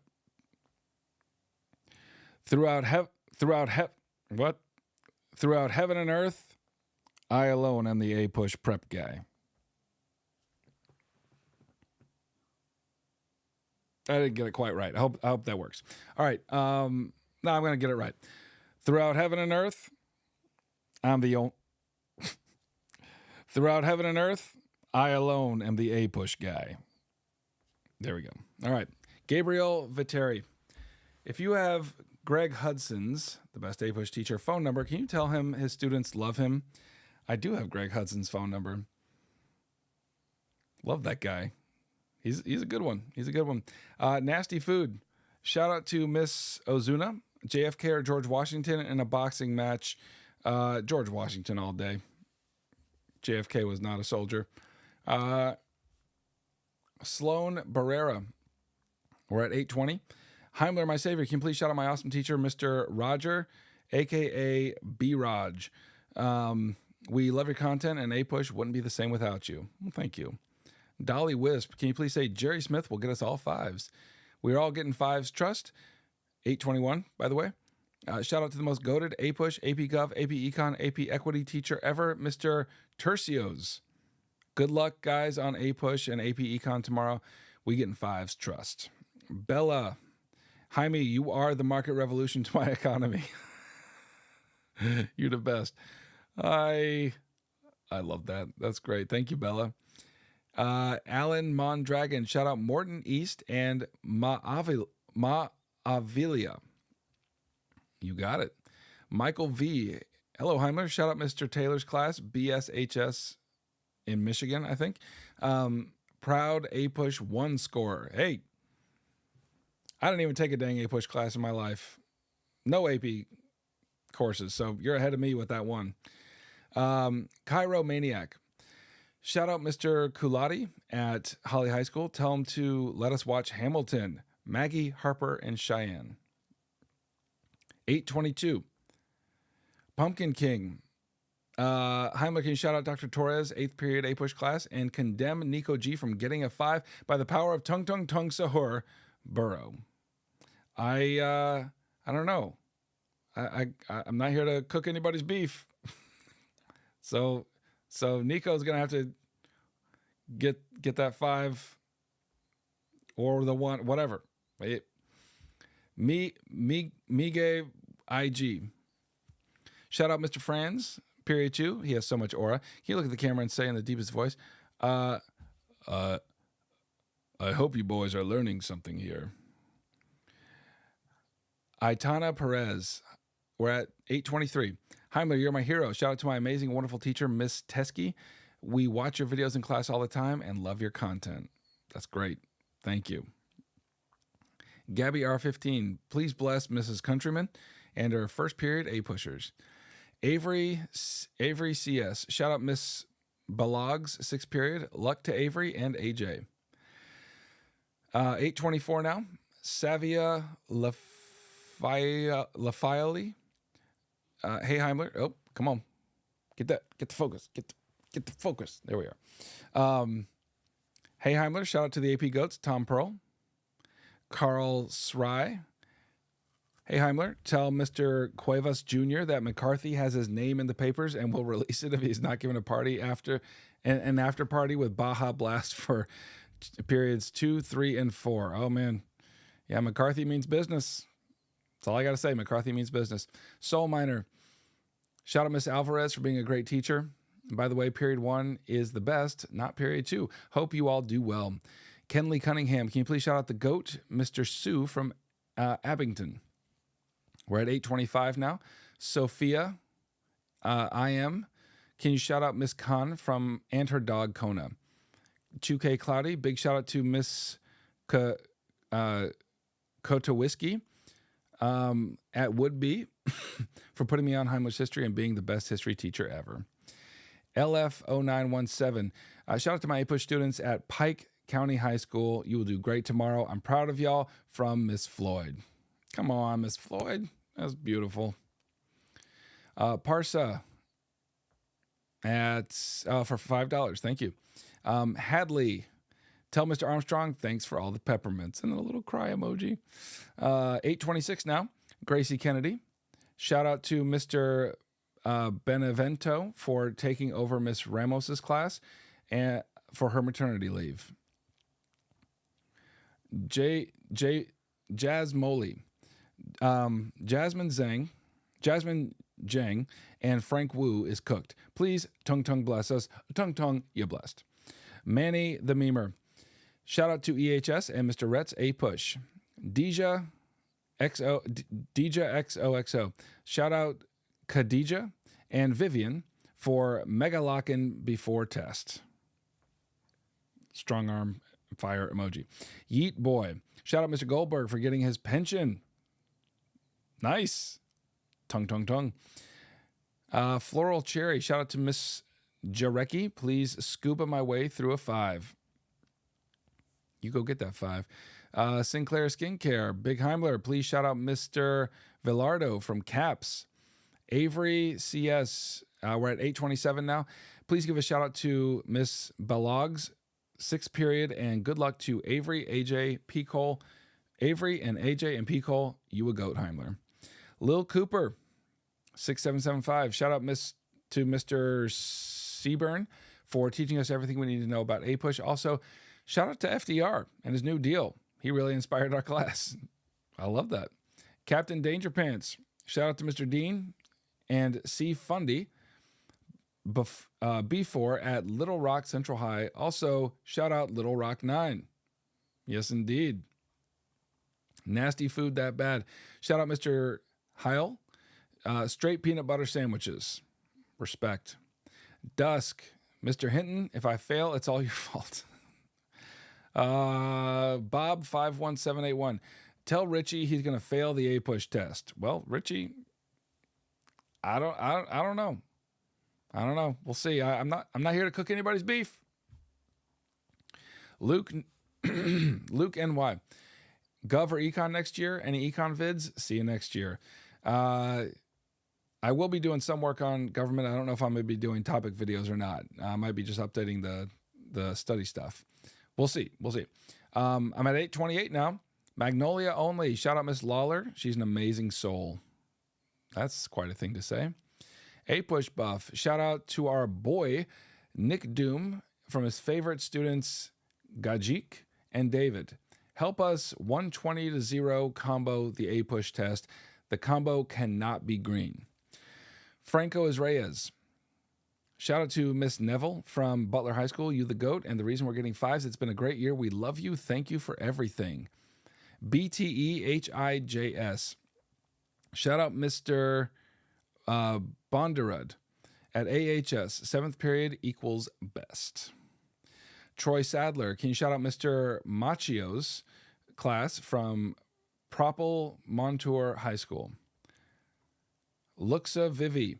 A: Throughout heaven and earth, I alone am the APUSH prep guy. I didn't get it quite right. I hope that works. All right. Now I'm going to get it right. Throughout heaven and earth, Throughout heaven and earth, I alone am the APUSH guy. There we go. All right. Gabriel Viteri. If you have Greg Hudson's, the best APUSH teacher, phone number, can you tell him his students love him? I do have Greg Hudson's phone number. Love that guy. He's a good one. He's a good one. Nasty Food. Shout out to Miss Ozuna, JFK or George Washington in a boxing match. George Washington all day. JFK was not a soldier. Sloan Barrera. We're at 8:20. Heimler, my savior. Can you please shout out my awesome teacher, Mr. Roger, a.k.a. B-Raj. We love your content, and APUSH wouldn't be the same without you. Well, thank you. Dolly Wisp, can you please say Jerry Smith will get us all 5s? We're all getting 5s. Trust. 8:21, by the way. Shout out to the most goated APUSH, AP Gov, AP Econ, AP Equity teacher ever, Mr. Tercios. Good luck, guys, on APUSH and AP Econ tomorrow. We getting 5s. Trust. Bella, Jaime, you are the market revolution to my economy. You're the best. I love that. That's great. Thank you, Bella. Alan Mondragon, shout out Morton East and Ma'avilia. You got it. Michael V. Hello, Heimler. Shout out Mr. Taylor's class, BSHS in Michigan, I think. Proud APUSH 1 scorer. Hey, I didn't even take a dang APUSH class in my life. No AP courses, so you're ahead of me with that one. Cairo Maniac. Shout out Mr. Kulati at Holly High School. Tell him to let us watch Hamilton, Maggie, Harper, and Cheyenne. 8:22. Pumpkin King. Heimler, can you shout out Dr. Torres, 8th period APUSH class, and condemn Nico G from getting a 5 by the power of Tung Tung Tung Sahur Burrow. I don't know. I'm not here to cook anybody's beef. So Nico's gonna have to get that 5 or the 1, whatever. Me gave IG. Shout out Mr. Franz, period 2. He has so much aura. Can you look at the camera and say in the deepest voice, I hope you boys are learning something here. Aitana Perez. We're at 8:23. Heimler, you're my hero. Shout out to my amazing, wonderful teacher, Miss Teskey. We watch your videos in class all the time and love your content. That's great. Thank you. Gabby R15, please bless Mrs. Countryman and her first period APUSHers. Avery CS, shout out Miss Balog's 6th period. Luck to Avery and AJ. 8:24 now. Savia Lafaili. Hey Heimler. Oh, come on. Get the focus. Get the focus. There we are. Hey Heimler. Shout out to the AP Goats. Tom Pearl. Carl Sry. Hey Heimler. Tell Mr. Cuevas Jr. that McCarthy has his name in the papers and will release it if he's not giving a party after an after party with Baja Blast for periods 2, 3, and 4. Oh man. Yeah, McCarthy means business. That's all I got to say. McCarthy means business. Soul Miner. Shout out Miss Alvarez for being a great teacher. And by the way, period 1 is the best, not period 2. Hope you all do well. Kenley Cunningham, can you please shout out the GOAT, Mr. Sue from Abington? We're at 8:25 now. Sophia, I am. Can you shout out Miss Khan from and her dog Kona? 2K Cloudy, big shout out to Miss Kotowiski at Woodby for putting me on Heimlich history and being the best history teacher ever. LF0917, shout out to my APUSH students at Pike County High School. You will do great tomorrow. I'm proud of y'all, from Miss Floyd. Come on, Miss Floyd. That's beautiful. Parsa at for $5. Thank you. Hadley, tell Mr. Armstrong thanks for all the peppermints, and a little cry emoji. 8:26 now. Gracie Kennedy, shout out to Mr. Benevento for taking over Miss Ramos's class and for her maternity leave. Jazz Moley, Jasmine Jang and Frank Wu is cooked. Please, tung tung bless us. Tung tung, you blessed. Manny the Memer, shout out to EHS and Mr. Retz APUSH. Deja XOXO, shout out Khadija and Vivian for mega locking before test. Strong arm fire emoji. Yeet boy, shout out Mr. Goldberg for getting his pension. Nice. Tung tung tung. Floral Cherry, shout out to Miss Jarecki. Please scuba my way through a 5. You go get that 5. Sinclair Skincare, Big Heimler, please shout out Mr. Villardo from CAPS. Avery CS, we're at 8:27 now. Please give a shout out to Miss Balog's 6th period, and good luck to Avery, AJ, P. Cole. Avery and AJ and P. Cole, you a goat, Heimler. Lil Cooper, 6775, shout out to Mr. Seaburn for teaching us everything we need to know about APUSH. Also, shout out to FDR and his new deal. He really inspired our class. I love that. Captain Danger Pants, shout out to Mr. Dean and C. Fundy B4 at Little Rock Central High. Also, shout out Little Rock 9. Yes, indeed. Nasty food that bad. Shout out Mr. Heil. Straight peanut butter sandwiches. Respect. Dusk. Mr. Hinton, if I fail, it's all your fault. Bob 51781. Tell Richie he's gonna fail the APUSH test. Well, Richie, I don't know. I don't know. We'll see. I'm not here to cook anybody's beef. Luke Luke NY. Gov or Econ next year? Any Econ vids? See you next year. I will be doing some work on government. I don't know if I'm going to be doing topic videos or not. I might be just updating the study stuff. We'll see. I'm at 8:28 now. Magnolia only. Shout out Miss Lawler. She's an amazing soul. That's quite a thing to say. APUSH buff. Shout out to our boy, Nick Doom, from his favorite students, Gajik and David. Help us 120-0 combo the APUSH test. The combo cannot be green. Franco Israez. Shout out to Miss Neville from Butler High School. You the GOAT, and the reason we're getting 5s, it's been a great year. We love you. Thank you for everything. BTEHIJS. Shout out Mr. Bonderud at AHS. 7th period equals best. Troy Sadler. Can you shout out Mr. Machio's class from Propel Montour High School? Luxa Vivi.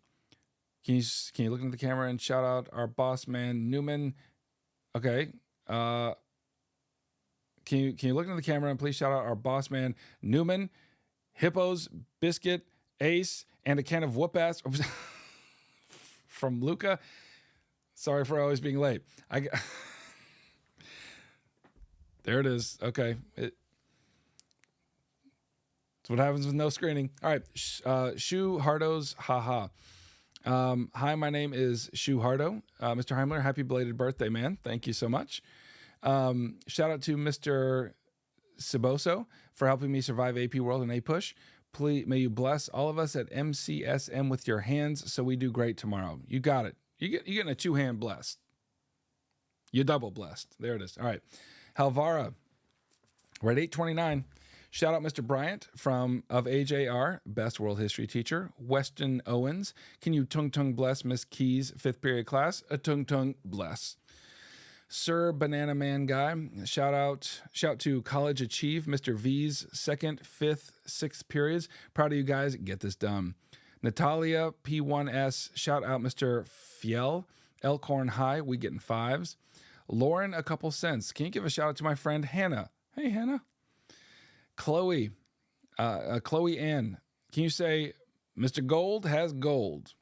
A: Can you look into the camera and shout out our boss man Newman? Okay. Can you look into the camera and please shout out our boss man Newman, Hippos, Biscuit, Ace, and a can of whoop ass from Luca. Sorry for always being late. There it is. Okay. It's what happens with no screening. All right. Shu Hardo's haha. Hi, my name is Shu Hardo. Mr. Heimler, happy belated birthday, man. Thank you so much. Shout out to Mr. Ciboso for helping me survive AP World and APUSH. Please, may you bless all of us at MCSM with your hands so we do great tomorrow. You got it. You're getting a 2-hand blessed. You're double blessed. There it is. All right. Halvara, we're at 8:29. Shout out Mr. Bryant of AJR, best world history teacher. Weston Owens, can you tung bless Miss Key's 5th period class? A tung bless. Sir Banana Man Guy, shout to College Achieve, Mr. V's 2nd, 5th, 6th periods. Proud of you guys. Get this done. Natalia P1S, shout out Mr. Fiel, Elkhorn High. We getting 5s. Lauren, a couple cents. Can you give a shout out to my friend Hannah? Hey, Hannah. Chloe Ann, can you say Mr. Gold has gold?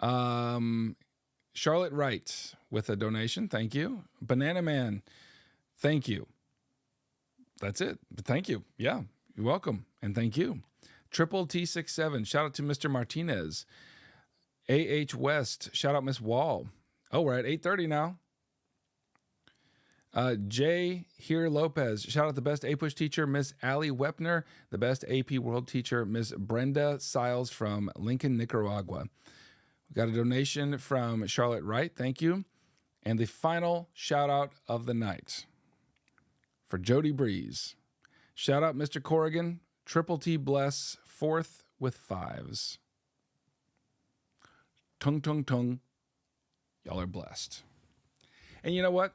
A: Charlotte Wright with a donation. Thank you. Banana Man, thank you. That's it. But thank you. Yeah, you're welcome. And thank you. Triple T67, shout out to Mr. Martinez. AH West, shout out Miss Wall. Oh, we're at 8:30 now. Jay Here Lopez, shout out the best APUSH teacher, Miss Allie Wepner, the best AP World teacher, Miss Brenda Siles from Lincoln, Nicaragua. We got a donation from Charlotte Wright, thank you. And the final shout out of the night for Jody Breeze. Shout out Mr. Corrigan, Triple T bless, 4th with 5s. Tung. Y'all are blessed. And you know what?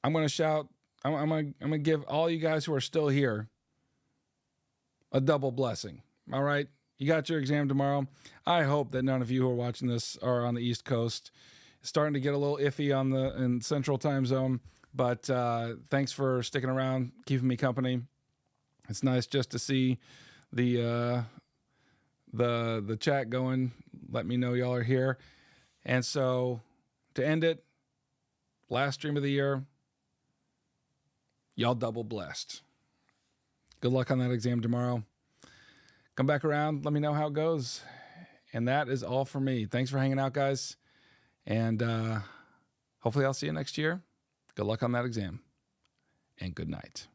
A: I'm going to shout, I'm going to give all you guys who are still here a double blessing. All right? You got your exam tomorrow. I hope that none of you who are watching this are on the East Coast. It's starting to get a little iffy in Central Time Zone, but thanks for sticking around, keeping me company. It's nice just to see the chat going. Let me know y'all are here. And so to end it, last stream of the year, y'all double blessed. Good luck on that exam tomorrow. Come back around. Let me know how it goes. And that is all for me. Thanks for hanging out, guys. And hopefully I'll see you next year. Good luck on that exam. And good night.